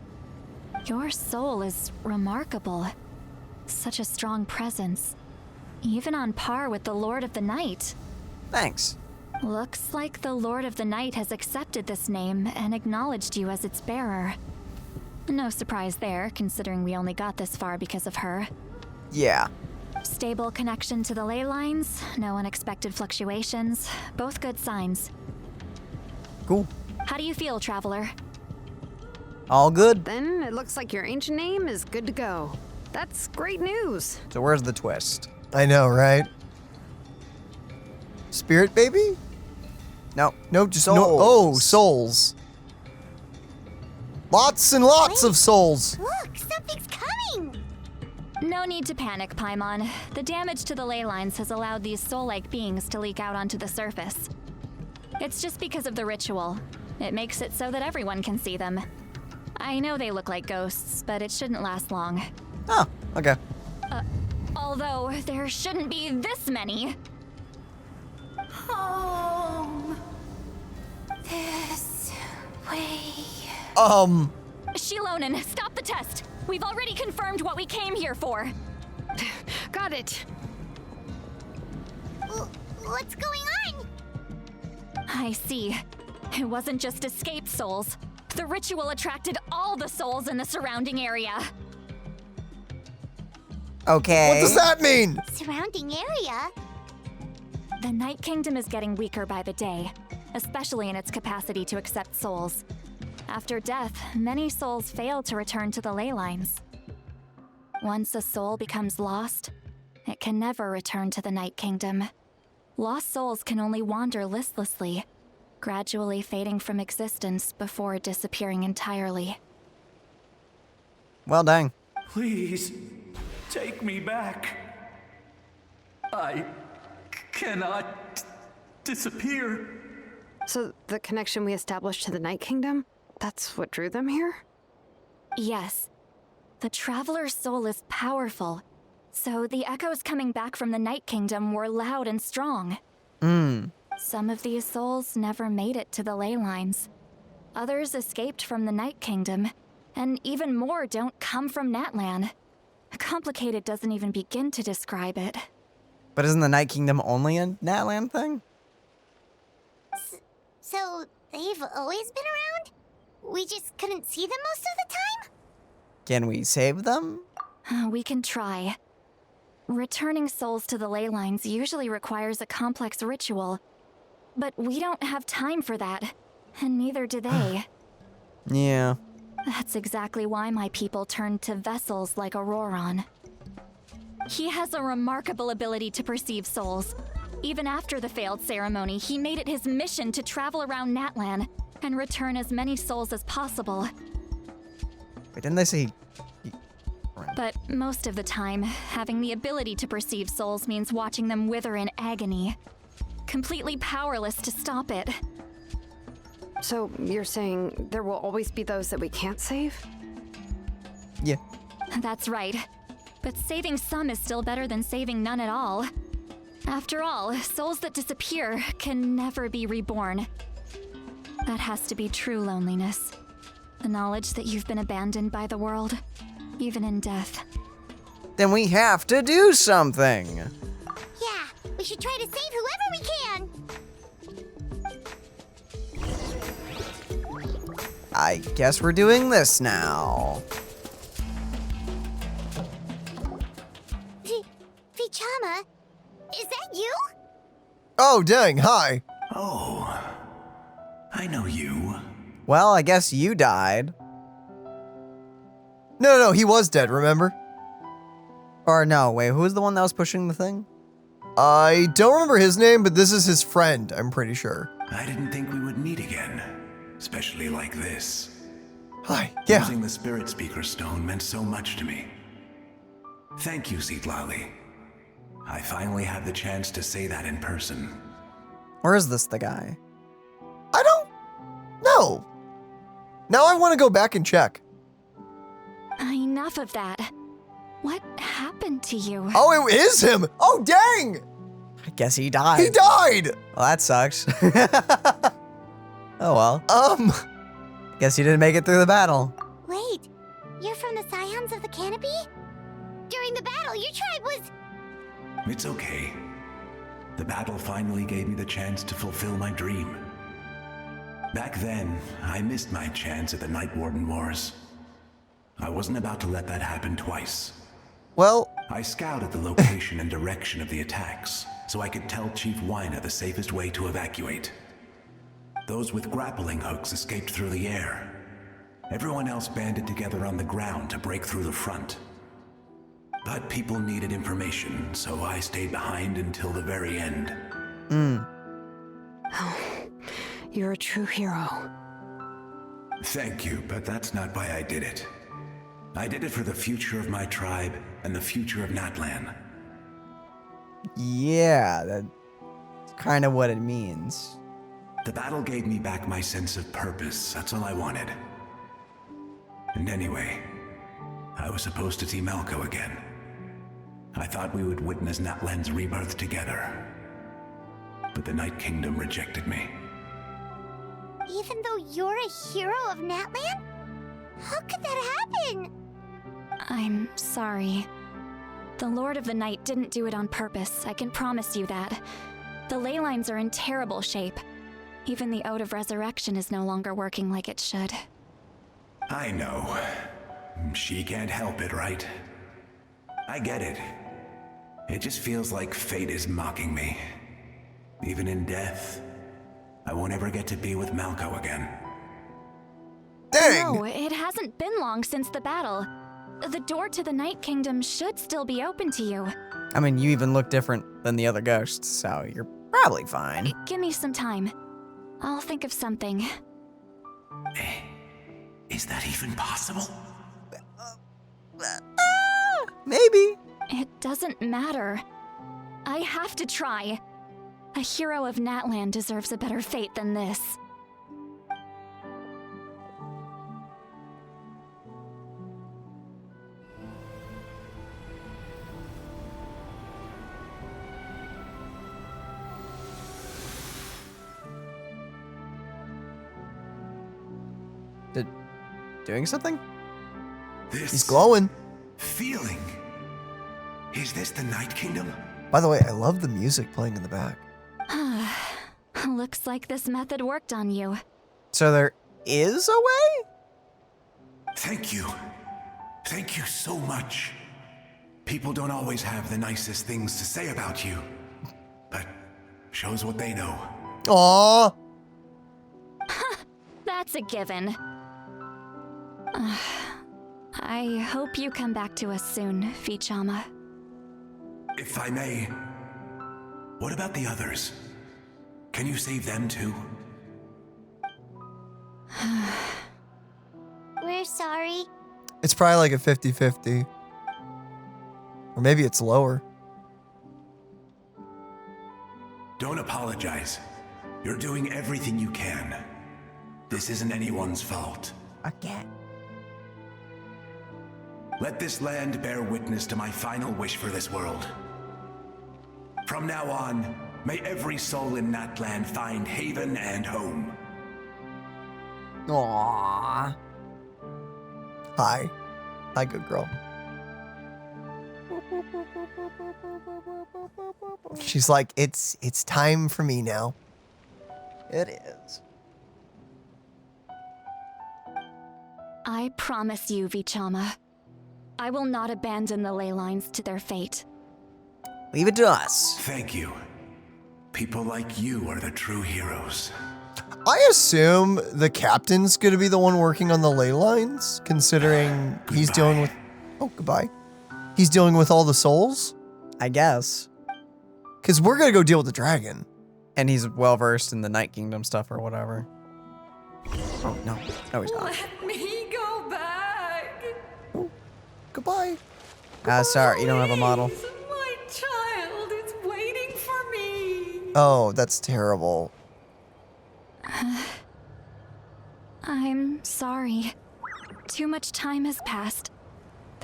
Your soul is remarkable. Such a strong presence. Even on par with the Lord of the Night. Thanks. Looks like the Lord of the Night has accepted this name and acknowledged you as its bearer. No surprise there, considering we only got this far because of her. Yeah. Stable connection to the ley lines, no unexpected fluctuations, both good signs. Cool. How do you feel, Traveler? All good. Then it looks like your ancient name is good to go. That's great news. So where's the twist? I know, right? Spirit baby? No. No, just no. Oh, souls. Lots and lots of souls. Look, something's coming! No need to panic, Paimon. The damage to the ley lines has allowed these soul-like beings to leak out onto the surface. It's just because of the ritual. It makes it so that everyone can see them. I know they look like ghosts, but it shouldn't last long. Oh, okay. Although, there shouldn't be this many. Home. This way. Xilonen, stop the test! We've already confirmed what we came here for. Got it. What's going on? I see. It wasn't just escaped souls. The ritual attracted all the souls in the surrounding area. Okay. What does that mean? Surrounding area? The Night Kingdom is getting weaker by the day, especially in its capacity to accept souls. After death, many souls fail to return to the ley lines. Once a soul becomes lost, it can never return to the Night Kingdom. Lost souls can only wander listlessly, gradually fading from existence before disappearing entirely. Well, dang. Please, take me back. I cannot disappear. So the connection we established to the Night Kingdom, that's what drew them here? Yes. The Traveler's soul is powerful, so the echoes coming back from the Night Kingdom were loud and strong. Some of these souls never made it to the ley lines. Others escaped from the Night Kingdom, and even more don't come from Natlan. Complicated doesn't even begin to describe it. But isn't the Night Kingdom only a Natlan thing? So, they've always been around? We just couldn't see them most of the time? Can we save them? We can try. Returning souls to the ley lines usually requires a complex ritual, but we don't have time for that, and neither do they. Yeah. That's exactly why my people turned to vessels like Ororon. He has a remarkable ability to perceive souls. Even after the failed ceremony, he made it his mission to travel around Natlan and return as many souls as possible. Wait, didn't they say... But most of the time, having the ability to perceive souls means watching them wither in agony. Completely powerless to stop it. So you're saying there will always be those that we can't save? Yeah. That's right. But saving some is still better than saving none at all. After all, souls that disappear can never be reborn. That has to be true loneliness. The knowledge that you've been abandoned by the world, even in death. Then we have to do something. Yeah, we should try to save whoever we can. I guess we're doing this now. Vichama, is that you? Oh, dang, hi. Oh, I know you. Well, I guess you died. No, he was dead, remember? Or no, wait, who was the one that was pushing the thing? I don't remember his name, but this is his friend, I'm pretty sure. I didn't think we would meet again, especially like this. Hi, yeah. Using the Spirit Speaker Stone meant so much to me. Thank you, Citlali. I finally had the chance to say that in person. Or is this the guy? I don't know. Now I want to go back and check. Enough of that. What happened to you? Oh, it is him! Oh, dang! I guess he died. He died! Well, that sucks. Oh well. Guess you didn't make it through the battle. Wait, you're from the Scions of the Canopy? During the battle, your tribe was... It's okay. The battle finally gave me the chance to fulfill my dream. Back then, I missed my chance at the Night Warden Wars. I wasn't about to let that happen twice. Well, I scouted the location and direction of the attacks, so I could tell Chief Wyna the safest way to evacuate. Those with grappling hooks escaped through the air. Everyone else banded together on the ground to break through the front. But people needed information, so I stayed behind until the very end. Oh, you're a true hero. Thank you, but that's not why I did it. I did it for the future of my tribe and the future of Natlan. Yeah, that's kind of what it means. The battle gave me back my sense of purpose. That's all I wanted. And anyway, I was supposed to see Malco again. I thought we would witness Natlan's rebirth together. But the Night Kingdom rejected me. Even though you're a hero of Natlan? How could that happen? I'm sorry. The Lord of the Night didn't do it on purpose, I can promise you that. The ley lines are in terrible shape. Even the Ode of Resurrection is no longer working like it should. I know. She can't help it, right? I get it. It just feels like fate is mocking me. Even in death, I won't ever get to be with Malco again. Dang! No, it hasn't been long since the battle. The door to the Night Kingdom should still be open to you. I mean, you even look different than the other ghosts, so you're probably fine. Give me some time. I'll think of something. Is that even possible? Maybe. It doesn't matter. I have to try. A hero of Natlan deserves a better fate than this. Doing something? He's glowing. Feeling. Is this the Night Kingdom? By the way, I love the music playing in the back. Looks like this method worked on you. So there is a way? Thank you. Thank you so much. People don't always have the nicest things to say about you, but shows what they know. Aww. That's a given. I hope you come back to us soon, Vichama. If I may, what about the others? Can you save them too? We're sorry. It's probably like a 50-50. Or maybe it's lower. Don't apologize. You're doing everything you can. This isn't anyone's fault. Again. Let this land bear witness to my final wish for this world. From now on, may every soul in Natlan find haven and home. Aww. Hi. Hi, good girl. She's like, it's time for me now. It is. I promise you, Vichama. I will not abandon the ley lines to their fate. Leave it to us. Thank you. People like you are the true heroes. I assume the captain's gonna be the one working on the ley lines, considering he's dealing with... Oh, goodbye. He's dealing with all the souls? I guess. Because we're gonna go deal with the dragon. And he's well-versed in the Night Kingdom stuff or whatever. Oh, no. No, he's not. Let me go back. Oh, goodbye. Sorry, you don't have a model. My child is waiting for me. Oh, that's terrible. I'm sorry. Too much time has passed.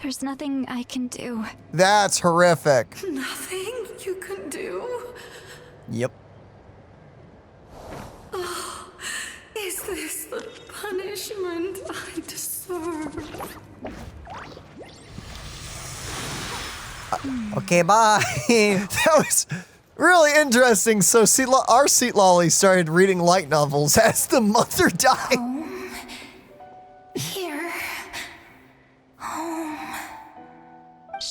There's nothing I can do. That's horrific. Nothing you can do? Yep. Oh, is this the punishment I deserve? Okay, bye. That was really interesting. So our Citlali started reading light novels as the mother died. Home. Here. Home.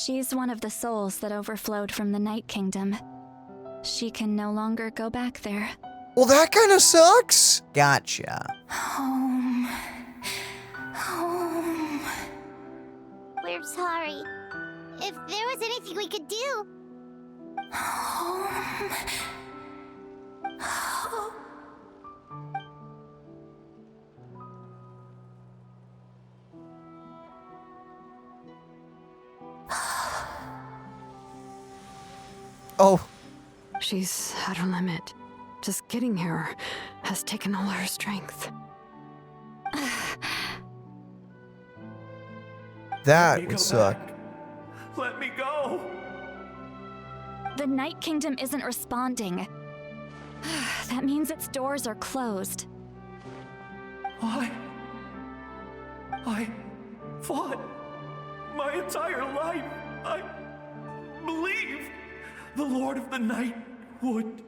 She's one of the souls that overflowed from the Night Kingdom. She can no longer go back there. Well, that kind of sucks. Gotcha. Home. Home. We're sorry. If there was anything we could do. Home. Oh. She's at her limit. Just getting here has taken all her strength. That would suck. Let me go! The Night Kingdom isn't responding. That means its doors are closed. I fought my entire life. I believed the Lord of the Night would.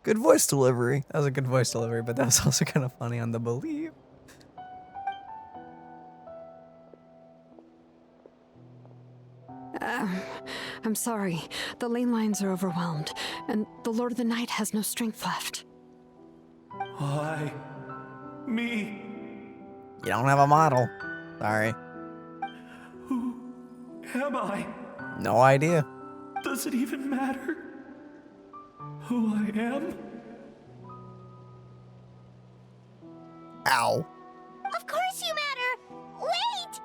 Good voice delivery. That was a good voice delivery, but that was also kind of funny on the believe. I'm sorry. The lane lines are overwhelmed, and the Lord of the Night has no strength left. Why? Me? You don't have a model. Sorry. Who am I? No idea. Does it even matter who I am? Ow. Of course you matter! Wait!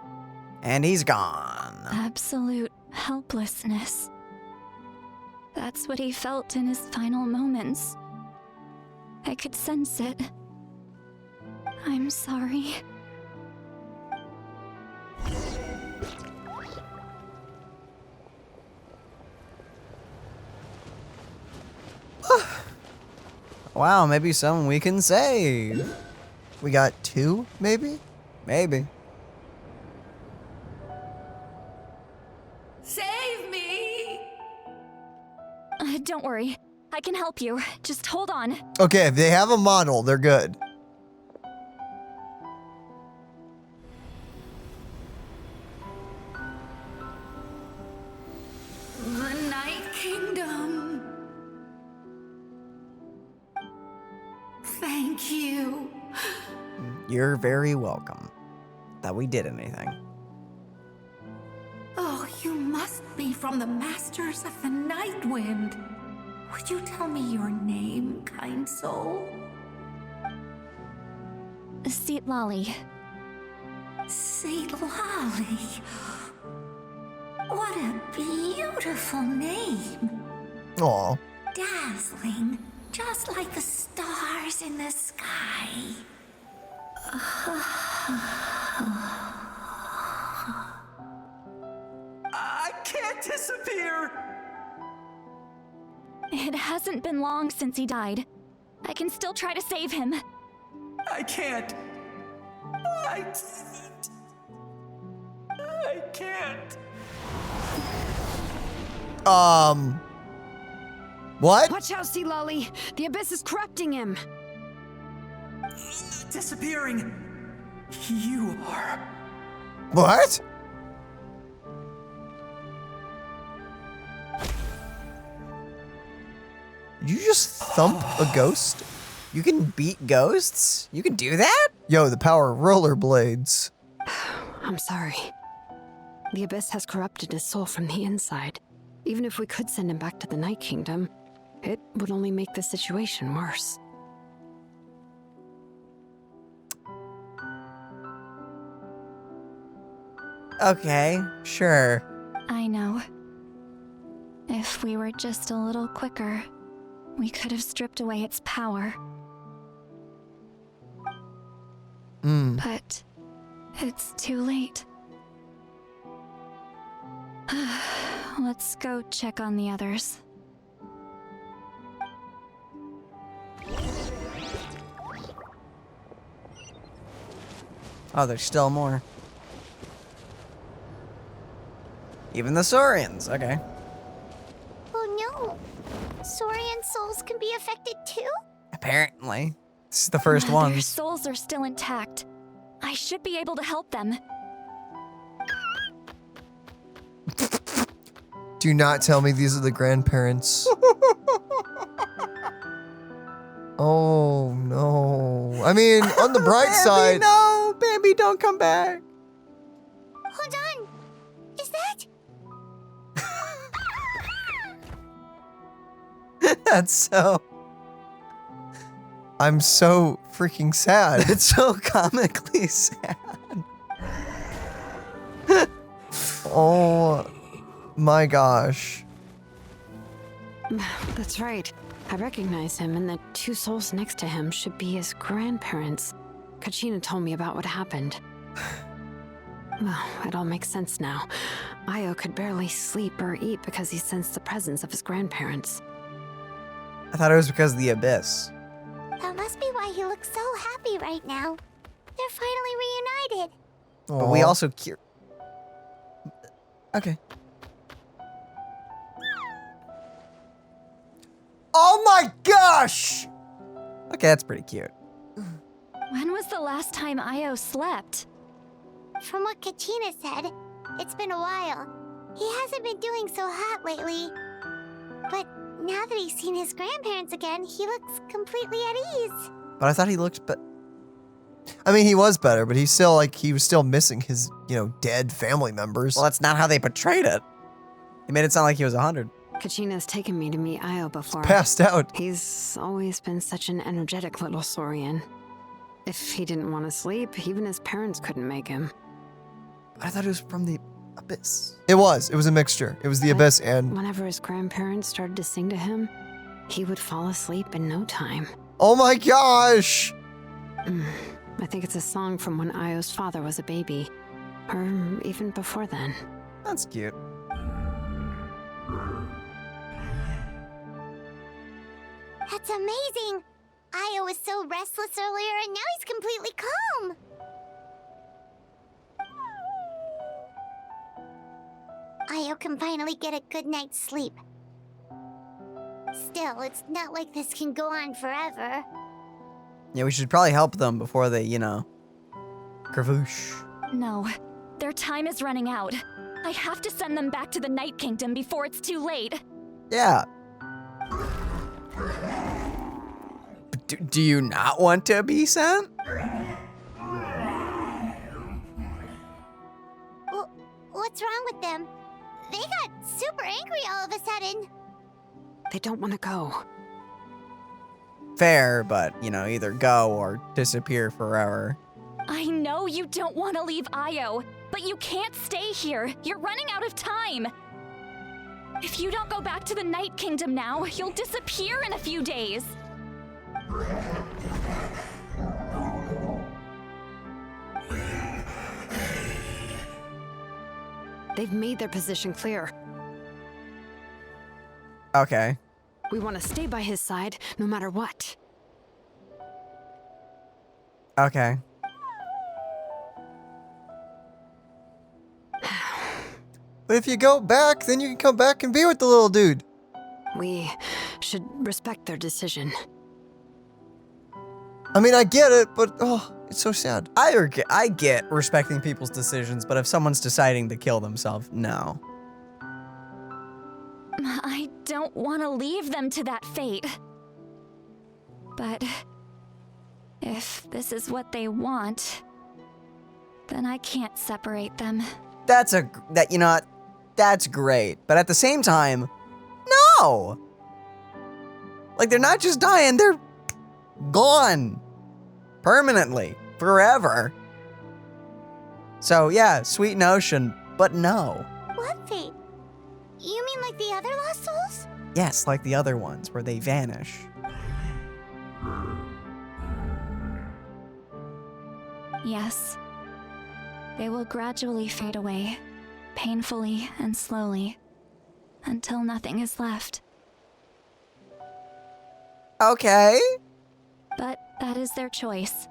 And he's gone. Absolute helplessness. That's what he felt in his final moments. I could sense it. I'm sorry. Wow, maybe some we can save. We got 2, maybe? Maybe. Save me! Don't worry. I can help you. Just hold on. Okay, if they have a model, they're good. The Night Kingdom. Thank you. You're very welcome. That we did anything. Oh, you must be from the Masters of the Night Wind. Would you tell me your name, kind soul? Citlali. Citlali. What a beautiful name. Aw. Dazzling, just like the stars in the sky. I can't disappear! It hasn't been long since he died. I can still try to save him. I can't. I can't. What? Watch out, Citlali. The Abyss is corrupting him. Disappearing. You are. What? Did you just thump a ghost? You can beat ghosts? You can do that? Yo, the power of rollerblades. I'm sorry. The Abyss has corrupted his soul from the inside. Even if we could send him back to the Night Kingdom, it would only make the situation worse. Okay, sure. I know. If we were just a little quicker, we could have stripped away its power. But it's too late. Let's go check on the others. Oh, there's still more. Even the Saurians, okay. Oh no! Saurian souls can be affected too? Apparently. This is the first Their one. souls are still intact. I should be able to help them. Do not tell me these are the grandparents. Oh, no. I mean, on the bright side... No, Bambi, don't come back. Hold on. Is that? That's so... I'm so freaking sad. It's so comically sad. Oh my gosh. That's right. I recognize him, and the two souls next to him should be his grandparents. Kachina told me about what happened. Well, it all makes sense now. Io could barely sleep or eat because he sensed the presence of his grandparents. I thought it was because of the abyss. That must be why he looks so happy right now. They're finally reunited. But we also cure. Okay. Oh my gosh! Okay, that's pretty cute. When was the last time Io slept? From what Kachina said, it's been a while. He hasn't been doing so hot lately. But now that he's seen his grandparents again, he looks completely at ease. But I thought he looked I mean, he was better, but he's still like, he was still missing his, dead family members. Well, that's not how they portrayed it. He made it sound like he was 100. Kachina's taken me to meet Io before. Passed out. He's always been such an energetic little saurian. If he didn't want to sleep, even his parents couldn't make him. I thought it was from the abyss. It was a mixture. It was the abyss and... Whenever his grandparents started to sing to him, he would fall asleep in no time. Oh my gosh! I think it's a song from when Io's father was a baby. Or even before then. That's cute. That's amazing. Io was so restless earlier, and now he's completely calm. Io can finally get a good night's sleep. Still, it's not like this can go on forever. Yeah, we should probably help them before they, Kravoosh. No, their time is running out. I have to send them back to the Night Kingdom before it's too late. Yeah. Do you not want to be sent? Well, what's wrong with them? They got super angry all of a sudden. They don't want to go. Fair, but, either go or disappear forever. I know you don't want to leave Io, but you can't stay here. You're running out of time. If you don't go back to the Night Kingdom now, you'll disappear in a few days. They've made their position clear. Okay. We want to stay by his side, no matter what. Okay. But if you go back, then you can come back and be with the little dude. We should respect their decision. I mean, I get it, but it's so sad. I get respecting people's decisions, but if someone's deciding to kill themselves, no. I don't want to leave them to that fate. But if this is what they want, then I can't separate them. That's great. But at the same time, no. Like, they're not just dying, they're gone. Permanently. Forever. So yeah, sweet notion, but no. What fate? You mean like the other lost souls? Yes, like the other ones, where they vanish. Yes. They will gradually fade away, painfully and slowly, until nothing is left. Okay. But that is their choice.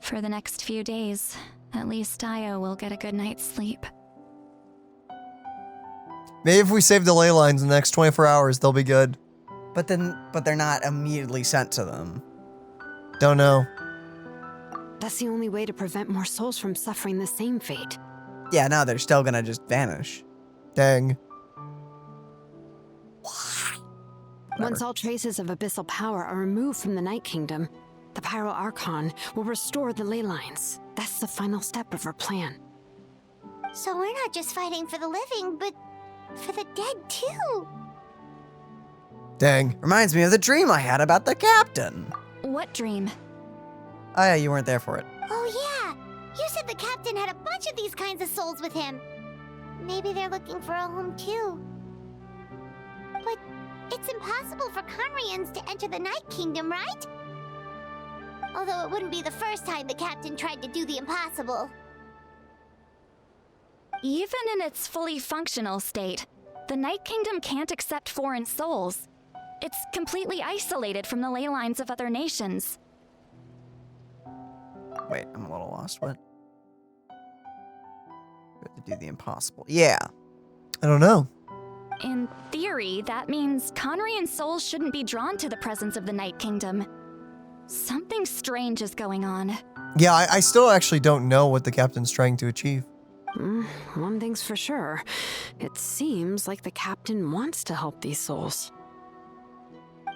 For the next few days, at least Io will get a good night's sleep. Maybe if we save the ley lines in the next 24 hours, they'll be good. But they're not immediately sent to them. Don't know. That's the only way to prevent more souls from suffering the same fate. Yeah, no, they're still gonna just vanish. Dang. Once all traces of abyssal power are removed from the Night Kingdom, the Pyro Archon will restore the ley lines. That's the final step of our plan. So we're not just fighting for the living, but for the dead too. Dang. Reminds me of the dream I had about the captain. What dream? Oh yeah, you weren't there for it. Oh yeah, you said the captain had a bunch of these kinds of souls with him. Maybe they're looking for a home too. But it's impossible for Conrians to enter the Night Kingdom, right? Although it wouldn't be the first time the captain tried to do the impossible. Even in its fully functional state, the Night Kingdom can't accept foreign souls. It's completely isolated from the ley lines of other nations. Wait, I'm a little lost. What? We have to do the impossible. Yeah. I don't know. In theory, that means Conrian souls shouldn't be drawn to the presence of the Night Kingdom. Something strange is going on. Yeah, I still actually don't know what the captain's trying to achieve. One thing's for sure. It seems like the captain wants to help these souls.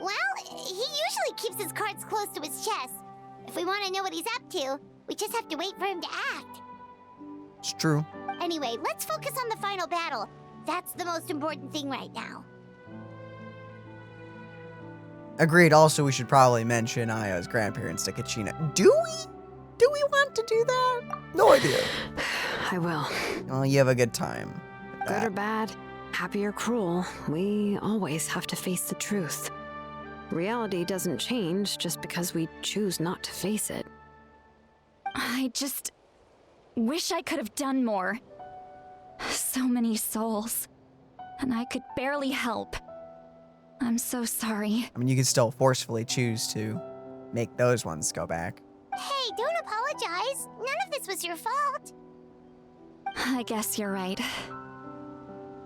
Well, he usually keeps his cards close to his chest. If we want to know what he's up to, we just have to wait for him to act. It's true. Anyway, let's focus on the final battle. That's the most important thing right now. Agreed. Also, we should probably mention Aya's grandparents to Kachina. Do we? Do we want to do that? No idea. I will. Well, you have a good time. Good or bad, happy or cruel, we always have to face the truth. Reality doesn't change just because we choose not to face it. I just wish I could have done more. So many souls, and I could barely help. I'm so sorry. I mean, you could still forcefully choose to make those ones go back. Hey, don't apologize. None of this was your fault. I guess you're right.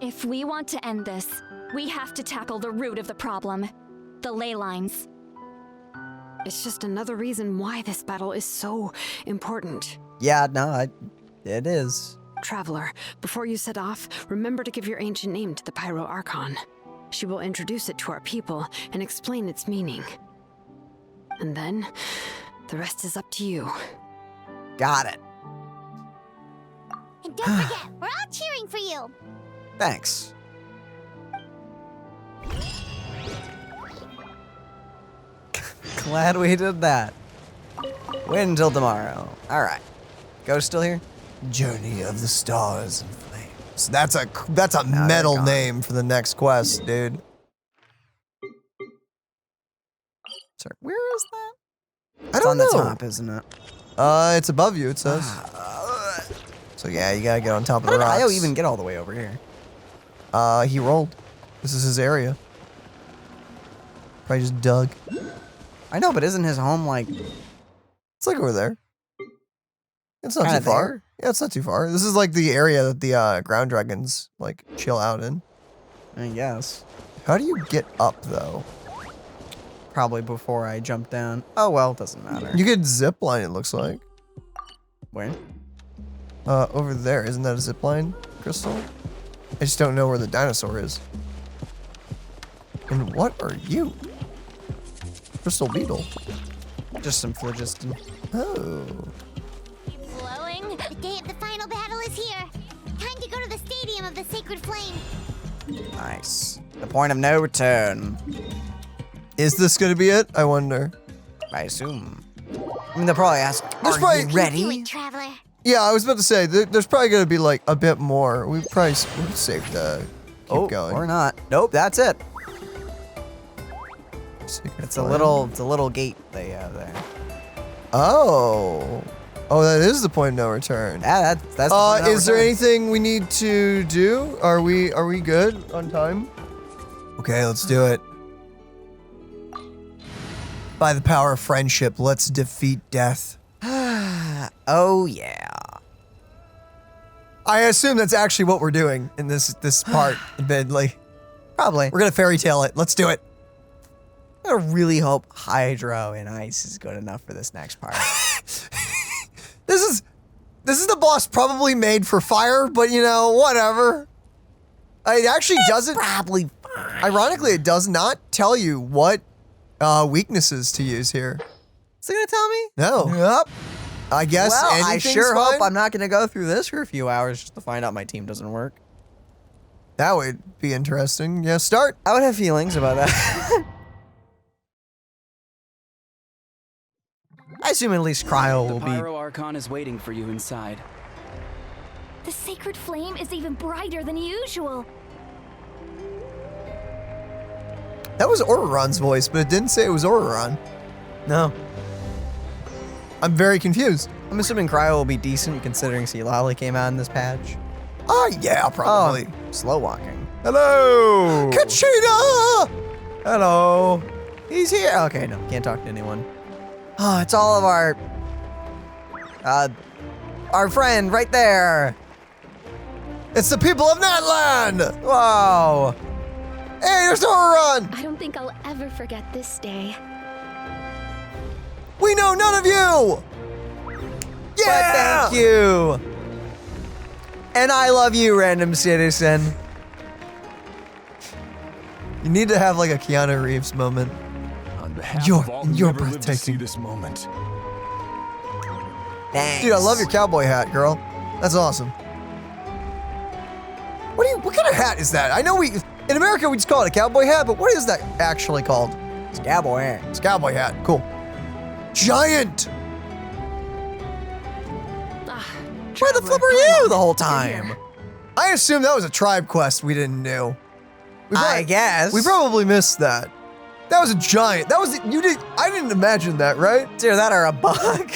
If we want to end this, we have to tackle the root of the problem. The ley lines. It's just another reason why this battle is so important. Yeah, no, it is. Traveler, before you set off, remember to give your ancient name to the Pyro Archon. She will introduce it to our people and explain its meaning. And then, the rest is up to you. Got it. And don't forget, we're all cheering for you. Thanks. Glad we did that. Wait until tomorrow. All right. Ghost still here? Journey of the Stars and Flames. That's a metal name for the next quest, dude. Sorry, where is that? I don't know. It's on the top, isn't it? It's above you, it says. So yeah, you gotta get on top of the rocks. How did Io even get all the way over here? He rolled. This is his area. Probably just dug. I know, but isn't his home like... It's like over there. It's not Kinda too far. there? Yeah, it's not too far. This is like the area that the ground dragons like chill out in. I guess. How do you get up though? Probably before I jump down. Oh well, doesn't matter. You could zip line, it looks like. Where? Over there. Isn't that a zip line, Crystal? I just don't know where the dinosaur is. And what are you? Crystal beetle. Just some phlogiston. Oh. Flowing. The day of the final battle is here. Time to go to the Stadium of the Sacred Flame. Nice. The point of no return. Is this gonna be it? I wonder. I assume. I mean, they'll probably ask, There's are probably- you ready? Do it, traveler. Yeah, I was about to say, there's probably gonna be like a bit more. We're safe to keep going. Or not. Nope, that's it. Sacred It's Flame. a little gate they have there. Oh. Oh, that is the point of no return. Yeah, that's the point of no is there return. anything we need to do? Are we good on time? Okay, let's do it. By the power of friendship, let's defeat death. Oh yeah. I assume that's actually what we're doing in this part, admittedly. Probably. We're gonna fairy tale it. Let's do it. I really hope Hydro and Ice is good enough for this next part. This is the boss probably made for fire, but you know, whatever. It actually doesn't. Probably fine. Ironically, it does not tell you what weaknesses to use here. Is it gonna tell me? No. Yep. I guess Well, I anything's sure fine. hope I'm not gonna go through this for a few hours just to find out my team doesn't work. That would be interesting. Yeah, start. I would have feelings about that. I assume at least Cryo will The be. Pyro Archon is waiting for you inside. The sacred flame is even brighter than usual. That was Ororon's voice, but it didn't say it was Ororon. No. I'm very confused. I'm assuming Cryo will be decent considering Citlali came out in this patch. Yeah, probably. Oh, slow walking. Hello! Kachina! Hello. He's here. Okay, no, can't talk to anyone. Oh, it's all of our friend right there. It's the people of Natland! Whoa. Hey, there's Ororon! I don't think I'll ever forget this day. We know none of you! Yeah! But thank you. And I love you, random citizen. You need to have like a Keanu Reeves moment. On behalf You're of all who you're never lived to see breathtaking. this moment. Thanks. Dude, I love your cowboy hat, girl. That's awesome. What kind of hat is that? I know in America we just call it a cowboy hat, but what is that actually called? It's cowboy hat. It's cowboy hat. Cool. Giant. Where the flip are you the whole time? I assume that was a tribe quest we didn't do. I guess. We probably missed that. That was a giant. That was I didn't imagine that, right? It's either that or a bug.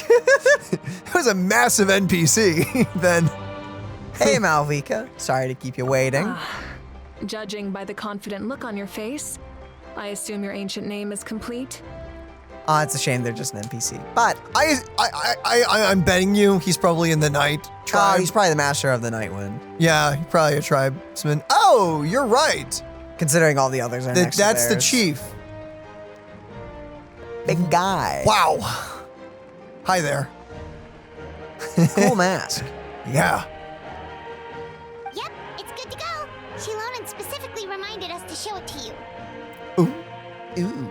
It was a massive NPC then. Hey, Mavuika. Sorry to keep you waiting. Judging by the confident look on your face, I assume your ancient name is complete. Oh, it's a shame they're just an NPC. But I'm betting you he's probably in the night tribe. he's probably the master of the Nightwind. Yeah, he's probably a tribesman. Oh, you're right. Considering all the others are next to That's the theirs. chief. Big guy. Wow. Hi there. Cool mask. Yeah. Yep, it's good to go. Xilonen specifically reminded us to show it to you. Ooh,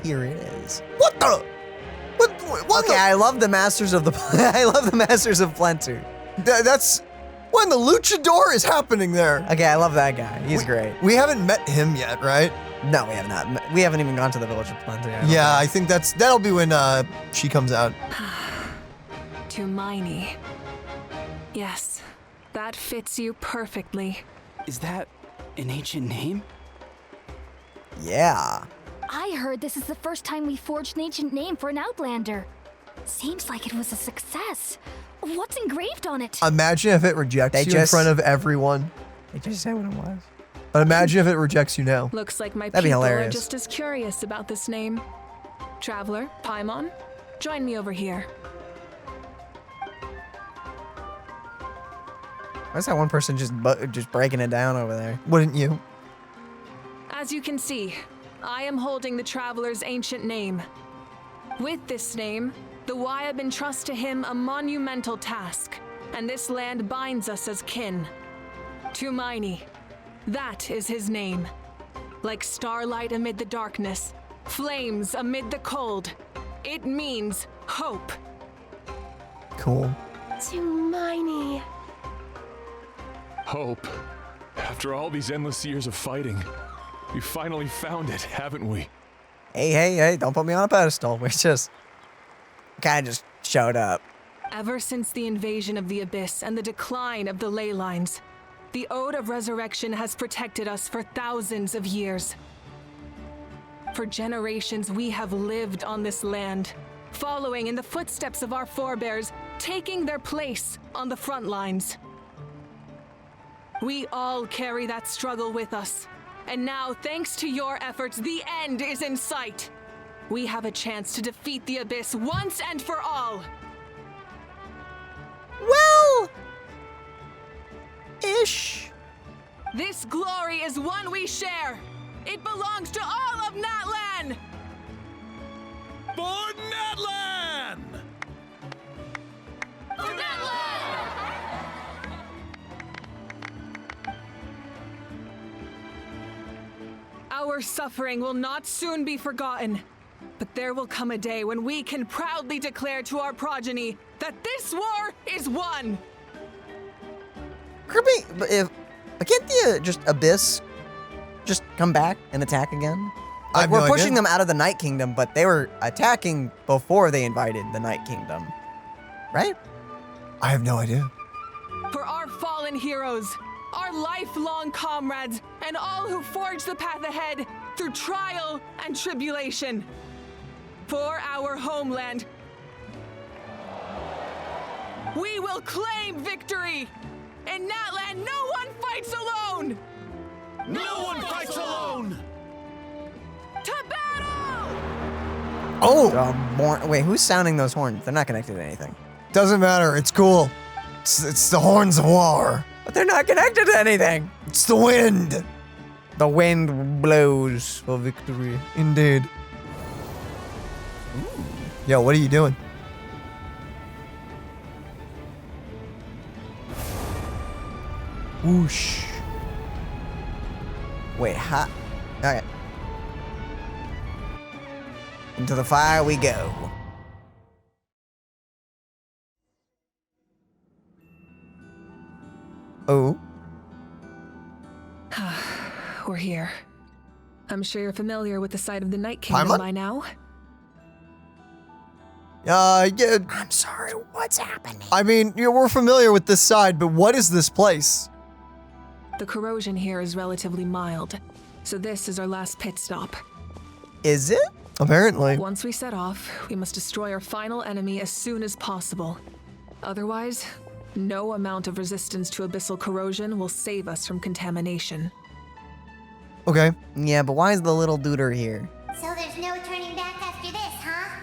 here it is. What the? What okay, I love the masters of the. I love the masters of Plenty. That's when the luchador is happening there. Okay, I love that guy. He's great. We haven't met him yet, right? No, we have not. We haven't even gone to the village of Plenty. I think that'll be when she comes out. To Miney. Yes, that fits you perfectly. Is that an ancient name? Yeah. I heard this is the first time we forged an ancient name for an Outlander. Seems like it was a success. What's engraved on it? Imagine if it rejects you in front of everyone. They just said what it was. But imagine if it rejects you now. Looks like my That'd be people are hilarious. just as curious about this name. Traveler, Paimon, join me over here. Why is that one person just breaking it down over there? Wouldn't you? As you can see, I am holding the Traveler's ancient name. With this name, the Wyab entrust to him a monumental task, and this land binds us as kin. Tumaini, that is his name. Like starlight amid the darkness, flames amid the cold, it means hope. Cool. Tumaini. Hope. After all these endless years of fighting, we finally found it, haven't we? Hey, don't put me on a pedestal. We just kind of just showed up. Ever since the invasion of the Abyss and the decline of the ley lines, the Ode of Resurrection has protected us for thousands of years. For generations, we have lived on this land, following in the footsteps of our forebears, taking their place on the front lines. We all carry that struggle with us. And now, thanks to your efforts, the end is in sight. We have a chance to defeat the Abyss once and for all. Well, ish. This glory is one we share. It belongs to all of Natlan. For Natlan! For Natlan! Our suffering will not soon be forgotten. But there will come a day when we can proudly declare to our progeny that this war is won! Kirby, can't the just Abyss just come back and attack again? Like, we're pushing them out of the Night Kingdom, but they were attacking before they invaded the Night Kingdom, right? I have no idea. For our fallen heroes, our lifelong comrades, and all who forge the path ahead through trial and tribulation. For our homeland, we will claim victory! In Natlan, no one fights alone! No one fights alone! To battle! Oh! Wait, who's sounding those horns? They're not connected to anything. Doesn't matter, it's cool. It's the horns of war. But they're not connected to anything. It's the wind. The wind blows for victory. Indeed. Yo, what are you doing? Whoosh. Wait, okay. Into the fire we go. Oh. We're here. I'm sure you're familiar with the site of the Night Kingdom by now. Yeah. I'm sorry, what's happening? I mean, we're familiar with this side, but what is this place? The corrosion here is relatively mild, so this is our last pit stop. Is it? Apparently. Once we set off, we must destroy our final enemy as soon as possible. Otherwise, no amount of resistance to abyssal corrosion will save us from contamination. Okay. Yeah, but why is the little duder here? So there's no turning back after this, huh?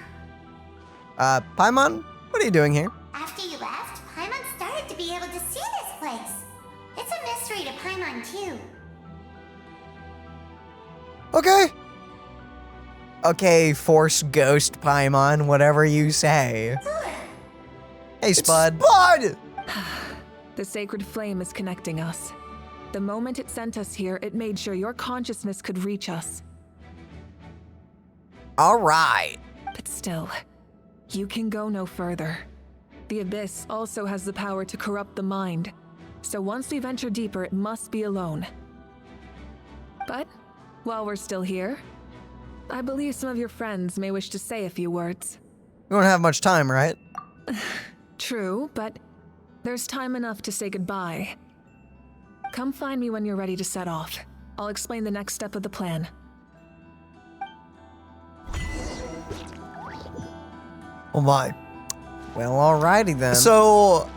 Paimon, what are you doing here? After you left, Paimon started to be able to see this place. It's a mystery to Paimon, too. Okay. Okay, Force Ghost Paimon, whatever you say. Hey, Spud. Spud! The sacred flame is connecting us. The moment it sent us here, it made sure your consciousness could reach us. All right. But still, you can go no further. The Abyss also has the power to corrupt the mind, so once we venture deeper, it must be alone. But while we're still here, I believe some of your friends may wish to say a few words. We don't have much time, right? True, but there's time enough to say goodbye. Come find me when you're ready to set off. I'll explain the next step of the plan. Oh my. Well, alrighty then. So,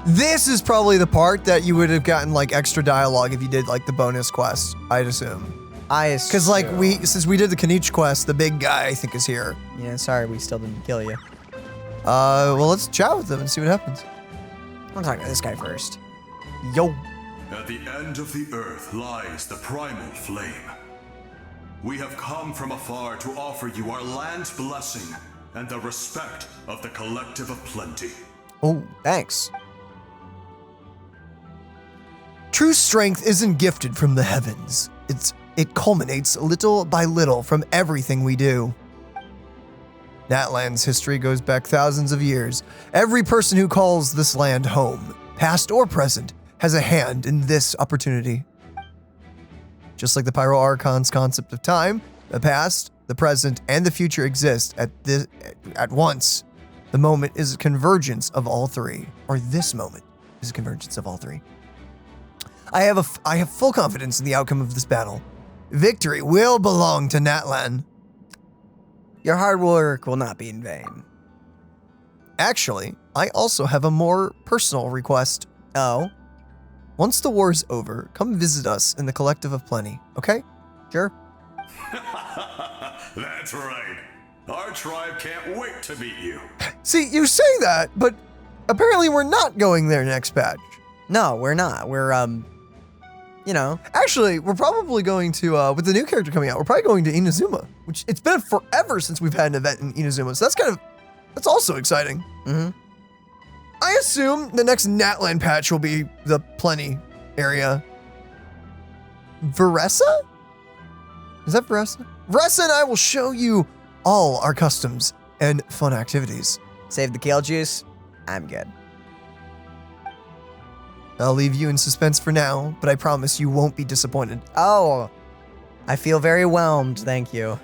this is probably the part that you would have gotten like extra dialogue if you did like the bonus quest, I'd assume. Because like since we did the Kinich quest, the big guy I think is here. Yeah, sorry we still didn't kill you. Well, let's chat with them and see what happens. I'm talking to this guy first. Yo. At the end of the earth lies the primal flame. We have come from afar to offer you our land's blessing and the respect of the collective of plenty. Oh, thanks. True strength isn't gifted from the heavens. It culminates little by little from everything we do. Natlan's history goes back thousands of years. Every person who calls this land home, past or present, has a hand in this opportunity. Just like the Pyro Archon's concept of time, the past, the present, and the future exist at once. The moment is a convergence of all three, or this moment is a convergence of all three. I have full confidence in the outcome of this battle. Victory will belong to Natlan. Your hard work will not be in vain. Actually, I also have a more personal request. Oh? Once the war is over, come visit us in the Collective of Plenty, okay? Sure. That's right. Our tribe can't wait to meet you. See, you say that, but apparently we're not going there next patch. No, we're not. We're, you know. Actually, we're probably going to, with the new character coming out, we're probably going to Inazuma, which it's been forever since we've had an event in Inazuma, so that's also exciting. Mm-hmm. I assume the next Natlan patch will be the Plenty area. Veressa? Is that Vressa? Vressa and I will show you all our customs and fun activities. Save the kale juice. I'm good. I'll leave you in suspense for now, but I promise you won't be disappointed. Oh, I feel very whelmed, thank you.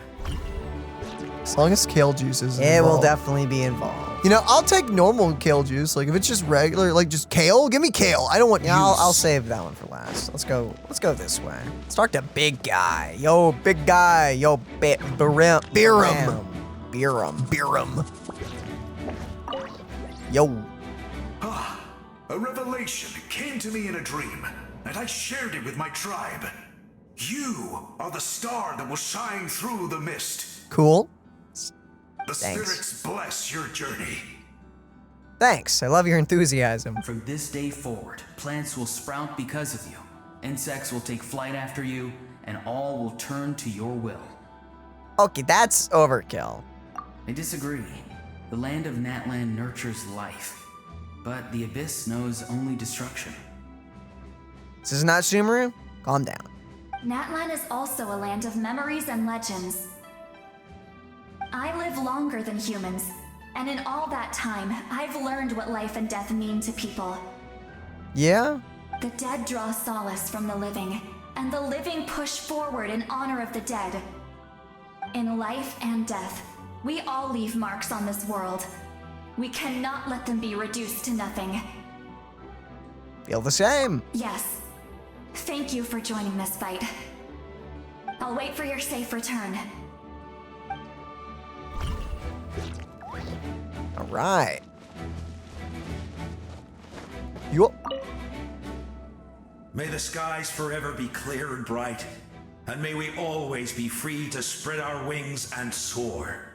As long as kale juice is It will involved. definitely be involved. You know, I'll take normal kale juice. Like if it's just regular, like just kale, give me kale. I don't want Yeah, juice. I'll save that one for last. Let's go this way. Let's talk to big guy. Yo, big guy. Yo, Biram. Yo. A revelation came to me in a dream, and I shared it with my tribe. You are the star that will shine through the mist. Cool. The Thanks. spirits bless your journey. Thanks. I love your enthusiasm. From this day forward, plants will sprout because of you. Insects will take flight after you, and all will turn to your will. Okay, that's overkill. I disagree. The land of Natlan nurtures life, but the Abyss knows only destruction. This is not Sumeru? Calm down. Natlan is also a land of memories and legends. I live longer than humans, and in all that time, I've learned what life and death mean to people. Yeah? The dead draw solace from the living, and the living push forward in honor of the dead. In life and death, we all leave marks on this world. We cannot let them be reduced to nothing. Feel the same. Yes. Thank you for joining this fight. I'll wait for your safe return. All right. May the skies forever be clear and bright, and may we always be free to spread our wings and soar.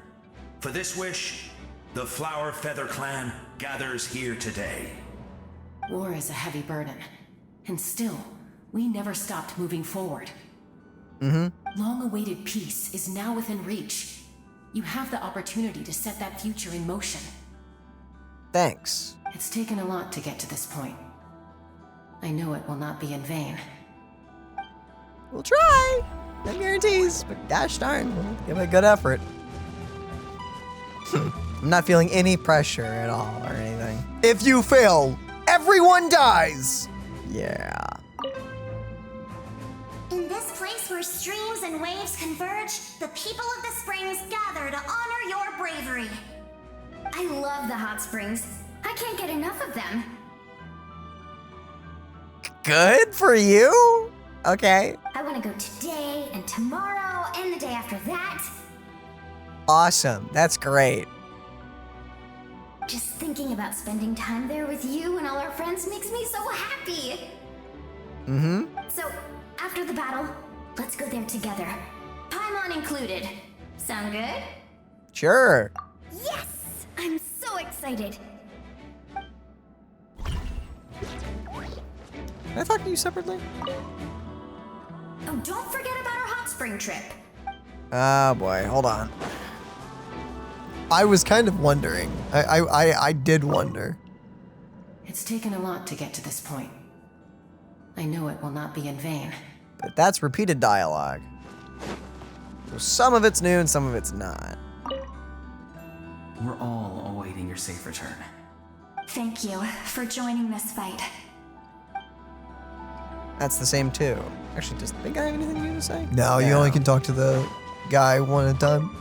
For this wish, the Flower Feather Clan gathers here today. War is a heavy burden, and still, we never stopped moving forward. Long-awaited peace is now within reach. You have the opportunity to set that future in motion. Thanks. It's taken a lot to get to this point. I know it will not be in vain. We'll try. No guarantees, but gosh darn, we'll give it a good effort. I'm not feeling any pressure at all or anything. If you fail, everyone dies. Yeah. In this place where streams and waves converge, the people of the springs gather to honor your bravery. I love the hot springs. I can't get enough of them. Good for you? Okay. I want to go today and tomorrow and the day after that. Awesome. That's great. Just thinking about spending time there with you and all our friends makes me so happy. So, after the battle, let's go there together. Paimon included. Sound good? Sure. Yes! I'm so excited. Can I talk to you separately? Oh, don't forget about our hot spring trip. Oh boy, hold on. I was kind of wondering. I did wonder. It's taken a lot to get to this point. I know it will not be in vain. But that's repeated dialogue. So some of it's new and some of it's not. We're all awaiting your safe return. Thank you for joining this fight. That's the same too. Actually, does the big guy have anything new to say? No, you only can talk to the guy one at a time.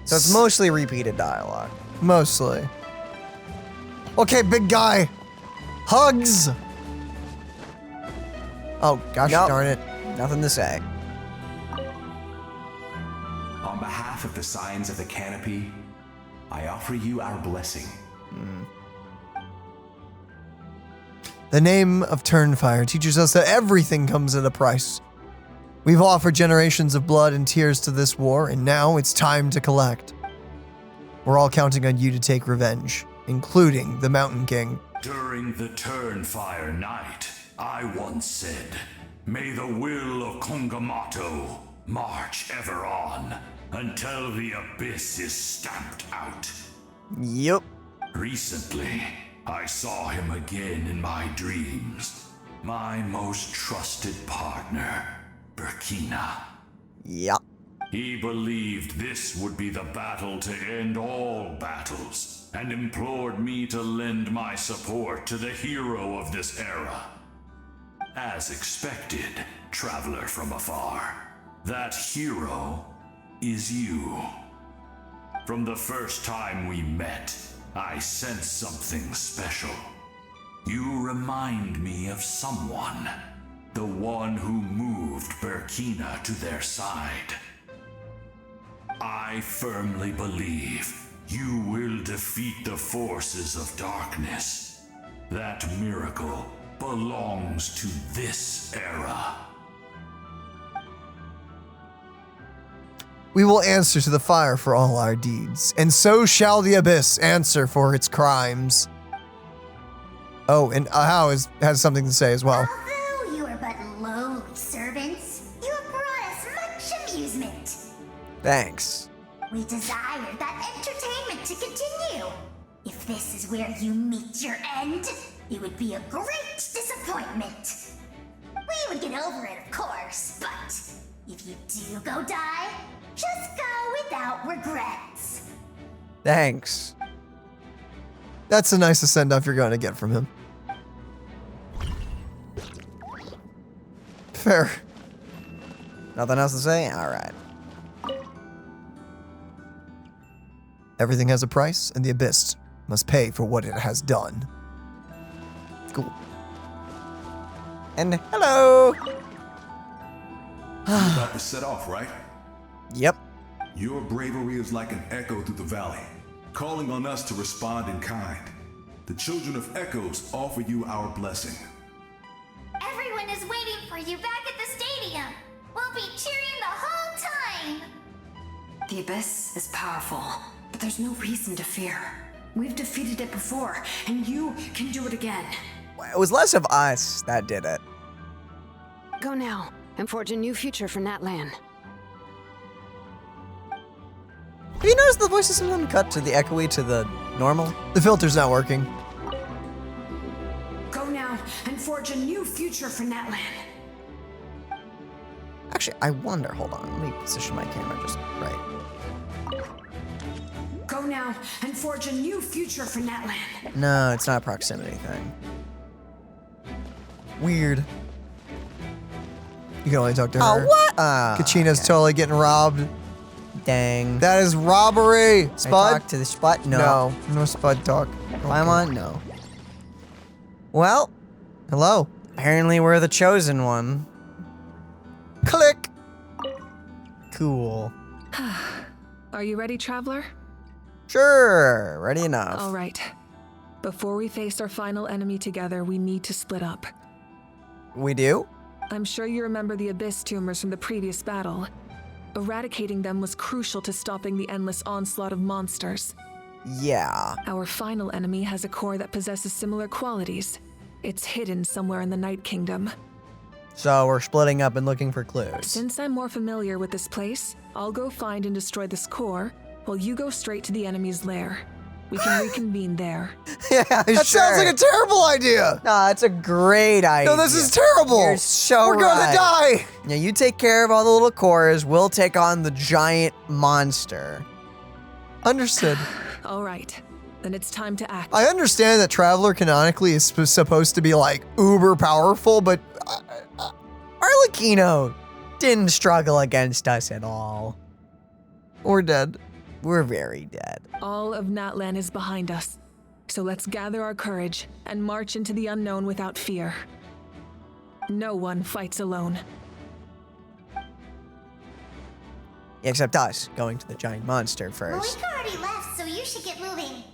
So it's mostly repeated dialogue. Mostly. Okay, big guy. Hugs. Oh, gosh darn it. Nothing to say. On behalf of the Scions of the Canopy, I offer you our blessing. The name of Turnfire teaches us that everything comes at a price. We've offered generations of blood and tears to this war, and now it's time to collect. We're all counting on you to take revenge, including the Mountain King. During the Turnfire night, I once said, "May the will of Kongamato march ever on until the abyss is stamped out." Yep. Recently, I saw him again in my dreams. My most trusted partner, Berkina. Yep. He believed this would be the battle to end all battles, and implored me to lend my support to the hero of this era. As expected, traveler from afar, that hero is you. From the first time we met, I sensed something special. You remind me of someone, the one who moved Berkina to their side. I firmly believe you will defeat the forces of darkness. That miracle belongs to this era. We will answer to the fire for all our deeds, and so shall the abyss answer for its crimes. Oh, and Ahau has something to say as well. Although you are but lowly servants, you have brought us much amusement. Thanks. We desire that entertainment to continue. If this is where you meet your end, it would be a great disappointment. We would get over it, of course, but if you do go die, just go without regrets. Thanks. That's the nicest send-off you're going to get from him. Fair. Nothing else to say? All right. Everything has a price, and the abyss must pay for what it has done. Cool. And hello. You're about to set off, right? Yep. Your bravery is like an echo through the valley, calling on us to respond in kind. The children of Echoes offer you our blessing. Everyone is waiting for you back at the stadium. We'll be cheering the whole time. The abyss is powerful, but there's no reason to fear. We've defeated it before, and you can do it again. It was less of us that did it. Go now and forge a new future for Natlan. Have you noticed the voices sometimes cut to the echoey to the normal? The filter's not working. Go now and forge a new future for Natlan. Actually, I wonder, hold on, let me position my camera just right. Go now and forge a new future for Natlan. No, it's not a proximity thing. Weird. You can only talk to Oh, her. what? Kachina's totally getting robbed. Dang. That is robbery. I Spud? talk to the Spud? No. No Spud talk. Paimon? No. Well, hello. Apparently we're the chosen one. Click. Cool. Are you ready, Traveler? Sure, ready enough. All right. Before we face our final enemy together, we need to split up. We do? I'm sure you remember the Abyss tumors from the previous battle. Eradicating them was crucial to stopping the endless onslaught of monsters. Yeah. Our final enemy has a core that possesses similar qualities. It's hidden somewhere in the Night Kingdom. So we're splitting up and looking for clues. Since I'm more familiar with this place, I'll go find and destroy this core, while you go straight to the enemy's lair. We can reconvene there. Yeah, that sounds like a terrible idea. No, it's a great idea. No, this is terrible. You're so We're gonna die. Yeah, you take care of all the little cores. We'll take on the giant monster. Understood. All right, then it's time to act. I understand that Traveler canonically is supposed to be like uber powerful, but Arlecchino didn't struggle against us at all. We're dead. We're very dead. All of Natlan is behind us. So let's gather our courage and march into the unknown without fear. No one fights alone. Except us, going to the giant monster first. Mavuika already left, so you should get moving.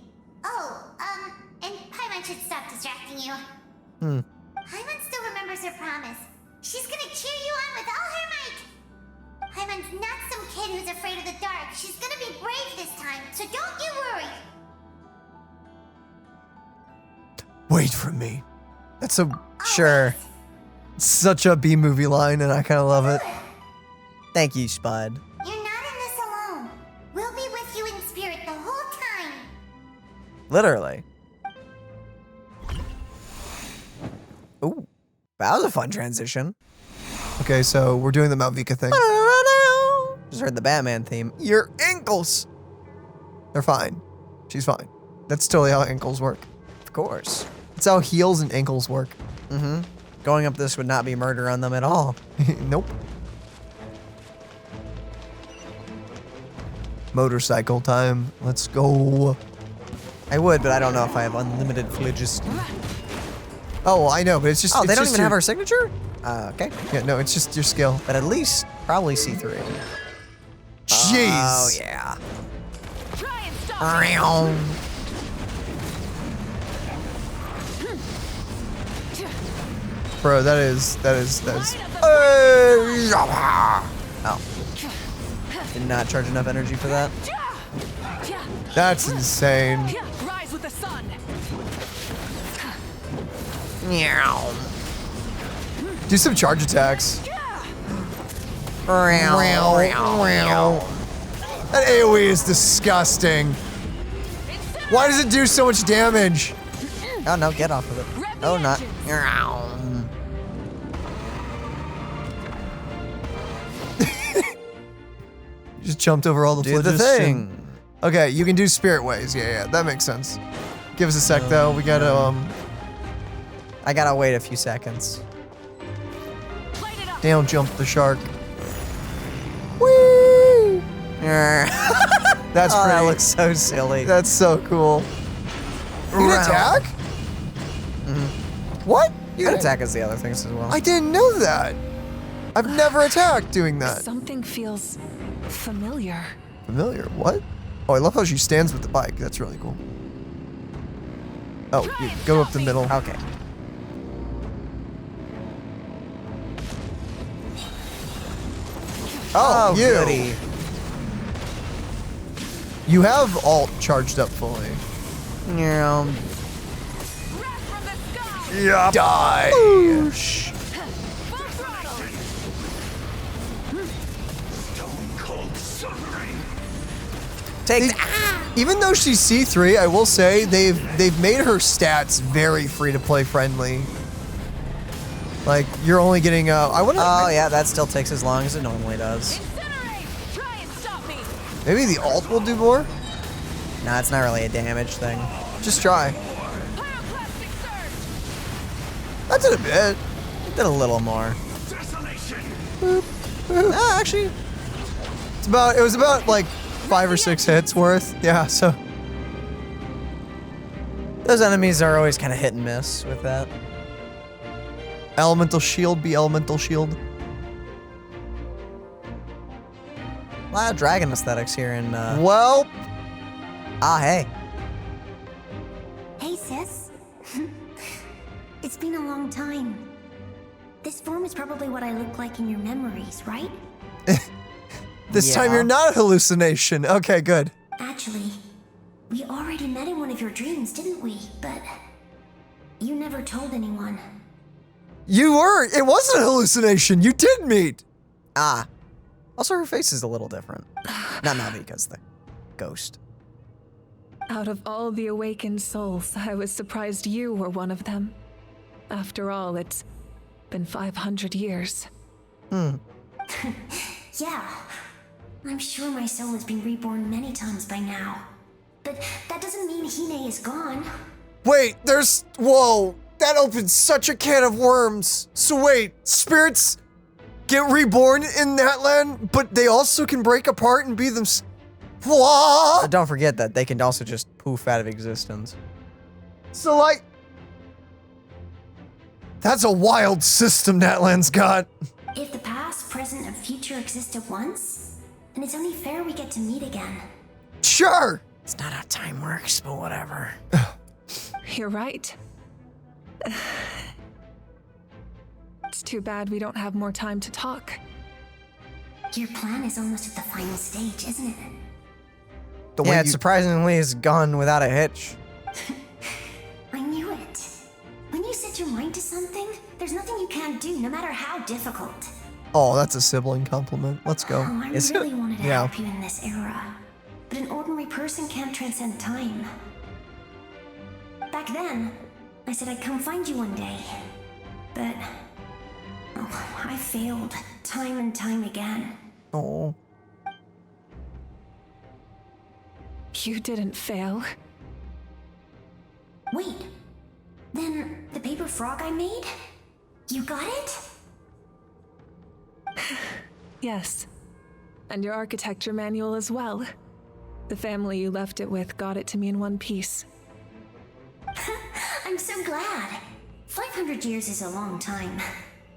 Oh, and Paimon should stop distracting you. Paimon still remembers her promise. She's gonna cheer you on with all her might. Paimon's not some kid who's afraid of the dark. She's gonna be brave this time, so don't you worry. wait for me. That's a Sure. such a B-movie line, and I kind of love it. Thank you, Spud. You're not in this alone. We'll be with you in spirit the whole time. Literally. Ooh. That was a fun transition. Okay, so we're doing the Mavuika thing. Just heard the Batman theme. Your ankles! They're fine. She's fine. That's totally how ankles work. Of course. That's how heels and ankles work. Mm-hmm. Going up this would not be murder on them at all. Nope. Motorcycle time. Let's go. I would, but I don't know if I have unlimited phlogiston. Oh, well, I know, but it's just. Oh, it's they don't just even have our signature? Okay. Yeah, no, it's just your skill. But at least probably C3. Jeez. Oh, yeah. Bro, that is. Oh. Did not charge enough energy for that. That's insane. Rise with the sun. Meow. Do some charge attacks. That AoE is disgusting. Why does it do so much damage? Oh no, get off of it. Oh, not. Just jumped over all the Do the phlogiston. thing. Okay, you can do spirit ways. Yeah, that makes sense. Give us a sec though. We gotta I gotta wait a few seconds. down jump the shark. Whee! That's Oh, pretty. that looks so silly. That's so cool. You can attack? What? You can attack as the other things as well. I didn't know that. I've never attacked doing that. Something feels familiar. Familiar? What? Oh, I love how she stands with the bike. That's really cool. Oh, you go up the middle. Okay. Oh, you. Goody. You have alt charged up fully. Yeah. Die. Boosh. Take Even though she's C3, I will say they've made her stats very free to play friendly. Like you're only getting Oh yeah, that still takes as long as it normally does. Maybe the alt will do more? Nah, it's not really a damage thing. Just try. That did a bit. It did a little more. Boop, boop. Actually, it was about like 5 or 6 hits worth. Yeah, so those enemies are always kind of hit and miss with that. elemental shield be elemental shield. A lot of dragon aesthetics here in Well, hey. Hey, sis. It's been a long time. This form is probably what I look like in your memories, right? This time you're not a hallucination. Okay, good. Actually, we already met in one of your dreams, didn't we? But you never told anyone. You were. It wasn't a hallucination. You did meet. Also, her face is a little different. Not Mavuika's the ghost. Out of all the awakened souls, I was surprised you were one of them. After all, it's been 500 years. Yeah. I'm sure my soul has been reborn many times by now. But that doesn't mean Hine is gone. Wait, whoa, that opens such a can of worms. So wait, spirits get reborn in that land, but they also can break apart and be them. What? But don't forget that they can also just poof out of existence. So like, that's a wild system that land's got. If the past, present, and future exist at once, then it's only fair we get to meet again. Sure. It's not how time works, but whatever. You're right. It's too bad we don't have more time to talk. Your plan is almost at the final stage, isn't it? Yeah, it surprisingly is gone without a hitch. I knew it. When you set your mind to something, there's nothing you can't do, no matter how difficult. Oh, that's a sibling compliment. Let's go. Oh, I really wanted to Yeah. help you in this era. But an ordinary person can't transcend time. Back then, I said I'd come find you one day. But Oh, I failed time and time again. Oh. You didn't fail. Wait, then the paper frog I made? You got it? Yes. And your architecture manual as well. The family you left it with got it to me in one piece. I'm so glad. 500 years is a long time.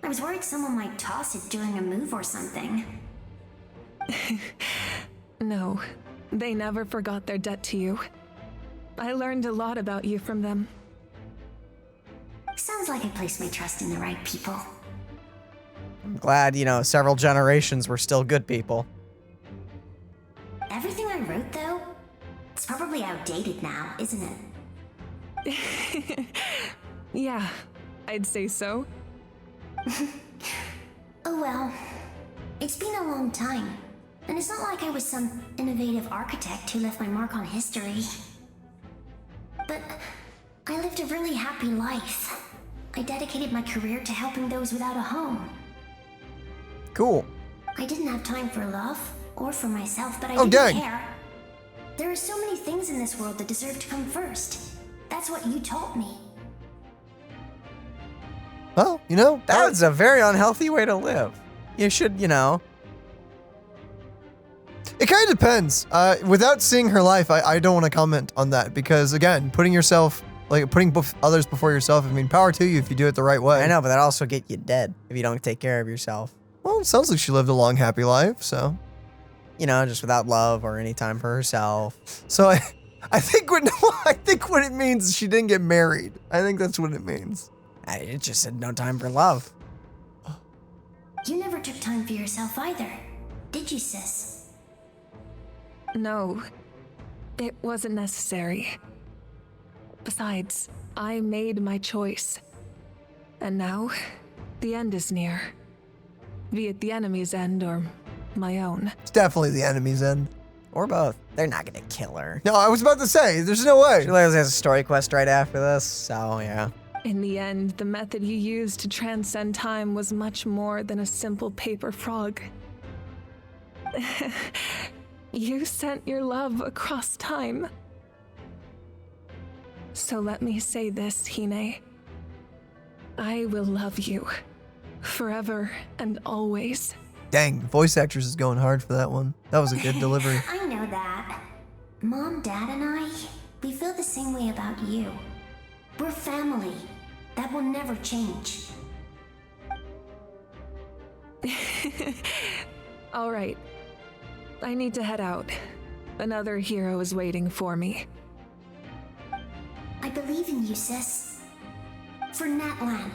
I was worried someone might toss it during a move or something. No, they never forgot their debt to you. I learned a lot about you from them. Sounds like I placed my trust in the right people. I'm glad, you know, several generations were still good people. Everything I wrote, though, it's probably outdated now, isn't it? Yeah, I'd say so. Oh well. It's been a long time. And it's not like I was some innovative architect who left my mark on history. But I lived a really happy life. I dedicated my career to helping those without a home. Cool. I didn't have time for love or for myself, but I didn't dang. care. There are so many things in this world that deserve to come first. That's what you taught me. Well, you know, That's a very unhealthy way to live. You should, you know. it kind of depends. Without seeing her life, I don't want to comment on that because, again, putting others before yourself, I mean, power to you if you do it the right way. I know, but that also get you dead if you don't take care of yourself. Well, it sounds like she lived a long, happy life, so. You know, just without love or any time for herself. So I think what it means is she didn't get married. I think that's what it means. It just said no time for love. You never took time for yourself either, did you, sis? No, it wasn't necessary. Besides, I made my choice. And now, the end is near. Be it the enemy's end or my own. It's definitely the enemy's end. Or both. They're not gonna kill her. No, I was about to say, there's no way. She literally has a story quest right after this, so yeah. In the end, the method you used to transcend time was much more than a simple paper frog. You sent your love across time. So let me say this, Hine. I will love you. Forever and always. Dang, voice actress is going hard for that one. That was a good delivery. I know that. Mom, Dad, and I, we feel the same way about you. We're family. That will never change. All right. I need to head out. Another hero is waiting for me. I believe in you, sis. For Natlan.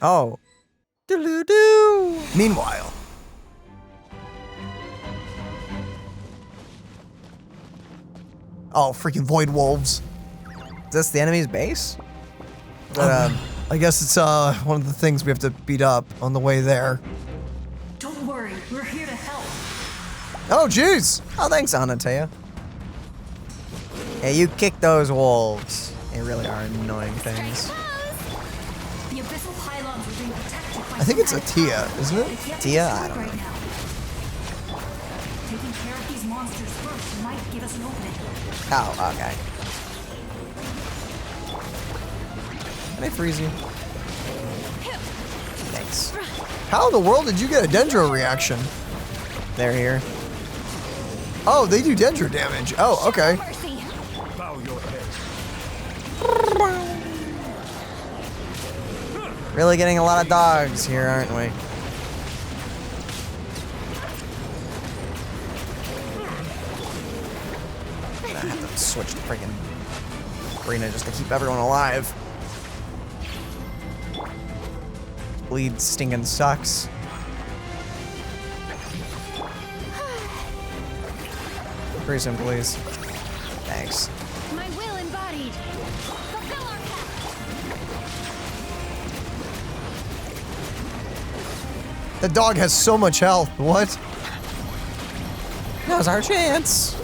Oh. Doo-doo-doo. Meanwhile. Oh, freaking Void Wolves. Is this the enemy's base? I guess it's one of the things we have to beat up on the way there. Don't worry, we're here to help. Oh, jeez. Oh, thanks, Anatea. Yeah, you kick those wolves. They really are annoying things. The abyssal pylons are being protected by I think it's a Tia, isn't it? Tia? I don't know. Taking care of these monsters first might give us an opening. Oh, okay. Can I freeze you? Thanks. How in the world did you get a Dendro reaction? They're here. Oh, they do Dendro damage. Oh, okay. Bow your head. Really getting a lot of dogs here, aren't we? I have to switch to freaking arena just to keep everyone alive. Bleed stinking sucks. Freeze him, please. Thanks. My will embodied. Fulfill our pact. The dog has so much health. What? Now's our chance.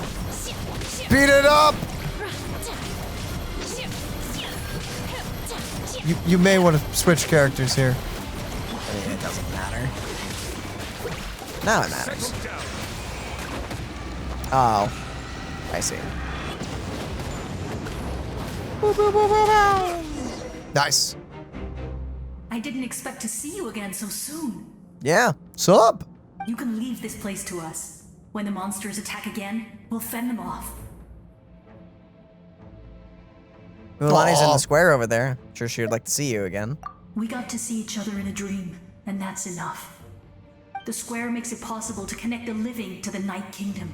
Beat it up! You may want to switch characters here. I mean, it doesn't matter. Now it matters. Oh, I see. Nice. I didn't expect to see you again so soon. Yeah. Sup? You can leave this place to us. When the monsters attack again, we'll fend them off. Mualani's in the square over there. Sure she would like to see you again. We got to see each other in a dream, and that's enough. The square makes it possible to connect the living to the Night Kingdom.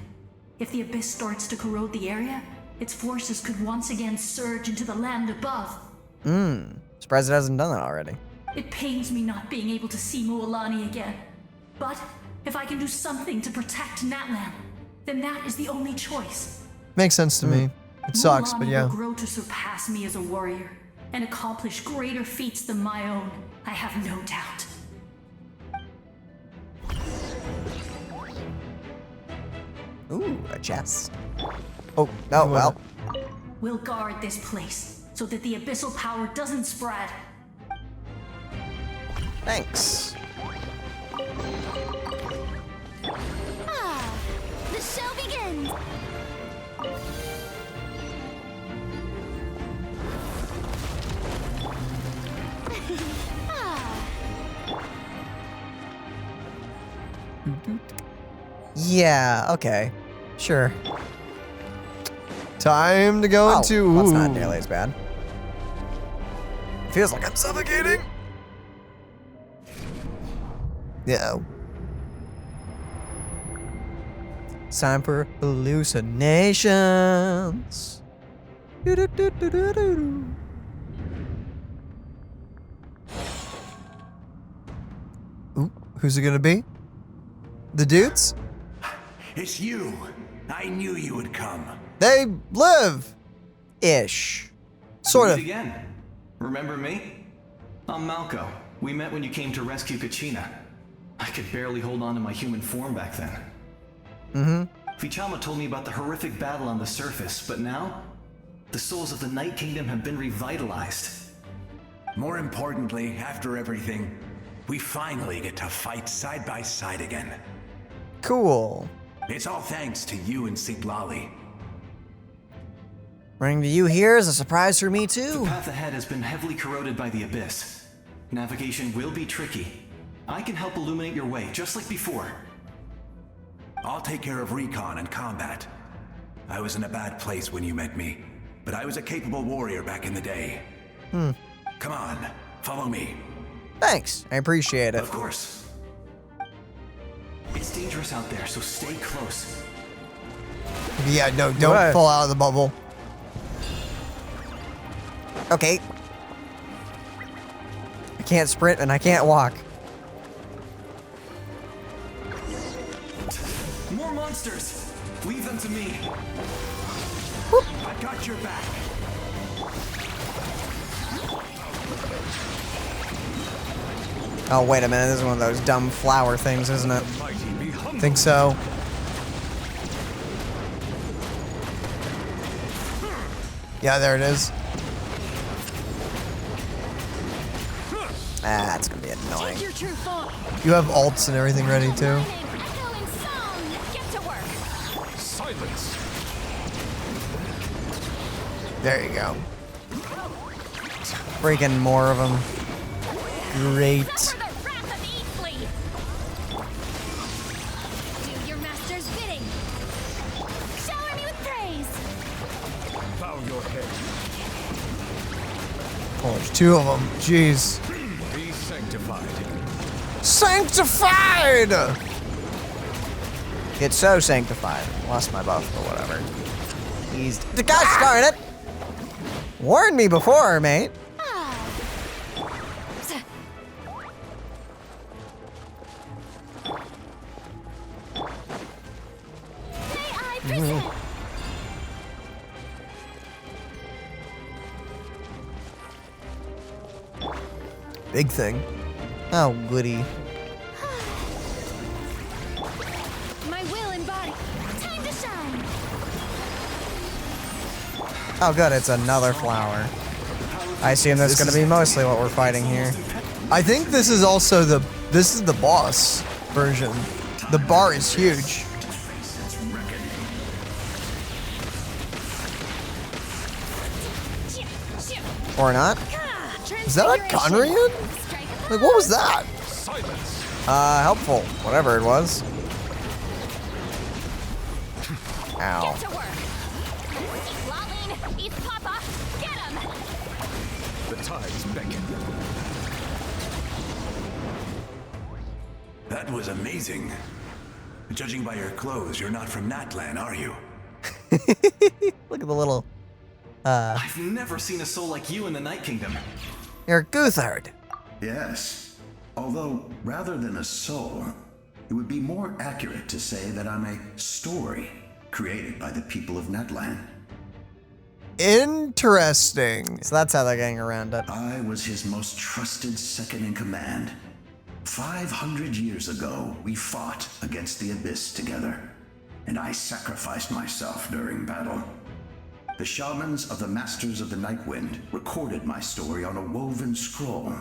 If the abyss starts to corrode the area, its forces could once again surge into the land above. Surprised it hasn't done that already. It pains me not being able to see Mualani again. But if I can do something to protect Natlan, then that is the only choice. Makes sense to me. It sucks, but yeah. Mualani will grow to surpass me as a warrior and accomplish greater feats than my own. I have no doubt. Ooh, a chest. Oh, no, well. We'll guard this place so that the abyssal power doesn't spread. Thanks. Ah, the show begins. Yeah, okay. Sure. Time to go into... That's not nearly as bad. Feels like I'm suffocating. Yeah. It's time for hallucinations. Do-do-do-do-do-do. Ooh, who's it gonna be? The dudes? It's you. I knew you would come. They live. Ish. Sort of. Meet again. Remember me? I'm Malco. We met when you came to rescue Kachina. I could barely hold on to my human form back then. Vichama told me about the horrific battle on the surface, but now, the souls of the Night Kingdom have been revitalized. More importantly, after everything, we finally get to fight side by side again. Cool. It's all thanks to you and Citlali. Running to you here is a surprise for me too. The path ahead has been heavily corroded by the abyss. Navigation will be tricky. I can help illuminate your way, just like before. I'll take care of recon and combat. I was in a bad place when you met me, but I was a capable warrior back in the day. Come on, follow me. Thanks, I appreciate it. Of course. It's dangerous out there, so stay close. Yeah, no, don't fall out of the bubble. Okay. I can't sprint and I can't walk. More monsters! Leave them to me. I got your back. Oh, wait a minute. This is one of those dumb flower things, isn't it? Think so. Yeah, there it is. Ah, it's gonna be annoying. You have ults and everything ready too. Silence. There you go. Freaking more of them. Great. Do your master's bidding. Shower me with praise. Bow your head. Oh, there's two of them. Jeez. Be sanctified. Sanctified! It's so sanctified. Lost my buff or whatever. He's. Gosh darn it! Warn me before, mate. Big thing. Oh, goody. My will and body. Time to shine. Oh, good. It's another flower. The power of I assume that's going to be mostly what we're fighting here. I think this is also the boss version. The bar is huge. Or not? Is that a Conrian? Like, what was that? Helpful. Whatever it was. Ow. The tides beckon. That was amazing. Judging by your clothes, you're not from Natlan, are you? Look at the little, I've never seen a soul like you in the Night Kingdom. You're Guthard. Yes. Although, rather than a soul, it would be more accurate to say that I'm a story created by the people of Natlan. Interesting. So that's how they're getting around it. I was his most trusted second in command. 500 years ago, we fought against the Abyss together, and I sacrificed myself during battle. The shamans of the Masters of the Nightwind recorded my story on a woven scroll.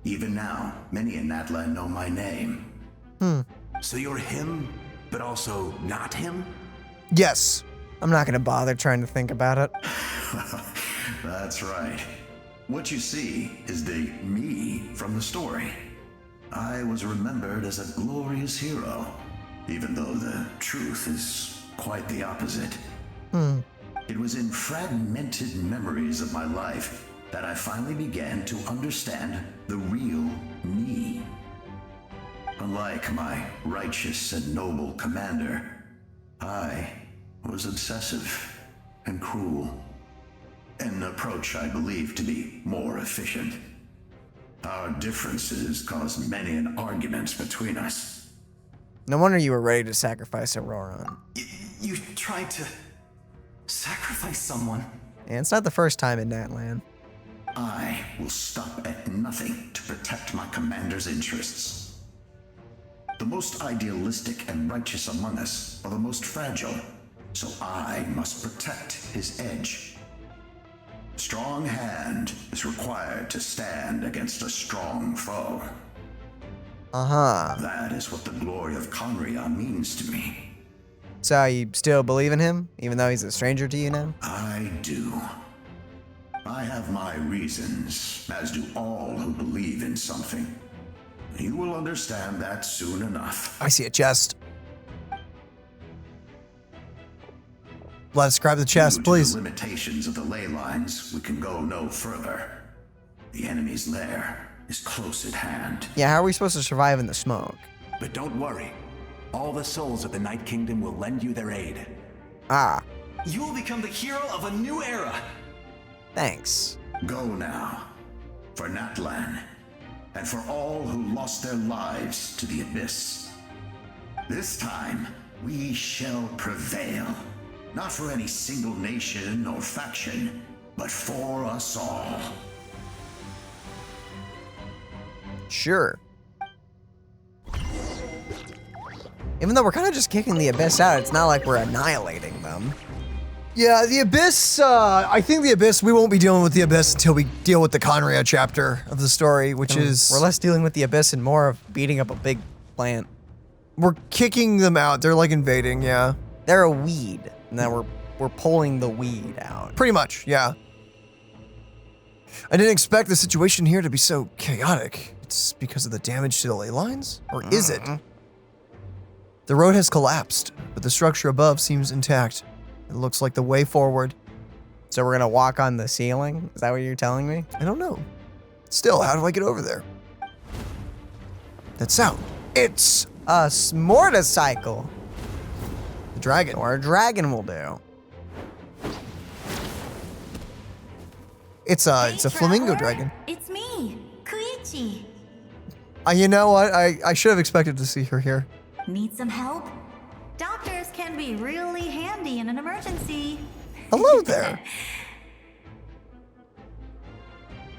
Even now, many in Natlan know my name. So you're him, but also not him? Yes. I'm not going to bother trying to think about it. That's right. What you see is the me from the story. I was remembered as a glorious hero, even though the truth is quite the opposite. It was in fragmented memories of my life that I finally began to understand the real me. Unlike my righteous and noble commander, I was obsessive and cruel, an approach I believe to be more efficient. Our differences caused many an arguments between us. No wonder you were ready to sacrifice Ororon. You tried to sacrifice someone. And it's not the first time in Natlan. I will stop at nothing to protect my commander's interests. The most idealistic and righteous among us are the most fragile, so I must protect his edge. Strong hand is required to stand against a strong foe. That is what the glory of Conria means to me. So you still believe in him, even though he's a stranger to you now? I do. I have my reasons, as do all who believe in something. You will understand that soon enough. I see a chest. Let's grab the chest, Due please. to the limitations of the ley lines, we can go no further. The enemy's lair is close at hand. Yeah, how are we supposed to survive in the smoke? But don't worry. All the souls of the Night Kingdom will lend you their aid. You will become the hero of a new era. Thanks. Go now. For Natlan. And for all who lost their lives to the Abyss. This time, we shall prevail. Not for any single nation or faction, but for us all. Sure. Even though we're kind of just kicking the Abyss out, it's not like we're annihilating them. Yeah, the Abyss, I think the Abyss, we won't be dealing with the Abyss until we deal with the Conria chapter of the story, which is... We're less dealing with the Abyss and more of beating up a big plant. We're kicking them out. They're like invading, yeah. They're a weed. Now we're pulling the weed out. Pretty much, yeah. I didn't expect the situation here to be so chaotic. It's because of the damage to the ley lines? Or is it? The road has collapsed, but the structure above seems intact. It looks like the way forward. So we're gonna walk on the ceiling? Is that what you're telling me? I don't know. Still, how do I get over there? That sound. It's a motorcycle. A dragon. Or a dragon will do. It's a flamingo dragon. It's me, Koichi. You know what? I should have expected to see her here. Need some help? Doctors can be really handy in an emergency. Hello there.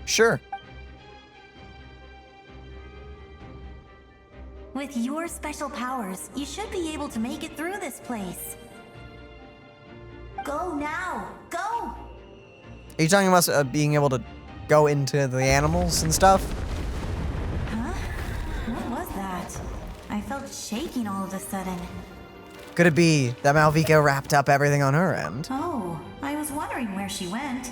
Sure. With your special powers, you should be able to make it through this place. Go now, go! Are you talking about being able to go into the animals and stuff? Huh? What was that? I felt shaking all of a sudden. Could it be that Mavuika wrapped up everything on her end? Oh, I was wondering where she went.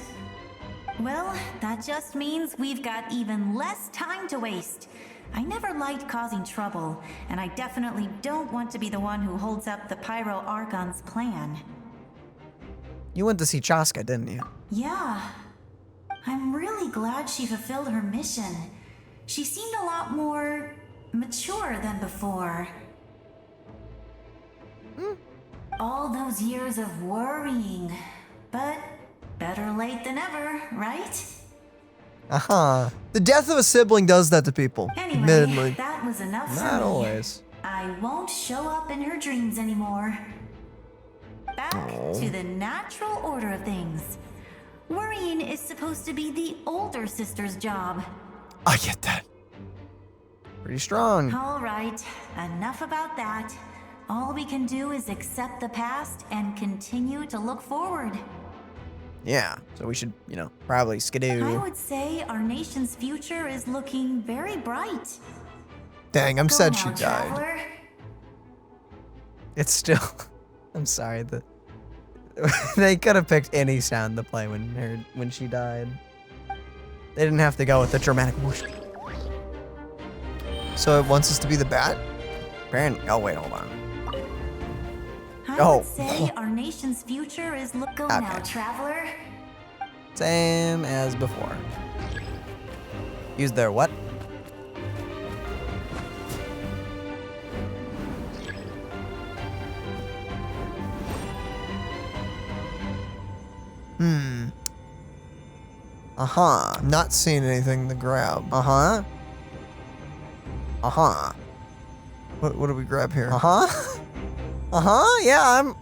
Well, that just means we've got even less time to waste. I never liked causing trouble, and I definitely don't want to be the one who holds up the Pyro Archon's plan. You went to see Chaska, didn't you? Yeah. I'm really glad she fulfilled her mission. She seemed a lot more mature than before. All those years of worrying, but better late than ever, right? Uh-huh. The death of a sibling does that to people, Anyway, admittedly. that was enough for Not me. always. I won't show up in her dreams anymore. Back Oh. to the natural order of things. Worrying is supposed to be the older sister's job. I get that. Pretty strong. All right, enough about that. All we can do is accept the past and continue to look forward. Yeah, so we should, probably skidoo. I would say our nation's future is looking very bright. Dang, I'm Go sad now, she died. traveler. It's still. I'm sorry. They could have picked any sound to play when she died. They didn't have to go with the dramatic whoosh. So it wants us to be the bat? Apparently. Oh wait, hold on. I would say our nation's future is Go now, Okay. traveler. Same as before. Use their what? Uh-huh. Not seeing anything to grab. Uh-huh. Uh-huh. What do we grab here? Uh-huh. Uh-huh, yeah,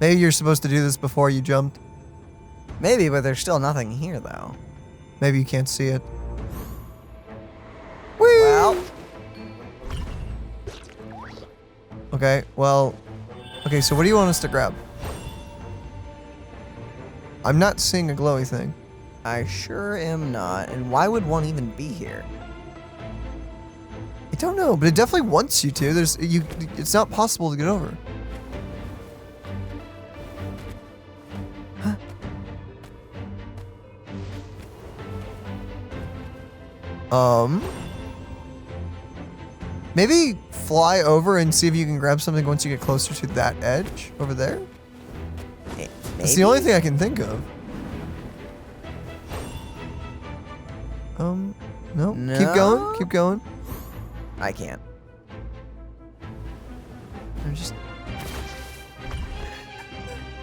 Maybe you're supposed to do this before you jumped. Maybe, but there's still nothing here, though. Maybe you can't see it. Well. Okay, well. Okay, so what do you want us to grab? I'm not seeing a glowy thing. I sure am not. And why would one even be here? I don't know, but it definitely wants you to. It's not possible to get over. Maybe fly over and see if you can grab something once you get closer to that edge over there. It's the only thing I can think of. No. Keep going. Keep going. I can't.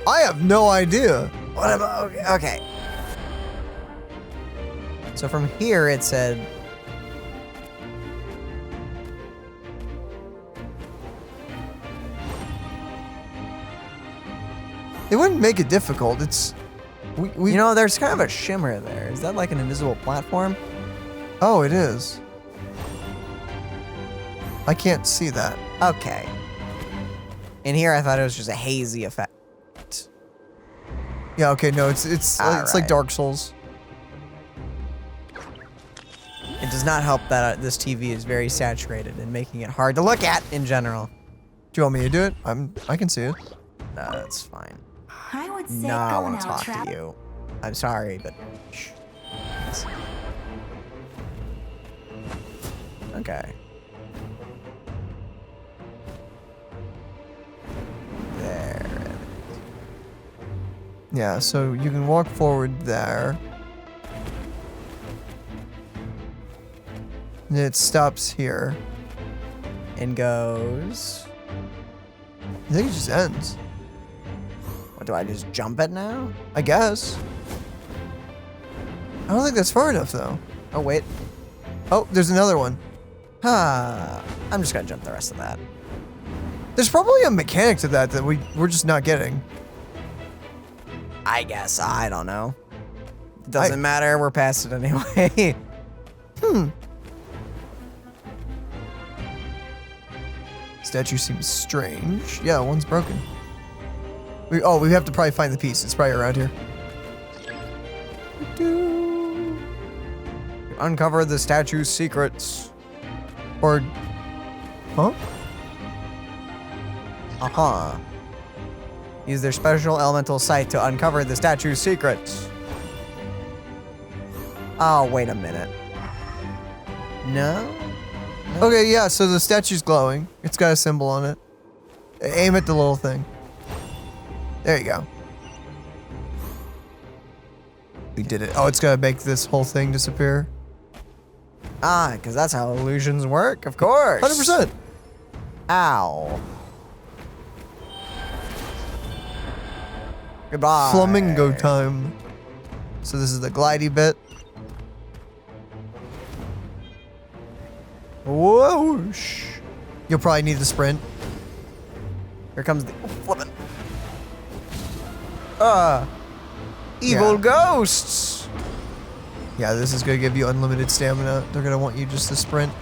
I have no idea. What about? Okay. So from here it said. It wouldn't make it difficult. It's. There's kind of a shimmer there. Is that like an invisible platform? Oh, it is. I can't see that. Okay. In here, I thought it was just a hazy effect. Yeah. Okay. No. It's like Dark Souls. It does not help that this TV is very saturated and making it hard to look at in general. Do you want me to do it? I can see it. No, that's fine. I would say No, I go want now, to talk to you. I'm sorry, but shh. Okay. There. Yeah, so you can walk forward there. And it stops here. And goes. I think it just ends. What, do I just jump it now? I guess. I don't think that's far enough, though. Oh, wait. Oh, there's another one. I'm just gonna jump the rest of that. There's probably a mechanic to that we're just not getting. I guess. I don't know. Doesn't matter. We're past it anyway. Statue seems strange. Yeah, one's broken. We have to probably find the piece. It's probably around here. uncover the statue's secrets. Or, huh? Uh-huh. Use their special elemental sight to uncover the statue's secrets. Oh, wait a minute. No? Okay, yeah, so the statue's glowing. It's got a symbol on it. Aim at the little thing. There you go. We did it. Oh, it's gonna make this whole thing disappear? Ah, because that's how illusions work, of course. 100%. Ow. Goodbye. Flamingo time. So this is the glidey bit. Whoosh. You'll probably need the sprint. Here comes the flippin'. Evil ghosts. Yeah, this is gonna give you unlimited stamina. They're gonna want you just to sprint.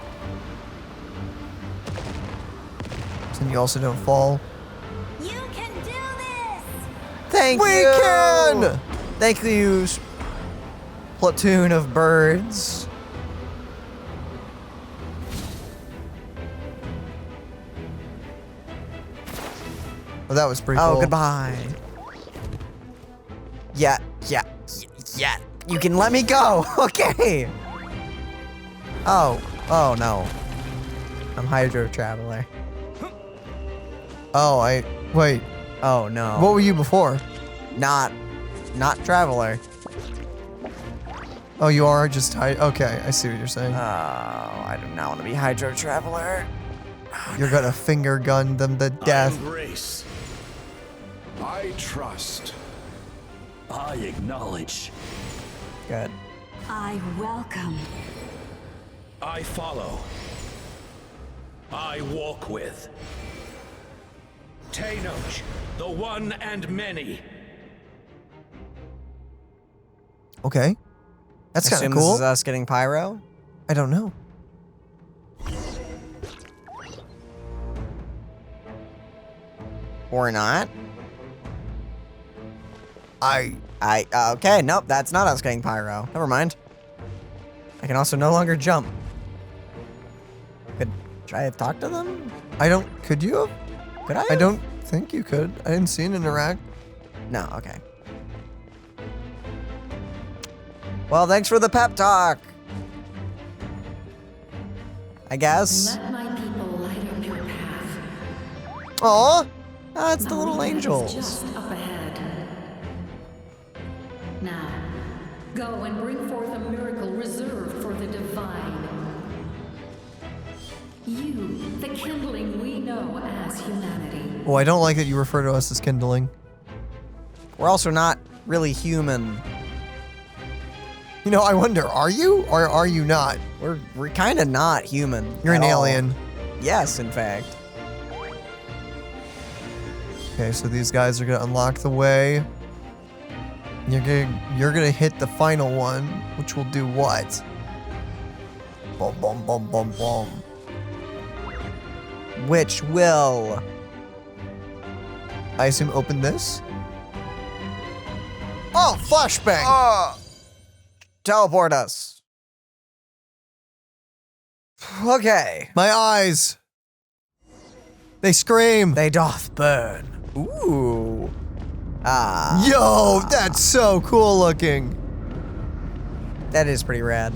And you also don't fall. You can do this! Thank you. We can! Thank you, platoon of birds. Oh, that was pretty cool. Oh, goodbye. Yeah. You can let me go. Okay. Oh no. I'm Hydro Traveler. Oh, wait. Oh no. What were you before? Not Traveler. Oh, you are just okay, I see what you're saying. Oh, I do not want to be Hydro Traveler. You're gonna finger gun them to death. I embrace. I trust. I acknowledge. Good. I welcome. I follow. I walk with. Tenoch, the one and many. Okay. That's kind of cool. This is us getting pyro? I don't know. Or not? Okay, nope, that's not us getting pyro. Never mind. I can also no longer jump. Should I have talked to them? Could you have? Could I have? I don't think you could. I didn't see an interact. No, okay. Well, thanks for the pep talk. I guess. Let my people light up your path. Aw. It's the little angels. Just up ahead. Now, go and bring forth a miracle reserved for the divine. You, the kindling we know as humanity. Oh, I don't like that you refer to us as kindling. We're also not really human. You know, I wonder, are you or are you not? We're kind of not human. You're an alien. Yes, in fact. Okay, so these guys are gonna unlock the way. You're gonna hit the final one, which will do what? Boom, boom, boom, boom, boom. Which will, I assume, open this. Oh, flashbang! Teleport us. Okay. My eyes. They scream. They doth burn. Ooh. Yo, that's so cool looking. That is pretty rad.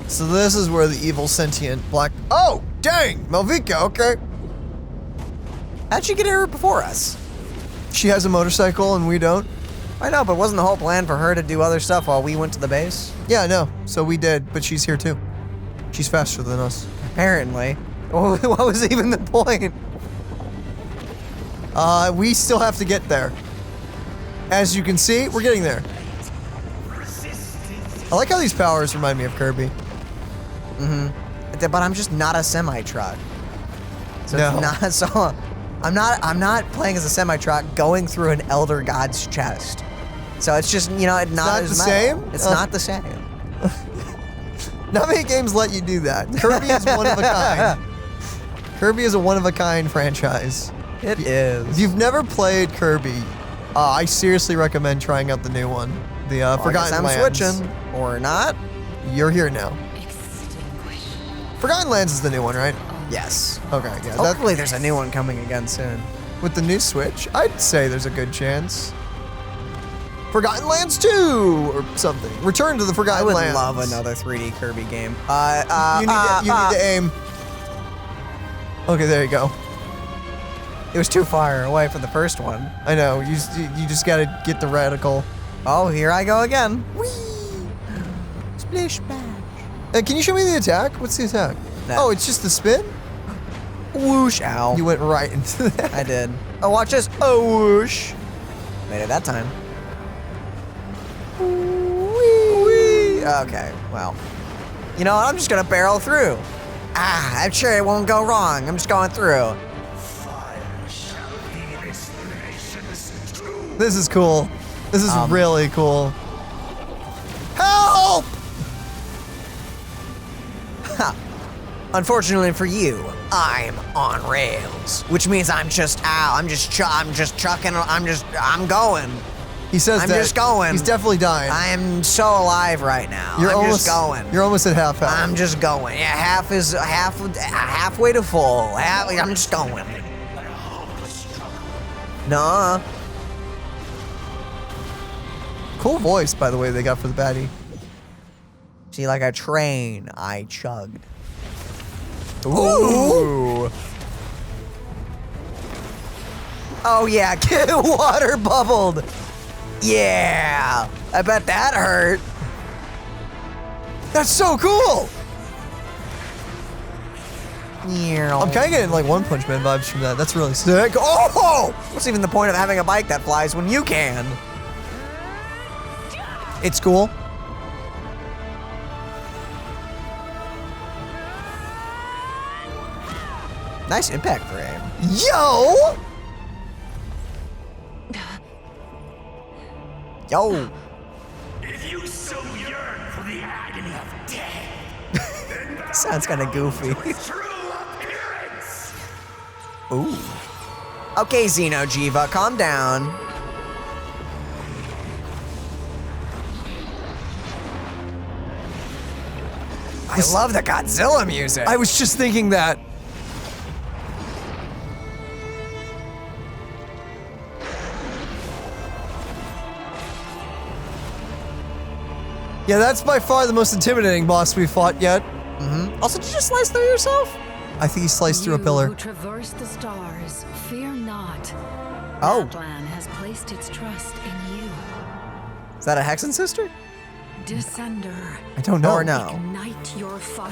So this is where the evil sentient black. Oh, dang, Mavuika. Okay. How'd she get here before us? She has a motorcycle and we don't. I know, but wasn't the whole plan for her to do other stuff while we went to the base? Yeah, I know. So we did, but she's here too. She's faster than us. Apparently. What was even the point? We still have to get there. As you can see, we're getting there. I like how these powers remind me of Kirby. Mm-hmm. But I'm just not a semi-truck. So no. It's not, so I'm not playing as a semi-truck going through an Elder God's chest. So it's just, you know, it's not the same? It's not the same. Not many games let you do that. Kirby is one of a kind. Kirby is a one-of-a-kind franchise. It is. If you've never played Kirby, I seriously recommend trying out the new one. The Forgotten Lands. I'm switching. Or not. You're here now. Forgotten Lands is the new one, right? Yes. Okay, yeah. Hopefully there's a new one coming again soon. With the new Switch, I'd say there's a good chance. Forgotten Lands 2 or something. Return to the Forgotten Lands. I would love another 3D Kirby game. You need to aim. Okay, there you go. It was too far away from the first one. I know. You just gotta get the reticle. Oh, here I go again. Whee! Splish splash. Can you show me the attack? What's the attack? No. Oh, it's just the spin? Whoosh, ow. You went right into that. I did. Oh, watch this. Oh, whoosh. Made it that time. Whee! Okay, well. You know what? I'm just gonna barrel through. I'm sure it won't go wrong. I'm just going through. This is cool. This is really cool. Help! Ha. Unfortunately for you, I'm on rails, which means I'm going. He says I'm that just going. He's definitely dying. I am so alive right now. I'm just going. You're almost at half health. I'm just going. Yeah, halfway to full. I'm just going. Nah. Cool voice, by the way, they got for the baddie. See, like a train, I chugged. Ooh. Oh yeah, get water bubbled. Yeah, I bet that hurt. That's so cool. I'm kind of getting like One Punch Man vibes from that. That's really sick. Oh! What's even the point of having a bike that flies when you can? It's cool. Nice impact frame. Yo! Yo! If you so yearn for the agony of death, sounds kind of goofy. Ooh. Okay, Xeno'jiva, calm down. I love the Godzilla music. I was just thinking that. Yeah, that's by far the most intimidating boss we've fought yet. Mm-hmm. Also, did you just slice through yourself? I think he sliced through a pillar. You traverse the stars, fear not. Oh. Atlan has placed its trust in you. Is that a Hexen sister? Descender. I don't know. Or no. Ignite your fire,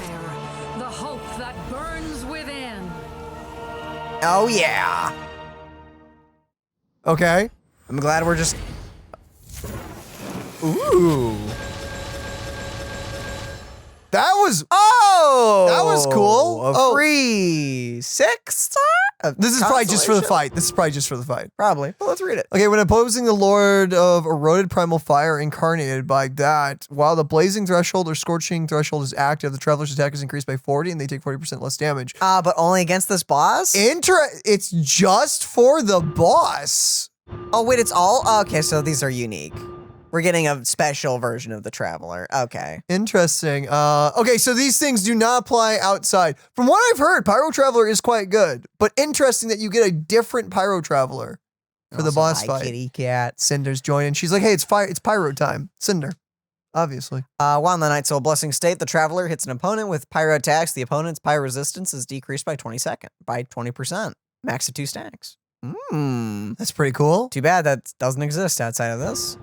the hope that burns within. Oh yeah. Okay. I'm glad we're just. Ooh. That was. Oh. That was cool. A free 6-star. This is probably just for the fight. This is probably just for the fight. Probably. Well, let's read it. Okay, when opposing the Lord of Eroded Primal Fire incarnated by that, while the Blazing Threshold or Scorching Threshold is active, the Traveler's attack is increased by 40 and they take 40% less damage. But only against this boss? It's just for the boss. Oh, wait, it's all? Okay, so these are unique. We're getting a special version of the Traveler. Okay. Interesting. Okay, so these things do not apply outside. From what I've heard, Pyro Traveler is quite good, but interesting that you get a different Pyro Traveler for the boss fight. Kitty cat. Cinder's joining. She's like, hey, it's Pyro time. Cinder. Obviously. While in the Night Soul Blessing state, the Traveler hits an opponent with Pyro attacks. The opponent's Pyro resistance is decreased by 20%. Max of 2 stacks. That's pretty cool. Too bad that doesn't exist outside of this.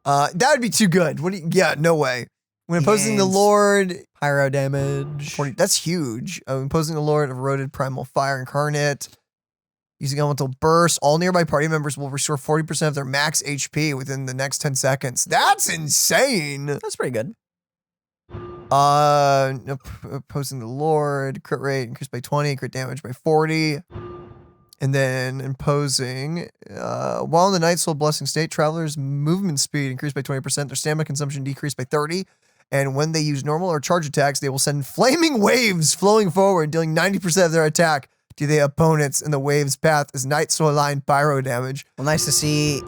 That would be too good. Yeah, no way. When opposing the Lord, Pyro damage. 40, that's huge. Imposing the Lord of Eroded Primal Fire Incarnate. Using Elemental Burst, all nearby party members will restore 40% of their max HP within the next 10 seconds. That's insane. That's pretty good. Opposing the Lord, crit rate increased by 20, crit damage by 40. And then imposing, while in the Night Soul Blessing state, Traveler's movement speed increased by 20%, their stamina consumption decreased by 30, and when they use normal or charge attacks, they will send flaming waves flowing forward, dealing 90% of their attack to the opponents in the wave's path as Night Soul aligned pyro damage. Well, nice to see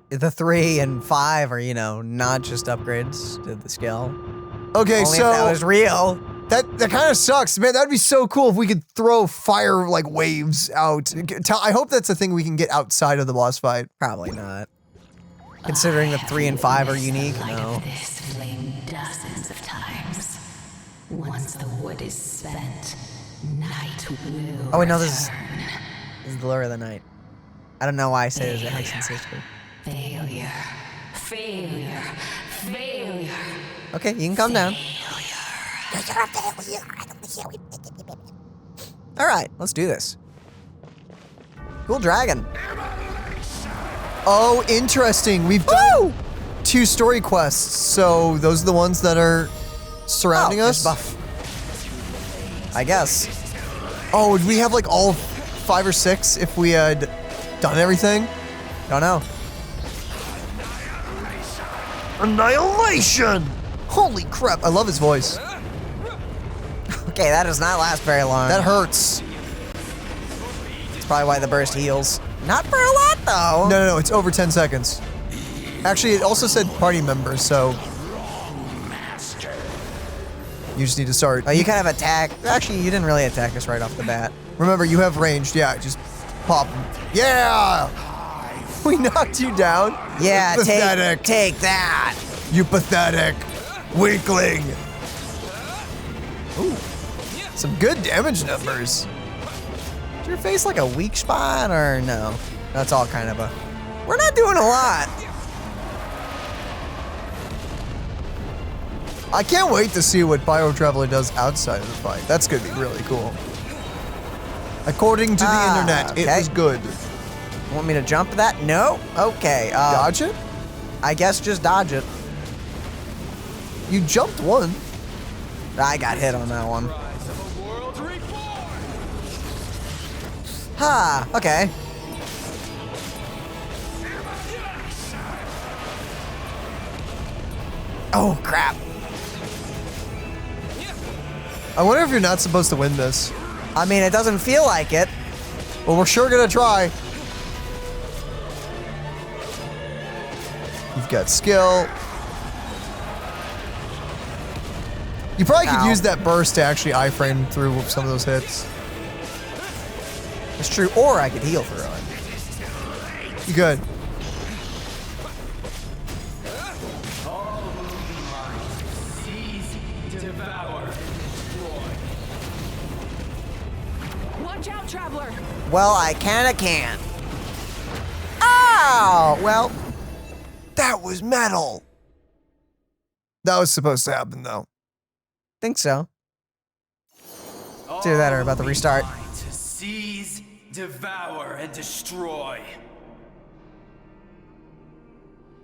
The 3 and 5 are, you know, not just upgrades to the skill. Okay, Only so if that was real. That kind of sucks, man. That'd be so cool if we could throw fire like waves out. I hope that's a thing we can get outside of the boss fight. Probably not. Considering the 3 and 5 are unique, no. This flame dozens of times. Once the wood is spent, night will Oh wait, no, this is the lure of the night. I don't know why I say it as a Hexen sister. Failure. Failure. Failure. Okay, you can calm down. Alright, let's do this. Cool dragon. Oh, interesting. We've done 2 story quests, so those are the ones that are surrounding us? Buff. I guess. Oh, would we have like all 5 or 6 if we had done everything? Don't know. Annihilation! Holy crap, I love his voice. Okay, that does not last very long. That hurts. That's probably why the burst heals. Not for a lot, though. No, it's over 10 seconds. Actually, it also said party members, so you just need to start. Oh, you kind of attack. Actually, you didn't really attack us right off the bat. Remember, you have ranged. Yeah, just pop. Yeah! We knocked you down. Yeah, pathetic. Take that. You pathetic weakling. Ooh, some good damage numbers. Is your face like a weak spot or no? That's all kind of a... We're not doing a lot. I can't wait to see what Pyro Traveler does outside of the fight. That's gonna be really cool. According to the internet, okay. It was good. Want me to jump that? No? Okay. Dodge it? I guess just dodge it. You jumped one. I got hit on that one. Ha, okay. Oh, crap. I wonder if you're not supposed to win this. I mean, it doesn't feel like it. Well, we're sure gonna try. You've got skill. You probably could use that burst to actually iframe through some of those hits. It's true, or I could heal through it. You could. Watch out, traveler. Well, I kinda can't. Oh, well. That was metal. That was supposed to happen, though. Think so. Do that or about to restart. To seize, devour, and destroy.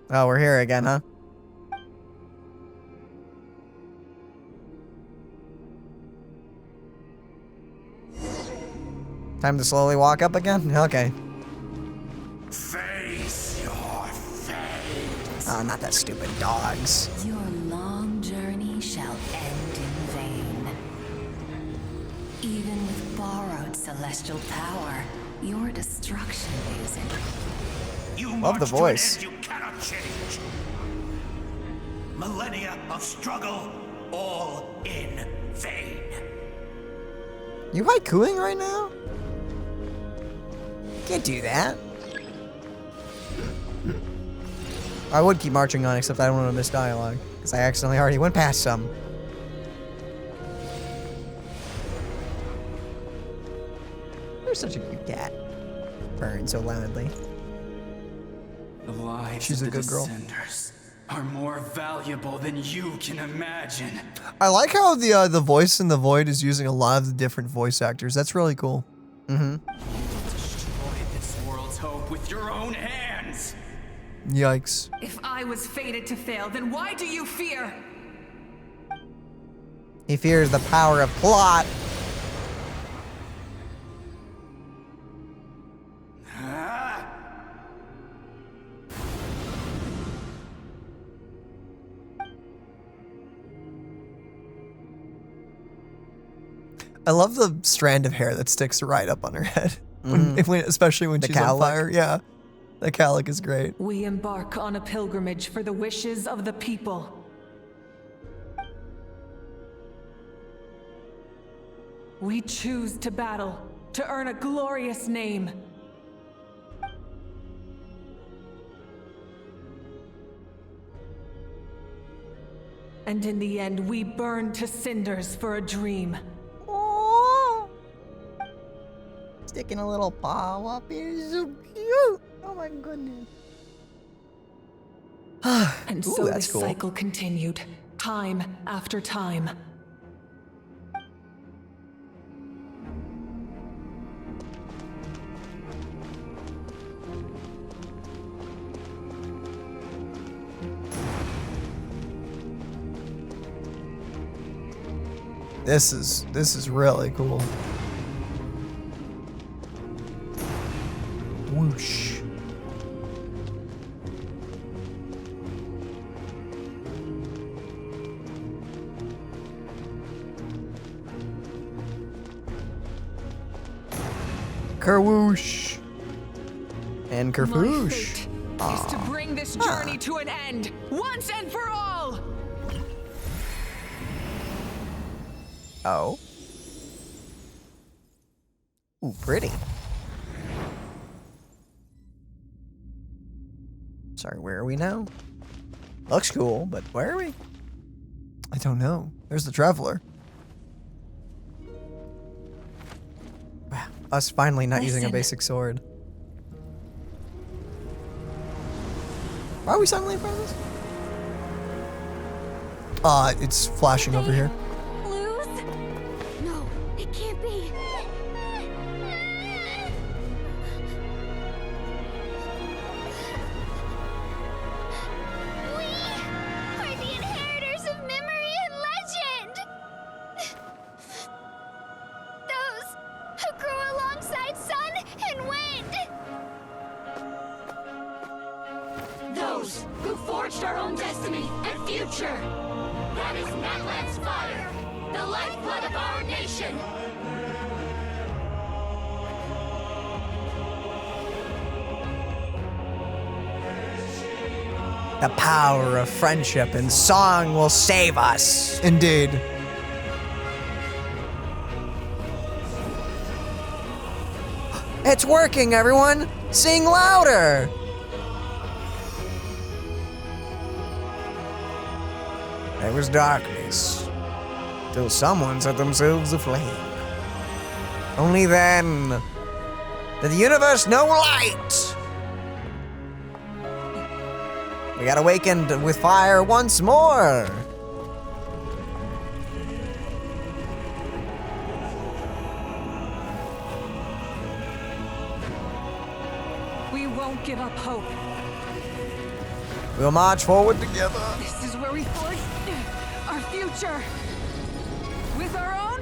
Oh, we're here again, huh? Time to slowly walk up again? Okay. Face your fate. Oh, not that stupid dogs. Your long journey shall end in vain. Even with borrowed celestial power, your destruction is in. You Love the voice. You cannot change. Millennia of struggle, all in vain. You haikuing right now? Can't do that. I would keep marching on, except I don't want to miss dialogue, because I accidentally already went past some. You're such a cute cat. Purring so loudly. The lives She's of a the good girl. Descenders are more valuable than you can imagine. I like how the voice in the Void is using a lot of the different voice actors. That's really cool. Mm-hmm. Destroy this world's hope with your own hands. Yikes. If I was fated to fail, then why do you fear? He fears the power of plot. I love the strand of hair that sticks right up on her head, especially when The she's on cowlick? fire. Yeah. That Calic is great. We embark on a pilgrimage for the wishes of the people. We choose to battle, to earn a glorious name. And in the end, we burn to cinders for a dream. Oh, sticking a little paw up here, so cute. Oh my goodness. And Ooh, so that's this cool. cycle continued, time after time. This is really cool. Whoosh. Kerwoosh. And My kerfoosh. fate is to bring this journey to an end, once and for all! Oh. Ooh, pretty. Sorry, where are we now? Looks cool, but where are we? I don't know. There's the Traveler. Wow, us finally not using a Listen. basic sword. Why are we suddenly in front of this? It's flashing over here. Lose? No, it can't be. We're the inheritors of memory and legend! Those who grew alongside sun and wind! Those who forged our own destiny and future. That is Natlan's fire, the lifeblood of our nation. The power of friendship and song will save us. Indeed. It's working, everyone! Sing louder! There was darkness, till someone set themselves aflame. Only then did the universe know light. We got awakened with fire once more. We won't give up hope. We'll march forward together. This is where we forge our future. With our own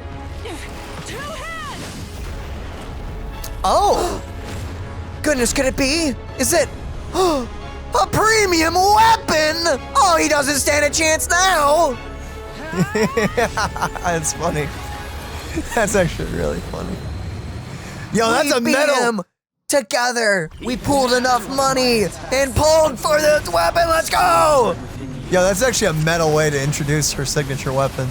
2 hands! Oh! Goodness, could it be? Is it a premium weapon? Oh, he doesn't stand a chance now. That's funny. That's actually really funny. Yo, that's We a beat metal. him. Together, we pooled enough money and pulled for this weapon. Let's go! Yo, that's actually a metal way to introduce her signature weapon.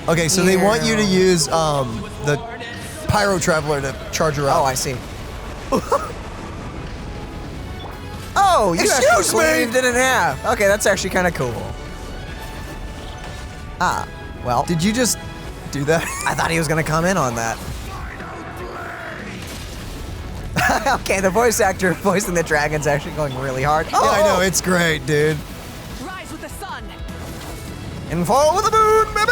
Okay, so they want you to use the Pyro Traveler to charge her up. Oh, I see. Oh, you Excuse actually me! cleaved it in half. Okay, that's actually kind of cool. Ah, well. Did you just do that? I thought he was gonna come in on that. Okay, the voice actor voicing the dragon's actually going really hard. Oh, Yeah, I know, it's great, dude. Rise with the sun. And fall with the moon, baby.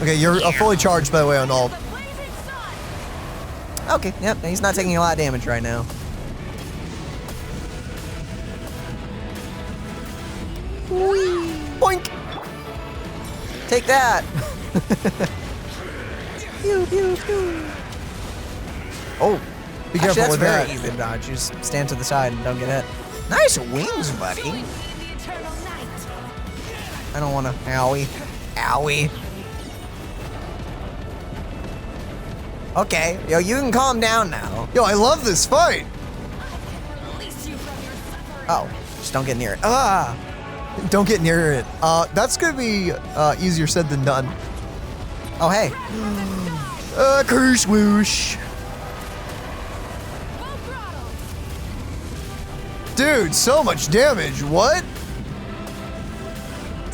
Okay, you're fully charged, by the way, on ult. Okay, yep, he's not taking a lot of damage right now. Whee. Boink! Take that! Pew, pew, pew. Oh, Be actually, careful that's with very that. easy to dodge. You just stand to the side and don't get hit. Nice wings, buddy. I don't want to. Owie. Owie. Okay, yo, you can calm down now. Yo, I love this fight. Oh, just don't get near it. Ah! Don't get near it. That's gonna be easier said than done. Oh, hey. Curse whoosh. Dude, so much damage. What?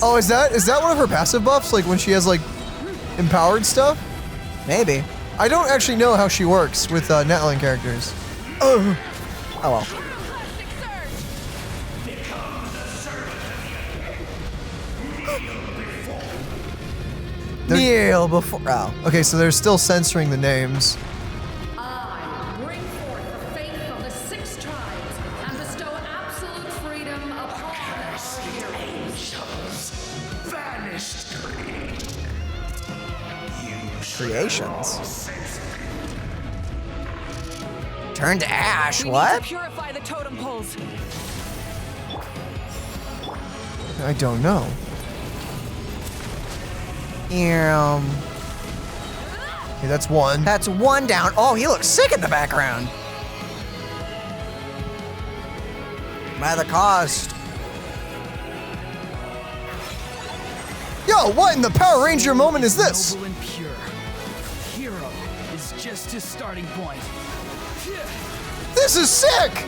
Oh, is that one of her passive buffs? Like when she has like empowered stuff? Maybe. I don't actually know how she works with Netline characters. Oh well. Kneel before. Oh. Okay, so they're still censoring the names. I bring forth the faith of the 6 tribes and bestow absolute freedom upon our heroes. Vanished. Creations. Turn to ash. We What? need to purify the totem poles. I don't know. Yeah. Okay, that's one. That's one down. Oh, he looks sick in the background. By the cost. Yo, what in the Power Ranger moment is this? Noble and pure. Hero is just his starting point. This is sick!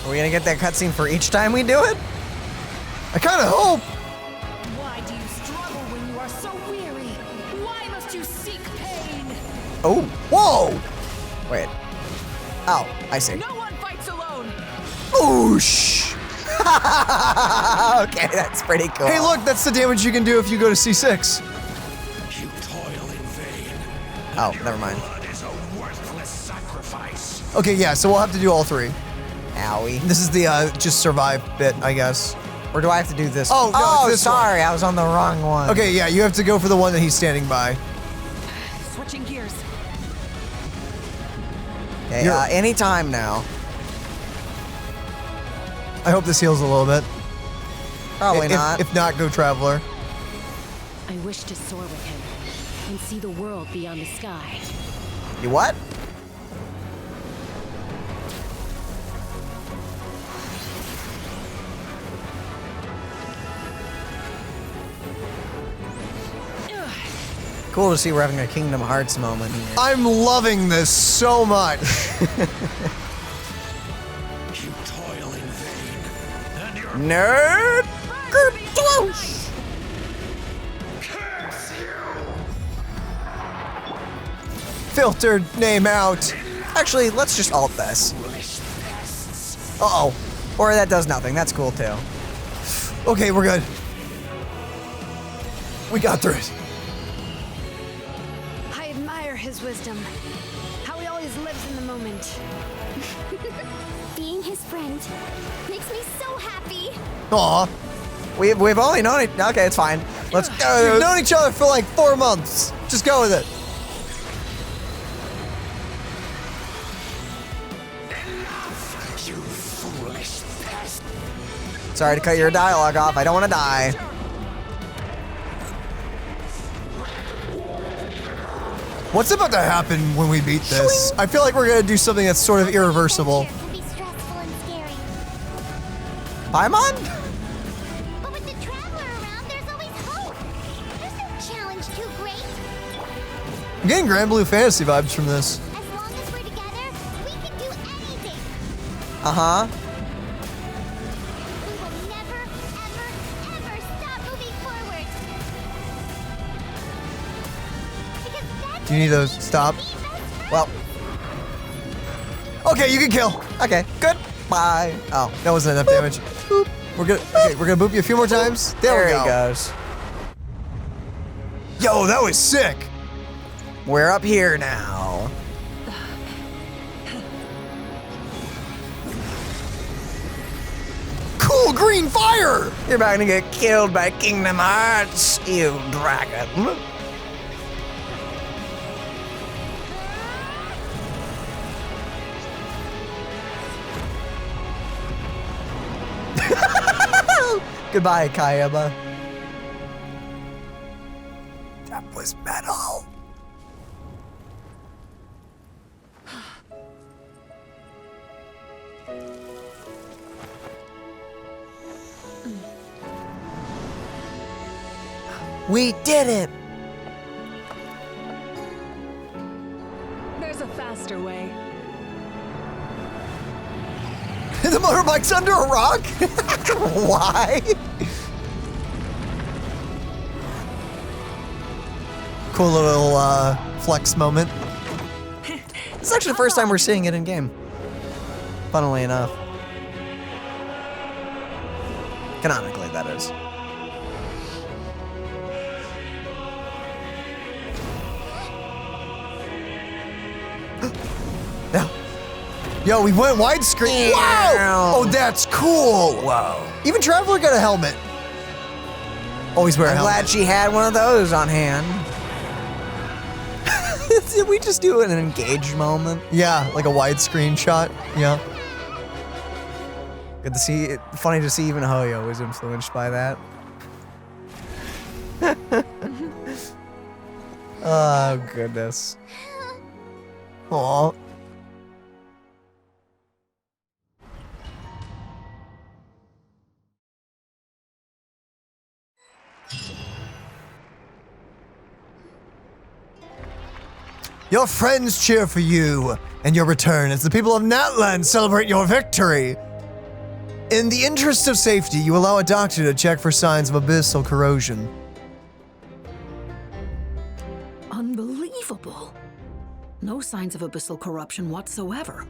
Are we gonna get that cutscene for each time we do it? I kind of hope. Why do you struggle when you are so weary? Why must you seek pain? Oh, whoa! Wait. Oh, I see. No one fights alone. Oosh! Okay, that's pretty cool. Hey, look, that's the damage you can do if you go to C6. You toil in vain. Oh, never mind. Blood is a worthless sacrifice. Okay, yeah, so we'll have to do all 3. Owie. This is the just survive bit, I guess. Or do I have to do this? Oh, no, it's this sorry, I was on the wrong one. Okay, yeah, you have to go for the one that he's standing by. Switching gears. Okay, anytime now. I hope this heals a little bit. Probably not. If not, go Traveler. I wish to soar with him and see the world beyond the sky. You what? Cool to see we're having a Kingdom Hearts moment here. I'm loving this so much. You toil in vain. And your Nerd! Curse you! Filtered name out. Actually, let's just alt this. Uh-oh. Or that does nothing. That's cool, too. Okay, we're good. We got through it. I admire his wisdom. How he always lives in the moment. Being his friend makes me so happy. Aw. We've only known it. Okay, it's fine. Let's go. We've known each other for like 4 months. Just go with it. You foolish pest. Sorry to cut your dialogue off. I don't want to die. What's about to happen when we beat this? I feel like we're gonna do something that's sort of irreversible. Can be stressful and scary. Paimon? But with the Traveler around, there's always hope. There's no challenge too great. I'm getting Grand Blue Fantasy vibes from this. As long as we're together, we can do anything. Uh-huh. We will never, ever, ever stop moving forward. Because that's Do you need those? Stop. Well. Okay, you can kill. Okay, good. Bye. Oh, that wasn't enough damage. Boop. We're gonna boop you a few more times. There we go. he goes. Yo, that was sick. We're up here now. Cool green fire. You're about to get killed by Kingdom Hearts, you dragon. Goodbye, Kayaba. That was metal. We did it! There's a faster way. The motorbike's under a rock? Why? Cool little flex moment. It's actually the first time we're seeing it in game. Funnily enough. Canonically, that is. Yeah. Yo, we went widescreen. Wow! Oh, that's cool. Whoa. Even Traveler got a helmet. Always wear a I'm helmet. glad she had one of those on hand. Did we just do an engaged moment? Yeah, like a widescreen shot. Yeah. Good to see. Funny to see even miHoYo was influenced by that. Oh, goodness. Aw. Your friends cheer for you and your return as the people of Natlan celebrate your victory. In the interest of safety, you allow a doctor to check for signs of abyssal corrosion. Unbelievable. No signs of abyssal corruption whatsoever.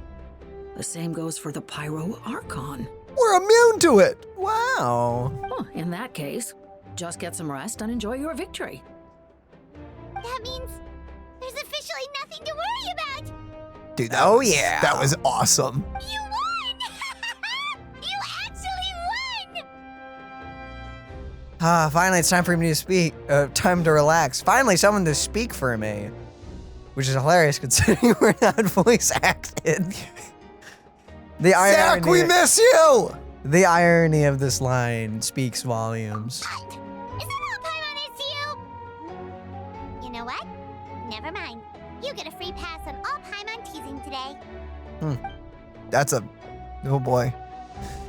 The same goes for the Pyro Archon. We're immune to it! Wow. Well, in that case, just get some rest and enjoy your victory. That means there's officially nothing to worry about. Dude, that was awesome. You won! You actually won! Ah, finally, it's time for me to speak. Time to relax. Finally, someone to speak for me. Which is hilarious considering we're not voice acted. The Zach, we miss you! The irony of this line speaks volumes. Is that all Paimon is to you? You know what? Never mind. You get a free pass on all Paimon teasing today. That's a... Oh boy.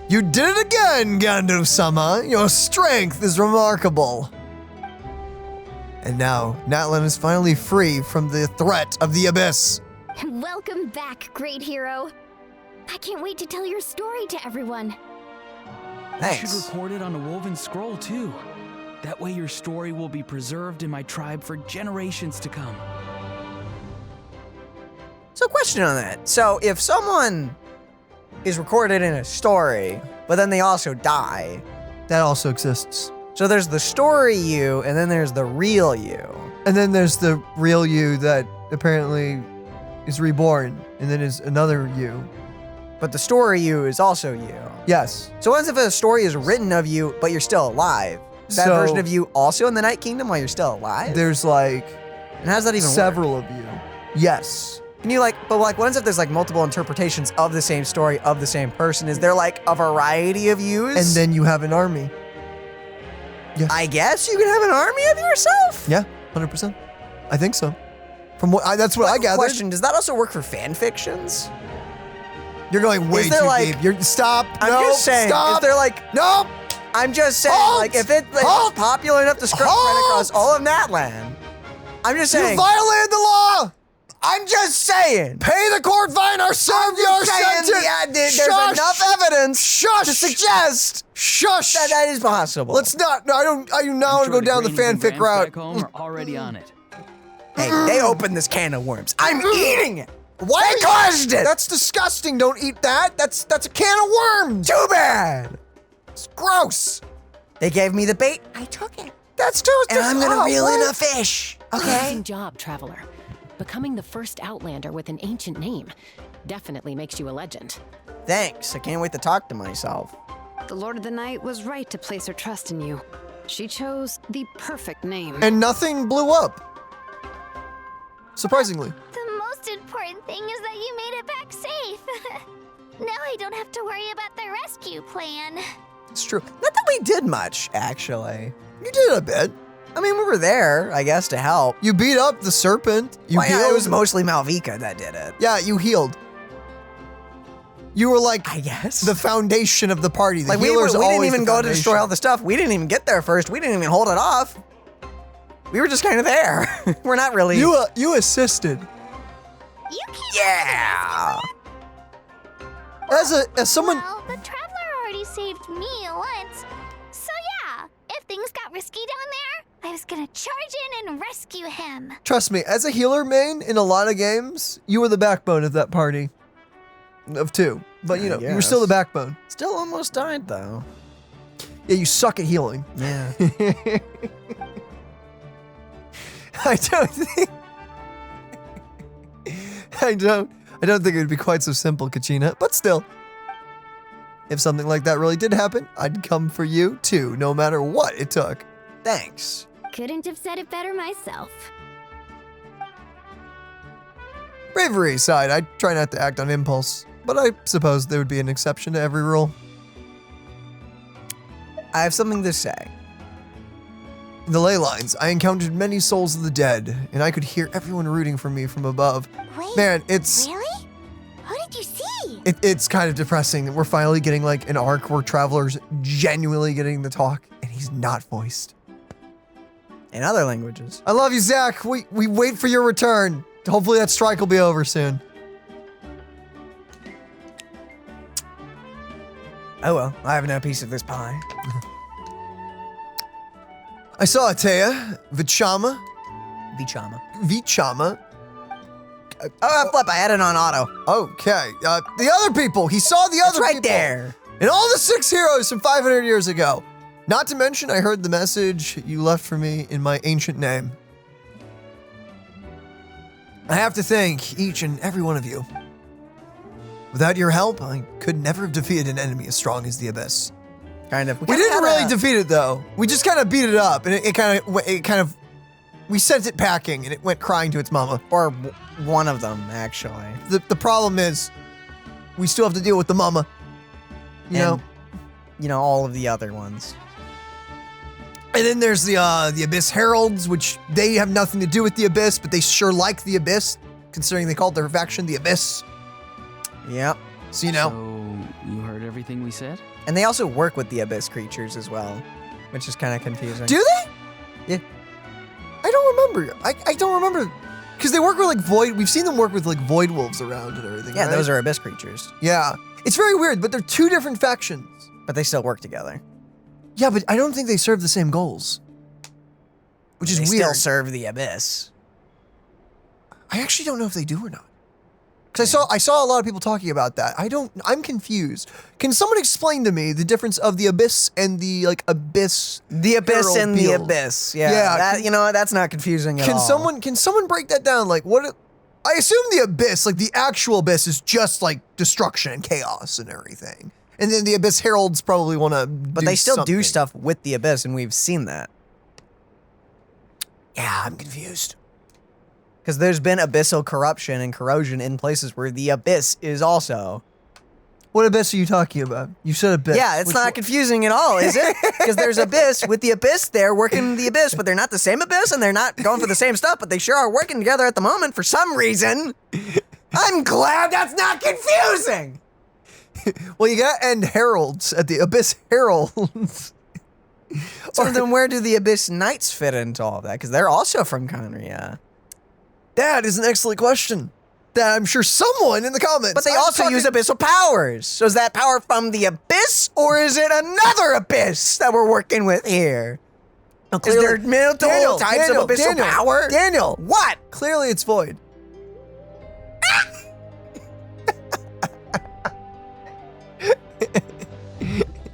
You did it again, Gandu-sama. Your strength is remarkable. And now, Natlan is finally free from the threat of the Abyss. Welcome back, great hero. I can't wait to tell your story to everyone. You should record it on a woven scroll, too. That way your story will be preserved in my tribe for generations to come. So question on that. So if someone is recorded in a story, but then they also die. That also exists. So there's the story you, and then there's the real you. And then there's the real you that apparently is reborn, and then is another you. But the story you is also you. Yes. So what if a story is written of you, but you're still alive? Is that version of you also in the Night Kingdom while you're still alive? There's like... And how's that even several work? of you. Yes. Can you but what if there's like multiple interpretations of the same story of the same person? Is there like a variety of yous? And then you have an army. Yeah. I guess you can have an army of yourself? Yeah, 100%. I think so. From what that's what I gathered. Question, does that also work for fan fictions? You're going way too deep. You're stop. I'm just saying. Stop. Is there like nope. I'm just saying, like if it's popular enough to spread across all of Natlan. I'm just saying. You violated the law. I'm just saying. Pay the court fine or serve your sentence. Yeah, there's enough evidence to suggest that is possible. Let's not. No, I do not want to go down the fanfic route. Are already on it. Hey, they opened this can of worms. I'm eating it. Why they caused it? That's disgusting. Don't eat that. That's a can of worms. Too bad. It's gross. They gave me the bait. I took it. That's too. And I'm gonna reel in a fish. Okay. Amazing job, Traveler. Becoming the first Outlander with an ancient name definitely makes you a legend. Thanks. I can't wait to talk to myself. The Lord of the Night was right to place her trust in you. She chose the perfect name. And nothing blew up. Surprisingly. The most important thing is that you made it back safe. Now I don't have to worry about the rescue plan. It's true. Not that we did much, actually. You did a bit. I mean, we were there, I guess, to help. You beat up the serpent. You healed. Yeah, it was mostly Mavuika that did it. Yeah, you healed. You were like, I guess, the foundation of the party. The like we didn't even go to destroy all the stuff. We didn't even get there first. We didn't even hold it off. We were just kind of there. We're not really. You assisted. You can't. Yeah. As someone. Well, the traveler already saved me once. So yeah, if things got risky down there, I was gonna charge in and rescue him. Trust me, as a healer main in a lot of games, you were the backbone of that party. Of two. But you know, you were still the backbone. Still almost died though. Yeah, you suck at healing. Yeah. I don't think it would be quite so simple, Kachina, but still. If something like that really did happen, I'd come for you too, no matter what it took. Thanks. Couldn't have said it better myself. Bravery aside, I try not to act on impulse, but I suppose there would be an exception to every rule. I have something to say. In the ley lines, I encountered many souls of the dead, and I could hear everyone rooting for me from above. Wait, man, it's... Really? Who did you see? It's kind of depressing. We're finally getting like an arc where Traveler's genuinely getting the talk, and he's not voiced. In other languages. I love you, Zach. We wait for your return. Hopefully that strike will be over soon. Oh well, I have no piece of this pie. I saw Atea, Vichama. Oh, flip, I had it on auto. Okay, the other people. He saw the other right people. There. And all the 6 heroes from 500 years ago. Not to mention, I heard the message you left for me in my ancient name. I have to thank each and every one of you. Without your help, I could never have defeated an enemy as strong as the Abyss. Kind of. We didn't really defeat it though. We just kind of beat it up, and it kind of, we sent it packing, and it went crying to its mama. Or one of them, actually. The problem is, we still have to deal with the mama. You know, all of the other ones. And then there's the Abyss Heralds, which they have nothing to do with the Abyss, but they sure like the Abyss, considering they called their faction the Abyss. Yep. So you know. So you heard everything we said? And they also work with the Abyss creatures as well, which is kind of confusing. Do they? Yeah. I don't remember. I don't remember. Because they work with like Void. We've seen them work with like Void Wolves around and everything. Yeah, right? those are Abyss creatures. Yeah. It's very weird, but they're two different factions. But they still work together. Yeah, but I don't think they serve the same goals. Which is weird. They weird. still serve the Abyss. I actually don't know if they do or not. Because I saw a lot of people talking about that. I'm confused. Can someone explain to me the difference of the Abyss and the like Abyss? The Abyss and the Herald Abyss. Yeah. That, that's not confusing at all. Can someone break that down? Like what? I assume the Abyss, like the actual Abyss, is just like destruction and chaos and everything. And then the Abyss Heralds probably want to. But they still do stuff with the Abyss, and we've seen that. Yeah, I'm confused. Because there's been abyssal corruption and corrosion in places where the Abyss is also. What Abyss are you talking about? You said Abyss. Yeah, it's not confusing at all, is it? Because there's Abyss with the Abyss there working the Abyss, but they're not the same Abyss, and they're not going for the same stuff, but they sure are working together at the moment for some reason. I'm glad that's not confusing! Well, you gotta end Heralds at the Abyss Heralds. So then where do the Abyss Knights fit into all of that? Because they're also from Conria. That is an excellent question. That I'm sure someone in the comments. But they also use abyssal powers. So is that power from the Abyss, or is it another Abyss that we're working with here? Now, is there multiple types of abyssal power? Daniel, what? Clearly it's Void.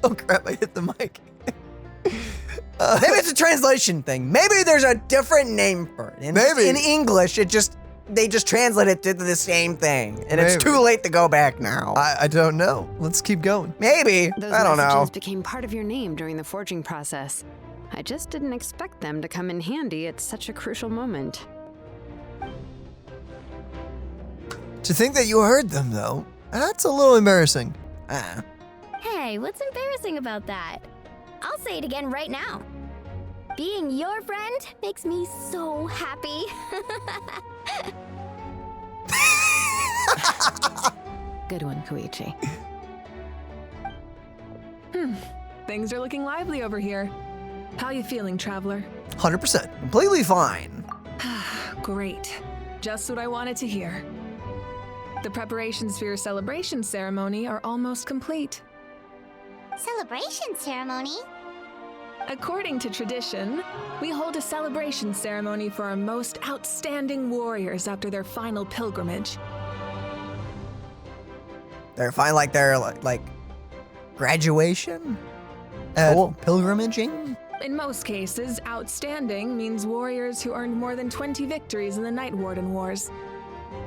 Oh crap, I hit the mic. Maybe it's a translation thing. Maybe there's a different name for it. Maybe. In English, they just translate it to the same thing. And it's too late to go back now. I don't know. Let's keep going. Maybe. Those I don't know. messages became part of your name during the forging process. I just didn't expect them to come in handy at such a crucial moment. To think that you heard them, though, that's a little embarrassing. Hey, Why? What's embarrassing about that? I'll say it again right now. Being your friend makes me so happy. Good one, Koichi. Things are looking lively over here. How you feeling, traveler? 100%. Completely fine. Great. Just what I wanted to hear. The preparations for your celebration ceremony are almost complete. Celebration ceremony? According to tradition, we hold a celebration ceremony for our most outstanding warriors after their final pilgrimage. They're fine, like their like graduation? Pilgrimaging? In most cases, outstanding means warriors who earned more than 20 victories in the Night Warden Wars.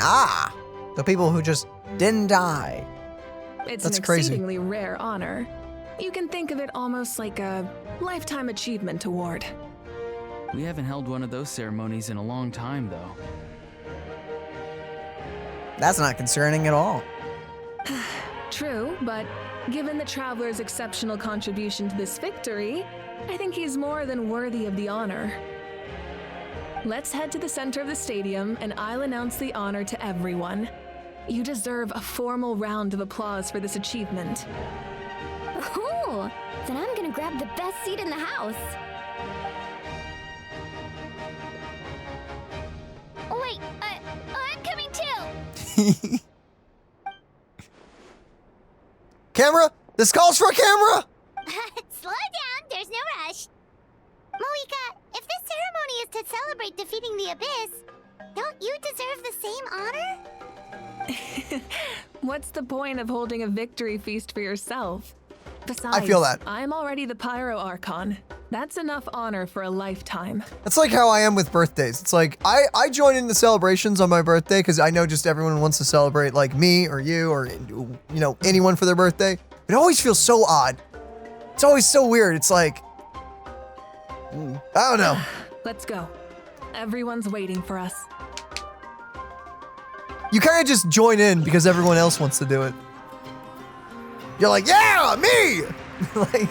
Ah, the people who just didn't die. It's That's an crazy. exceedingly rare honor. You can think of it almost like a lifetime achievement award. We haven't held one of those ceremonies in a long time, though. That's not concerning at all. True, but given the traveler's exceptional contribution to this victory, I think he's more than worthy of the honor. Let's head to the center of the stadium and I'll announce the honor to everyone. You deserve a formal round of applause for this achievement. Cool! Then I'm gonna grab the best seat in the house. Oh, wait, I'm coming too! Camera? This calls for a camera! Slow down, there's no rush. Mavuika, if this ceremony is to celebrate defeating the Abyss, don't you deserve the same honor? What's the point of holding a victory feast for yourself? Besides, I feel that. I'm already the Pyro Archon. That's enough honor for a lifetime. That's like how I am with birthdays. It's like, I join in the celebrations on my birthday because I know just everyone wants to celebrate like me or you or, you know, anyone for their birthday. It always feels so odd. It's always so weird. It's like, I don't know. Let's go. Everyone's waiting for us. You kind of just join in because everyone else wants to do it. You're like, yeah, me! Like,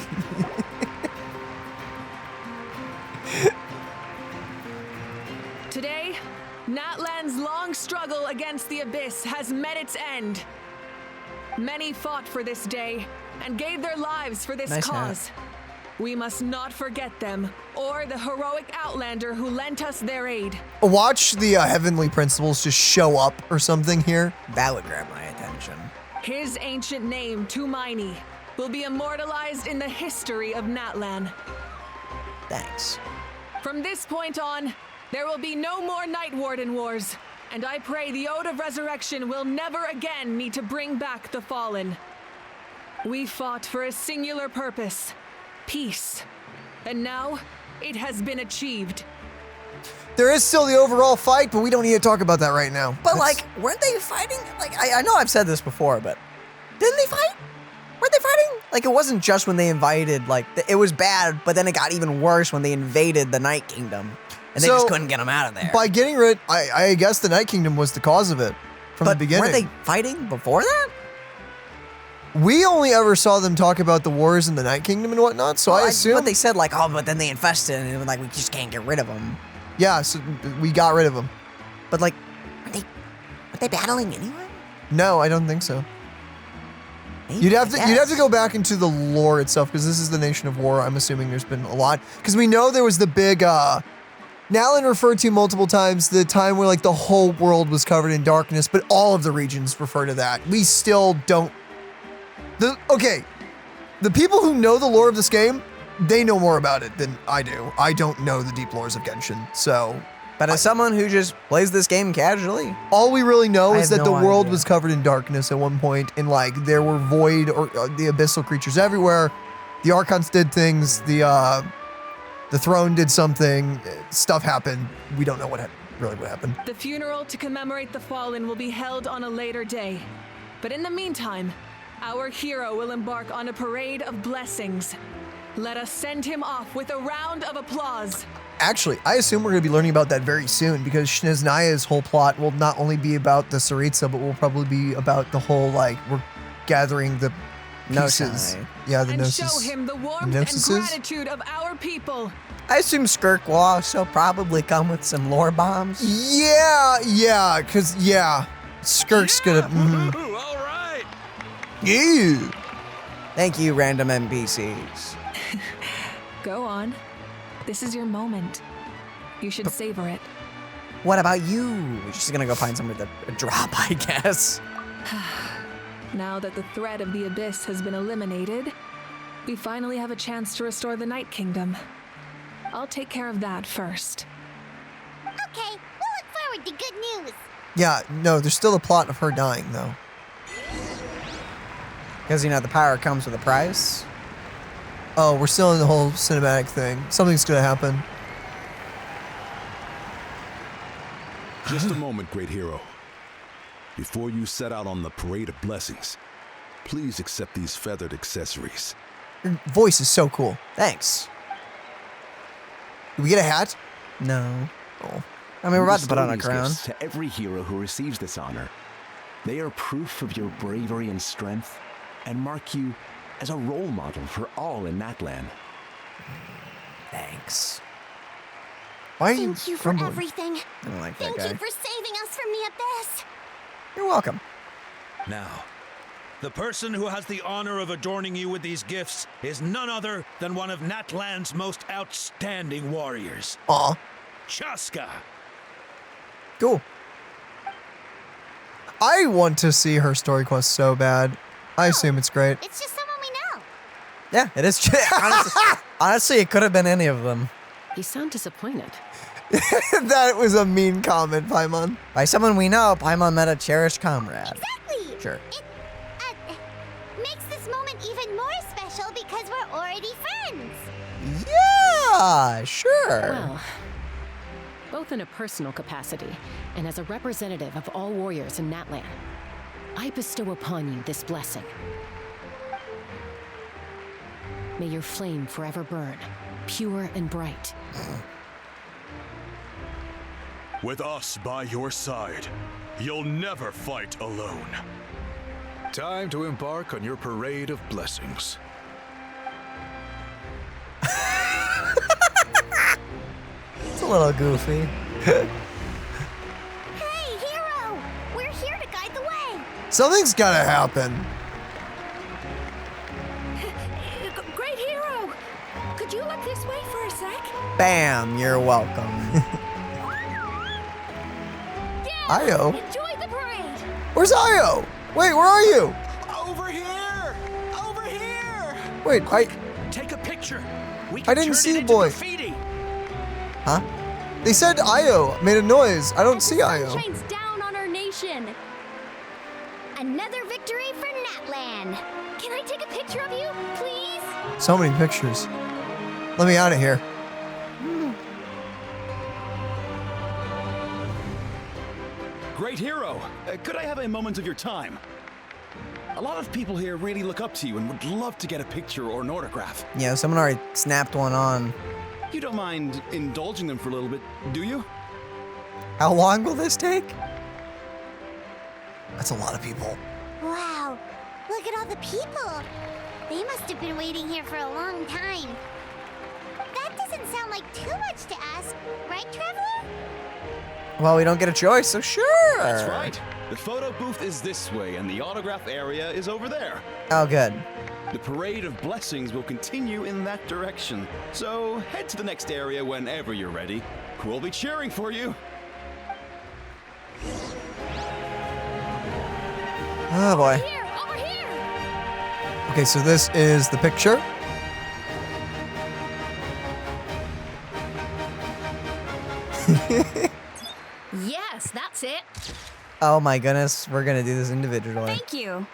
Today, Natlan's long struggle against the Abyss has met its end. Many fought for this day and gave their lives for this Nice hat. cause. We must not forget them or the heroic Outlander who lent us their aid. watch the Heavenly Principles just show up or something here. That would grab my attention. His ancient name, Tumaini, will be immortalized in the history of Natlan. Thanks. From this point on, there will be no more Night Warden Wars, and I pray the Ode of Resurrection will never again need to bring back the Fallen. We fought for a singular purpose, peace, and now it has been achieved. There is still the overall fight, but we don't need to talk about that right now. But like, weren't they fighting? Like, I know I've said this before, but didn't they fight? Weren't they fighting? Like, it wasn't just when they invaded, like, it was bad, but then it got even worse when they invaded the Night Kingdom. And they just couldn't get them out of there. By getting rid, I guess the Night Kingdom was the cause of it from the beginning. Weren't they fighting before that? We only ever saw them talk about the wars in the Night Kingdom and whatnot, so I assume. But they said like, oh, but then they infested, and it was like, we just can't get rid of them. Yeah, so we got rid of them. But like, aren't they battling anyway? No, I don't think so. Maybe, You'd have to go back into the lore itself because this is the Nation of War. I'm assuming there's been a lot because we know there was the big. Nalin referred to multiple times the time where like the whole world was covered in darkness, but all of the regions refer to that. We still don't. The people who know the lore of this game, they know more about it than I do. I don't know the deep lores of Genshin, so. But as someone who just plays this game casually, all we really know is that the world idea. was covered in darkness at one point, and like there were void or the abyssal creatures everywhere. The Archons did things. The throne did something. Stuff happened. We don't know what happened. The funeral to commemorate the Fallen will be held on a later day. But in the meantime, our hero will embark on a parade of blessings. Let us send him off with a round of applause. Actually, I assume we're going to be learning about that very soon because Shneznaya's whole plot will not only be about the Tsaritsa, but will probably be about the whole, like, we're gathering the No pieces. sign. Yeah, the and gnosis. show him the warmth and Gnosises? gratitude of our people. I assume Skirk will also probably come with some lore bombs. Yeah, cause Skirk's gonna. All right. Yeah. Thank you, random NPCs. Go on. This is your moment. You should savor it. What about you? We're just gonna go find somewhere to drop, I guess. Now that the threat of the Abyss has been eliminated, we finally have a chance to restore the Night Kingdom. I'll take care of that first. Okay, we'll look forward to good news. Yeah, no, there's still a plot of her dying though. Because, you know, the power comes with a price. Oh, we're still in the whole cinematic thing. Something's gonna happen. Just a moment, great hero. Before you set out on the parade of blessings, please accept these feathered accessories. Your voice is so cool. Thanks. Did we get a hat? No. Oh. I mean, we're about to put Bestow on a these crown. gifts to every hero who receives this honor. They are proof of your bravery and strength, and mark you as a role model for all in Natlan. Thanks. Why are you Thank you for grumbling? everything. I don't like that Thank guy. you for saving us from the Abyss. You're welcome. Now, the person who has the honor of adorning you with these gifts is none other than one of Natlan's most outstanding warriors. Aw. Chaska. Cool. I want to see her story quest so bad. I assume it's great. It's just someone we know. Yeah, it is. Honestly, it could have been any of them. You sound disappointed. That was a mean comment, Paimon. By someone we know, Paimon met a cherished comrade. Exactly. Sure. It makes this moment even more special because we're already friends. Yeah, sure. Well, both in a personal capacity and as a representative of all warriors in Natlan, I bestow upon you this blessing. May your flame forever burn, pure and bright. With us by your side, you'll never fight alone. Time to embark on your parade of blessings. It's a little goofy. Hey, hero! We're here to guide the way. Something's gotta happen. Great hero! Could you look this way for a sec? Bam, you're welcome. Io? Enjoy the parade! Where's Io? Wait, where are you? Over here! Over here! Wait, Take a picture. We I can didn't turn see it the into boy. graffiti. Huh? They said Io made a noise. I don't see Io. Shines down on our nation. Another victory for Natlan. Can I take a picture of you, please? So many pictures. Let me out of here. Great hero, could I have a moment of your time? A lot of people here really look up to you and would love to get a picture or an autograph. Yeah, someone already snapped one on. You don't mind indulging them for a little bit, do you? How long will this take? That's a lot of people. Wow, look at all the people. They must have been waiting here for a long time. That doesn't sound like too much to ask, right, Traveler? Well, we don't get a choice, so sure. That's right. The photo booth is this way and the autograph area is over there. Oh, good. The parade of blessings will continue in that direction. So head to the next area whenever you're ready. We'll be cheering for you. Oh boy. Over here! Okay, so this is the picture. Yes, that's it. Oh my goodness, we're gonna do this individually. Thank you.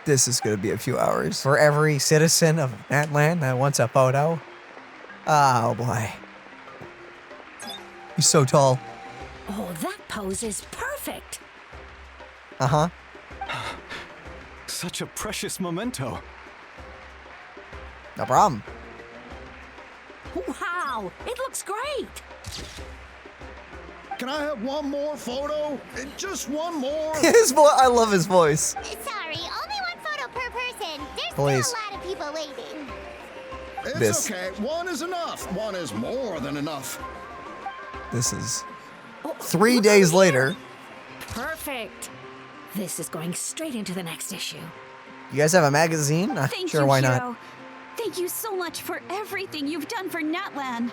This is gonna be a few hours. For every citizen of Natlan that wants a photo. Oh boy. He's so tall. Oh, that pose is perfect. Uh-huh. Such a precious memento. No problem. Wow, it looks great. Can I have one more photo? Just one more? His voice. I love his voice. Sorry, only one photo per person. Please. Still a lot of people waiting. It's This. okay. One is enough. One is more than enough. This is 3 days later. Perfect. This is going straight into the next issue. You guys have a magazine? Thank Sure, you, why Hero. not? Thank you so much for everything you've done for Natlan.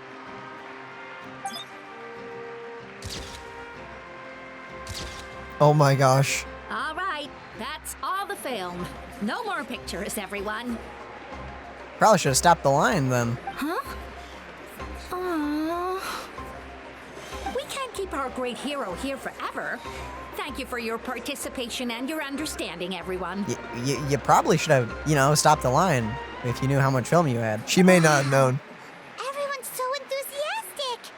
Oh my gosh. All right, that's all the film. No more pictures, everyone. Probably should have stopped the line then. Huh? Aww. We can't keep our great hero here forever. Thank you for your participation and your understanding, everyone. You probably should have, stopped the line if you knew how much film you had. She may not have known. Everyone's so enthusiastic.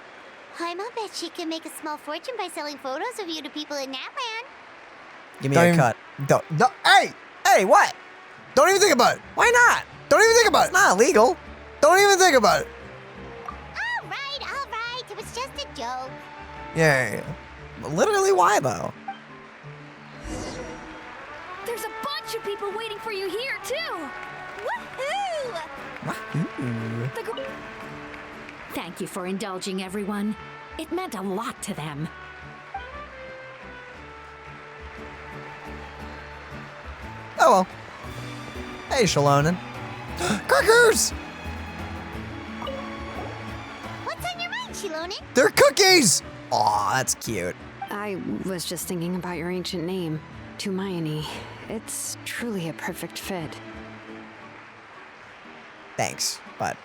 I'll bet she can make a small fortune by selling photos of you to people in Natlan. Give me a cut. Hey, what? Don't even think about it. Why not? Don't even think about it. It's not illegal. Don't even think about it. All right. It was just a joke. Yeah. Literally, why though? There's a bunch of people waiting for you here, too! Woohoo! Thank you for indulging, everyone. It meant a lot to them. Oh well. Hey, Xilonen. Crackers! What's on your mind, Xilonen? They're cookies! Aw, that's cute. I was just thinking about your ancient name, Tumayani. It's truly a perfect fit. Thanks, but...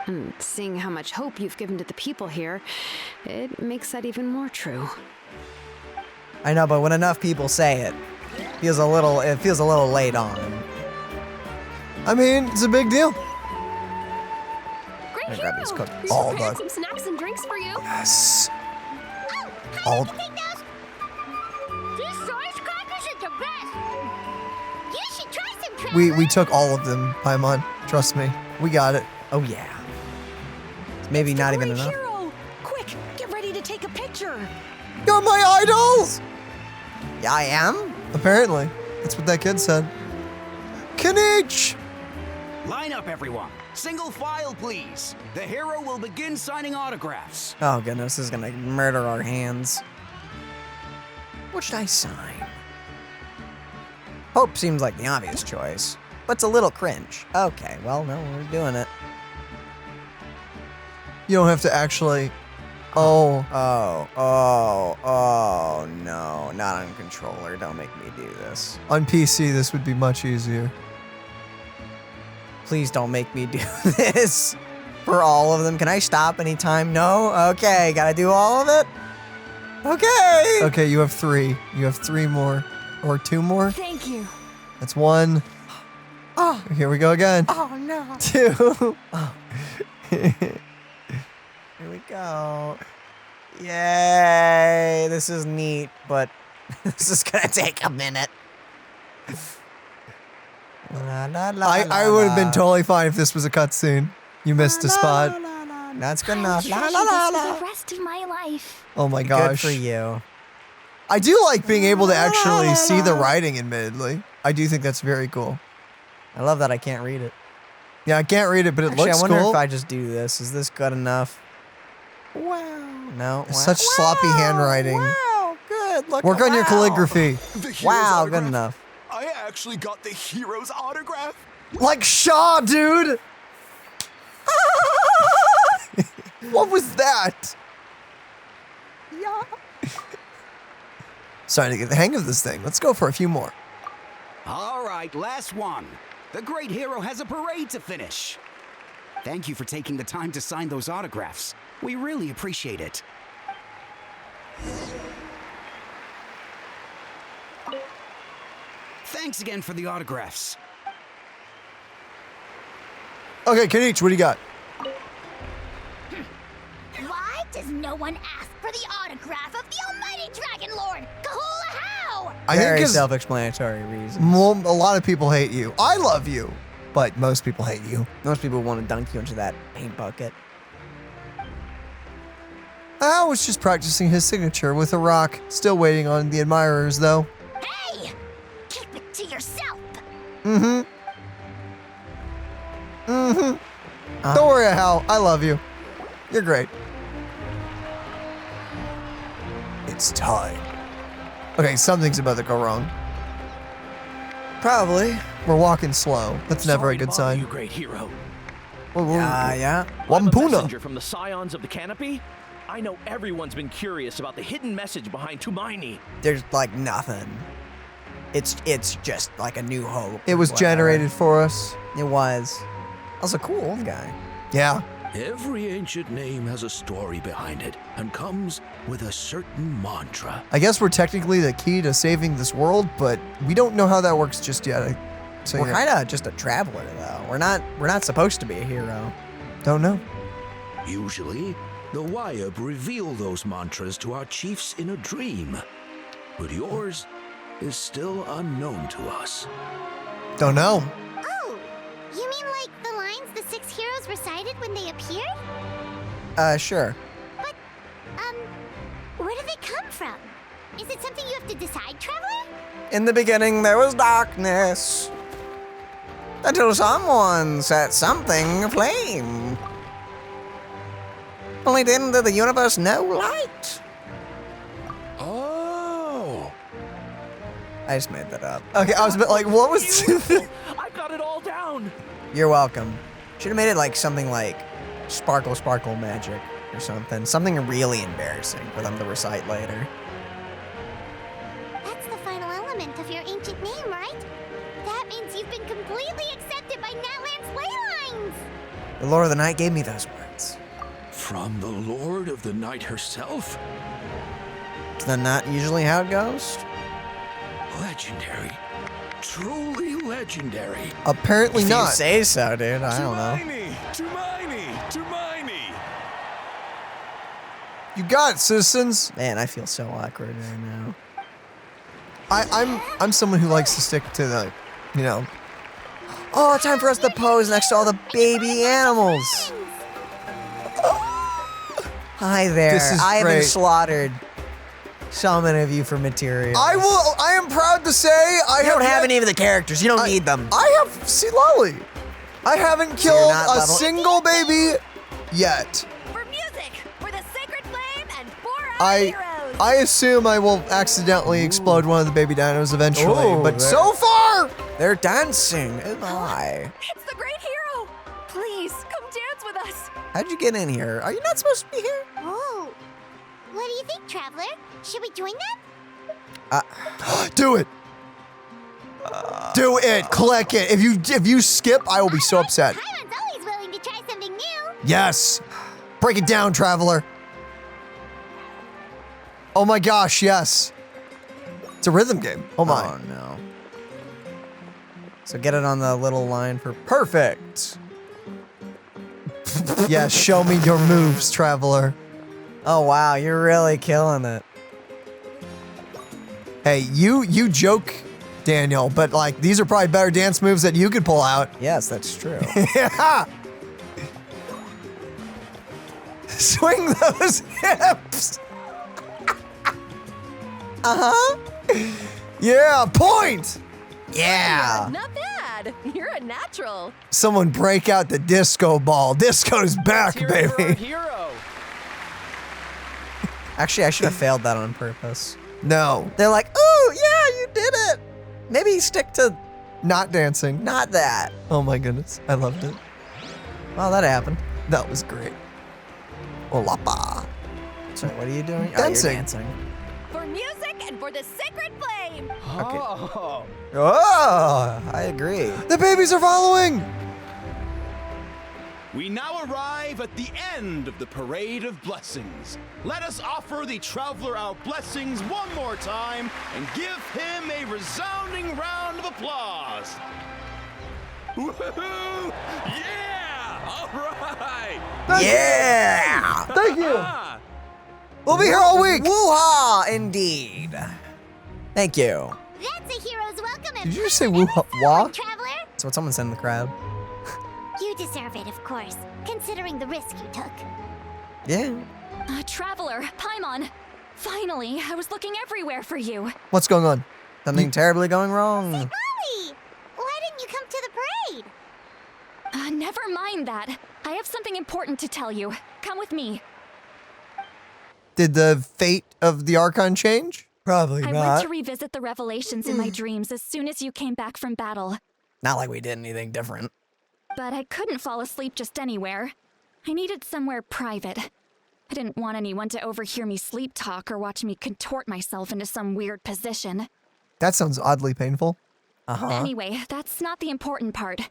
And seeing how much hope you've given to the people here, it makes that even more true. I know, but when enough people say it, it feels a little late on. I mean, it's a big deal. Great I hero! grab these cookies. We All prepared done. some snacks and drinks for you. Yes. All. These size crackers are the best. You should try some travel. We took all of them, Paimon. Trust me. We got it. Oh yeah. It's maybe not even enough. Hero! Quick, get ready to take a picture. You're my idols! Yeah, I am? Apparently. That's what that kid said. Kinich! Line up, everyone. Single file, please. The hero will begin signing autographs. Oh goodness, this is gonna murder our hands. What should I sign? Hope seems like the obvious choice, but it's a little cringe. Okay, well, no, we're doing it. You don't have to actually... Oh, no, not on controller. Don't make me do this. On PC, this would be much easier. Please don't make me do this for all of them. Can I stop anytime? No? Okay, gotta do all of it? Okay. Okay, you have 3. You have 3 more. Or 2 more? Thank you. That's 1. Oh. Here we go again. Oh, no. 2. Oh. Here we go. Yay. This is neat, but this is gonna take a minute. La, la, la, I would have been totally fine if this was a cutscene. You missed a spot. That's good enough. La, Treasure la, la, this for la. the rest of my life. Oh my Good gosh. for you. I do like being able to actually see the writing, admittedly. I do think that's very cool. I love that I can't read it. Yeah, I can't read it, but it Actually, looks I wonder cool. if I just do this. Is this good enough? Wow. No. It's such sloppy handwriting. Wow. Good. Look. Work on your calligraphy. Wow. Good enough. I actually got the hero's autograph. Like Shaw, dude! What was that? Yeah. Starting to get the hang of this thing. Let's go for a few more. All right, last one. The great hero has a parade to finish. Thank you for taking the time to sign those autographs. We really appreciate it. Thanks again for the autographs. Okay, Kinich, what do you got? Why does no one ask for the autograph of the almighty Dragon Lord, Kahula How? I think Very 'cause self-explanatory reason. a lot of people hate you. I love you, but most people hate you. Most people want to dunk you into that paint bucket. I was just practicing his signature with a rock. Still waiting on the admirers, though. Hey! Keep it to yourself! Mm-hmm. Mm-hmm. Don't worry, Hal. I love you. You're great. It's time. Okay, something's about to go wrong. Probably. We're walking slow. That's never a good sign. You great hero. Yeah. I'm a Wampuna. messenger from the Scions of the Canopy. I know everyone's been curious about the hidden message behind Tumaini. There's like nothing. It's just like a new hope. It was generated for us. It was. Also cool old guy. Yeah. Every ancient name has a story behind it and comes with a certain mantra. I guess we're technically the key to saving this world, but we don't know how that works just yet. So We're kind of just a traveler, though. We're not supposed to be a hero. Don't know. Usually, the Wayab reveal those mantras to our chiefs in a dream, but yours is still unknown to us. Don't know. Oh, you mean like the lines the 6 heroes recited when they appeared? Sure. But, where do they come from? Is it something you have to decide, Traveler? In the beginning, there was darkness. Until someone set something aflame. Only then did the universe know light. Oh. I just made that up. Okay, I was a bit like, what was... I got it all down. You're welcome. Should have made it like something like sparkle, sparkle magic or something. Something really embarrassing for them to recite later. That's the final element of your ancient name, right? That means you've been completely accepted by Natlan's ley lines! The Lord of the Night gave me those words. From the Lord of the Night herself? Is that not usually how it goes? Legendary. Truly legendary. Apparently if not. You say so, dude. I don't know. Tumaini! You got it, citizens. Man, I feel so awkward right now. I'm someone who likes to stick to the, you know. Oh, time for us to pose next to all the baby animals. Hi there. This is I haven't great. slaughtered so many of you for material. I am proud to say I You don't have yet- any of the characters. You don't need them. I have Citlali. I haven't So you're killed not a level- single baby yet. For music, for the sacred flame, and for our heroes. I assume I will accidentally explode one of the baby dinos eventually, Ooh, but they're- so far, They're dancing. Oh my. It's the great hero! Please, come dance with us! How'd you get in here? Are you not supposed to be here? Oh. What do you think, Traveler? Should we join them? do it. Do it. Collect it. If you skip, I will be so upset. Paimon's always willing to try something new. Yes. Break it down, Traveler. Oh my gosh, yes. It's a rhythm game. Oh my. Oh no. So get it on the little line for perfect. Yeah, show me your moves, Traveler. Oh wow, you're really killing it. Hey, you joke, Daniel, but like these are probably better dance moves that you could pull out. Yes, that's true. Yeah. Swing those hips. Uh-huh. Yeah, point. Yeah. Not bad. You're a natural. Someone break out the disco ball. Disco's back, baby. Hero. Actually, I should have failed that on purpose. No. They're like, ooh, yeah, you did it. Maybe stick to not dancing. Not that. Oh my goodness. I loved it. Well, that happened. That was great. Olapa. So what are you doing? Dancing. Oh, you're dancing. For music and for the sacred flame. Okay. Oh. Oh, I agree. The babies are following. We now arrive at the end of the Parade of Blessings. Let us offer the Traveler our blessings one more time and give him a resounding round of applause. Woohoo! Yeah! All right! Yeah! Thank you. We'll be here all week. Woo-ha, indeed. Thank you. That's a hero's welcome. Did you just say woo-ha? Traveler? That's what someone said in the crowd. You deserve it, of course, considering the risk you took. Yeah. Traveler, Paimon. Finally, I was looking everywhere for you. What's going on? Something terribly going wrong. Molly! Why didn't you come to the parade? Never mind that. I have something important to tell you. Come with me. Did the fate of the Archon change? Probably I went to revisit the revelations in my dreams as soon as you came back from battle. Not like we did anything different. But I couldn't fall asleep just anywhere. I needed somewhere private. I didn't want anyone to overhear me sleep talk or watch me contort myself into some weird position. That sounds oddly painful. Anyway, that's not the important part.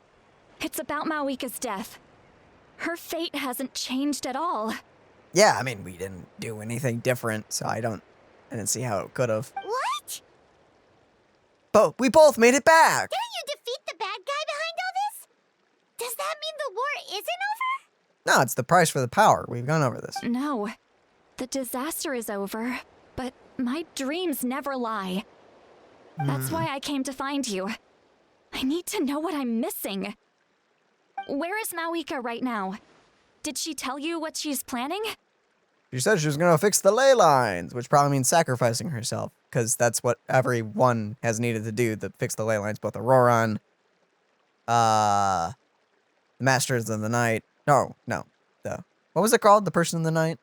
It's about Mavuika's death. Her fate hasn't changed at all. Yeah, I mean, we didn't do anything different, so I didn't see how it could have. What? But we both made it back! Didn't you defeat the bad guy behind all this? Does that mean the war isn't over? No, it's the price for the power. We've gone over this. No. The disaster is over, but my dreams never lie. That's why I came to find you. I need to know what I'm missing. Where is Mavuika right now? Did she tell you what she's planning? She said she was going to fix the ley lines, which probably means sacrificing herself, because that's what everyone has needed to do to fix the ley lines, both Ororon, the Masters of the Night. No. What was it called? The Person in the Night?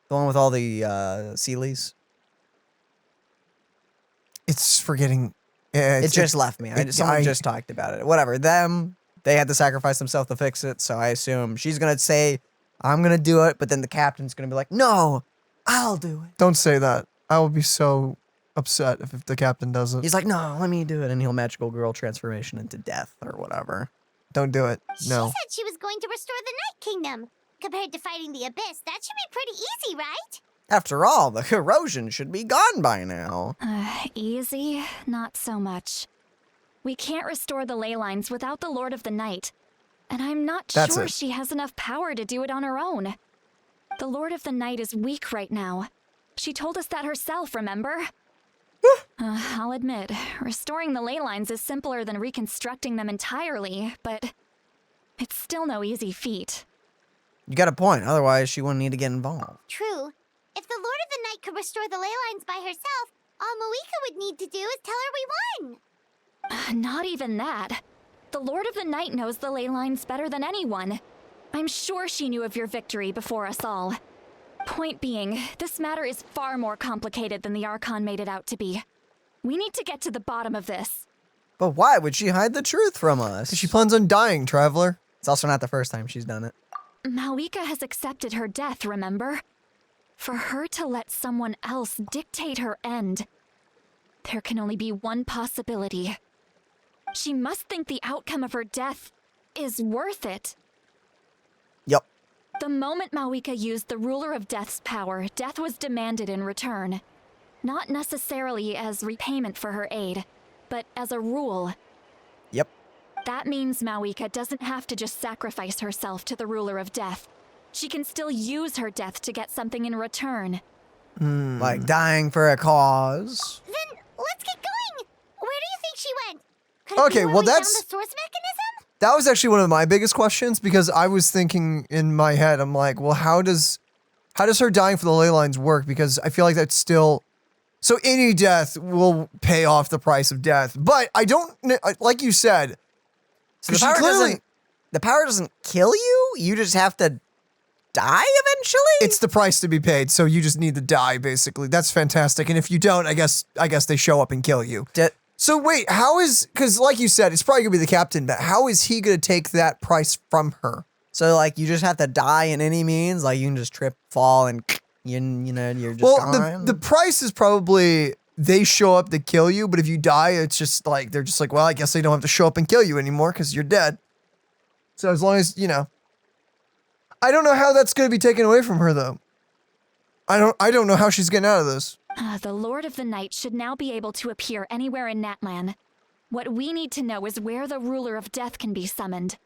The one with all the Sealies? It's forgetting. It just left me. Someone just talked about it. Whatever. They had to sacrifice themselves to fix it, so I assume she's going to say, I'm going to do it, but then the captain's going to be like, no, I'll do it. Don't say that. I will be so upset if the captain doesn't. He's like, no, let me do it, and he'll magical girl transformation into death or whatever. Don't do it. No. She said she was going to restore the Night Kingdom. Compared to fighting the Abyss, that should be pretty easy, right? After all, the corrosion should be gone by now. Easy? Not so much. We can't restore the ley lines without the Lord of the Night. And I'm not sure she has enough power to do it on her own. The Lord of the Night is weak right now. She told us that herself, remember? I'll admit, restoring the ley lines is simpler than reconstructing them entirely, but it's still no easy feat. You got a point, otherwise she wouldn't need to get involved. True. If the Lord of the Night could restore the ley lines by herself, all Mavuika would need to do is tell her we won. Not even that. The Lord of the Night knows the ley lines better than anyone. I'm sure she knew of your victory before us all. Point being, this matter is far more complicated than the Archon made it out to be. We need to get to the bottom of this. But why would she hide the truth from us? She plans on dying, Traveler. It's also not the first time she's done it. Mavuika has accepted her death, remember? For her to let someone else dictate her end, there can only be one possibility. She must think the outcome of her death is worth it. Yep. The moment Mavuika used the Ruler of Death's power, death was demanded in return. Not necessarily as repayment for her aid, but as a rule. Yep. That means Mavuika doesn't have to just sacrifice herself to the Ruler of Death. She can still use her death to get something in return. Like dying for a cause. Then let's get going. Where do you think she went? Okay, well that's the source mechanism? That was actually one of my biggest questions because I was thinking in my head, I'm like, well, how does her dying for the ley lines work? Because I feel like that's still so any death will pay off the price of death. But I don't like you said. So the power doesn't kill you. You just have to die eventually. It's the price to be paid. So you just need to die, basically. That's fantastic. And if you don't, I guess they show up and kill you. So wait, how is, because like you said, it's probably gonna be the captain, but how is he gonna take that price from her? So like you just have to die in any means, like you can just trip, fall, and you're just gone? Well, the price is probably they show up to kill you, but if you die, it's just like, they're just like, well, I guess they don't have to show up and kill you anymore because you're dead. So as long as, I don't know how that's gonna be taken away from her though. I don't know how she's getting out of this. The Lord of the Night should now be able to appear anywhere in Natlan. What we need to know is where the Ruler of Death can be summoned.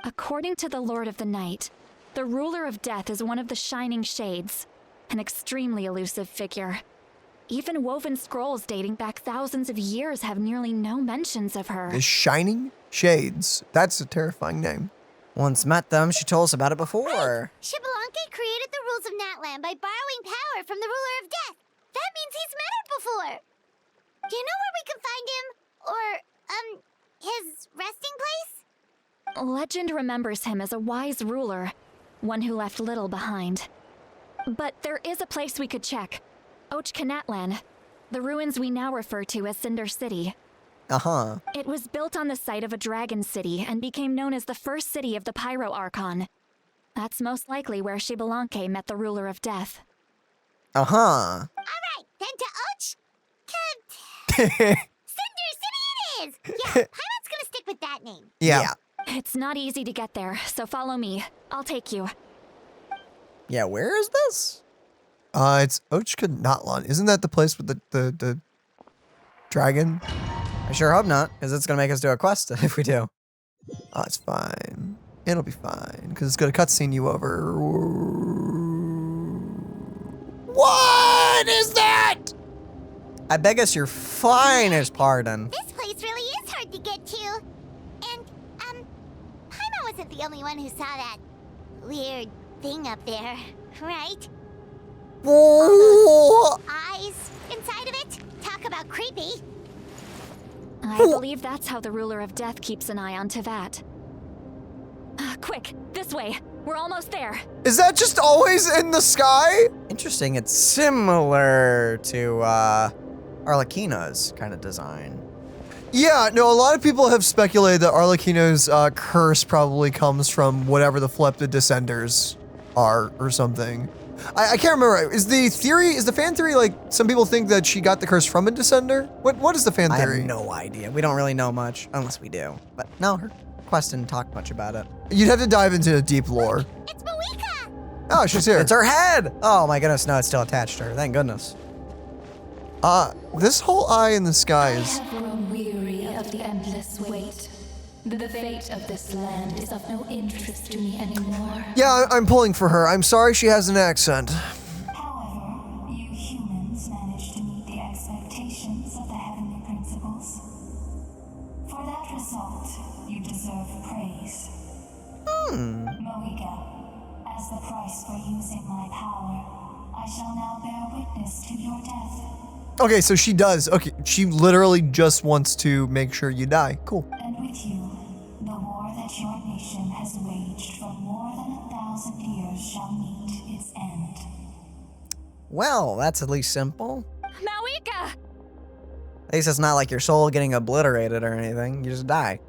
According to the Lord of the Night, the Ruler of Death is one of the Shining Shades, an extremely elusive figure. Even woven scrolls dating back thousands of years have nearly no mentions of her. The Shining Shades. That's a terrifying name. Once met them, she told us about it before. Xilonen created the rules of Natlan by borrowing power from the Ruler of Death. That means he's met her before. Do you know where we can find him? Or, his resting place? Legend remembers him as a wise ruler, one who left little behind. But there is a place we could check. Ochkanatlan, the ruins we now refer to as Cinder City. Uh-huh. It was built on the site of a dragon city and became known as the first city of the Pyro Archon. That's most likely where Xylonen met the ruler of death. Uh-huh. Alright, then to Cinder City it is! Yeah, Paimon's gonna stick with that name. Yeah. It's not easy to get there, so follow me. I'll take you. Yeah, where is this? It's Ochkanatlan. Isn't that the place with the dragon? I sure hope not, because it's gonna make us do a quest if we do. Oh, it's fine. It'll be fine, because it's gonna cutscene you over. What is that? I beg us your finest pardon. This place really is hard to get to. And, Paimon wasn't the only one who saw that weird thing up there, right? Oh. Eyes inside of it? Talk about creepy. I believe that's how the ruler of death keeps an eye on Tevat. Quick, this way. We're almost there. Is that just always in the sky? Interesting. It's similar to Arlecchino's kind of design. Yeah, no, a lot of people have speculated that Arlecchino's curse probably comes from whatever the Flepta Descenders are or something. I can't remember. Is the fan theory like some people think that she got the curse from a Descender? What is the fan theory? I have no idea. We don't really know much, unless we do. But no, her quest didn't talk much about it. You'd have to dive into deep lore. It's Mavuika! Oh, she's here. It's her head! Oh my goodness, no, it's still attached to her. Thank goodness. This whole eye in the sky is... I have grown weary of the endless wait. The fate of this land is of no interest to me anymore. Yeah, I'm pulling for her. I'm sorry she has an accent. However, you humans managed to meet the expectations of the heavenly principles. For that result, you deserve praise. Mavuika, as the price for using my power, I shall now bear witness to your death. Okay, so she does. Okay, she literally just wants to make sure you die. Cool. And with you, the war that your nation has waged for more than 1,000 years shall meet its end. Well, that's at least simple. Mavuika! At least it's not like your soul getting obliterated or anything. You just die.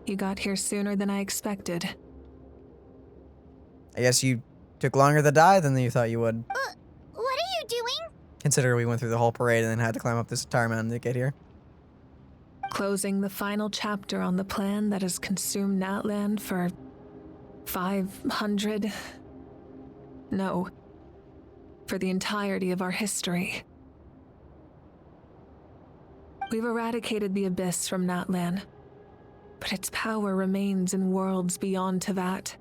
You got here sooner than I expected. I guess you took longer to die than you thought you would. What are you doing? Consider we went through the whole parade and then had to climb up this entire mountain to get here. Closing the final chapter on the plan that has consumed Natlan for 500... No. For the entirety of our history. We've eradicated the Abyss from Natlan, but its power remains in worlds beyond Tevat.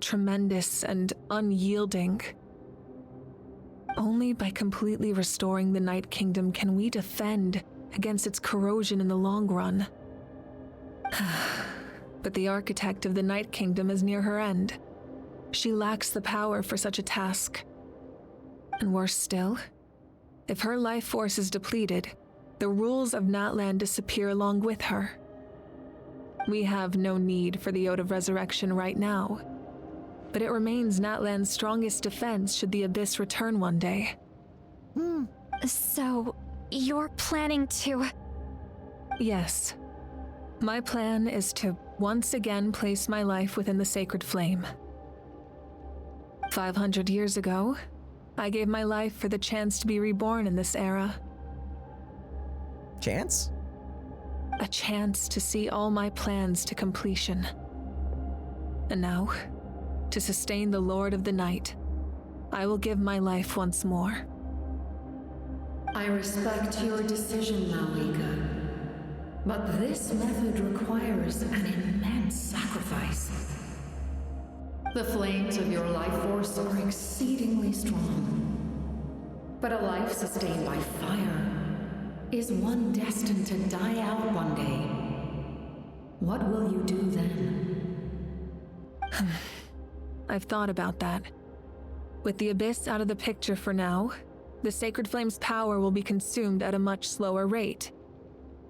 Tremendous and unyielding. Only by completely restoring the Night Kingdom can we defend against its corrosion in the long run. But the architect of the Night Kingdom is near her end. She lacks the power for such a task. And worse still, if her life force is depleted, the rules of Natlan disappear along with her. We have no need for the Ode of Resurrection right now, but it remains Natlan's strongest defense should the Abyss return one day. So, you're planning to... Yes. My plan is to once again place my life within the sacred flame. 500 years ago, I gave my life for the chance to be reborn in this era. Chance? A chance to see all my plans to completion. And now, to sustain the Lord of the Night, I will give my life once more. I respect your decision, Mavuika, but this method requires an immense sacrifice. The flames of your life force are exceedingly strong, but a life sustained by fire is one destined to die out one day. What will you do then? I've thought about that. With the Abyss out of the picture for now, the Sacred Flame's power will be consumed at a much slower rate.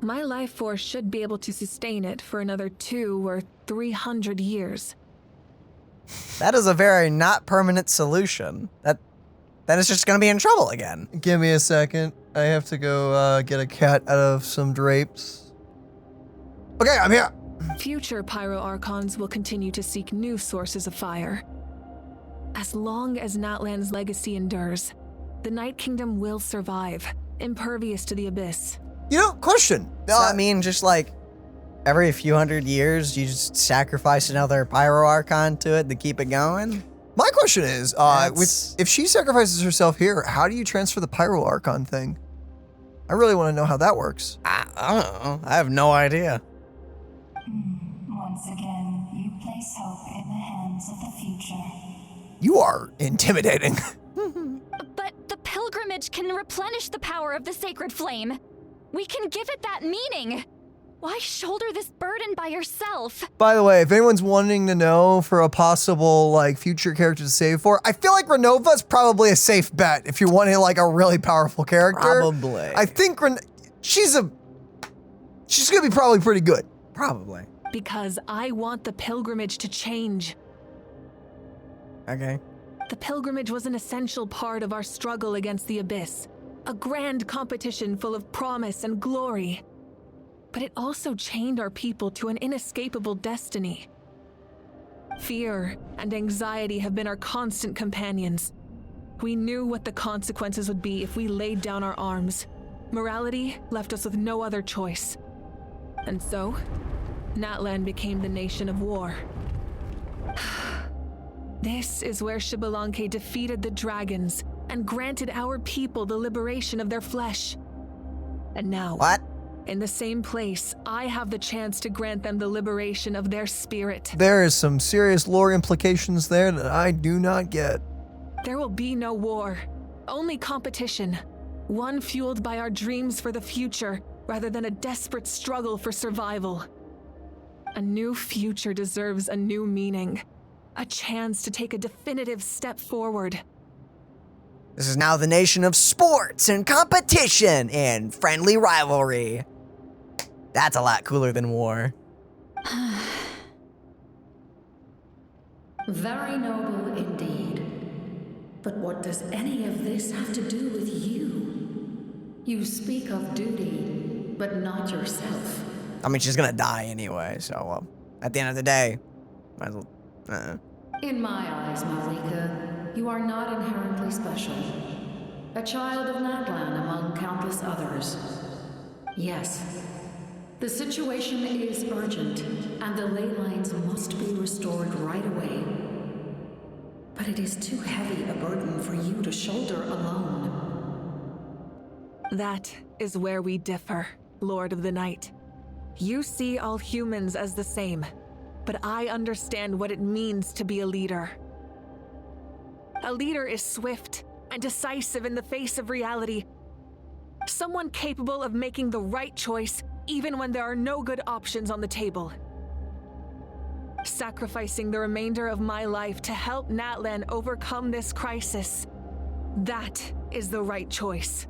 My life force should be able to sustain it for another 200 or 300 years. That is a very not permanent solution. Then it's just gonna be in trouble again. Give me a second. I have to go get a cat out of some drapes. Okay, I'm here. Future Pyro Archons will continue to seek new sources of fire. As long as Natlan's legacy endures, the Night Kingdom will survive, impervious to the abyss. You know, question. Does that mean just like every few hundred years you just sacrifice another Pyro Archon to it to keep it going? My question is, if she sacrifices herself here, how do you transfer the Pyro Archon thing? I really want to know how that works. I don't know. I have no idea. Once again, you place hope in the hands of the future. You are intimidating. But the pilgrimage can replenish the power of the sacred flame. We can give it that meaning. Why shoulder this burden by yourself? By the way, if anyone's wanting to know for a possible like future character to save for, I feel like Renova's probably a safe bet if you're wanting like a really powerful character. Probably. I think she's gonna be probably pretty good. Probably. Because I want the pilgrimage to change. Okay. The pilgrimage was an essential part of our struggle against the abyss. A grand competition full of promise and glory. But it also chained our people to an inescapable destiny. Fear and anxiety have been our constant companions. We knew what the consequences would be if we laid down our arms. Morality left us with no other choice. And so, Natlan became the nation of war. This is where Xbalanque defeated the dragons and granted our people the liberation of their flesh. And now, what? In the same place, I have the chance to grant them the liberation of their spirit. There is some serious lore implications there that I do not get. There will be no war, only competition. One fueled by our dreams for the future, rather than a desperate struggle for survival. A new future deserves a new meaning. A chance to take a definitive step forward. This is now the nation of sports and competition and friendly rivalry. That's a lot cooler than war. Very noble indeed. But what does any of this have to do with you? You speak of duty, but not yourself. I mean, she's gonna die anyway, so at the end of the day, might as well. In my eyes, Mavuika, you are not inherently special. A child of Natlan among countless others. Yes, the situation is urgent, and the ley lines must be restored right away. But it is too heavy a burden for you to shoulder alone. That is where we differ, Lord of the Night. You see all humans as the same, but I understand what it means to be a leader. A leader is swift and decisive in the face of reality. Someone capable of making the right choice even when there are no good options on the table. Sacrificing the remainder of my life to help Natlan overcome this crisis. That is the right choice.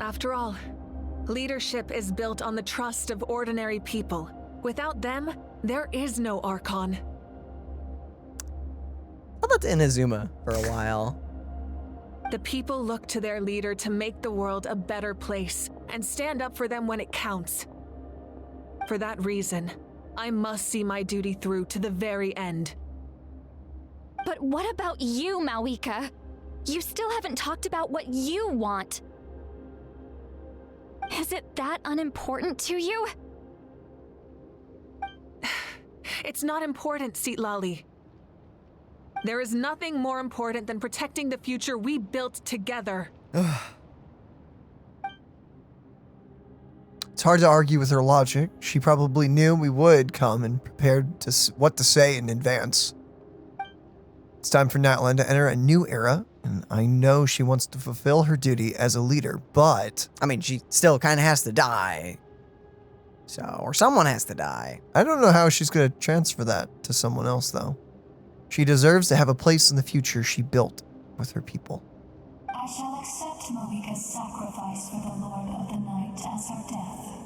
After all, leadership is built on the trust of ordinary people. Without them, there is no Archon. How about Inazuma for a while? The people look to their leader to make the world a better place and stand up for them when it counts. For that reason, I must see my duty through to the very end. But what about you, Mavuika? You still haven't talked about what you want. Is it that unimportant to you? It's not important, Citlali. There is nothing more important than protecting the future we built together. It's hard to argue with her logic. She probably knew we would come and prepared to what to say in advance. It's time for Natlan to enter a new era, and I know she wants to fulfill her duty as a leader, but... I mean, she still kind of has to die. So, or someone has to die. I don't know how she's going to transfer that to someone else, though. She deserves to have a place in the future she built with her people. I shall accept Mavuika's sacrifice for the Lord of the Night as her death.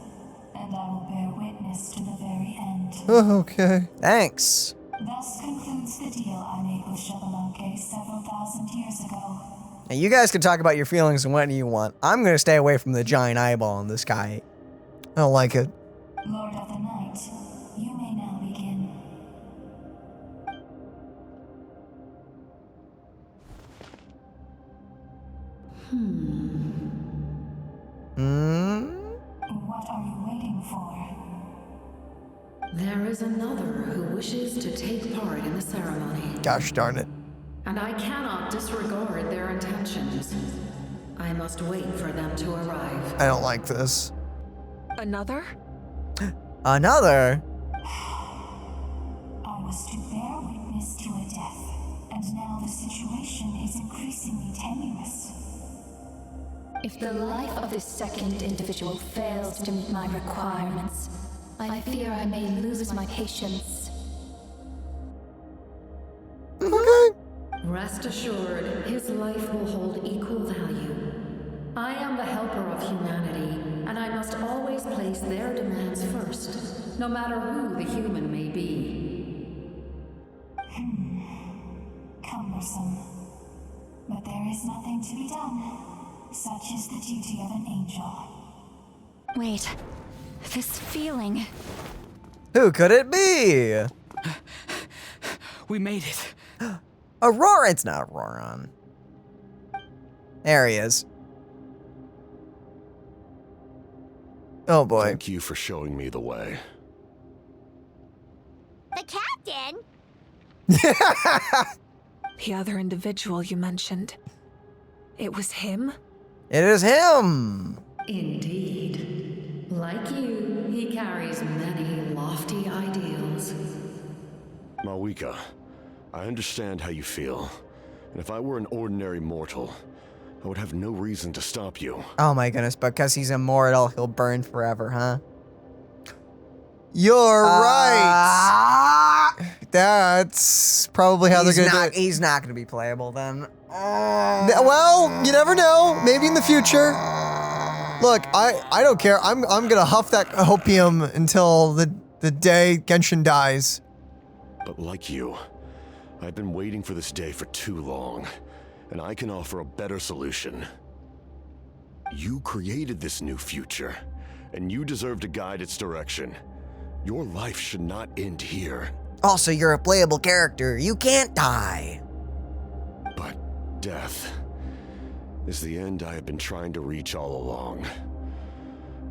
and I will bear witness to the very end. Oh, okay. Thanks. Thus concludes the deal I made with Xilonen several thousand years ago. Now, you guys can talk about your feelings and what you want. I'm gonna stay away from the giant eyeball in the sky. I don't like it. Lord of the Night, you may now begin. What are you waiting for? There is another who wishes to take part in the ceremony. Gosh darn it. And I cannot disregard their intentions. I must wait for them to arrive. I don't like this. Another? Another? I was to bear witness to a death, and now the situation is increasingly tenuous. If the life of this second individual fails to meet my requirements, I fear I may lose my patience. Okay. Rest assured, his life will hold equal value. I am the helper of humanity, and I must always place their demands first, no matter who the human may be. Cumbersome. But there is nothing to be done. Such is the duty of an angel. Wait, this feeling. Who could it be? We made it. Ororon. It's not Ororon. There he is. Oh boy. Thank you for showing me the way. The captain? The other individual you mentioned. It was him? It is him. Indeed. Like you, he carries many lofty ideals. Mavuika, I understand how you feel. And if I were an ordinary mortal, I would have no reason to stop you. Oh my goodness, because he's immortal, he'll burn forever, huh? You're right. That's probably how they're gonna do it. He's not gonna be playable then. Well, you never know. Maybe in the future. Look, I don't care. I'm gonna huff that opium until the day Genshin dies. But like you, I've been waiting for this day for too long, and I can offer a better solution. You created this new future, and you deserve to guide its direction. Your life should not end here. Also, you're a playable character. You can't die. But death is the end I have been trying to reach all along.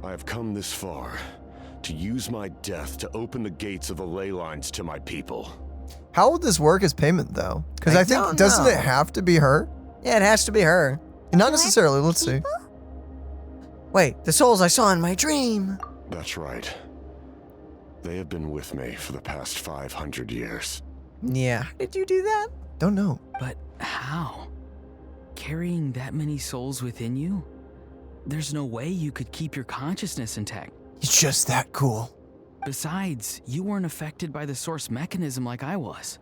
I have come this far to use my death to open the gates of the ley lines to my people. How would this work as payment, though? Because I think, doesn't it have to be her? Yeah, it has to be her. Not necessarily, let's see. Wait, the souls I saw in my dream. That's right. They have been with me for the past 500 years. Yeah. How did you do that? Don't know. But how? Carrying that many souls within you? There's no way you could keep your consciousness intact. It's just that cool. Besides, you weren't affected by the source mechanism like I was.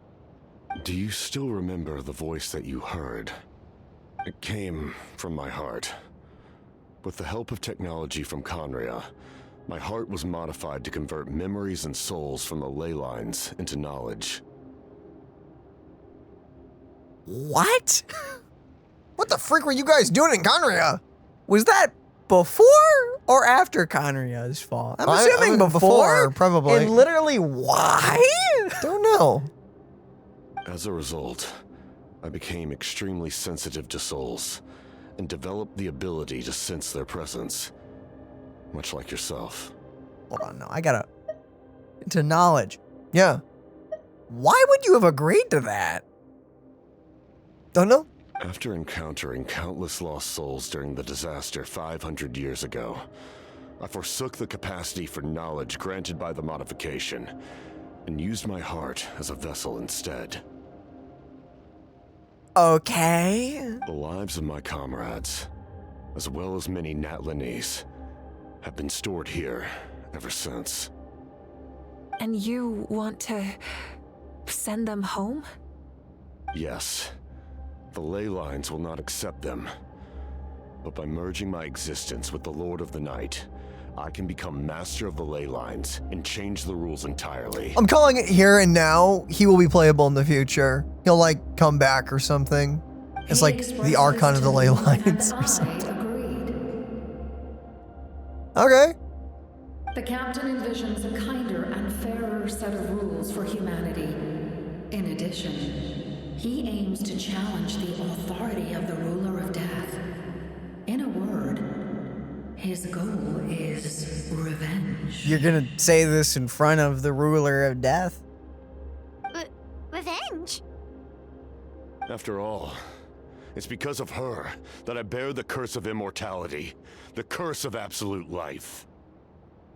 Do you still remember the voice that you heard? It came from my heart. With the help of technology from Khaenri'ah, my heart was modified to convert memories and souls from the ley lines into knowledge. What? What the frick were you guys doing in Khaenri'ah? Was that before or after Khaenri'ah's fall? I'm assuming before. Probably. And literally why? Don't know. As a result, I became extremely sensitive to souls and developed the ability to sense their presence. Much like yourself. Hold on, no, I gotta... Into knowledge. Yeah. Why would you have agreed to that? Don't know. After encountering countless lost souls during the disaster 500 years ago, I forsook the capacity for knowledge granted by the modification and used my heart as a vessel instead. Okay. The lives of my comrades, as well as many Natlanese, have been stored here ever since. And you want to send them home? Yes. The ley lines will not accept them. But by merging my existence with the Lord of the Night, I can become master of the ley lines and change the rules entirely. I'm calling it here and now. He will be playable in the future. He'll like come back or something. It's like the Archon of the ley lines or something. Okay. The captain envisions a kinder and fairer set of rules for humanity. In addition, he aims to challenge the authority of the ruler of death. In a word, his goal is revenge. You're gonna say this in front of the ruler of death? Revenge? After all, it's because of her that I bear the curse of immortality, the curse of absolute life.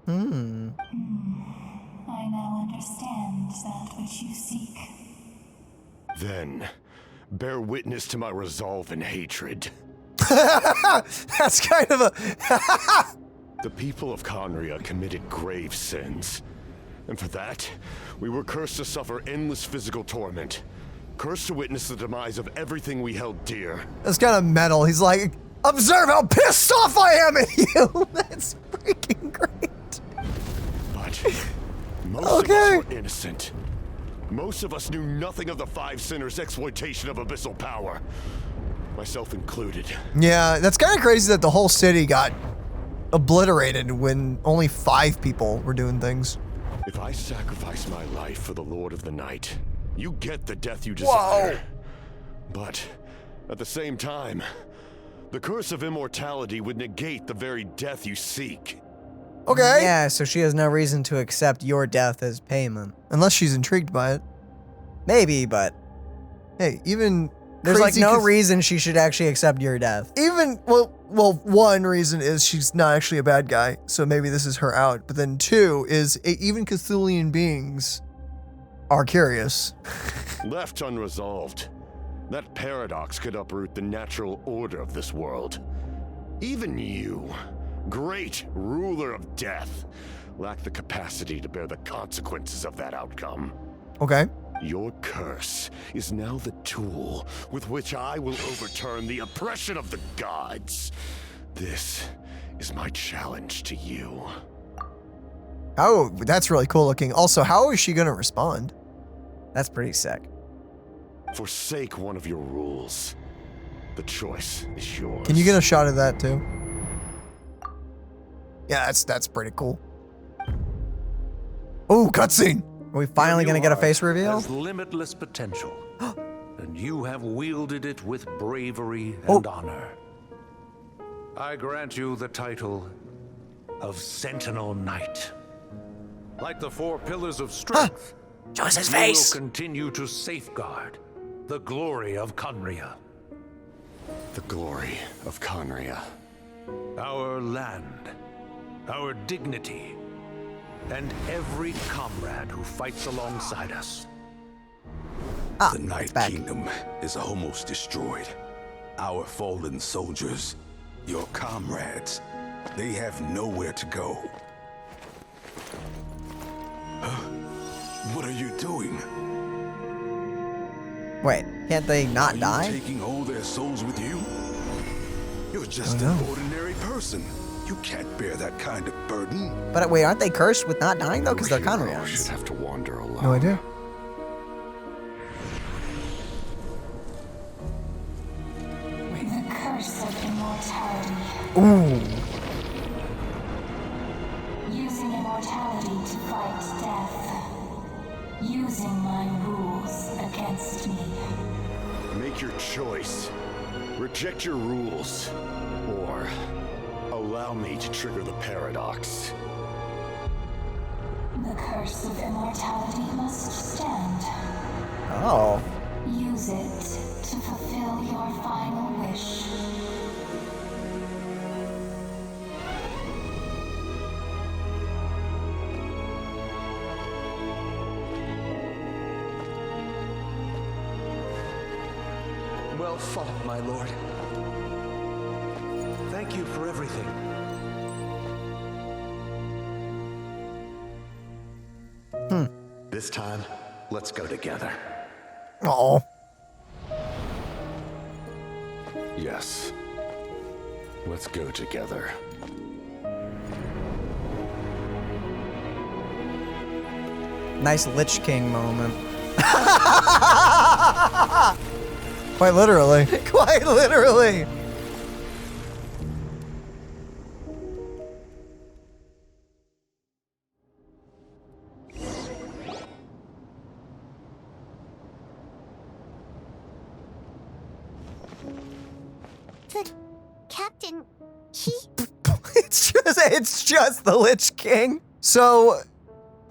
I now understand that which you seek. Then, bear witness to my resolve and hatred. That's kind of a... The people of Khaenri'ah committed grave sins. And for that, we were cursed to suffer endless physical torment. Cursed to witness the demise of everything we held dear. That's kind of metal. He's like, observe how pissed off I am at you. That's freaking great. But most of us were innocent. Most of us knew nothing of the Five Sinners' exploitation of abyssal power. Myself included. Yeah, that's kind of crazy that the whole city got obliterated when only 5 people were doing things. If I sacrifice my life for the Lord of the Night, you get the death you desire. Whoa. But at the same time, the curse of immortality would negate the very death you seek. Okay. Yeah, so she has no reason to accept your death as payment. Unless she's intrigued by it. Maybe, but... Hey, even... There's like no reason she should actually accept your death. Even, well, one reason is she's not actually a bad guy, so maybe this is her out. But then 2 is even Cthulhian beings are curious. Left unresolved, that paradox could uproot the natural order of this world. Even you, great ruler of death, lack the capacity to bear the consequences of that outcome. Okay. Your curse is now the tool with which I will overturn the oppression of the gods. This is my challenge to you. Oh, that's really cool looking. Also, how is she gonna respond? That's pretty sick. Forsake one of your rules. The choice is yours. Can you get a shot of that too? Yeah, that's pretty cool. Oh, cutscene. Are we finally gonna get a face reveal? Has limitless potential, and you have wielded it with bravery and honor. I grant you the title of Sentinel Knight. Like the 4 pillars of strength, show us his you face. will continue to safeguard the glory of Khaenri'ah. The glory of Khaenri'ah. Our land, our dignity, and every comrade who fights alongside us. The Night Kingdom is almost destroyed. Our fallen soldiers, your comrades, they have nowhere to go. What are you doing? Wait, can't they not die? Taking all their souls with you? You're just an ordinary person. You can't bear that kind of burden. But wait, aren't they cursed with not dying though? Because they're Khaenri'ahs. Should have to wander alone. No idea. The curse of immortality. Ooh. Using immortality to fight death. Using my rules against me. Make your choice. Reject your rules. Or allow me to trigger the paradox. The curse of immortality must stand. Oh. Use it to fulfill your final wish. Well fought, my lord. Thank you for everything. This time, let's go together. Oh. Yes. Let's go together. Nice Lich King moment. Quite literally. Quite literally. The captain, he... It's just the Lich King. So,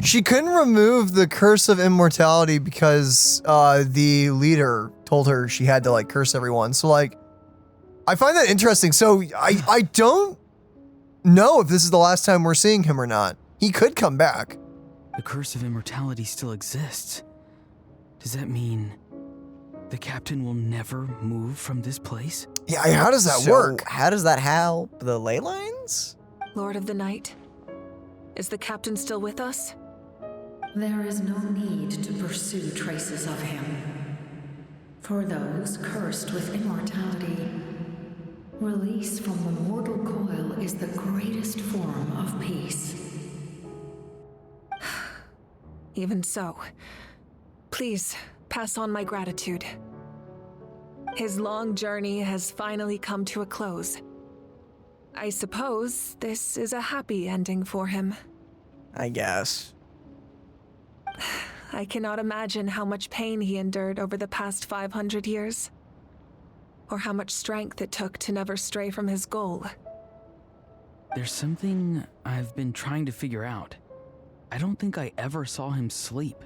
she couldn't remove the curse of immortality because the leader told her she had to like curse everyone. So like, I find that interesting. So I don't know if this is the last time we're seeing him or not. He could come back. The curse of immortality still exists. Does that mean the captain will never move from this place? Yeah, how does that work? How does that help the ley lines? Lord of the Night, is the captain still with us? There is no need to pursue traces of him. For those cursed with immortality, release from the mortal coil is the greatest form of peace. Even so, please pass on my gratitude. His long journey has finally come to a close. I suppose this is a happy ending for him. I guess. I cannot imagine how much pain he endured over the past 500 years, or how much strength it took to never stray from his goal. There's something I've been trying to figure out. I don't think I ever saw him sleep.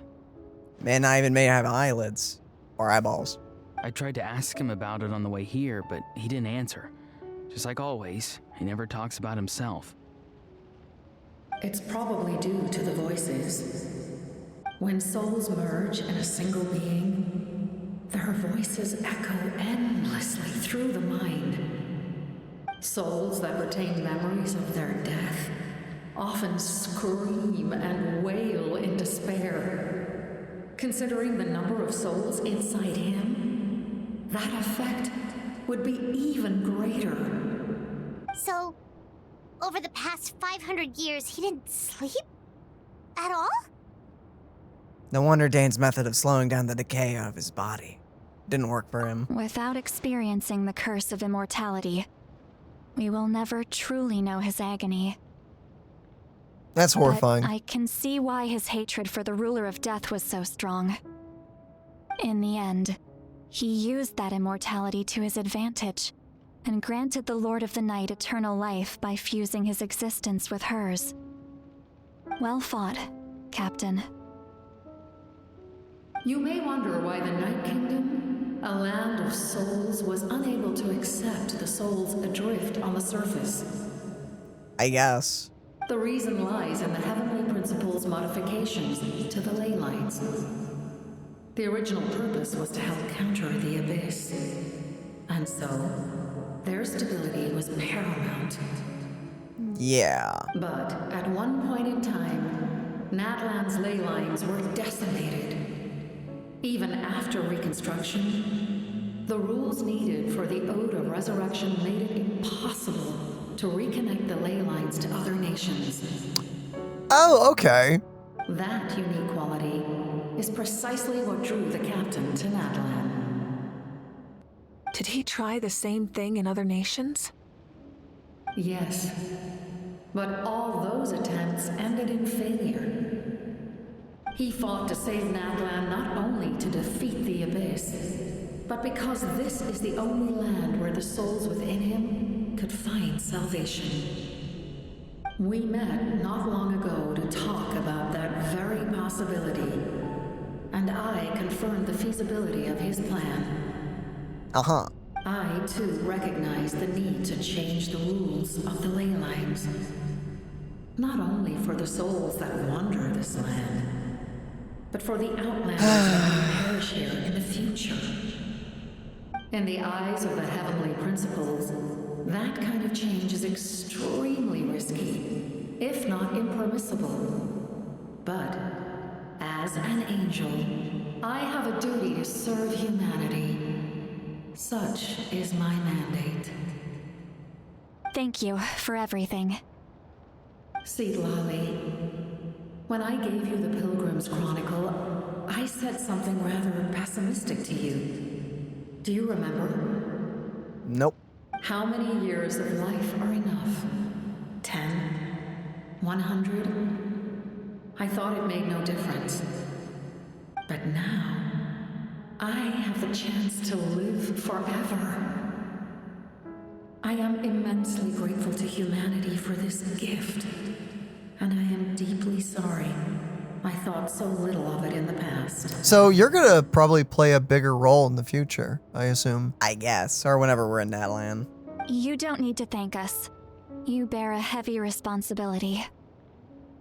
Man, not even may have eyelids or eyeballs. I tried to ask him about it on the way here, but he didn't answer. Just like always, he never talks about himself. It's probably due to the voices. When souls merge in a single being, their voices echo endlessly through the mind. Souls that retain memories of their death often scream and wail in despair. Considering the number of souls inside him, that effect would be even greater. So, over the past 500 years, he didn't sleep? At all? No wonder Dane's method of slowing down the decay of his body didn't work for him. Without experiencing the curse of immortality, we will never truly know his agony. That's horrifying. But I can see why his hatred for the ruler of death was so strong. In the end, he used that immortality to his advantage, and granted the Lord of the Night eternal life by fusing his existence with hers. Well fought, Captain. You may wonder why the Night Kingdom, a land of souls, was unable to accept the souls adrift on the surface. I guess. The reason lies in the Heavenly Principle's modifications to the ley lines. The original purpose was to help counter the Abyss. And so, their stability was paramount. Yeah. But at one point in time, Nadland's ley lines were decimated. Even after reconstruction, the rules needed for the Ode of Resurrection made it impossible to reconnect the ley lines to other nations. Oh, okay. That unique quality is precisely what drew the captain to Nadland. Did he try the same thing in other nations? Yes, but all those attempts ended in failure. He fought to save Nadland not only to defeat the Abyss, but because this is the only land where the souls within him could find salvation. We met not long ago to talk about that very possibility, and I confirmed the feasibility of his plan. Uh-huh. I, too, recognize the need to change the rules of the ley lines. Not only for the souls that wander this land, but for the outlanders that will perish here in the future. In the eyes of the Heavenly Principles, that kind of change is extremely risky, if not impermissible. But, as an angel, I have a duty to serve humanity. Such is my mandate. Thank you for everything. Citlali, When I gave you the Pilgrim's Chronicle, I said something rather pessimistic to you. Do you remember? Nope. How many years of life are enough? 10? 100? I thought it made no difference. But now, I have the chance to live forever. I am immensely grateful to humanity for this gift, and I am deeply sorry I thought so little of it in the past. So you're gonna probably play a bigger role in the future, I assume. I guess, or whenever we're in Natlan. You don't need to thank us. You bear a heavy responsibility.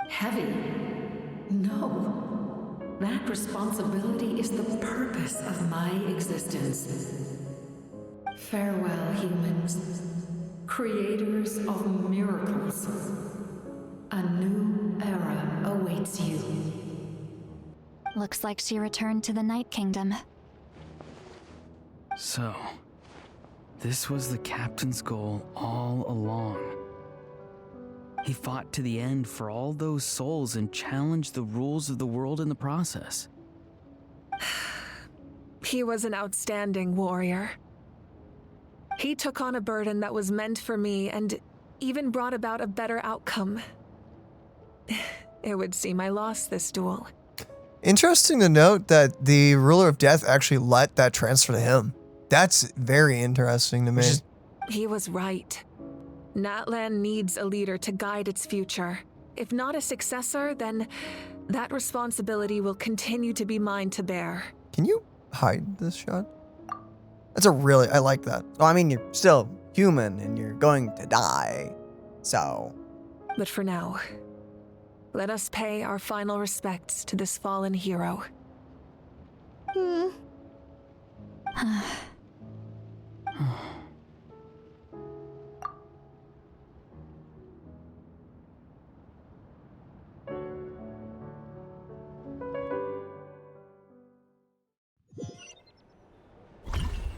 Heavy? No. That responsibility is the purpose of my existence. Farewell, humans. Creators of miracles. A new era awaits you. Looks like she returned to the Night Kingdom. So, this was the captain's goal all along. He fought to the end for all those souls and challenged the rules of the world in the process. He was an outstanding warrior. He took on a burden that was meant for me and even brought about a better outcome. It would seem I lost this duel. Interesting to note that the Ruler of Death actually let that transfer to him. That's very interesting to me. He was right. Natlan needs a leader to guide its future. If not a successor, then that responsibility will continue to be mine to bear. Can you hide this shot? That's a really, I like that. Well, I mean, you're still human and you're going to die, so. But for now, let us pay our final respects to this fallen hero.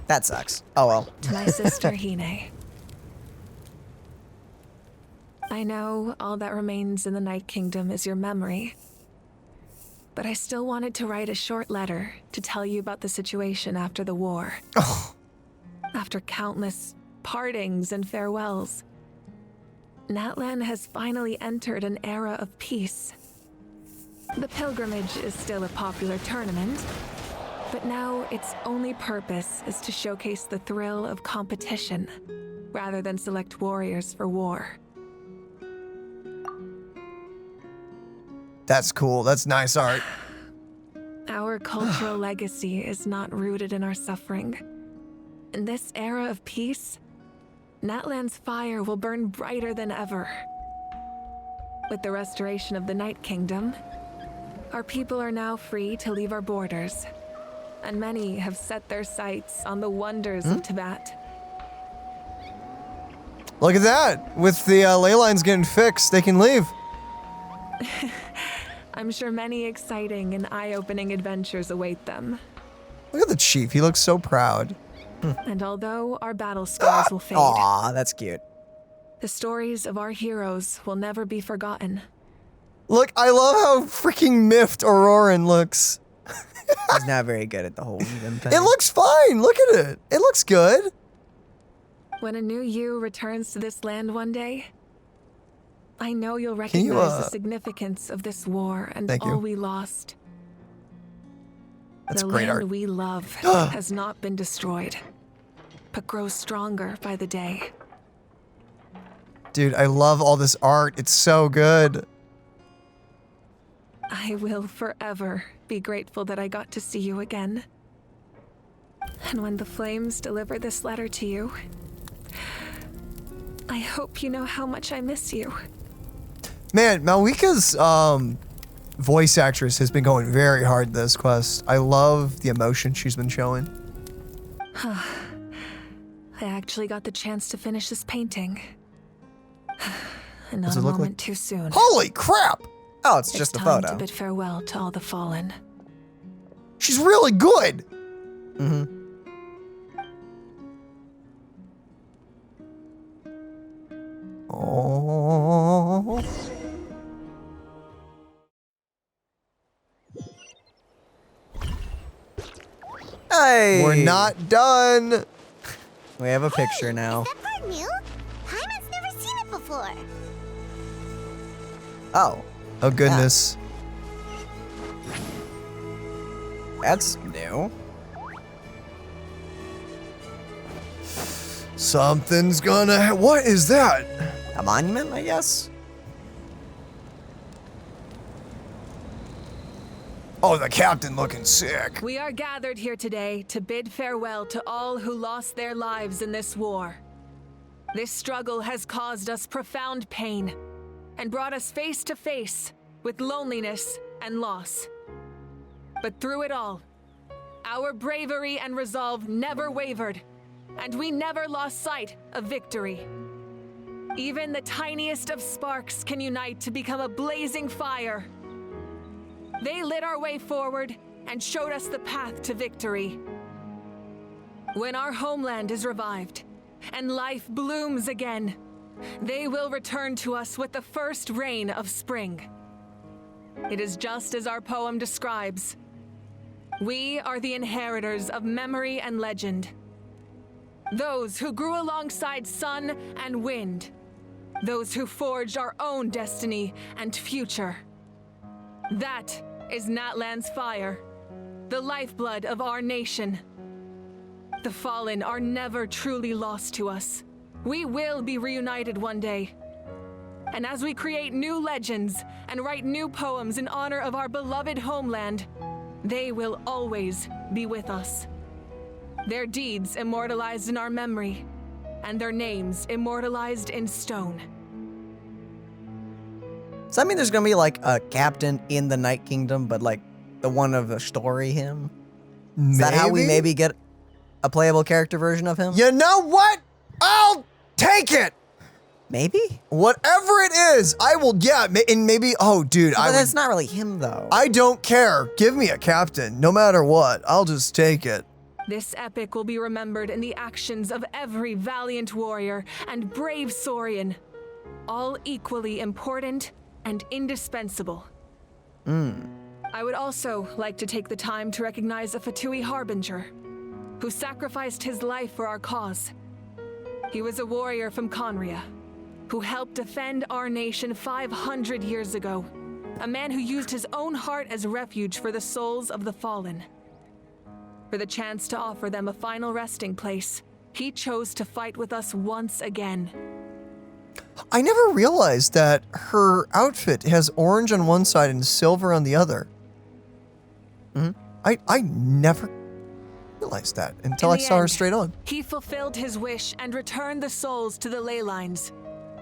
That sucks. Oh well. To my sister Hine. I know all that remains in the Night Kingdom is your memory. But I still wanted to write a short letter to tell you about the situation after the war. After countless partings and farewells, Natlan has finally entered an era of peace. The pilgrimage is still a popular tournament, but now its only purpose is to showcase the thrill of competition, rather than select warriors for war. That's cool. That's nice art. Our cultural legacy is not rooted in our suffering. In this era of peace, Natlan's fire will burn brighter than ever. With the restoration of the Night Kingdom, our people are now free to leave our borders, and many have set their sights on the wonders of Tibet. Look at that. With the ley lines getting fixed, they can leave. I'm sure many exciting and eye-opening adventures await them. Look at the chief. He looks so proud. And although our battle scars will fade, Aw, that's cute. the stories of our heroes will never be forgotten. Look, I love how freaking miffed Ororon looks. He's not very good at the whole even thing. It looks fine. Look at it. It looks good. When a new you returns to this land one day, I know you'll recognize the significance of this war and all we lost. That's the great land art. we love has not been destroyed, but grows stronger by the day. Dude, I love all this art. It's so good. I will forever be grateful that I got to see you again. And when the flames deliver this letter to you, I hope you know how much I miss you. Man, Mavuika's voice actress has been going very hard this quest. I love the emotion she's been showing. I actually got the chance to finish this painting. And not Does a it look moment like- too soon. Holy crap! Oh, it's just a time photo. to bid farewell to all the fallen. She's really good. Mm-hmm. Oh. Hey! We're not done. We have a picture now. Is that part new? Paimon's never seen it before. Oh. Oh, goodness. That's new. Something's gonna... What is that? A monument, I guess? Oh, the captain looking sick. We are gathered here today to bid farewell to all who lost their lives in this war. This struggle has caused us profound pain and brought us face to face with loneliness and loss. But through it all, our bravery and resolve never wavered, and we never lost sight of victory. Even the tiniest of sparks can unite to become a blazing fire. They lit our way forward and showed us the path to victory. When our homeland is revived and life blooms again, they will return to us with the first rain of spring. It is just as our poem describes. We are the inheritors of memory and legend. Those who grew alongside sun and wind. Those who forged our own destiny and future. That is Natlan's fire, the lifeblood of our nation. The fallen are never truly lost to us. We will be reunited one day. And as we create new legends and write new poems in honor of our beloved homeland, they will always be with us. Their deeds immortalized in our memory, and their names immortalized in stone. Does that mean there's gonna be like a captain in the Night Kingdom, but like the one of the story him? Is that how we maybe get a playable character version of him? You know what? I'll take it. Maybe? Whatever it is, I will, yeah, and maybe, oh, dude. But that's not really him, though. I don't care. Give me a captain, no matter what. I'll just take it. This epic will be remembered in the actions of every valiant warrior and brave Saurian, all equally important and indispensable. I would also like to take the time to recognize a Fatui Harbinger, who sacrificed his life for our cause. He was a warrior from Conria, who helped defend our nation 500 years ago. A man who used his own heart as refuge for the souls of the fallen. For the chance to offer them a final resting place, he chose to fight with us once again. I never realized that her outfit has orange on one side and silver on the other. I never realized that until I saw her straight on. He fulfilled his wish and returned the souls to the ley lines.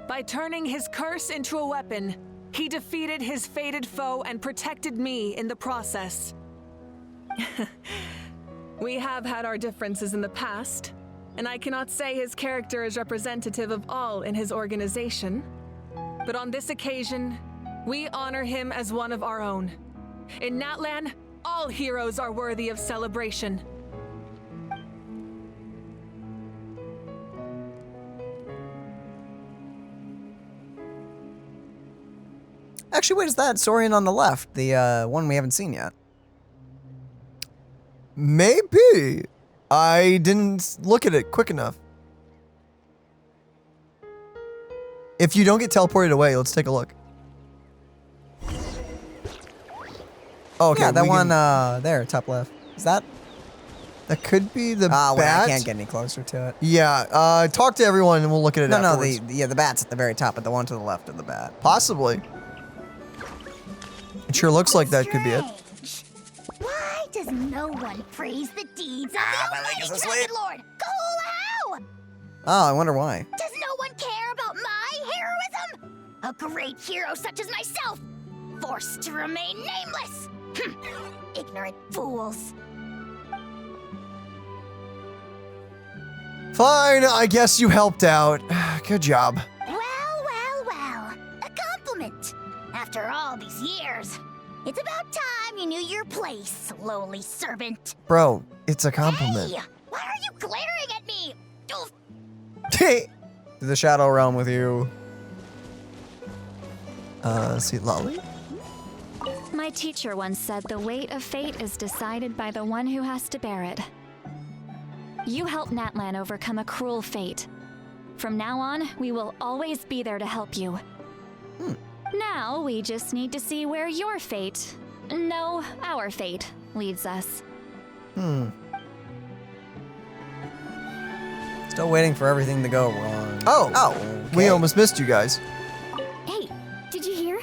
By turning his curse into a weapon, he defeated his fated foe and protected me in the process. We have had our differences in the past, and I cannot say his character is representative of all in his organization. But on this occasion, we honor him as one of our own. In Natlan, all heroes are worthy of celebration. Actually, wait, is that Saurian on the left? The one we haven't seen yet. Maybe. I didn't look at it quick enough. If you don't get teleported away, let's take a look. Oh, okay. Yeah, that one there, top left. Is that? That could be the well, bat. I can't get any closer to it. Yeah, talk to everyone and we'll look at it afterwards. No, the bat's at the very top, but the one to the left of the bat. Possibly. It sure looks like that could be it. Why does no one praise the deeds of the Almighty Dragon Lord, Kahoolahow? Oh, I wonder why. Does no one care about my heroism? A great hero such as myself, forced to remain nameless. Ignorant fools. Fine, I guess you helped out. Good job. Well. A compliment. After all these years, it's about time you knew your place, lowly servant. Bro, it's a compliment. Hey, why are you glaring at me? To the Shadow Realm with you. Citlali? My teacher once said the weight of fate is decided by the one who has to bear it. You helped Natlan overcome a cruel fate. From now on, we will always be there to help you. Now, we just need to see where your fate, no, our fate, leads us. Still waiting for everything to go wrong. Oh, we almost missed you guys. Hey, did you hear?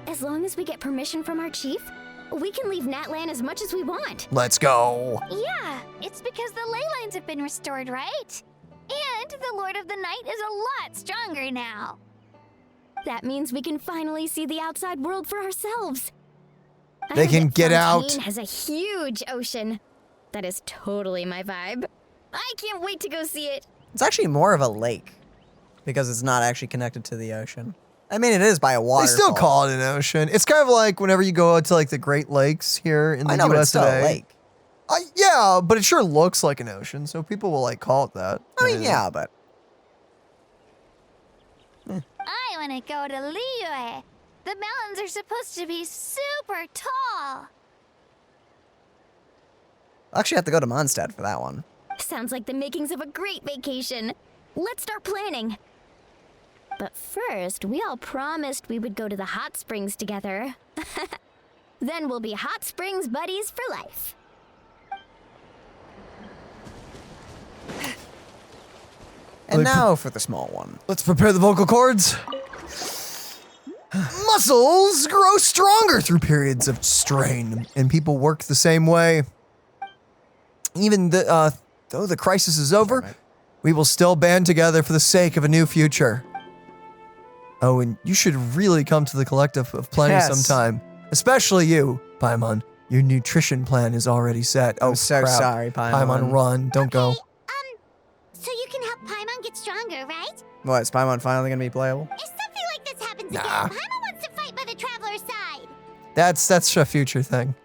As long as we get permission from our chief, we can leave Natlan as much as we want. Let's go. Yeah, it's because the ley lines have been restored, right? And the Lord of the Night is a lot stronger now. That means we can finally see the outside world for ourselves. They can get out. Fontaine has a huge ocean. That is totally my vibe. I can't wait to go see it. It's actually more of a lake because it's not actually connected to the ocean. I mean, it is by a waterfall. They still call it an ocean. It's kind of like whenever you go out to like the Great Lakes here in the I know, but it's US still a today. lake. Yeah, but it sure looks like an ocean, so people will like call it that. I mean, yeah, but I want to go to Liyue. The mountains are supposed to be super tall. I'll actually have to go to Mondstadt for that one. Sounds like the makings of a great vacation. Let's start planning. But first, we all promised we would go to the hot springs together. Then we'll be hot springs buddies for life. And now for the small one. Let's prepare the vocal cords. Muscles grow stronger through periods of strain, and people work the same way. Even though the crisis is over, we will still band together for the sake of a new future. Oh, and you should really come to the Collective of Plenty sometime. Especially you, Paimon. Your nutrition plan is already set. I'm so crap. sorry, Paimon. Paimon, run. Don't go. So you can help Paimon get stronger, right? What, is Paimon finally going to be playable? If something like this happens Nah. again, Paimon wants to fight by the Traveler's side. That's a future thing.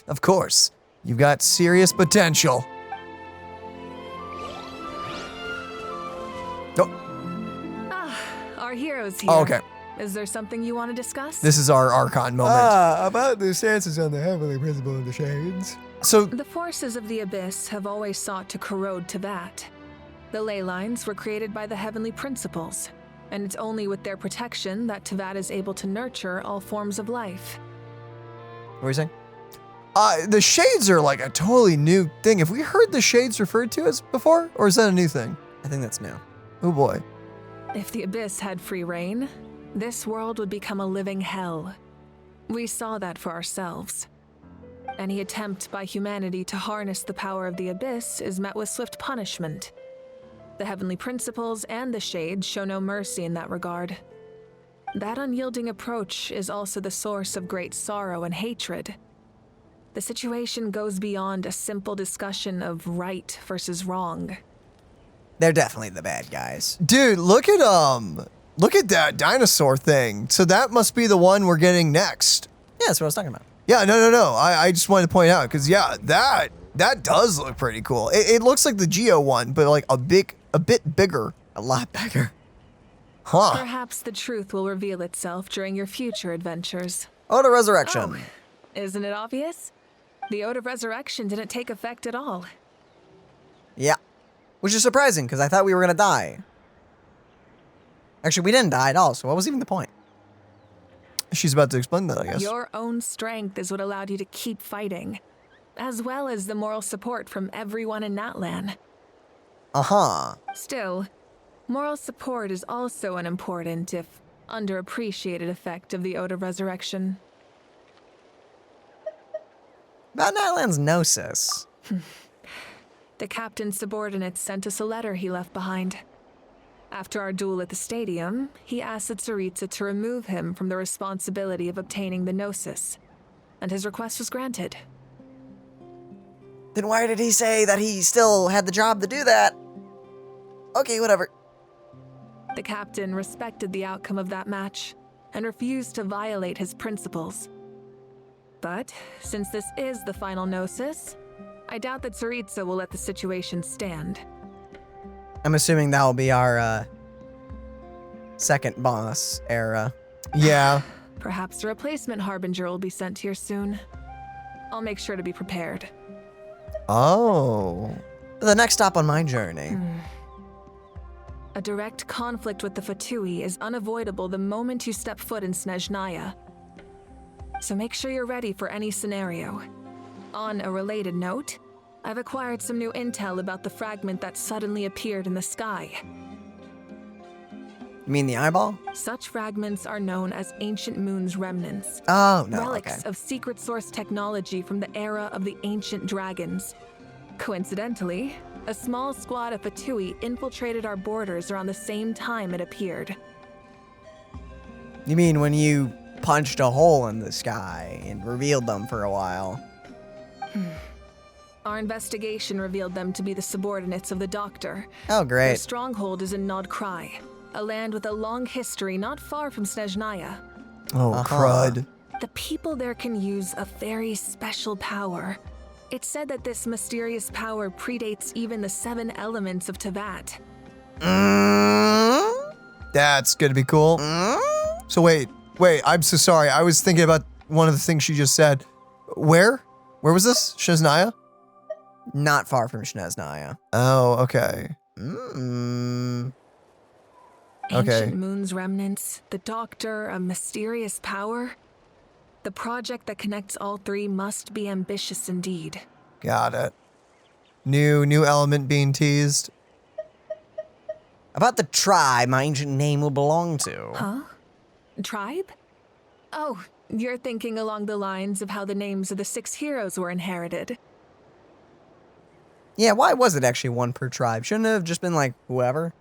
Of course. You've got serious potential. Our hero's here. Oh, okay. Is there something you want to discuss? This is our Archon moment. About the stances on the heavenly principle of the shades. So the forces of the Abyss have always sought to corrode Teyvat. The ley lines were created by the heavenly principles, and it's only with their protection that Teyvat is able to nurture all forms of life. What were you saying? The shades are like a totally new thing. Have we heard the shades referred to as before, or is that a new thing? I think that's new. Oh boy. If the Abyss had free reign, this world would become a living hell. We saw that for ourselves. Any attempt by humanity to harness the power of the Abyss is met with swift punishment. The heavenly principles and the shades show no mercy in that regard. That unyielding approach is also the source of great sorrow and hatred. The situation goes beyond a simple discussion of right versus wrong. They're definitely the bad guys. Dude, look at that dinosaur thing. So that must be the one we're getting next. Yeah, that's what I was talking about. Yeah, no. I just wanted to point out, because yeah, that does look pretty cool. It looks like the Geo one, but like a bit bigger. A lot bigger. Huh. Perhaps the truth will reveal itself during your future adventures. Ode of Resurrection. Oh, isn't it obvious? The Ode of Resurrection didn't take effect at all. Yeah. Which is surprising, because I thought we were going to die. Actually, we didn't die at all, so what was even the point? She's about to explain that, I guess. Your own strength is what allowed you to keep fighting, as well as the moral support from everyone in Natlan. Uh-huh. Still, moral support is also an important, if underappreciated, effect of the Ode of Resurrection. About Natlan's Gnosis. The captain's subordinates sent us a letter he left behind. After our duel at the stadium, he asked the Tsaritsa to remove him from the responsibility of obtaining the Gnosis, and his request was granted. Then why did he say that he still had the job to do that? Okay, whatever. The captain respected the outcome of that match, and refused to violate his principles. But, since this is the final Gnosis, I doubt that Tsaritsa will let the situation stand. I'm assuming that will be our, second boss era. Yeah. Perhaps a replacement Harbinger will be sent here soon. I'll make sure to be prepared. Oh. The next stop on my journey. A direct conflict with the Fatui is unavoidable the moment you step foot in Snezhnaya. So make sure you're ready for any scenario. On a related note, I've acquired some new intel about the fragment that suddenly appeared in the sky. You mean the eyeball? Such fragments are known as Ancient Moon's remnants. Oh, no, relics of secret source technology from the era of the ancient dragons. Coincidentally, a small squad of Fatui infiltrated our borders around the same time it appeared. You mean when you punched a hole in the sky and revealed them for a while? Our investigation revealed them to be the subordinates of the Doctor. Oh, great. Their stronghold is in Nod Krai, a land with a long history not far from Snezhnaya. Oh, crud. The people there can use a very special power. It's said that this mysterious power predates even the 7 elements of Teyvat. That's gonna be cool. So wait, I'm so sorry. I was thinking about one of the things she just said. Where was this? Snezhnaya? Not far from Snezhnaya. Oh, okay. Ancient Moon's remnants, the Doctor, a mysterious power. The project that connects all 3 must be ambitious indeed. Got it. New element being teased. About the tribe my ancient name will belong to. Huh? Tribe? Oh, you're thinking along the lines of how the names of the 6 heroes were inherited. Yeah, why was it actually 1 per tribe? Shouldn't it have just been like whoever?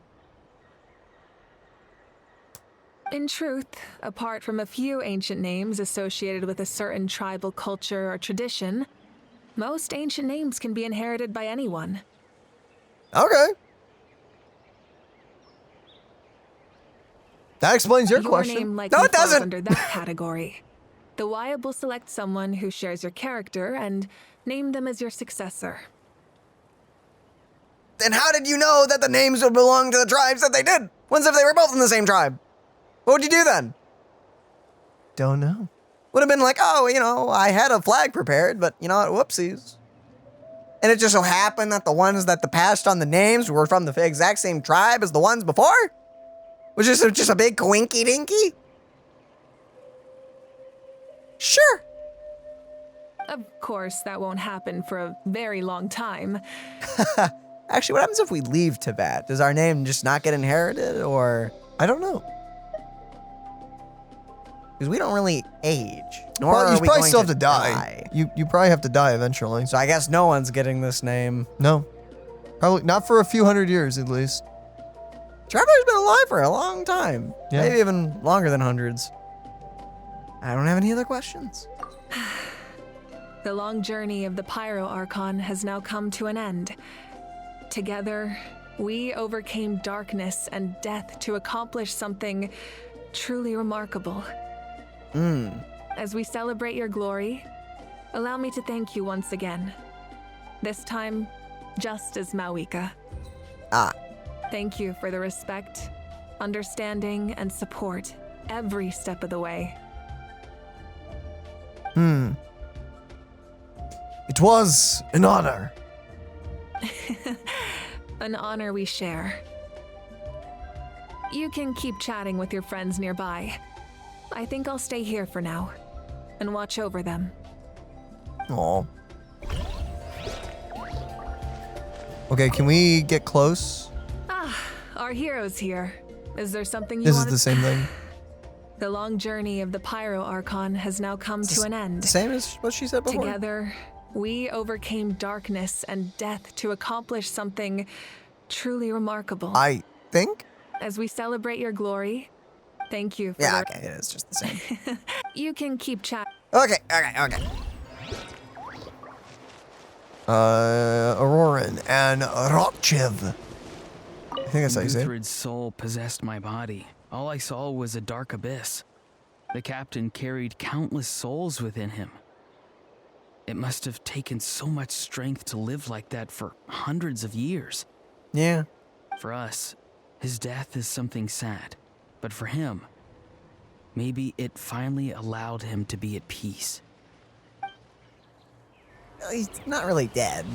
In truth, apart from a few ancient names associated with a certain tribal culture or tradition, most ancient names can be inherited by anyone. Okay. That explains your Your question. name likely falls under that category. The Wyab will select someone who shares your character and name them as your successor. Then how did you know that the names would belong to the tribes that they did? Once if they were both in the same tribe? What would you do then? Don't know. Would have been like, oh, you know, I had a flag prepared, but you know what, whoopsies. And it just so happened that the ones that passed on the names were from the exact same tribe as the ones before? Was just a big coinky dinky? Sure. Of course, that won't happen for a very long time. Actually, what happens if we leave Teyvat? Does our name just not get inherited, or? I don't know. Because we don't really age. Nor Well, are you we probably going still to have to die. You probably have to die eventually. So I guess no one's getting this name. No. Probably not for a few hundred years at least. Traveler's been alive for a long time. Yeah. Maybe even longer than hundreds. I don't have any other questions. The long journey of the Pyro Archon has now come to an end. Together, we overcame darkness and death to accomplish something truly remarkable. As we celebrate your glory, allow me to thank you once again. This time, just as Mavuika. Thank you for the respect, understanding, and support every step of the way. It was an honor. An honor we share. You can keep chatting with your friends nearby. I think I'll stay here for now and watch over them. Aw. Okay, can we get close? Our hero's here. Is there something you This want is the same thing. The long journey of the Pyro Archon has now come to an end. The same as what she said before. Together, we overcame darkness and death to accomplish something truly remarkable. I think? As we celebrate your glory, thank you for okay, it is just the same. You can keep chat. Okay. Ororon and Rokchev. I think that's how you say it. Guthred's soul possessed my body. All I saw was a dark abyss. The captain carried countless souls within him. It must have taken so much strength to live like that for hundreds of years. Yeah. For us, his death is something sad. But for him, maybe it finally allowed him to be at peace. he's not really dead.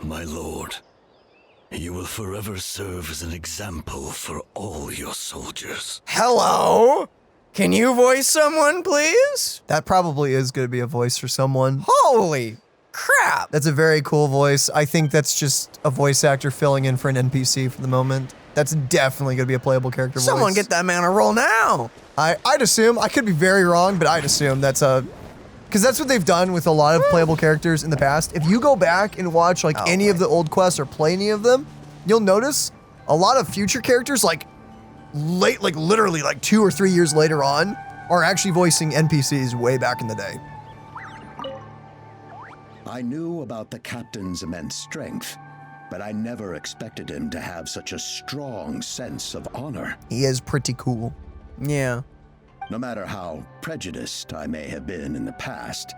My lord, you will forever serve as an example for all your soldiers. Hello? Can you voice someone, please? That probably is going to be a voice for someone. Holy crap. That's a very cool voice. I think that's just a voice actor filling in for an NPC for the moment. That's definitely going to be a playable character voice. Someone get that man a roll now. I'd assume, I could be very wrong, but I'd assume that's a... Because that's what they've done with a lot of playable characters in the past. If you go back and watch like any of the old quests or play any of them, you'll notice a lot of future characters like literally 2 or 3 years later on are actually voicing NPCs way back in the day. I knew about the captain's immense strength, but I never expected him to have such a strong sense of honor. He is pretty cool. Yeah. No matter how prejudiced I may have been in the past,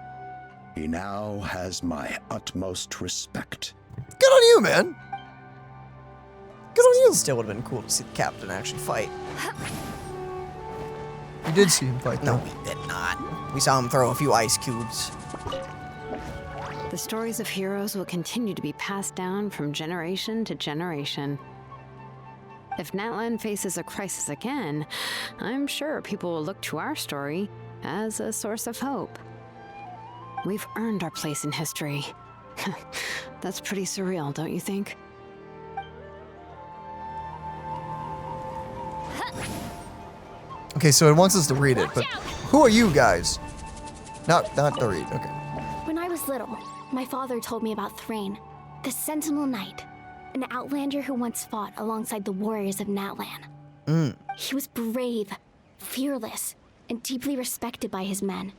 he now has my utmost respect. Good on you, man. Good on you. Still would have been cool to see the captain actually fight. You did see him fight, though. No, we did not. We saw him throw a few ice cubes. The stories of heroes will continue to be passed down from generation to generation. If Natlan faces a crisis again, I'm sure people will look to our story as a source of hope. We've earned our place in history. That's pretty surreal, don't you think? Okay, so it wants us to read it, but who are you guys? Not to read, okay. When I was little, my father told me about Thrain, the Sentinel Knight, an outlander who once fought alongside the warriors of Natlan. He was brave, fearless, and deeply respected by his men.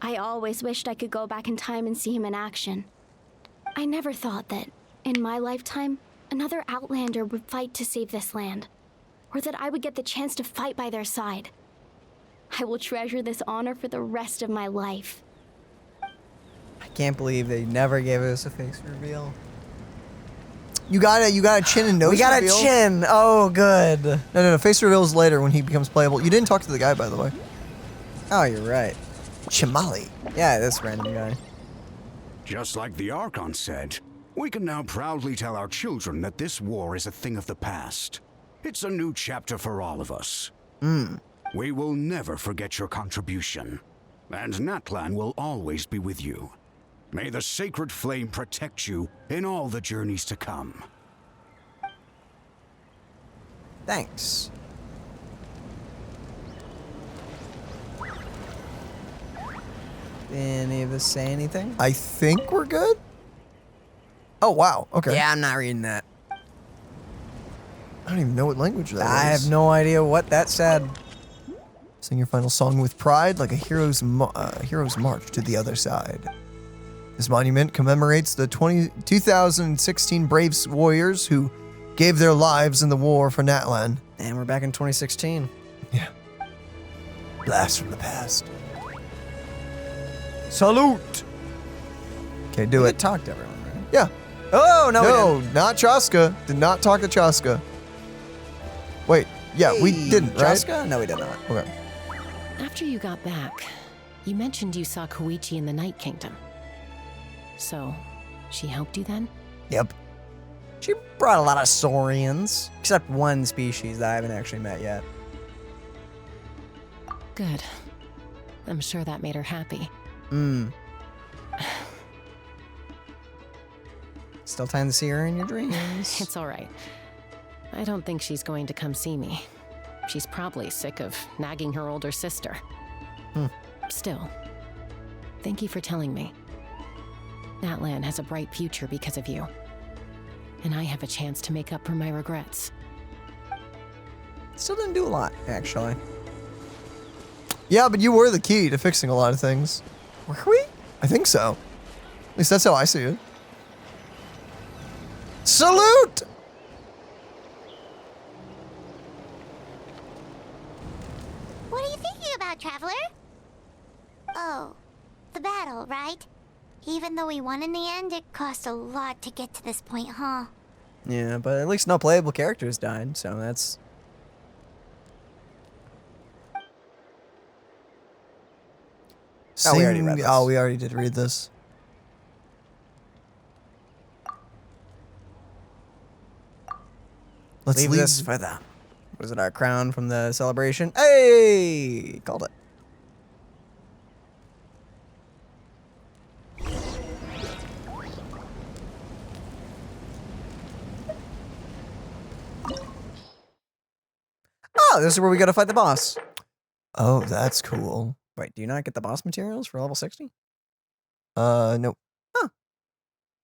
I always wished I could go back in time and see him in action. I never thought that, in my lifetime, another outlander would fight to save this land, or that I would get the chance to fight by their side. I will treasure this honor for the rest of my life. I can't believe they never gave us a face reveal. You got a chin and nose We got reveal? a chin. Oh, good. No. Face reveal is later when he becomes playable. You didn't talk to the guy, by the way. Oh, you're right. Chimali. Yeah, this random guy. Just like the Archon said, we can now proudly tell our children that this war is a thing of the past. It's a new chapter for all of us. We will never forget your contribution, and Natlan will always be with you. May the sacred flame protect you in all the journeys to come. Thanks. Any of us say anything? I think we're good. Oh, wow. Okay. Yeah, I'm not reading that. I don't even know what language that is. I have no idea what that said. Sing your final song with pride, like a hero's march to the other side. This monument commemorates the 2016 brave warriors who gave their lives in the war for Natlan. And we're back in 2016. Yeah. Blast from the past. Salute! Okay, do We it. did talk to everyone, right? Yeah. Oh, no, No, not Chaska. Did not talk to Chaska. Wait, yeah, we didn't, right? Chaska? No, we did not. Okay. After you got back, you mentioned you saw Koichi in the Night Kingdom. So, she helped you then? Yep. She brought a lot of saurians, except one species that I haven't actually met yet. Good. I'm sure that made her happy. Still time to see her in your dreams. It's all right. I don't think she's going to come see me. She's probably sick of nagging her older sister. Still, thank you for telling me. Natlan has a bright future because of you. And I have a chance to make up for my regrets. Still didn't do a lot, actually. Yeah, but you were the key to fixing a lot of things. Were we? I think so. At least that's how I see it. Salute! What are you thinking about, Traveler? Oh, the battle, right? Even though we won in the end, it cost a lot to get to this point, huh? Yeah, but at least no playable characters died, so that's... Oh, we already read this. Oh, we already did read this. Let's leave leave this for them. Was it our crown from the celebration? Hey! Called it. Oh, this is where we gotta fight the boss. Oh, that's cool. Wait, do you not get the boss materials for level 60? Nope. Huh.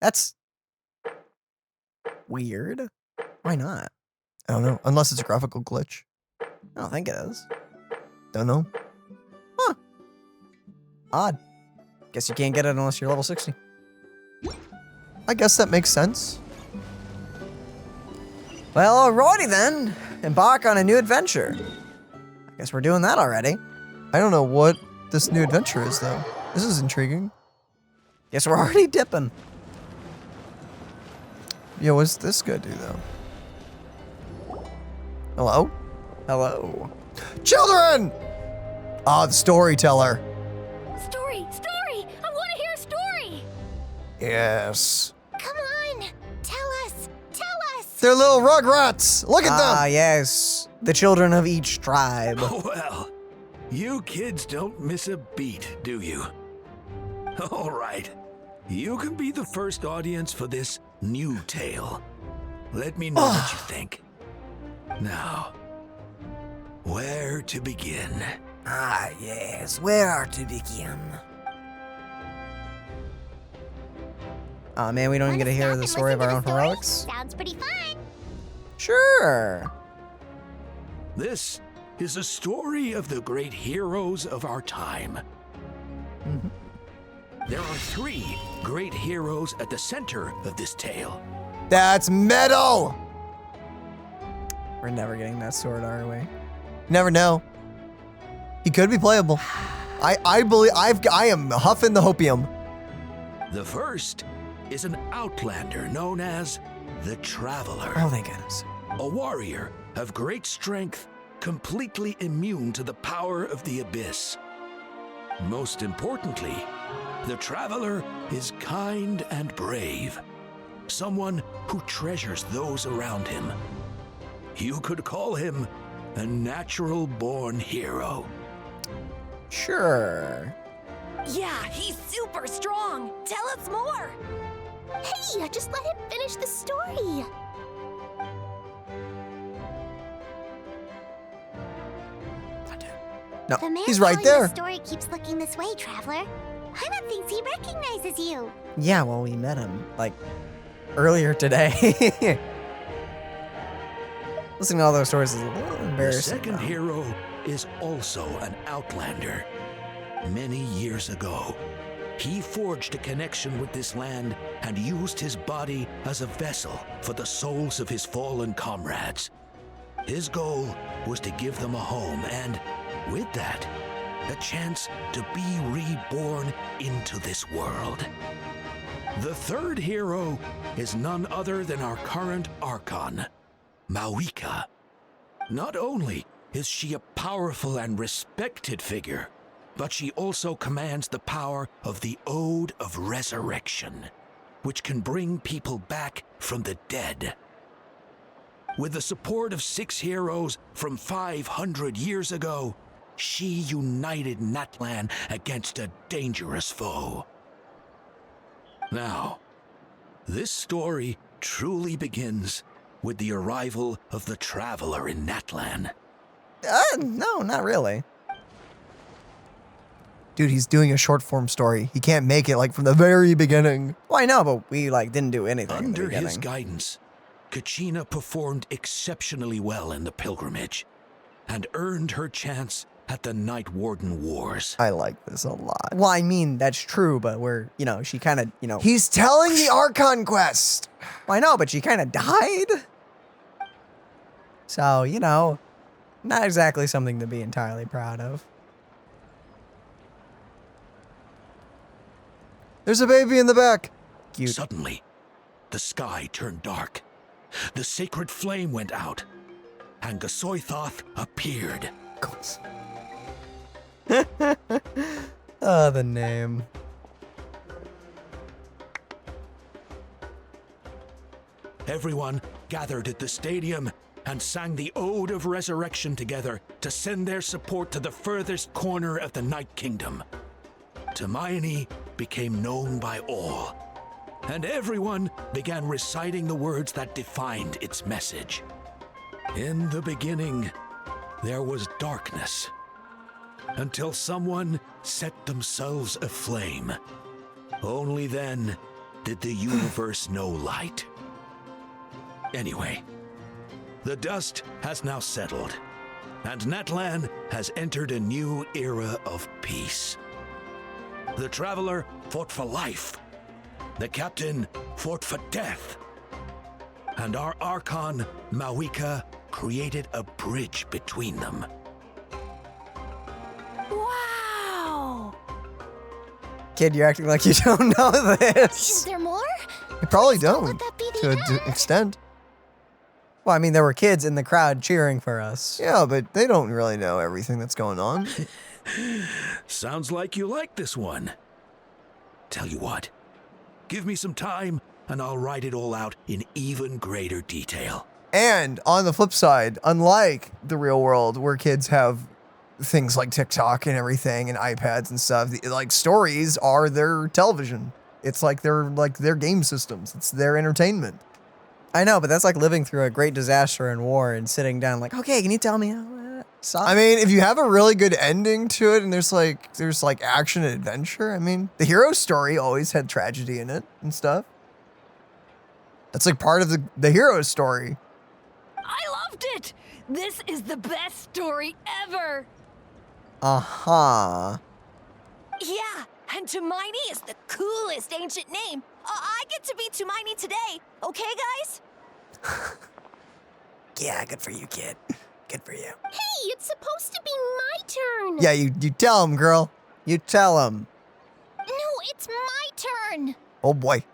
That's weird. Why not? I don't know. Unless it's a graphical glitch. I don't think it is. Don't know. Huh. Odd. Guess you can't get it unless you're level 60. I guess that makes sense. Well, alrighty then. Embark on a new adventure. I guess we're doing that already. I don't know what this new adventure is, though. This is intriguing. Guess we're already dipping. Yeah, what's this gonna do, though? Hello? Hello. Children! Ah, the storyteller. Story! Story! I want to hear a story! Yes. Come on! Tell us! Tell us! They're little rugrats! Look at them! Ah, yes. The children of each tribe. Well, you kids don't miss a beat, do you? All right. You can be the first audience for this new tale. Let me know what you think. Now, where to begin? Ah, yes. Where to begin? Aw, man, we don't even get to hear the story of our own heroics? Sounds pretty fun. Sure. This is a story of the great heroes of our time. There are 3 great heroes at the center of this tale. That's metal! We're never getting that sword, are we? Never know. He could be playable. I believe I am huffing the hopium. The first is an outlander known as the Traveler. Oh, thank goodness. A warrior of great strength, completely immune to the power of the abyss. Most importantly, the Traveler is kind and brave. Someone who treasures those around him. You could call him a natural-born hero. Sure. Yeah, he's super strong! Tell us more! Hey, just let him finish the story. No, The man he's right telling there. The story keeps looking this way, Traveler. Paimon thinks he recognizes you. Yeah, well, we met him, like, earlier today. Listening to all those stories is a little The embarrassing. second hero is also an outlander. Many years ago, he forged a connection with this land and used his body as a vessel for the souls of his fallen comrades. His goal was to give them a home and, with that, a chance to be reborn into this world. The third hero is none other than our current Archon, Mavuika. Not only is she a powerful and respected figure, but she also commands the power of the Ode of Resurrection, which can bring people back from the dead. With the support of 6 heroes from 500 years ago, she united Natlan against a dangerous foe. Now, this story truly begins with the arrival of the Traveler in Natlan. No, not really. Dude, he's doing a short form story. He can't make it like from the very beginning. Well, I know, but we like didn't do anything in the Under beginning. his guidance, Kachina performed exceptionally well in the pilgrimage and earned her chance at the Night Warden Wars. I like this a lot. Well, I mean, that's true, but we're, she kind of, He's telling the Archon quest. Well, I know, but she kind of died. So, not exactly something to be entirely proud of. There's a baby in the back. Cute. Suddenly, the sky turned dark. The sacred flame went out, and Gasoithoth appeared. Oh, the name. Everyone gathered at the stadium and sang the Ode of Resurrection together to send their support to the furthest corner of the Night Kingdom. Hermione became known by all, and everyone began reciting the words that defined its message. In the beginning, there was darkness, until someone set themselves aflame. Only then did the universe know light. Anyway, the dust has now settled, and Natlan has entered a new era of peace. The Traveler fought for life, the Captain fought for death, and our Archon, Mavuika, created a bridge between them. Wow! Kid, you're acting like you don't know this. Is there more? You probably don't, to an extent. Well, I mean, there were kids in the crowd cheering for us. Yeah, but they don't really know everything that's going on. Sounds like you like this one. Tell you what, give me some time and I'll write it all out in even greater detail. And on the flip side, unlike the real world where kids have things like TikTok and everything and iPads and stuff, like stories are their television. It's like their game systems. It's their entertainment. I know, but that's like living through a great disaster and war and sitting down like, okay, can you tell me how that sucks? I mean, if you have a really good ending to it and there's like action and adventure, I mean, the hero story always had tragedy in it and stuff. That's like part of the hero story. I loved it! This is the best story ever! Uh-huh. Yeah, and Hermione is the coolest ancient name. I get to be Hermione today, okay, guys? Yeah, good for you, kid. Good for you. Hey, it's supposed to be my turn. Yeah, you tell him, girl. You tell him. No, it's my turn. Oh boy.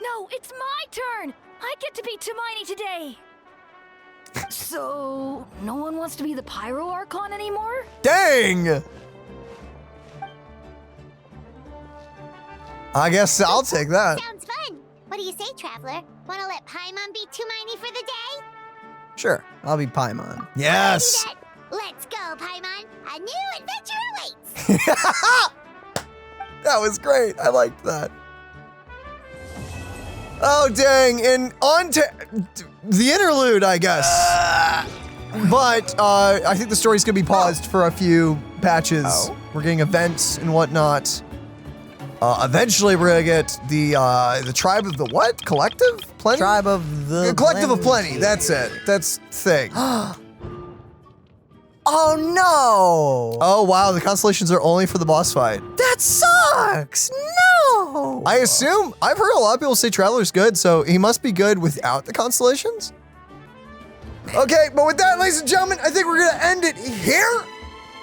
No, it's my turn! I get to be Hermione today! So, no one wants to be the Pyro Archon anymore? Dang! I guess I'll take that. Sounds fun. What do you say, Traveler? Want to let Paimon be Hermione for the day? Sure, I'll be Paimon. Yes! Let's go, Paimon. A new adventure awaits. That was great. I liked that. Oh, dang. And on to the interlude, I guess. But I think the story's going to be paused for a few patches. Oh. We're getting events and whatnot. Eventually, we're going to get the Tribe of the what? Collective? Plenty? Tribe of the Collective of Plenty. That's it. That's the thing. Oh, no. Oh, wow. The constellations are only for the boss fight. That sucks. No. I assume, I've heard a lot of people say Traveler's good, so he must be good without the constellations. Okay, but with that, ladies and gentlemen, I think we're going to end it here.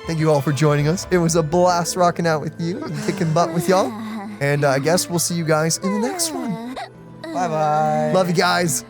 Thank you all for joining us. It was a blast rocking out with you and kicking butt with y'all. And I guess we'll see you guys in the next one. Bye-bye. Love you guys.